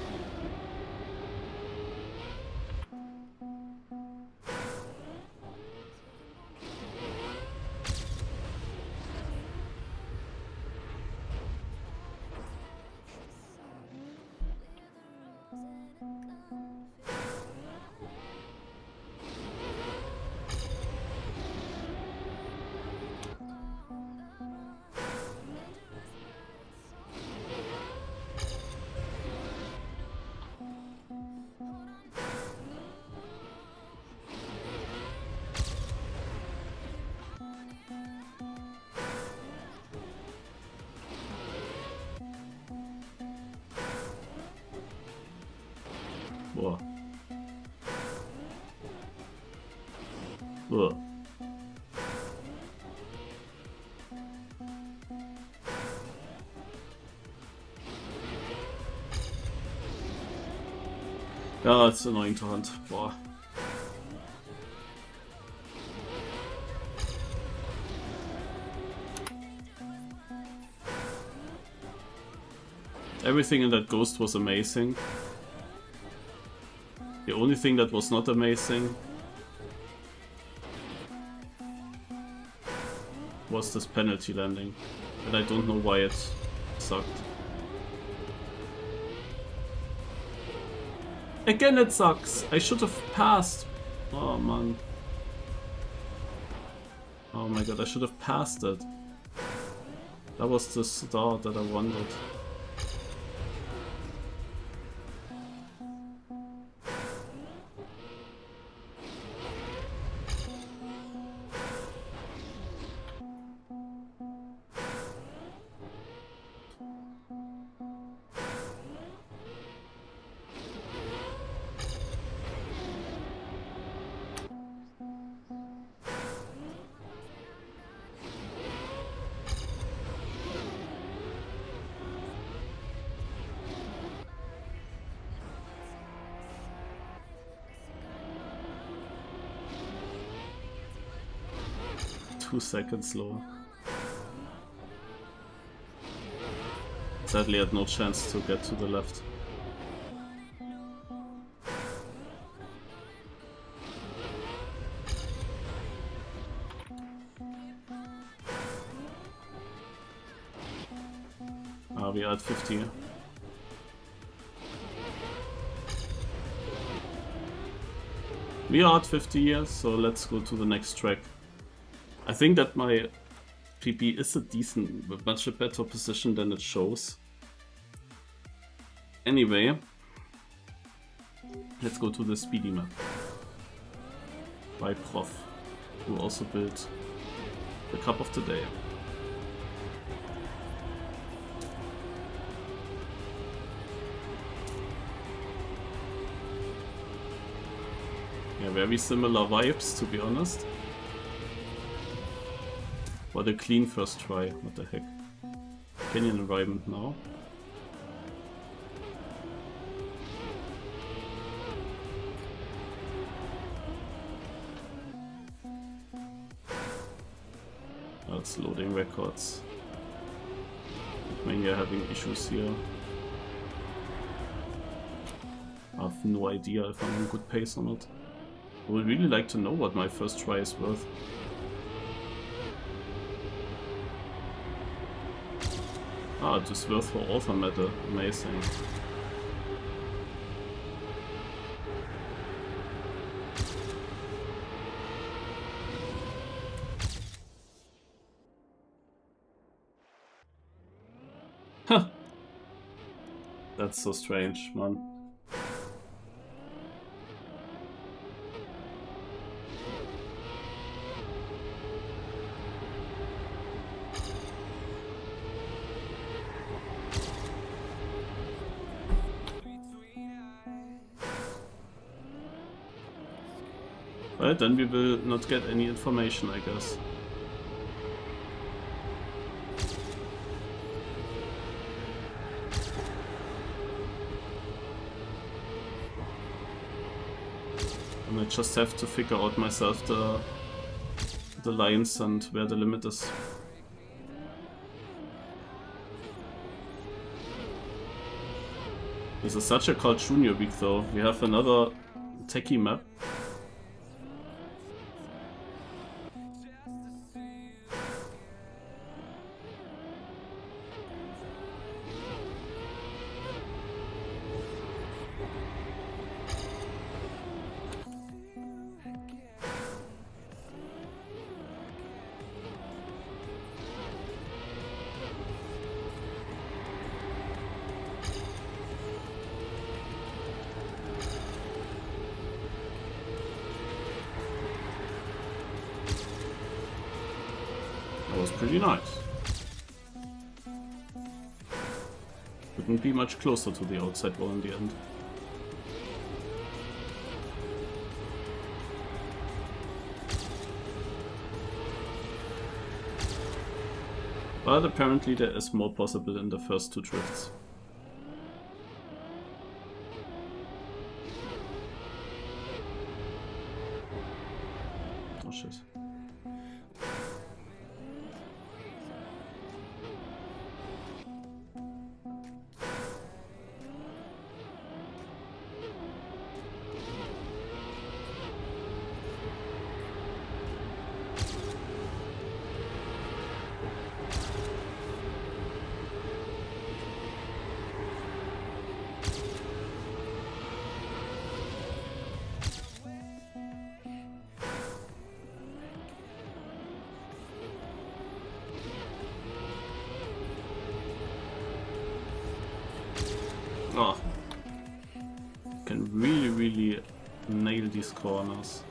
Boah. Ugh. Yeah, it's annoying to hunt. Boah. Everything in that ghost was amazing. The only thing that was not amazing was this penalty landing. And I don't know why it sucked. Again it sucks! I should have passed! Oh man. Oh my god, I should have passed it. That was the star that I wanted. Two seconds lower. Sadly, I had no chance to get to the left. We are at 50. We are at 50 years, so let's go to the next track. I think that my PP is a decent, much better position than it shows. Anyway, let's go to the speedy map by Prof, who also built the Cup of the Day. Yeah, very similar vibes, to be honest. What a clean first try, what the heck. Canyon environment now. That's loading records. Mania having issues here. I have no idea if I'm on good pace or not. I would really like to know what my first try is worth. Ah, just worth for Alpha Meta. Amazing. Huh. That's so strange, man. Right, then we will not get any information, I guess. And I just have to figure out myself the lines and where the limit is. This is such a Carl Jr. week though. We have another techie map. Pretty nice. Couldn't be much closer to the outside wall in the end. But apparently there is more possible in the first 2 drifts. Oh shit. Oh, can really nail these corners.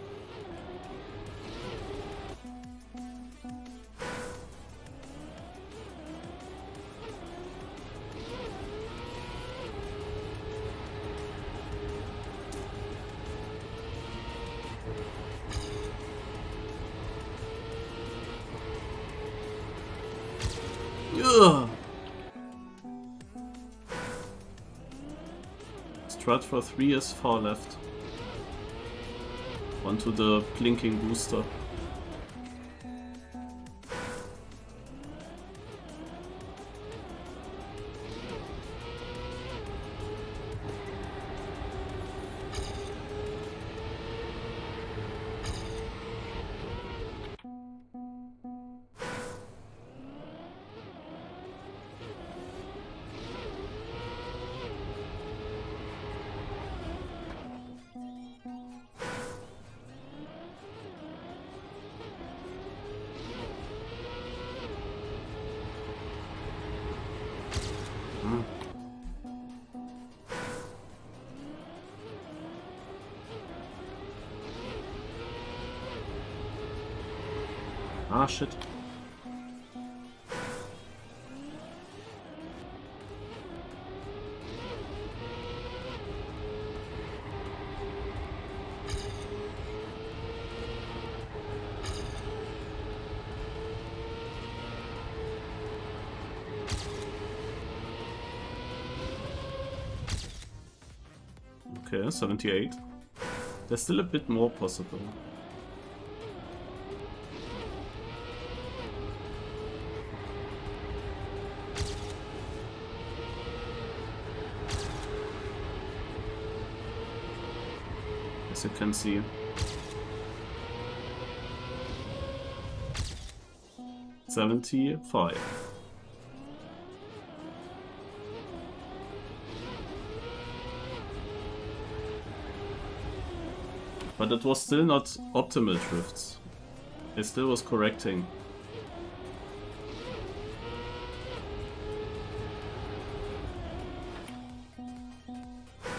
Ugh. Strut for 3 is far left. Onto the blinking booster. Ah, shit. Okay, 78. There's still a bit more possible. As you can see. $75. But it was still not optimal drifts. It still was correcting.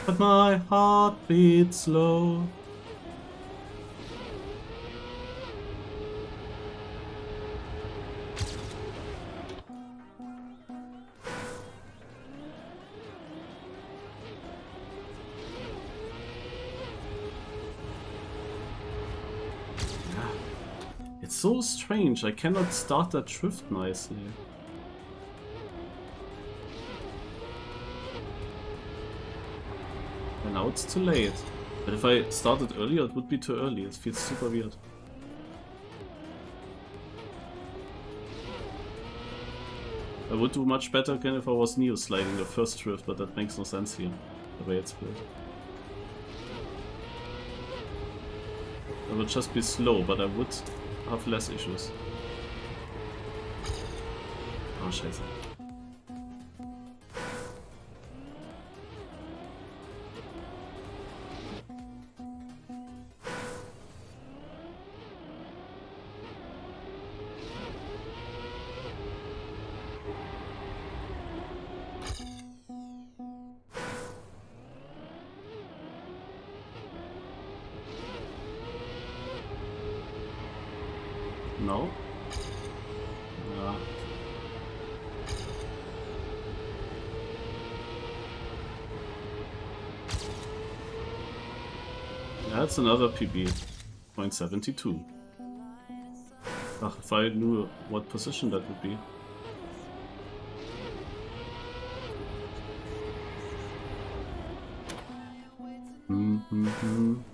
But my heart beats slow. It's so strange, I cannot start that drift nicely. And now it's too late. But if I started earlier, it would be too early. It feels super weird. I would do much better again if I was Neo sliding the first drift, but that makes no sense here, the way it's built. I would just be slow, but I would have less issues. Oh, scheiße. No? Yeah. That's another PB. 0.72. Ach, if I knew what position that would be. Mhm.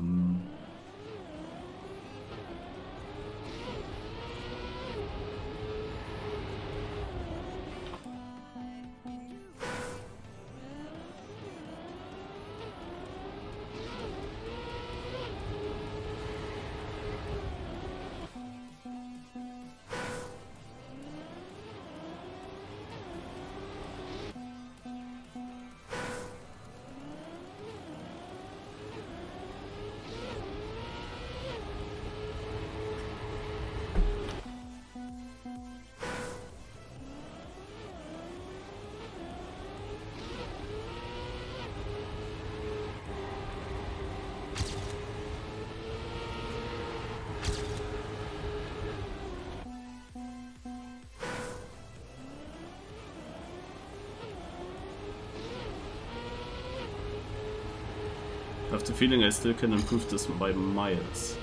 I have the feeling I still can improve this by miles.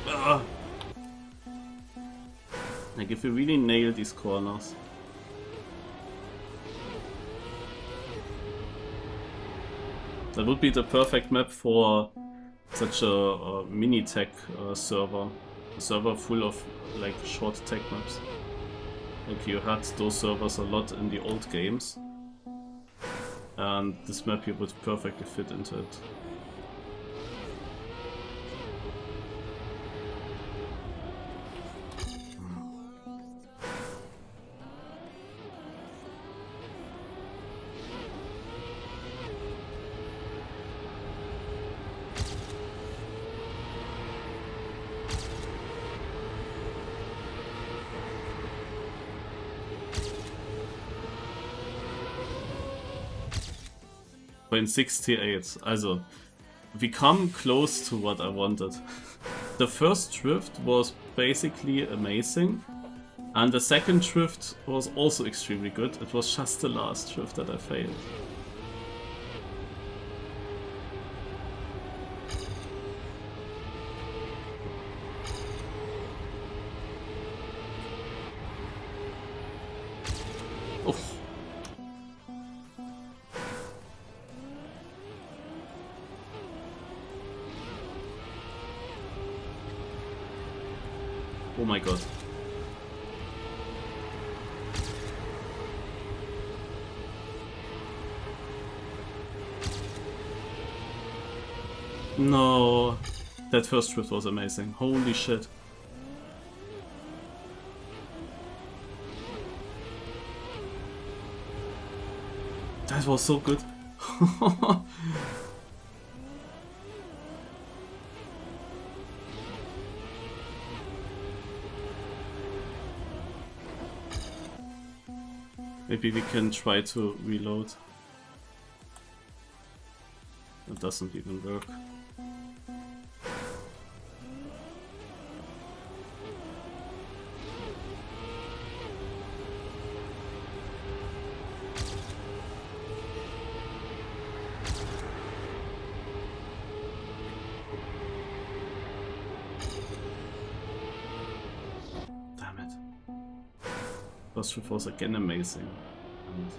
Ah. Like if we really nail these corners. That would be the perfect map for such a mini tech server. A server full of like short tech maps. Like you had those servers a lot in the old games. And this map here would perfectly fit into it. Point 68. Also, we come close to what I wanted. The first drift was basically amazing, and the second drift was also extremely good. It was just the last drift that I failed. Oof. Oh my god. No. That first drift was amazing. Holy shit. That was so good. Maybe we can try to reload. It doesn't even work. Damn it. First drift was again amazing. And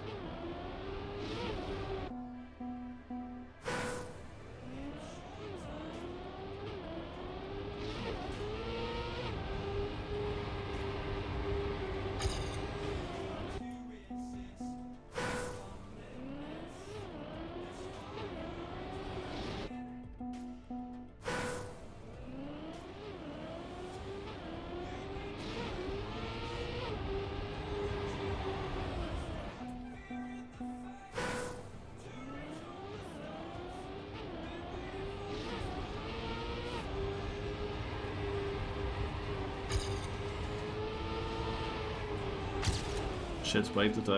shit, why did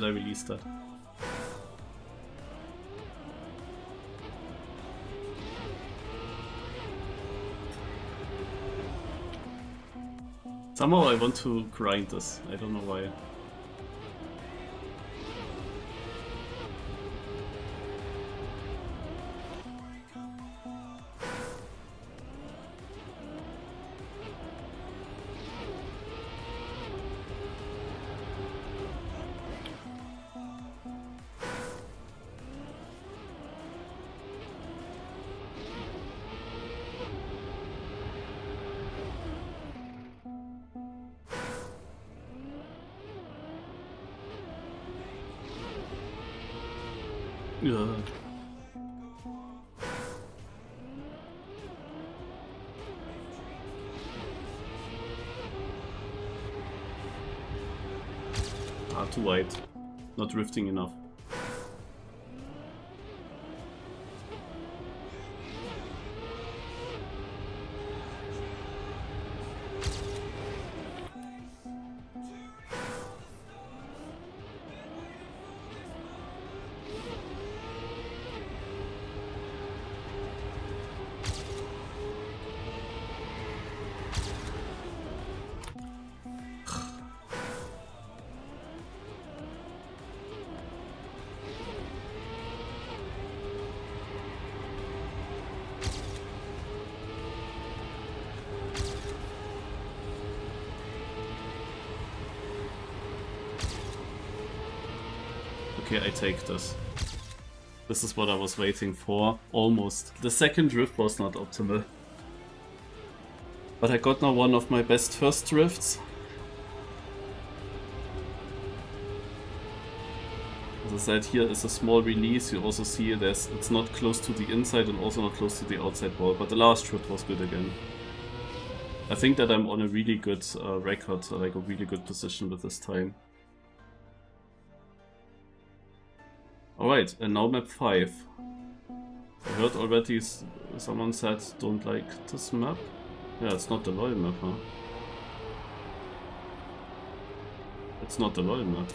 I release that? Somehow I want to grind this, I don't know why. Yeah. Ah, too wide. Not drifting enough. Okay, I take this. This is what I was waiting for, almost. The second drift was not optimal. But I got now one of my best first drifts. As I said, here is a small release. You also see it's not close to the inside and also not close to the outside wall, but the last drift was good again. I think that I'm on a really good record, like a really good position with this time. Alright, and now map 5. I heard already someone said don't like this map. Yeah, it's not the LoL map, huh? It's not the LoL map.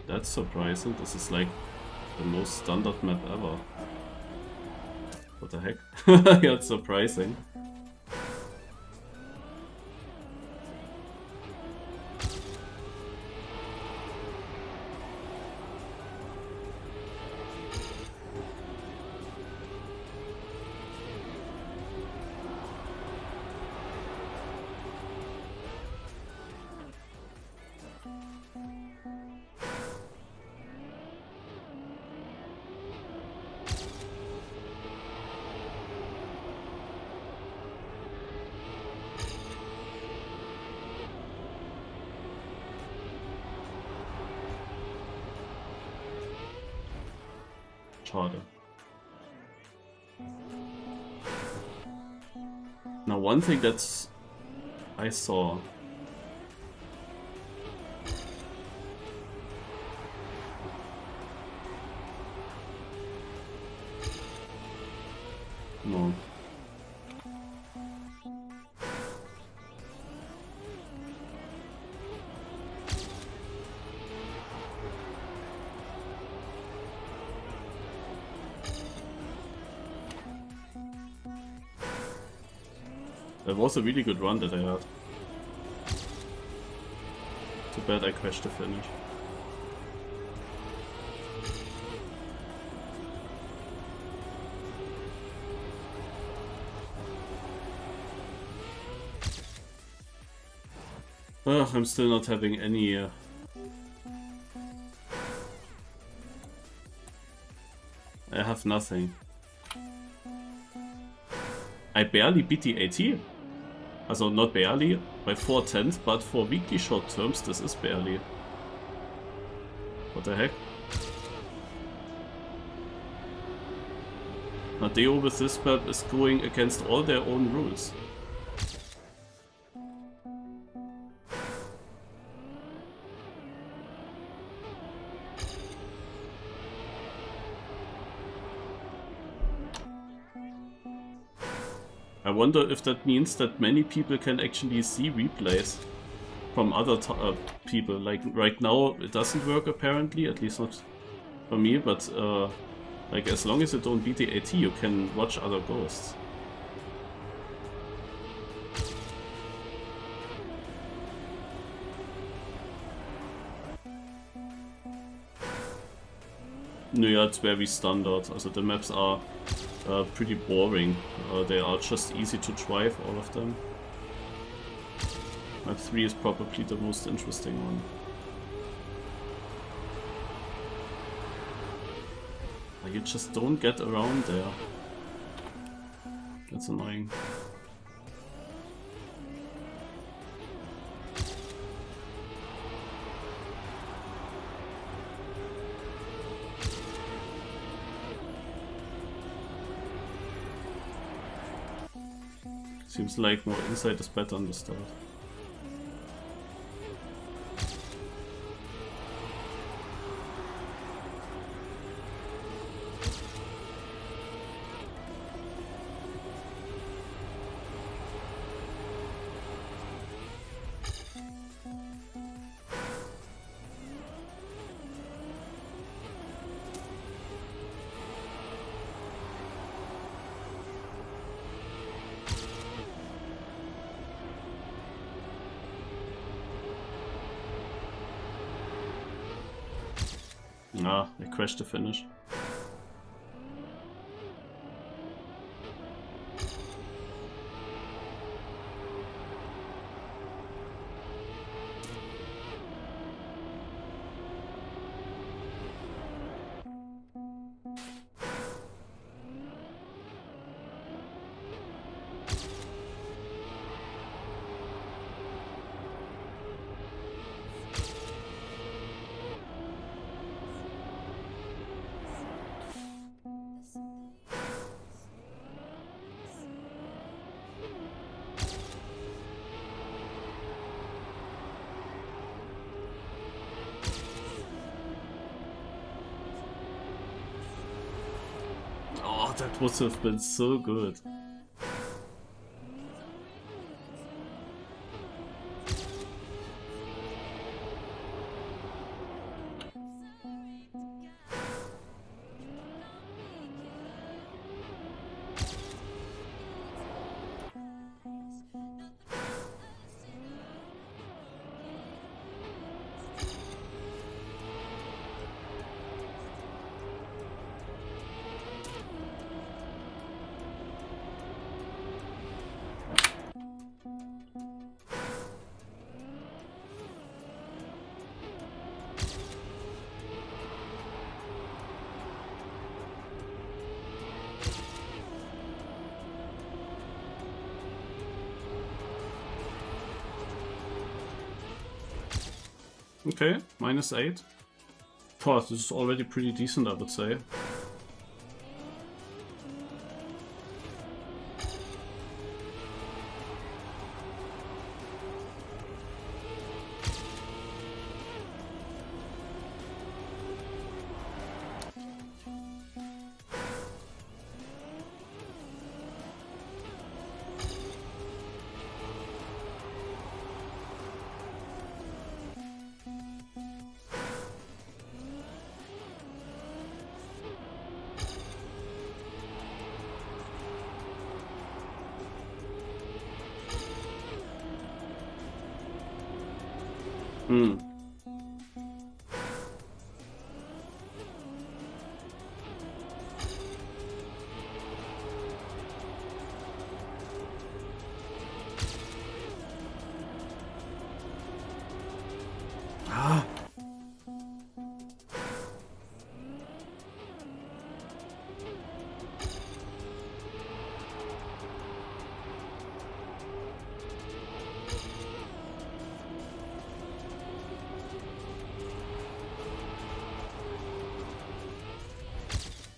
That's surprising. This is like the most standard map ever. What the heck? Yeah, it's surprising. Schade. Now one thing that's I saw. No. That was a really good run that I had. Too bad I crashed the finish. Ugh, I'm still not having any... I have nothing. I barely beat the AT. Also not barely, by 4/10, but for weekly short terms this is barely. What the heck? Nadeo with this map is going against all their own rules. I wonder if that means that many people can actually see replays from other people. Like right now it doesn't work apparently, at least not for me, but like as long as you don't beat the AT you can watch other ghosts. No, yeah, it's very standard. Also the maps are pretty boring. They are just easy to drive, all of them. Map 3 is probably the most interesting one. You just don't get around there. That's annoying. Seems like more inside is better on the start. Ah, I crashed the finish. Oh, that would have been so good. Okay, -8. Pause, this is already pretty decent, I would say. Hmm. Ah.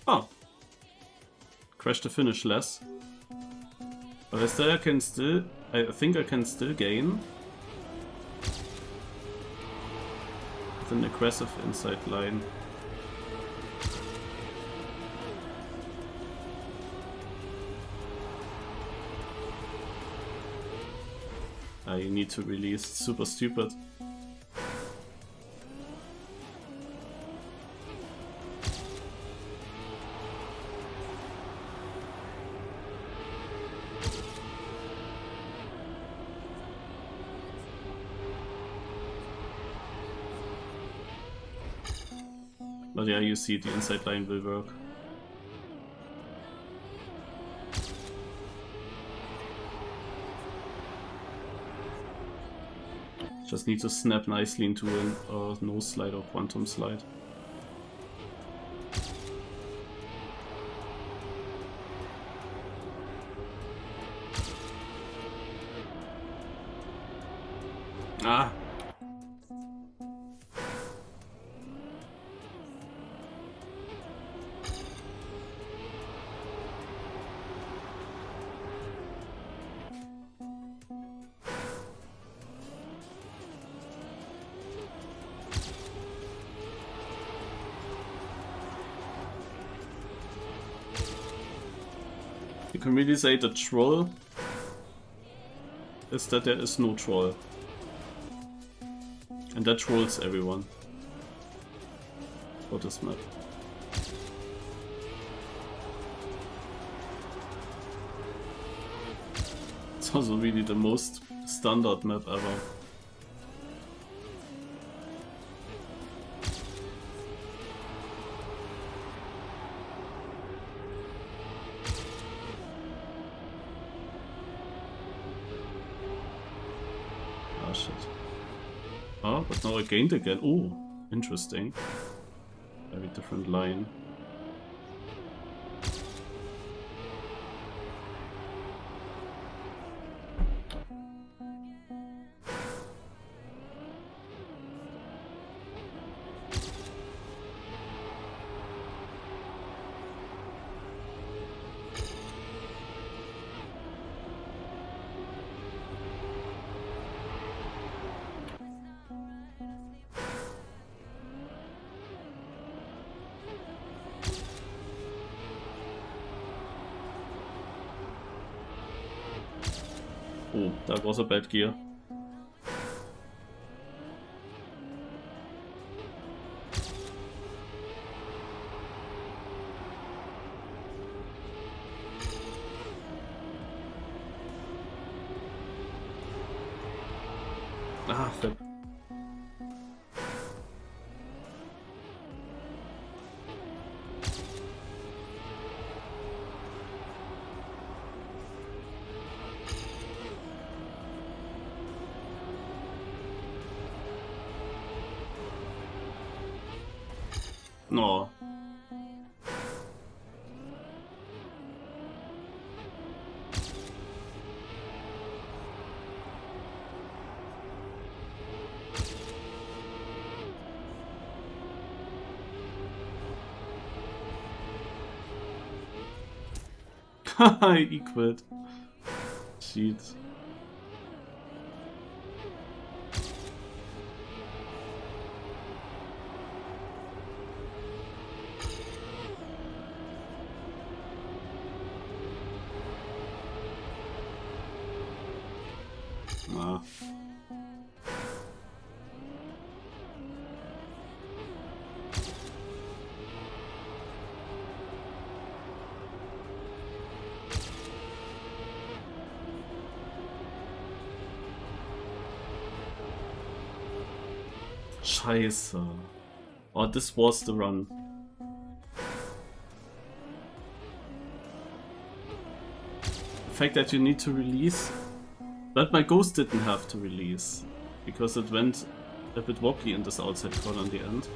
Oh. Crashed the finish less. But I think I can still gain. With an aggressive inside line. You need to release, it's super stupid. But yeah, you see the inside line will work. Just need to snap nicely into a nose slide or quantum slide. Ah! can really say the troll is that there is no troll. And that trolls everyone for this map. It's also really the most standard map ever. Ah shit. Oh, but now I gained again. Oh, interesting. Very different line. Oh, that was a bad gear. Ah, flip. No. Haha, equaled. Shit. Ah. Scheiße. Oh, this was the run. The fact that you need to release. But my ghost didn't have to release. Because it went a bit wobbly in this outside corner in the end.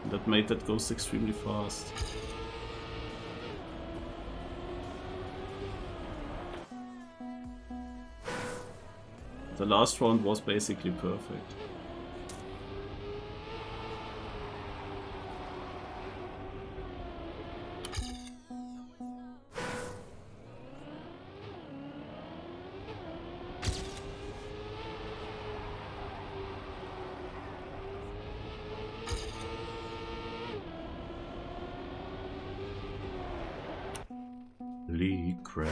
And that made that ghost extremely fast. The last round was basically perfect. Lee Craig.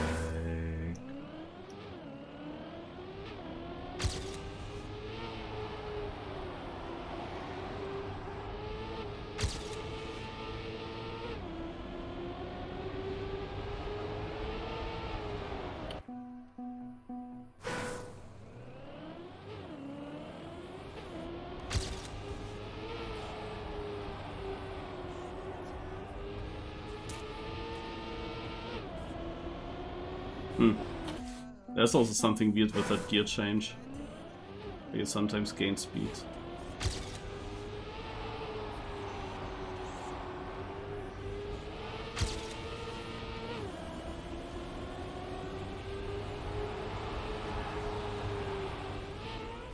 There's also something weird with that gear change. You sometimes gain speed.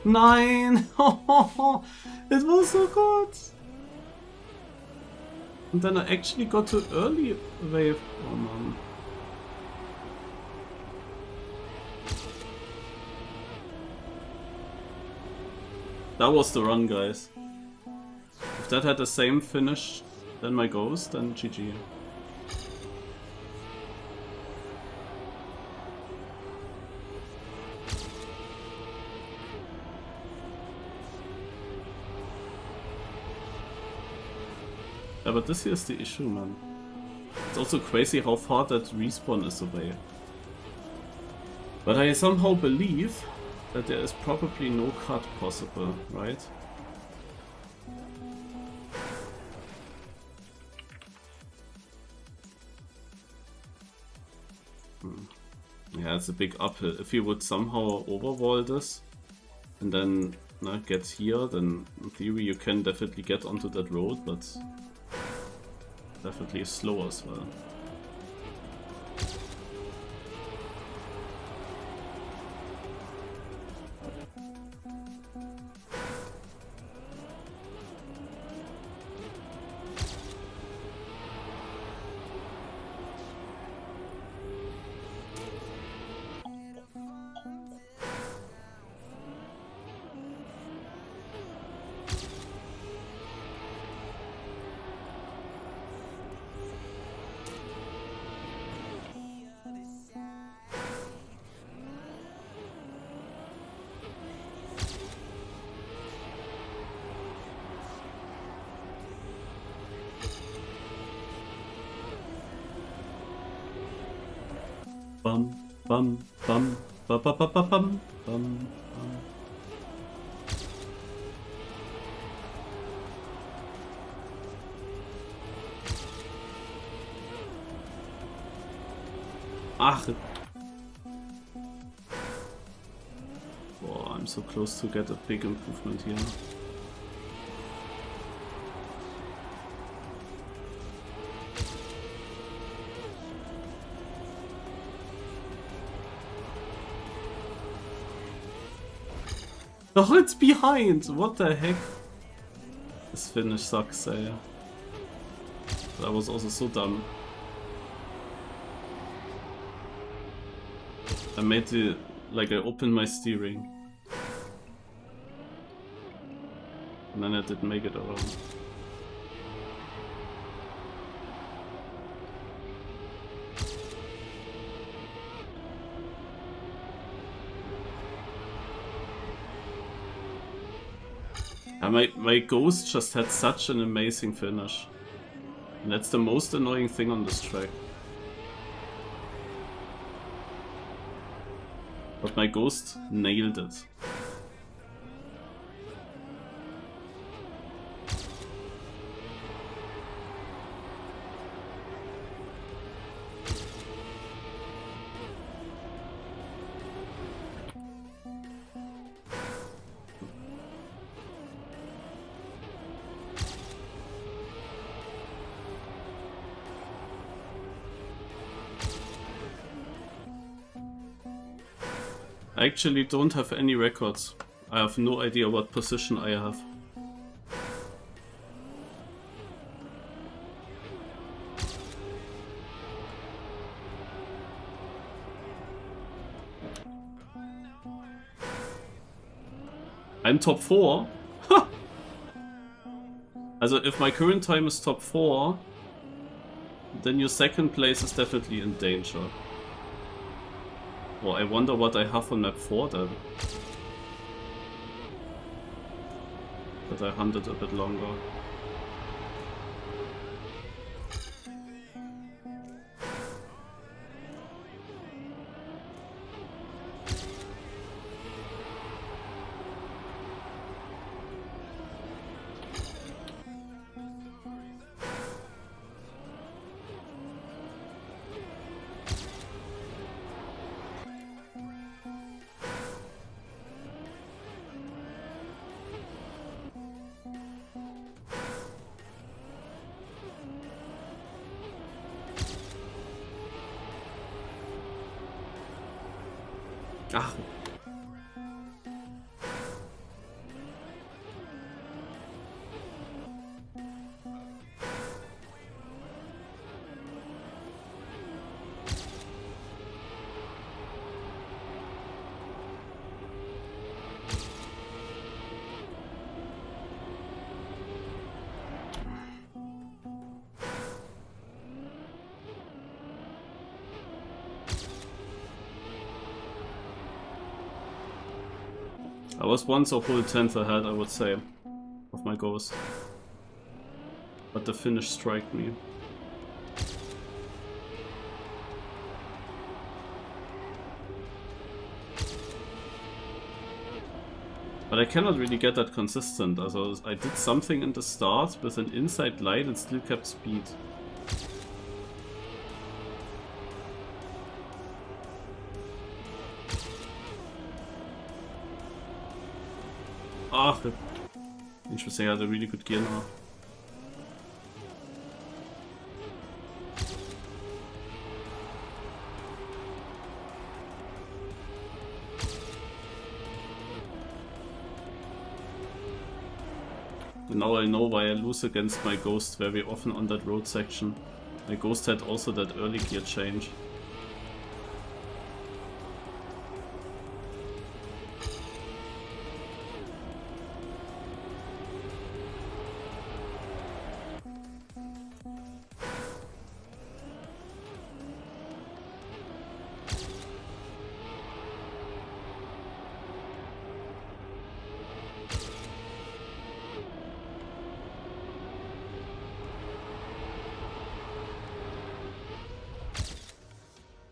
Nein! It was so good! And then I actually got to early wave. Oh man. That was the run, guys. If that had the same finish than my ghost, then GG. Yeah, but this here's the issue, man. It's also crazy how far that respawn is away. But I somehow believe that there is probably no cut possible, right? Yeah, it's a big uphill. If you would somehow overwall this and then get here, then in theory you can definitely get onto that road, but definitely slow as well. Bum, bum, bum, ba ba ba ba bum, bum, bum. Ach! Boah, I'm so close to get a big improvement here. Oh, it's behind! What the heck? This finish sucks, ey. That was also so dumb. I made the... like I opened my steering. And then I didn't make it around. My Ghost just had such an amazing finish. And that's the most annoying thing on this track. But my Ghost nailed it. I actually don't have any records. I have no idea what position I have. I'm top 4? Also if my current time is top 4, then your second place is definitely in danger. Well, I wonder what I have on map 4 then. That I hunted a bit longer. Ach. I was once a whole 10th ahead, I would say, of my Ghost. but the finish struck me. But I cannot really get that consistent. Also, I did something in the start with an inside light and still kept speed. Ah, interesting. I had a really good gear now. Now I know why I lose against my Ghost very often on that road section. My Ghost had also that early gear change.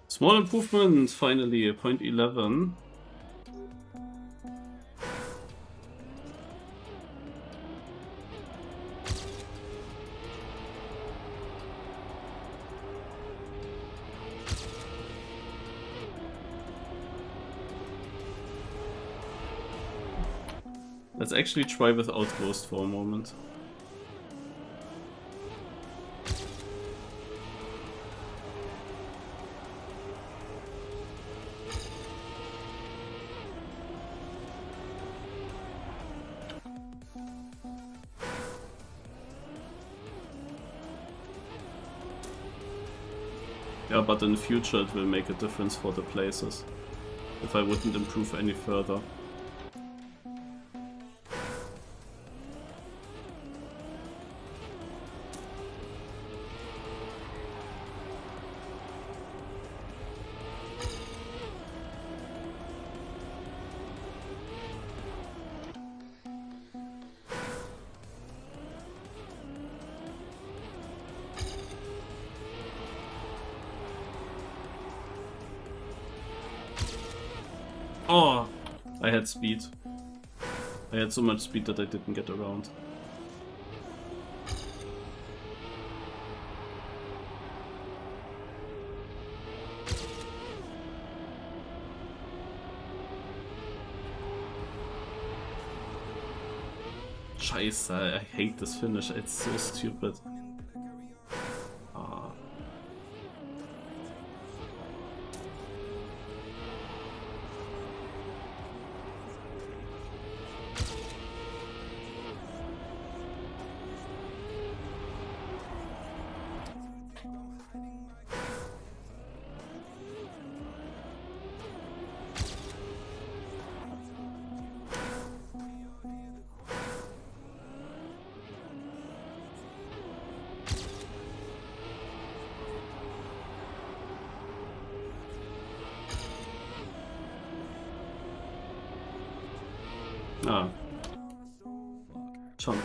Small improvement, finally, 0.11. Let's actually try without Ghost for a moment. Yeah, but in the future it will make a difference for the places, if I wouldn't improve any further. Oh, I had speed. I had so much speed that I didn't get around. Scheiße, I hate this finish, it's so stupid. Ah. Ah. Chunt.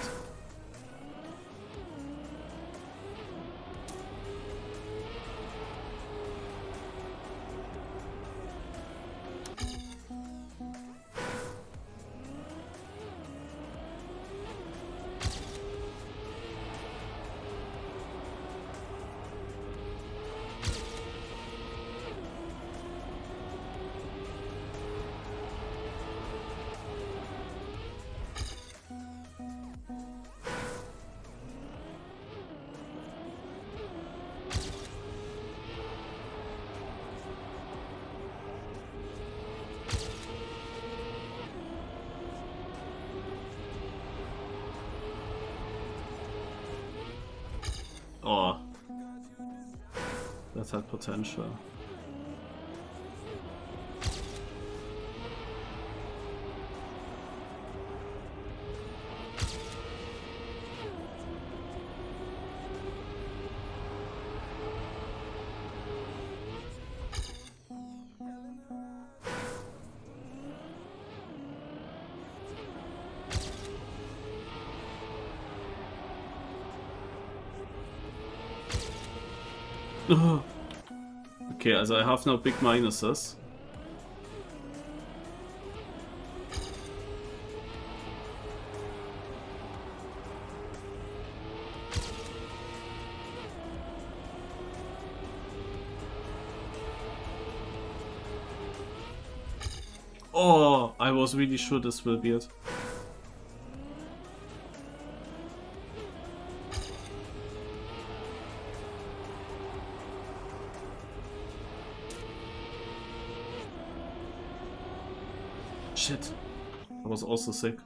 Oh. That had potential. Ugh. Okay, also I have no big minuses. Oh, I was really sure this will be it. Shit. I was also sick.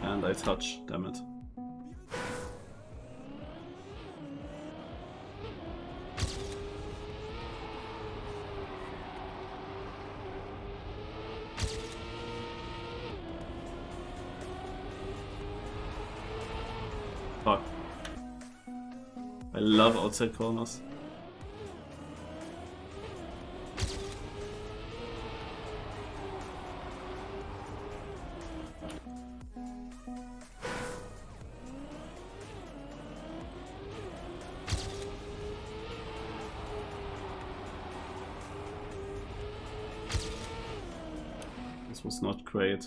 And I touch, damn it. Fuck. I love outside corners. This was not great.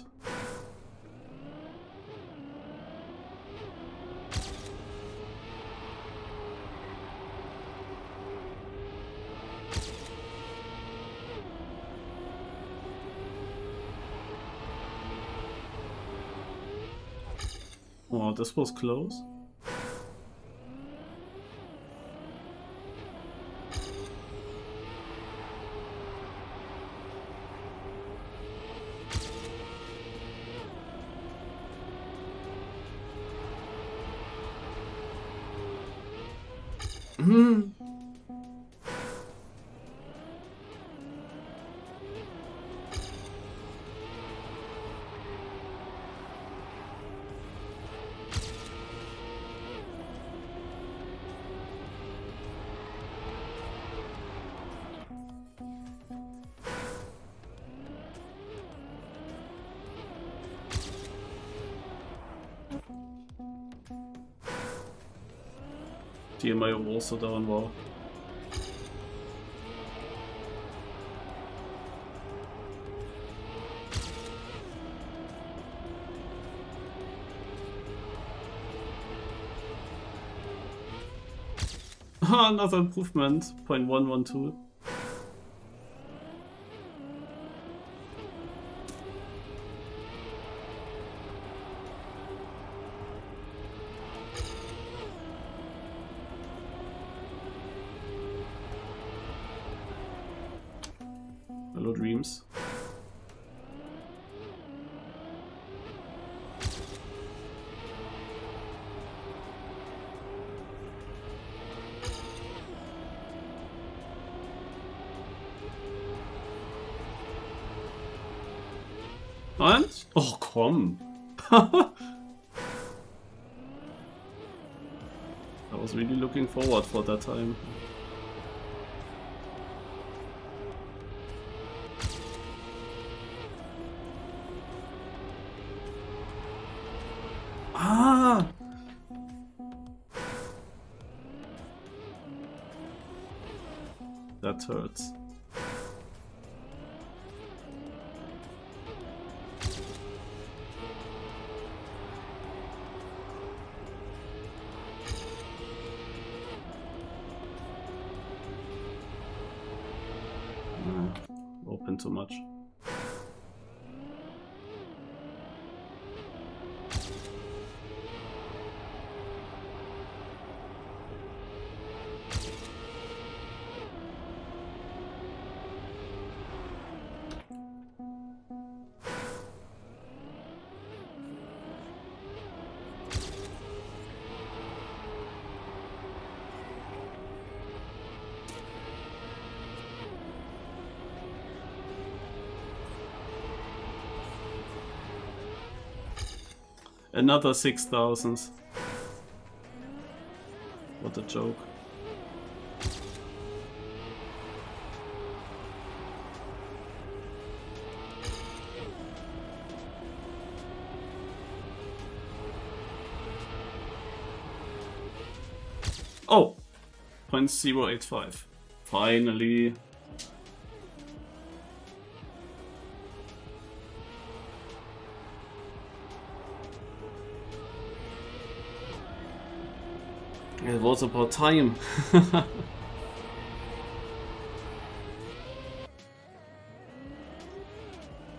Oh, this was close. DMI also down well. Another improvement, 0.112. Hello, dreams. And? Oh, komm. I was really looking forward for that time. Ah! That hurts. Open too much. Another 6,000. What a joke. Oh! 0.085. Finally. It was about time.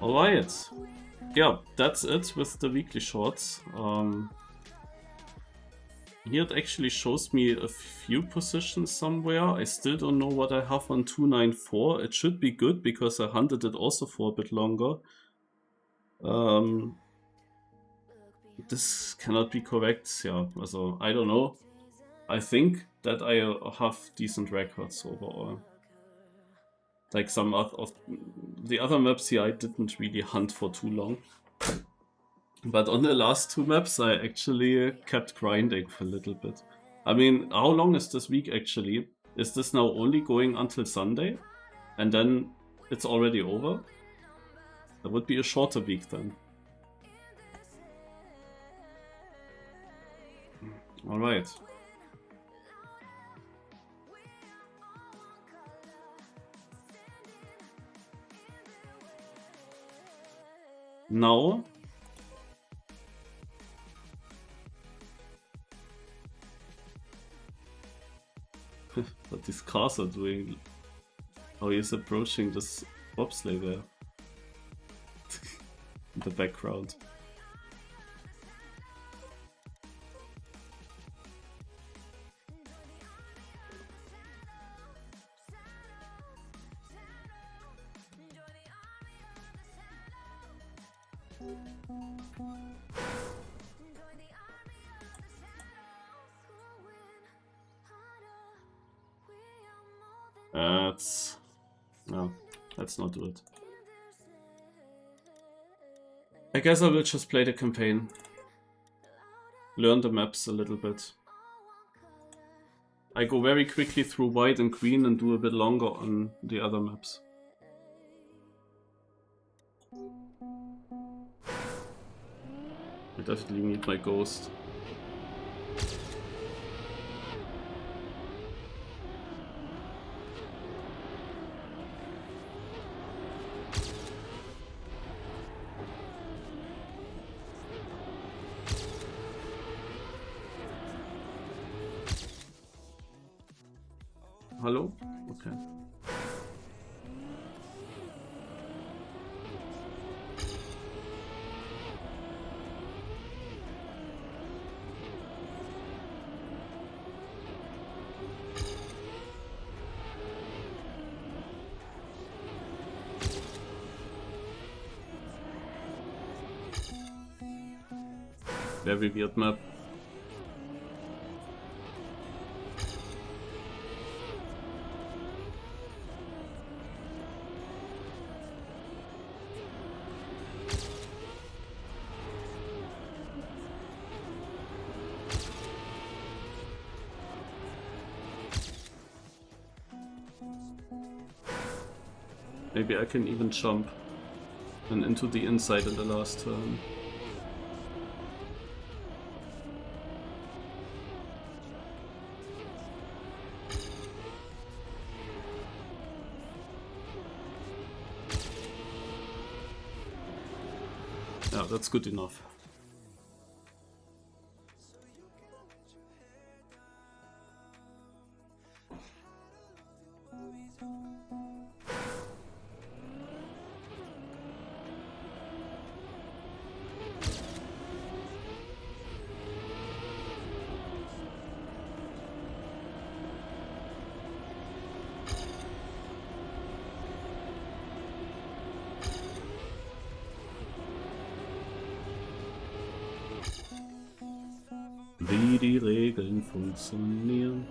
Alright. Yeah, that's it with the weekly shorts. Here it actually shows me a few positions somewhere. I still don't know what I have on 294. It should be good because I hunted it also for a bit longer. This cannot be correct. Yeah, also I don't know. I think that I have decent records overall. Like some of the other maps here, I didn't really hunt for too long. But on the last two maps, I actually kept grinding for a little bit. I mean, how long is this week actually? Is this now only going until Sunday? And then it's already over? That would be a shorter week then. Alright. Now, what these cars are doing. Oh, he's approaching this bobsleigh there. In the background. No, let's not do it. I guess I will just play the campaign. Learn the maps a little bit. I go very quickly through white and green and do a bit longer on the other maps. I definitely need my ghost. Hello? Okay. Very weird map. Maybe I can even jump and into the inside in the last turn. Yeah, that's good enough. Wie die Regeln funktionieren.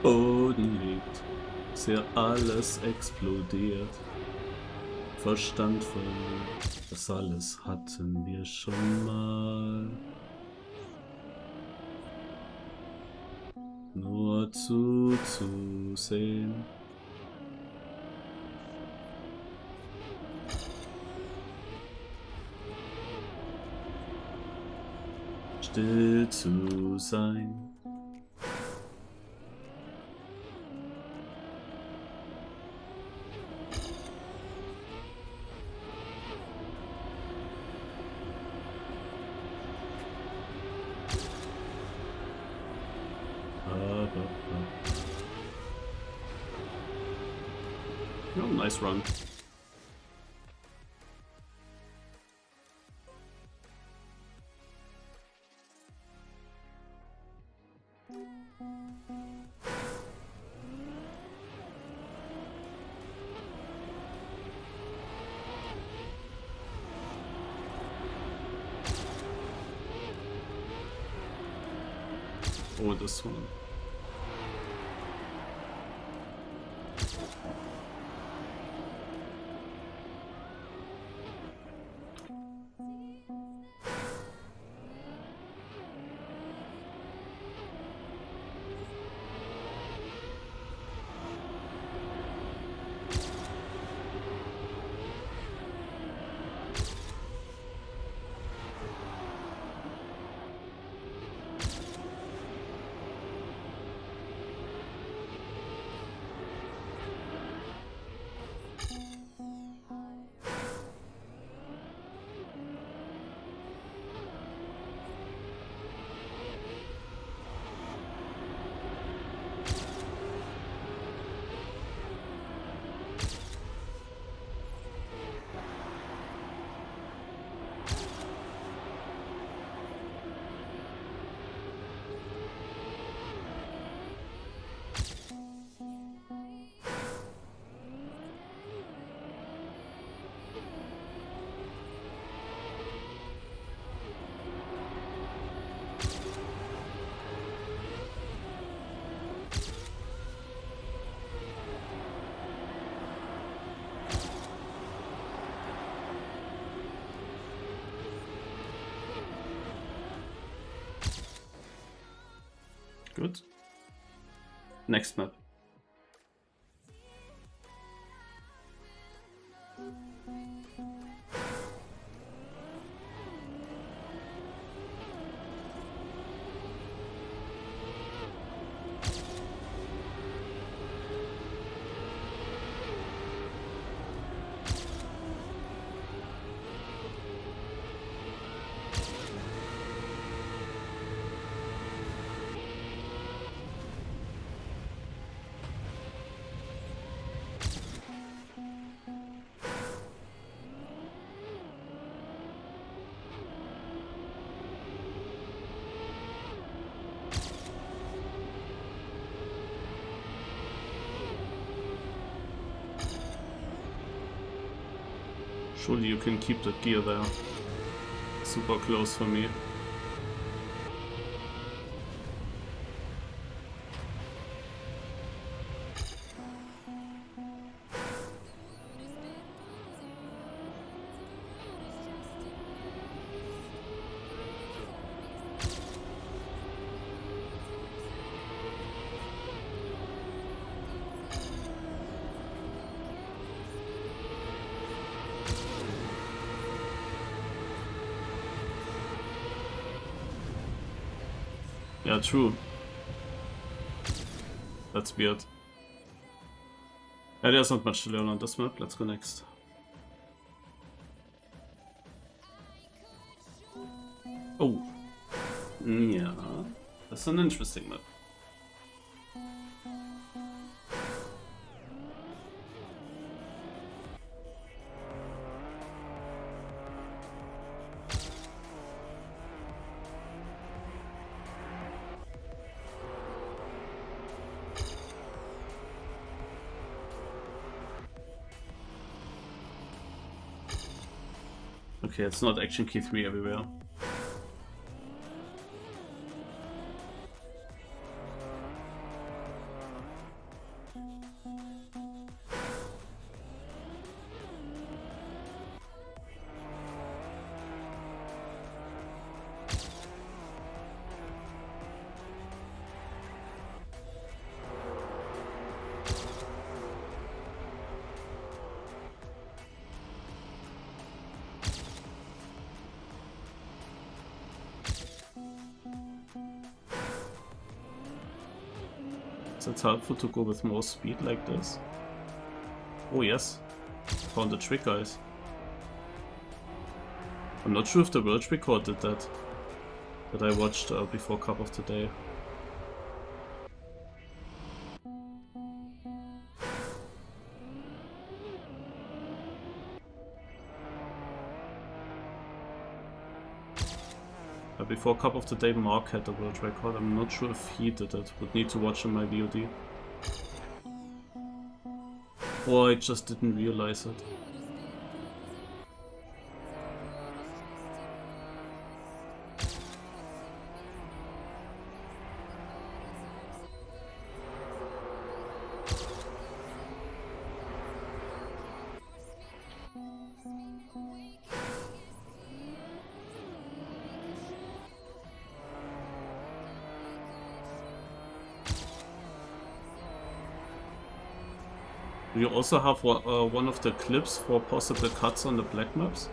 Boden liegt, sehr alles explodiert. Verstand verliert, das alles hatten wir schon mal. Nur zuzusehen. Still zu sein. Oh, nice run. Oh, this one. Good. Next map. Surely you can keep that gear there. Super close for me. Yeah, true. That's weird. Yeah, there's not much to learn on this map. Let's go next. Oh. Yeah. That's an interesting map. Okay, it's not Action Key 3 everywhere. It's helpful to go with more speed like this. Oh yes, found the trick, guys. I'm not sure if the world record did that I watched before Cup of the Day. Before Cup of the Day, Mark had the world record. I'm not sure if he did it. Would need to watch on my VOD. Or I just didn't realize it. Do you also have one of the clips for possible cuts on the black maps?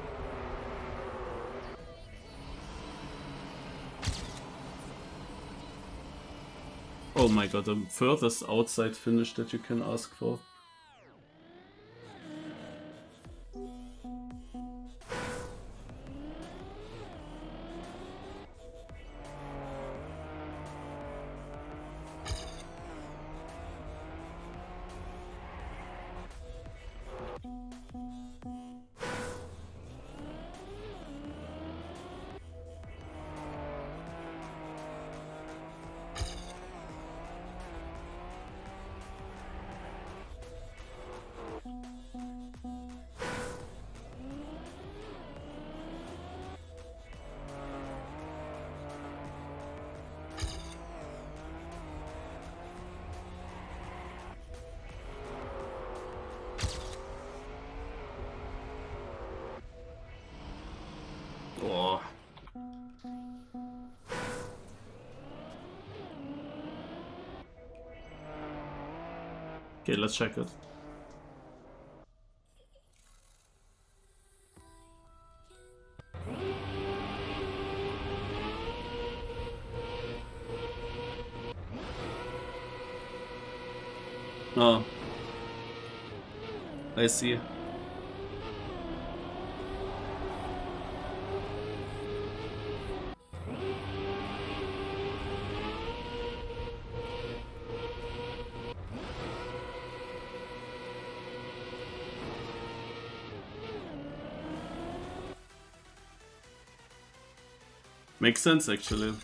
Oh my god, the furthest outside finish that you can ask for. Oh. Okay, let's check it. Oh. I see. Makes sense, actually.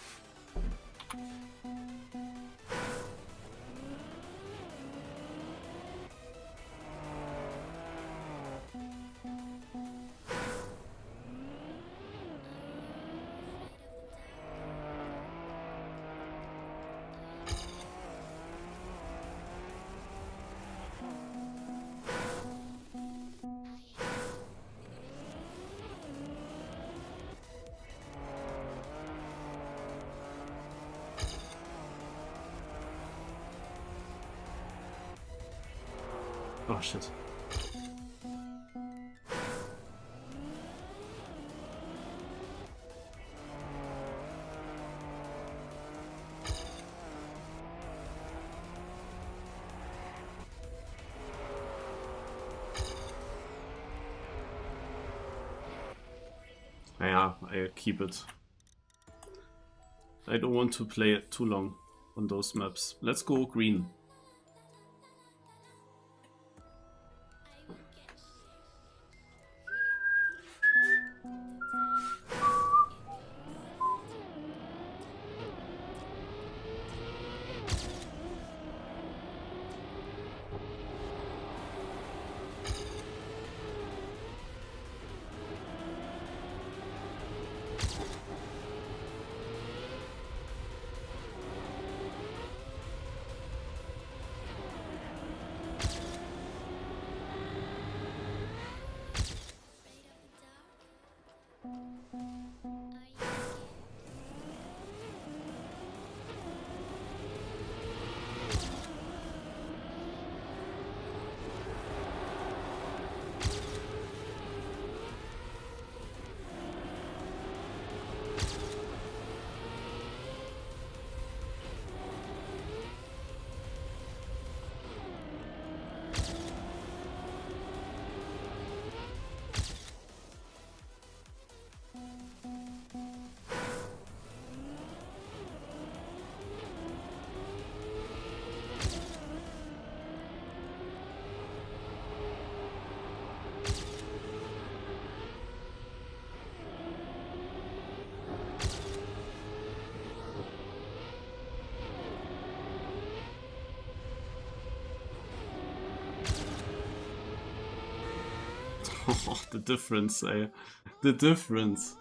Oh shit. Yeah, I keep it. I don't want to play it too long on those maps. Let's go green. Oh, the difference, eh? The difference.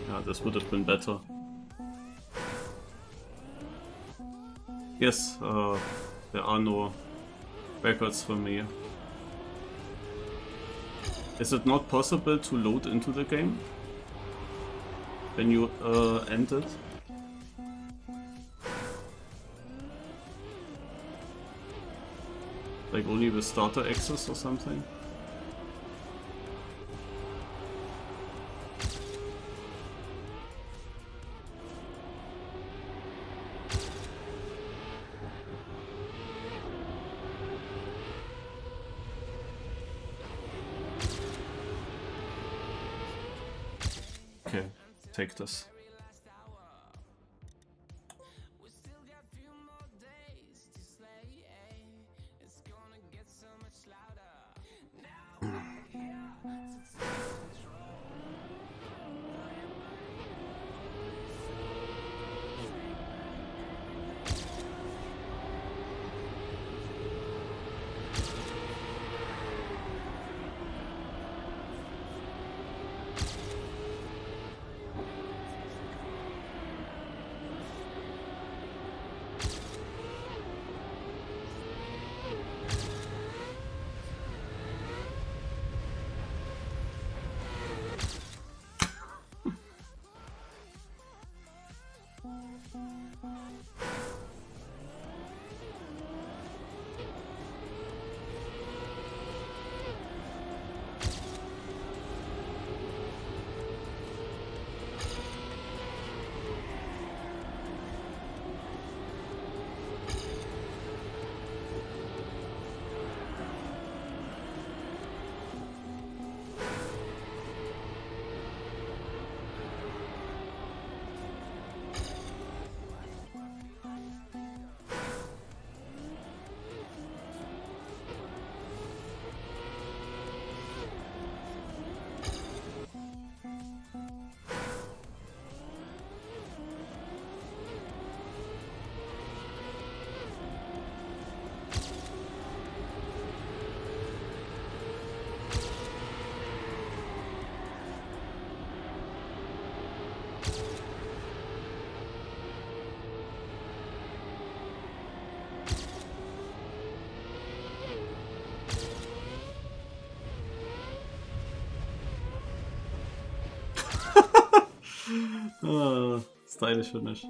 Yeah, this would have been better. Yes, there are no records for me. Is it not possible to load into the game when you end it? Like only with starter access or something? Okay, take this. Stylish finish.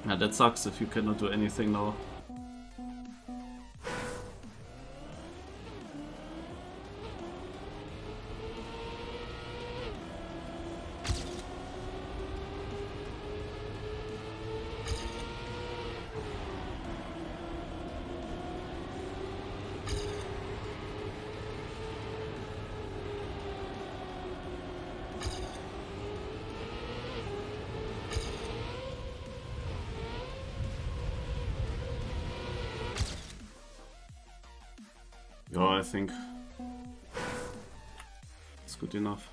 Yeah, that sucks if you cannot do anything now. Yeah, I think it's good enough.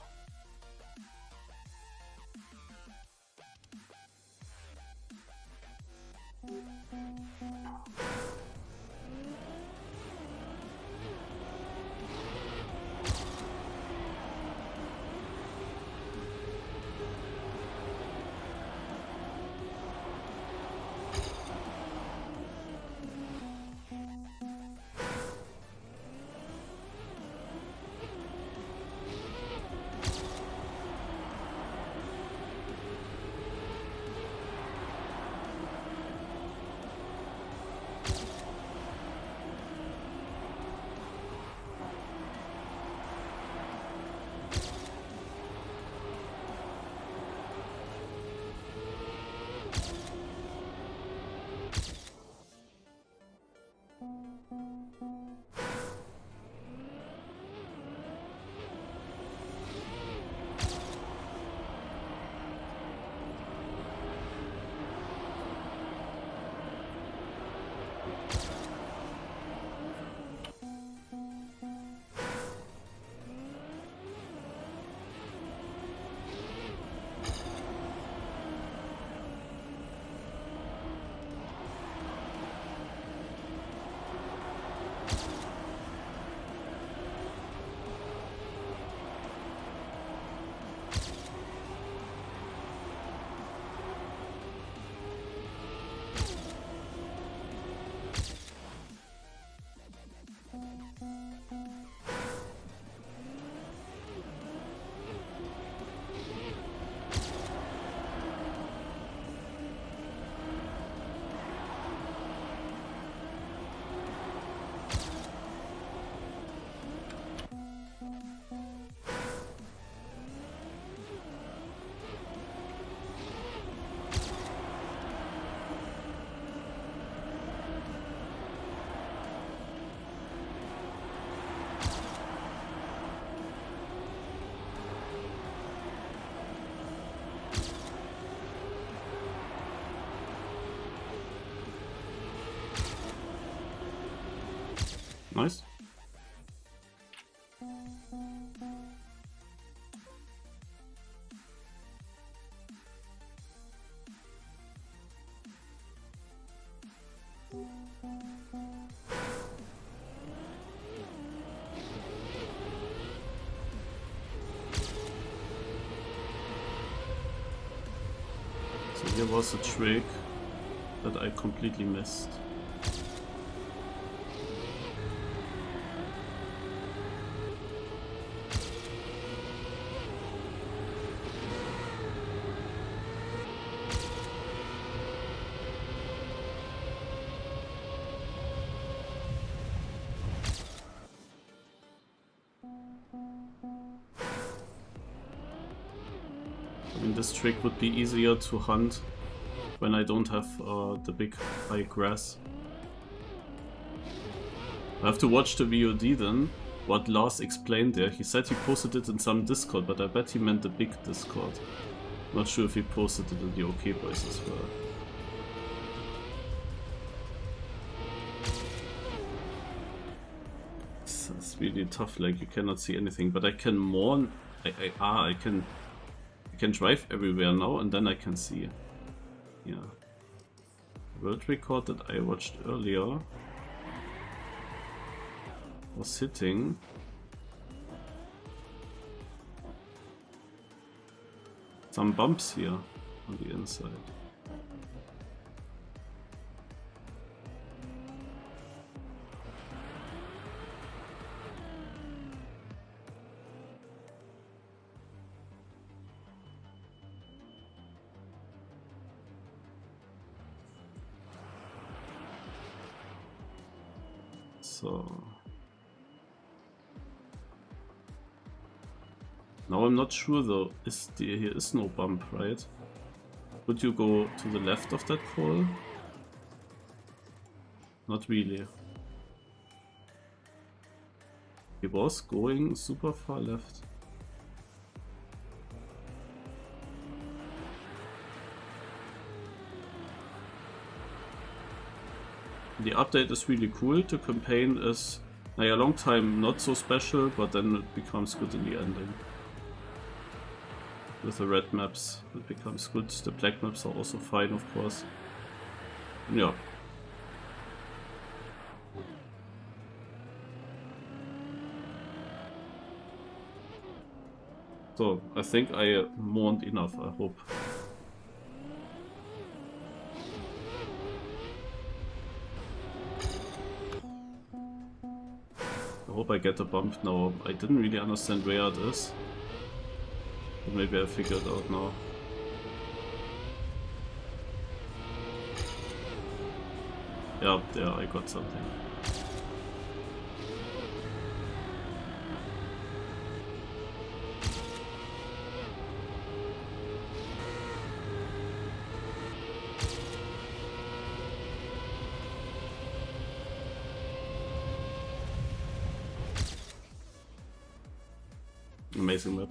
Nice. So here was a trick that I completely missed. I mean, this trick would be easier to hunt when I don't have the big high grass. I have to watch the VOD then, what Lars explained there. He said he posted it in some Discord, but I bet he meant the big Discord. Not sure if he posted it in the OK Boys as well. It's really tough, like you cannot see anything, but I can mourn. I can drive everywhere now, and then I can see. Yeah. World record that I watched earlier was hitting some bumps here on the inside. So now I'm not sure though. Here is no bump, right? Would you go to the left of that pole? Not really. He was going super far left. The update is really cool. The campaign is a long time not so special, but then it becomes good in the ending. With the red maps, it becomes good. The black maps are also fine, of course. Yeah. So, I think I mourned enough, I hope. I hope I get a bump now. I didn't really understand where it is. But maybe I figured out now. Yeah, there I got something. Amazing map.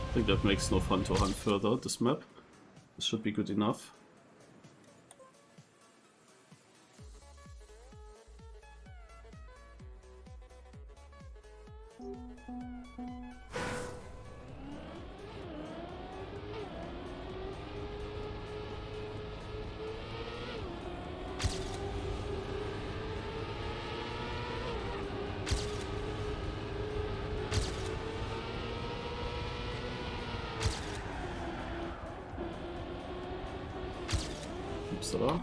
I think that makes no fun to hunt further, this map. This should be good enough. Upsala.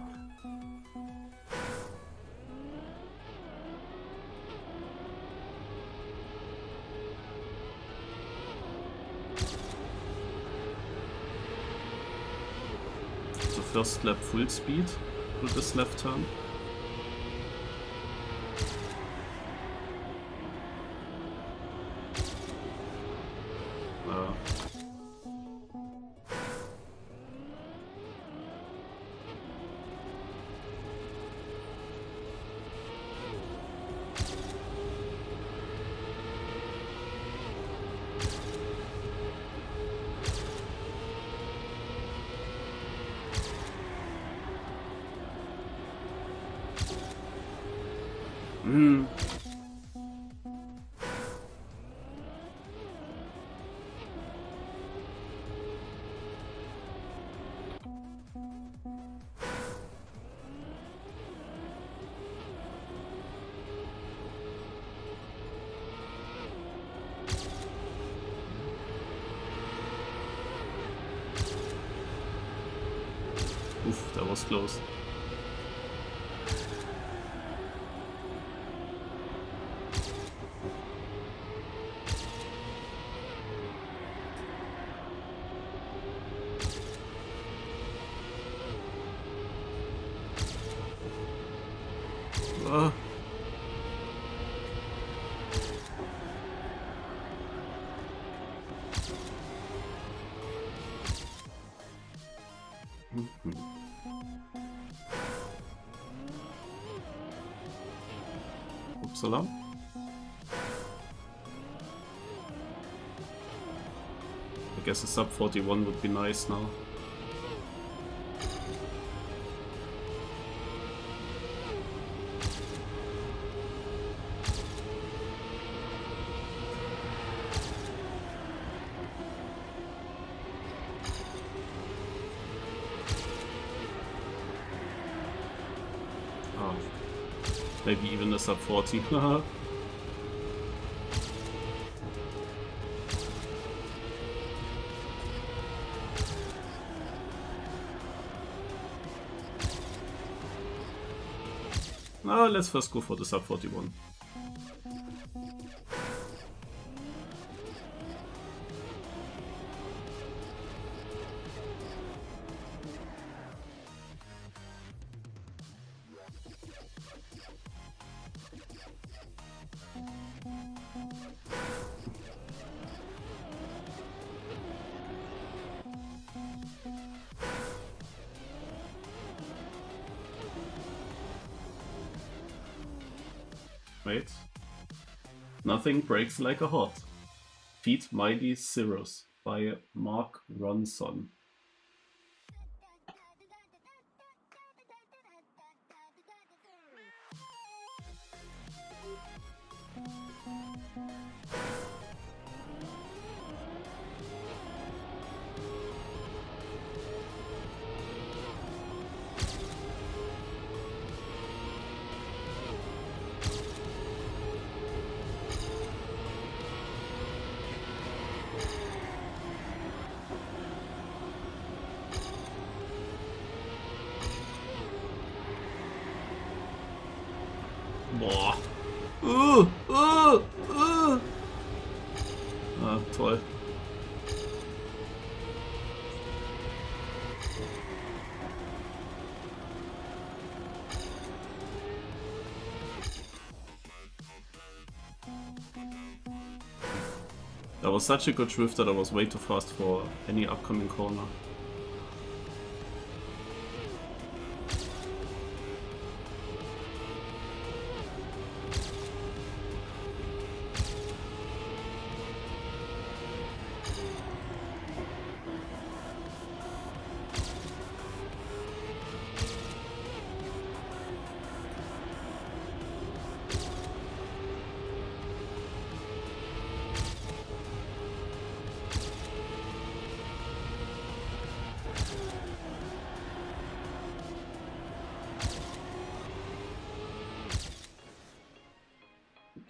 So first lap full speed with this left turn. Oof, that was close. Ah. Upsala. I guess a sub 41 would be nice now. Maybe even a sub 40. Let's first go for the sub 41. Wait. Nothing breaks like a heart. Feed Mighty Zeros by Mark Ronson. Boah. Ah, toll. That was such a good drift that I was way too fast for any upcoming corner.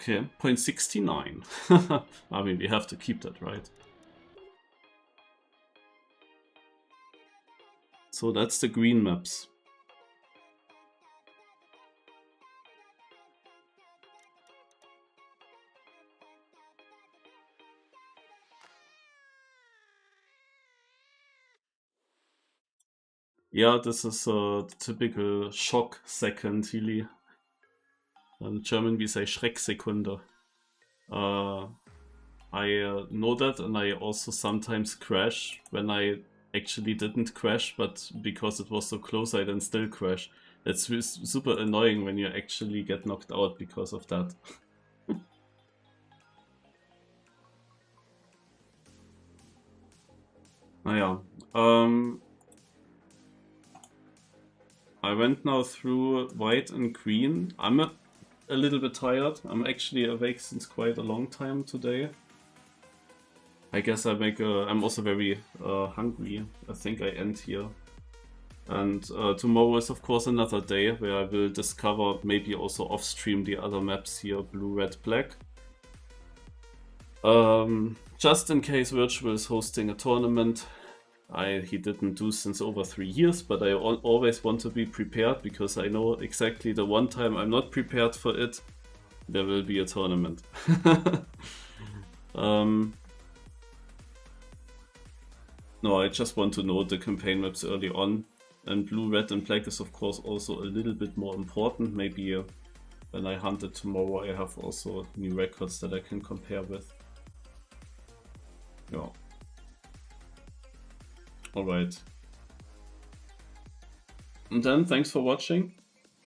Okay, 0.69. I mean, we have to keep that, right? So that's the green maps. Yeah, this is the typical shock second, Healy. In German we say Schrecksekunde. I know that, and I also sometimes crash when I actually didn't crash, but because it was so close, I then still crash. It's super annoying when you actually get knocked out because of that. Naja, I went now through white and green. I'm a little bit tired. I'm actually awake since quite a long time today. I guess I'm also very hungry. I think I end here. And tomorrow is of course another day where I will discover, maybe also off stream, the other maps here, blue, red, black. Just in case Virtual is hosting a tournament. He didn't do since over 3 years, but I always want to be prepared, because I know exactly the one time I'm not prepared for it, there will be a tournament. No, I just want to know the campaign maps early on. And blue, red and black is of course also a little bit more important. Maybe when I hunt it tomorrow I have also new records that I can compare with. Yeah. Alright. And then thanks for watching.